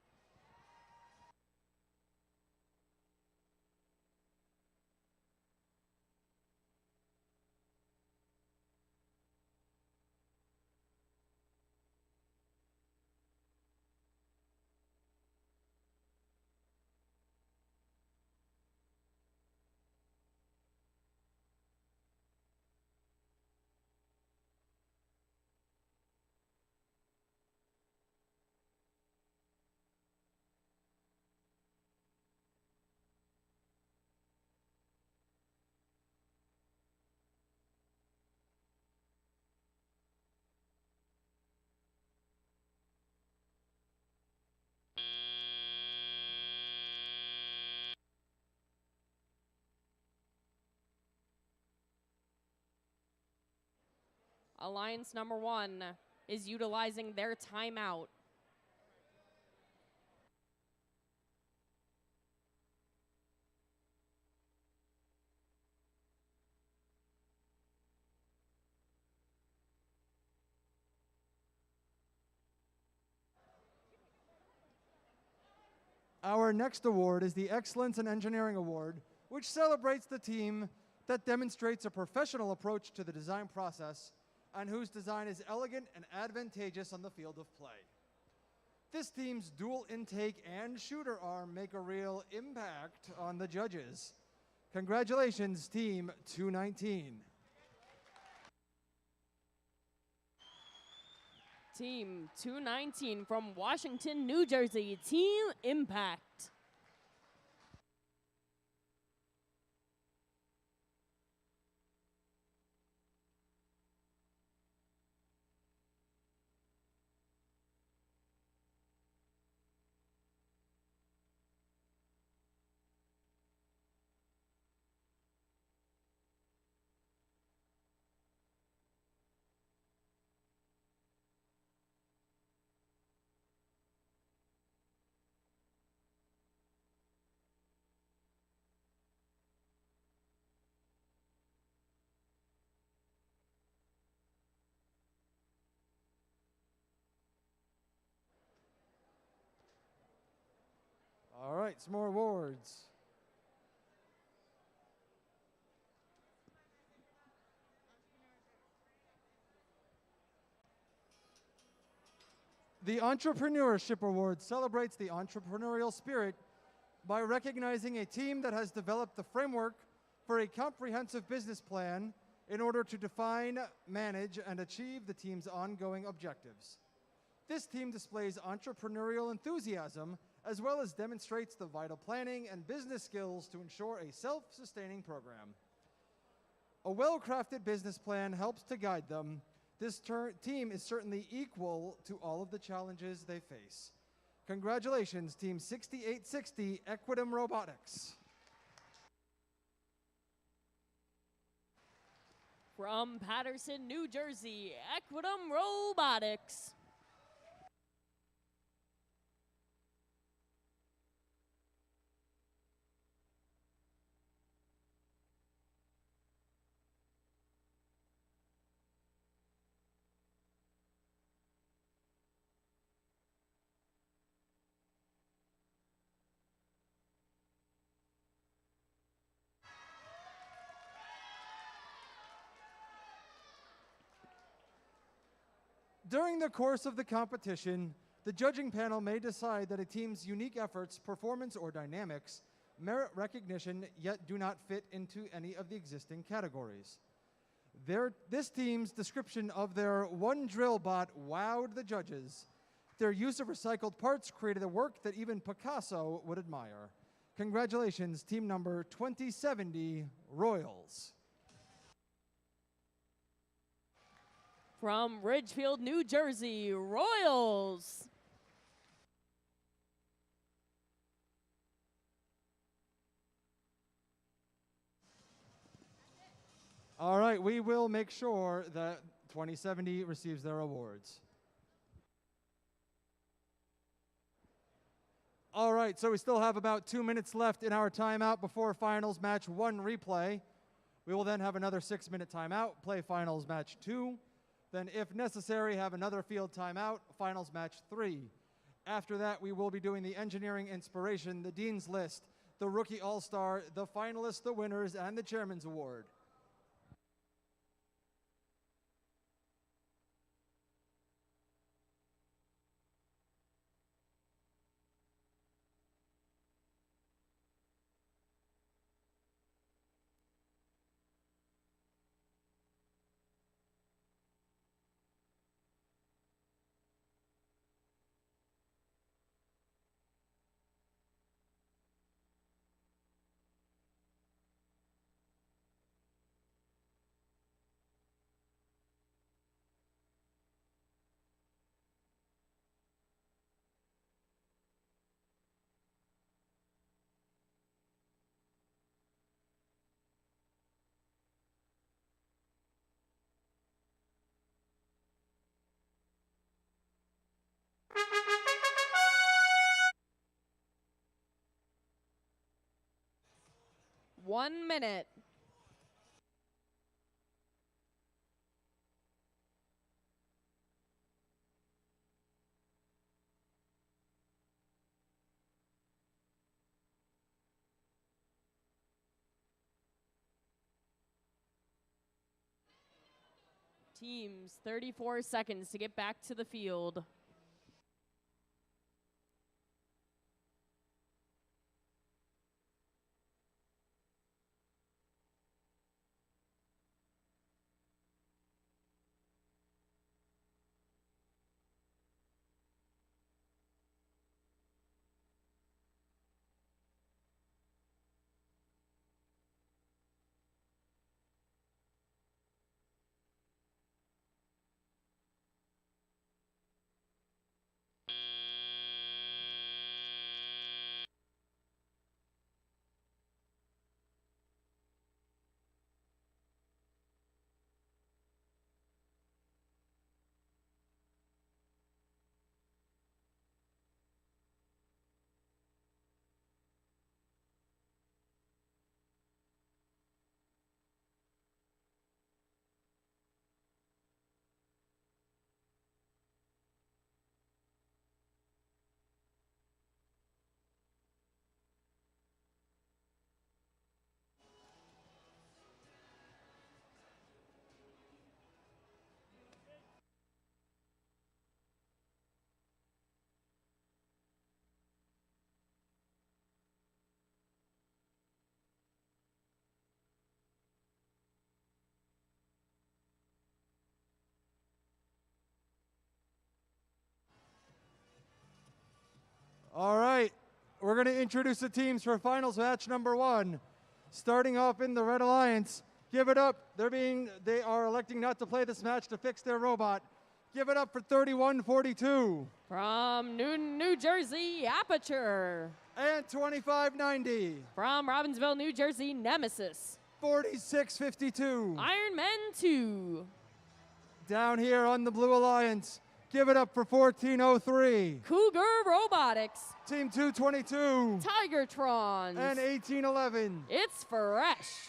Alliance number 1 is utilizing their timeout. Our next award is the Excellence in Engineering Award, which celebrates the team that demonstrates a professional approach to the design process and whose design is elegant and advantageous on the field of play. This team's dual intake and shooter arm make a real impact on the judges. Congratulations, Team 219. Team 219 from Washington, New Jersey, Team Impact. All right, some more awards. The Entrepreneurship Award celebrates the entrepreneurial spirit by recognizing a team that has developed the framework for a comprehensive business plan in order to define, manage, and achieve the team's ongoing objectives. This team displays entrepreneurial enthusiasm as well as demonstrates the vital planning and business skills to ensure a self-sustaining program. A well-crafted business plan helps to guide them This team is certainly equal to all of the challenges they face. Congratulations, Team 6860 Equitum Robotics. From Patterson, New Jersey, Equitum Robotics. During the course of the competition, the judging panel may decide that a team's unique efforts, performance, or dynamics merit recognition yet do not fit into any of the existing categories. This team's description of their one drill bot wowed the judges. Their use of recycled parts created a work that even Picasso would admire. Congratulations, team number 2070, Royals. From Ridgefield, New Jersey, Royals. All right, we will make sure that 2070 receives their awards. All right, so we still have about 2 minutes left in our timeout before finals match 1 replay. We will then have another 6-minute timeout, play finals match 2. Then, if necessary, have another field timeout, finals match 3. After that, we will be doing the engineering inspiration, the Dean's List, the Rookie All-Star, the finalists, the winners, and the Chairman's Award. One minute. Teams, 34 seconds to get back to the field. All right, we're going to introduce the teams for finals match number 1. Starting off in the Red Alliance, Give it up. They are electing not to play this match to fix their robot. Give it up for 3142. From New Jersey, Aperture. And 2590. From Robbinsville, New Jersey, Nemesis. 4652. Iron Man 2. Down here on the Blue Alliance, give it up for 1403. Cougar Robotics. Team 222. Tigertrons. And 1811. It's fresh.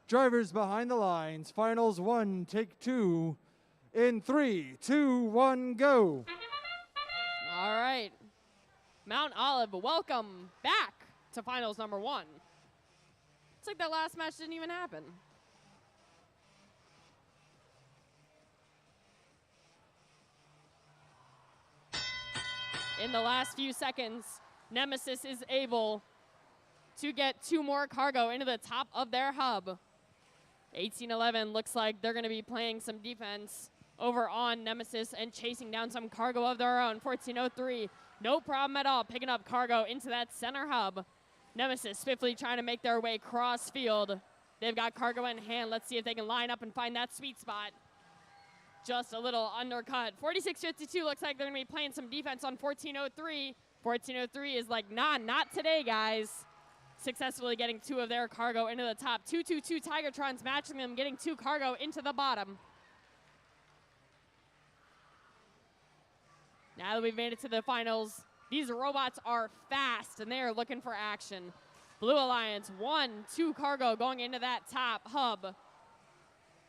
Drivers behind the lines, finals 1, take 2, in 3, 2, 1, go. All right. Mount Olive, welcome back to finals number 1. It's like that last match didn't even happen. In the last few seconds, Nemesis is able to get 2 more cargo into the top of their hub. 1811 looks like they're going to be playing some defense over on Nemesis and chasing down some cargo of their own. 1403, no problem at all, picking up cargo into that center hub. Nemesis swiftly trying to make their way cross field. They've got cargo in hand. Let's see if they can line up and find that sweet spot. Just a little undercut. 4652 looks like they're going to be playing some defense on 1403. 1403 is like, nah, not today, guys. Successfully getting 2 of their cargo into the top. 222 Tigertrons matching them, getting 2 cargo into the bottom. Now that we've made it to the finals, these robots are fast and they are looking for action. Blue Alliance, 1, 2 cargo going into that top hub.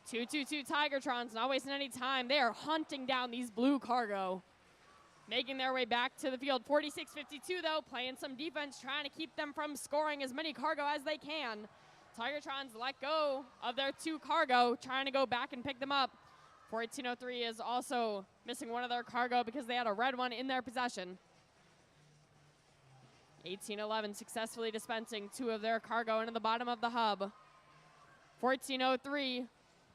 222 Tigertrons not wasting any time. They are hunting down these blue cargo. Making their way back to the field. 4652 though, playing some defense, trying to keep them from scoring as many cargo as they can. Tigertrons let go of their 2 cargo, trying to go back and pick them up. 1403 is also missing one of their cargo because they had a red one in their possession. 1811 successfully dispensing 2 of their cargo into the bottom of the hub. 1403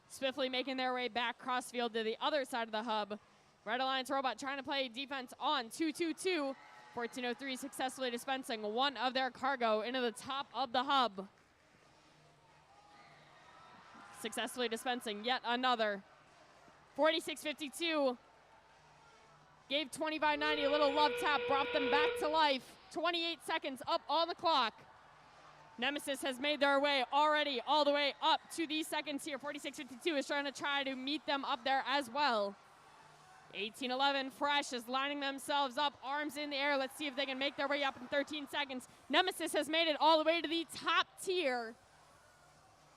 swiftly making their way back crossfield to the other side of the hub. Red Alliance robot trying to play defense on 222. 1403 successfully dispensing 1 of their cargo into the top of the hub. Successfully dispensing yet another. 4652 gave 2590 a little love tap, brought them back to life. 28 seconds up on the clock. Nemesis has made their way already all the way up to these seconds here. 4652 is trying to meet them up there as well. 1811 fresh is lining themselves up, arms in the air. Let's see if they can make their way up in 13 seconds. Nemesis has made it all the way to the top tier.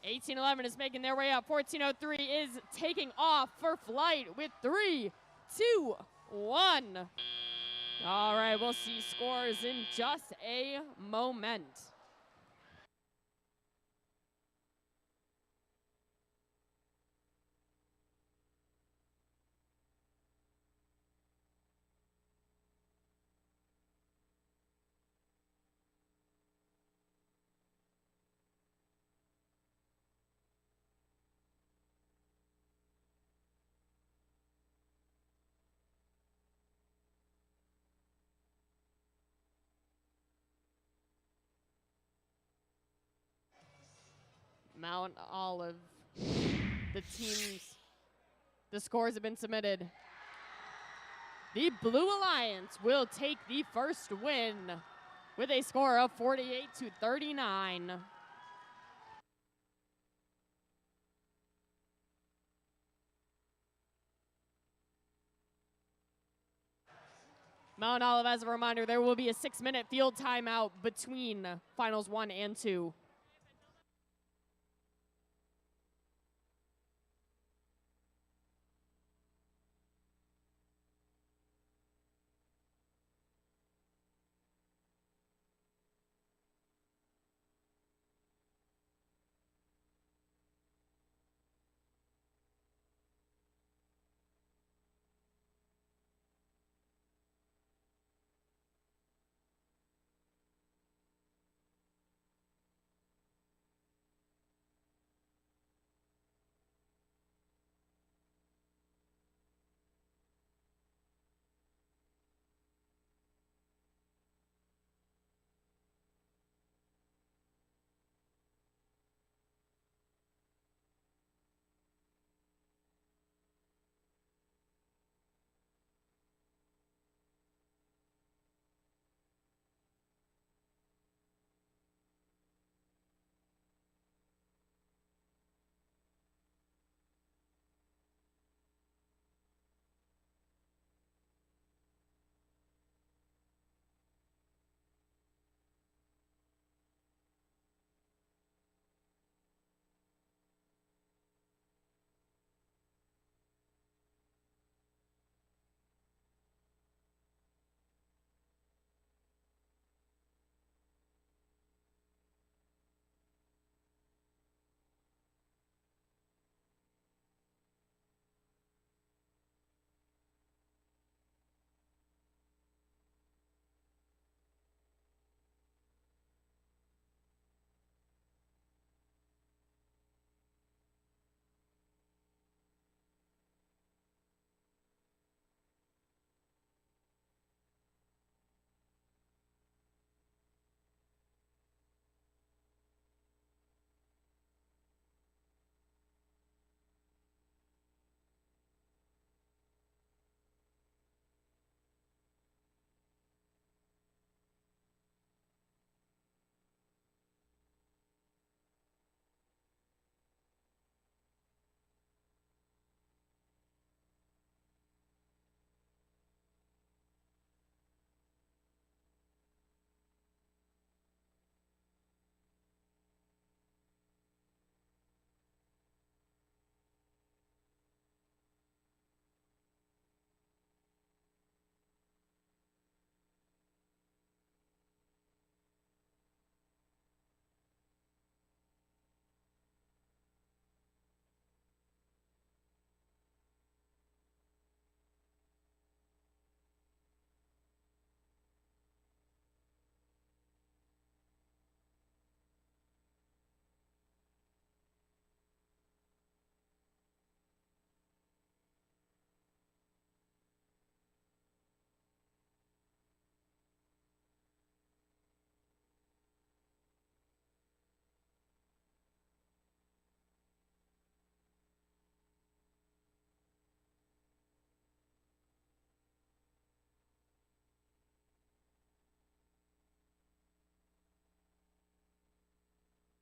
1811 is making their way up. 1403 is taking off for flight with 3, 2, 1. All right, we'll see scores in just a moment. Mount Olive. The scores have been submitted. The Blue Alliance will take the first win with a score of 48-39. Mount Olive, as a reminder, there will be a 6-minute field timeout between finals 1 and 2.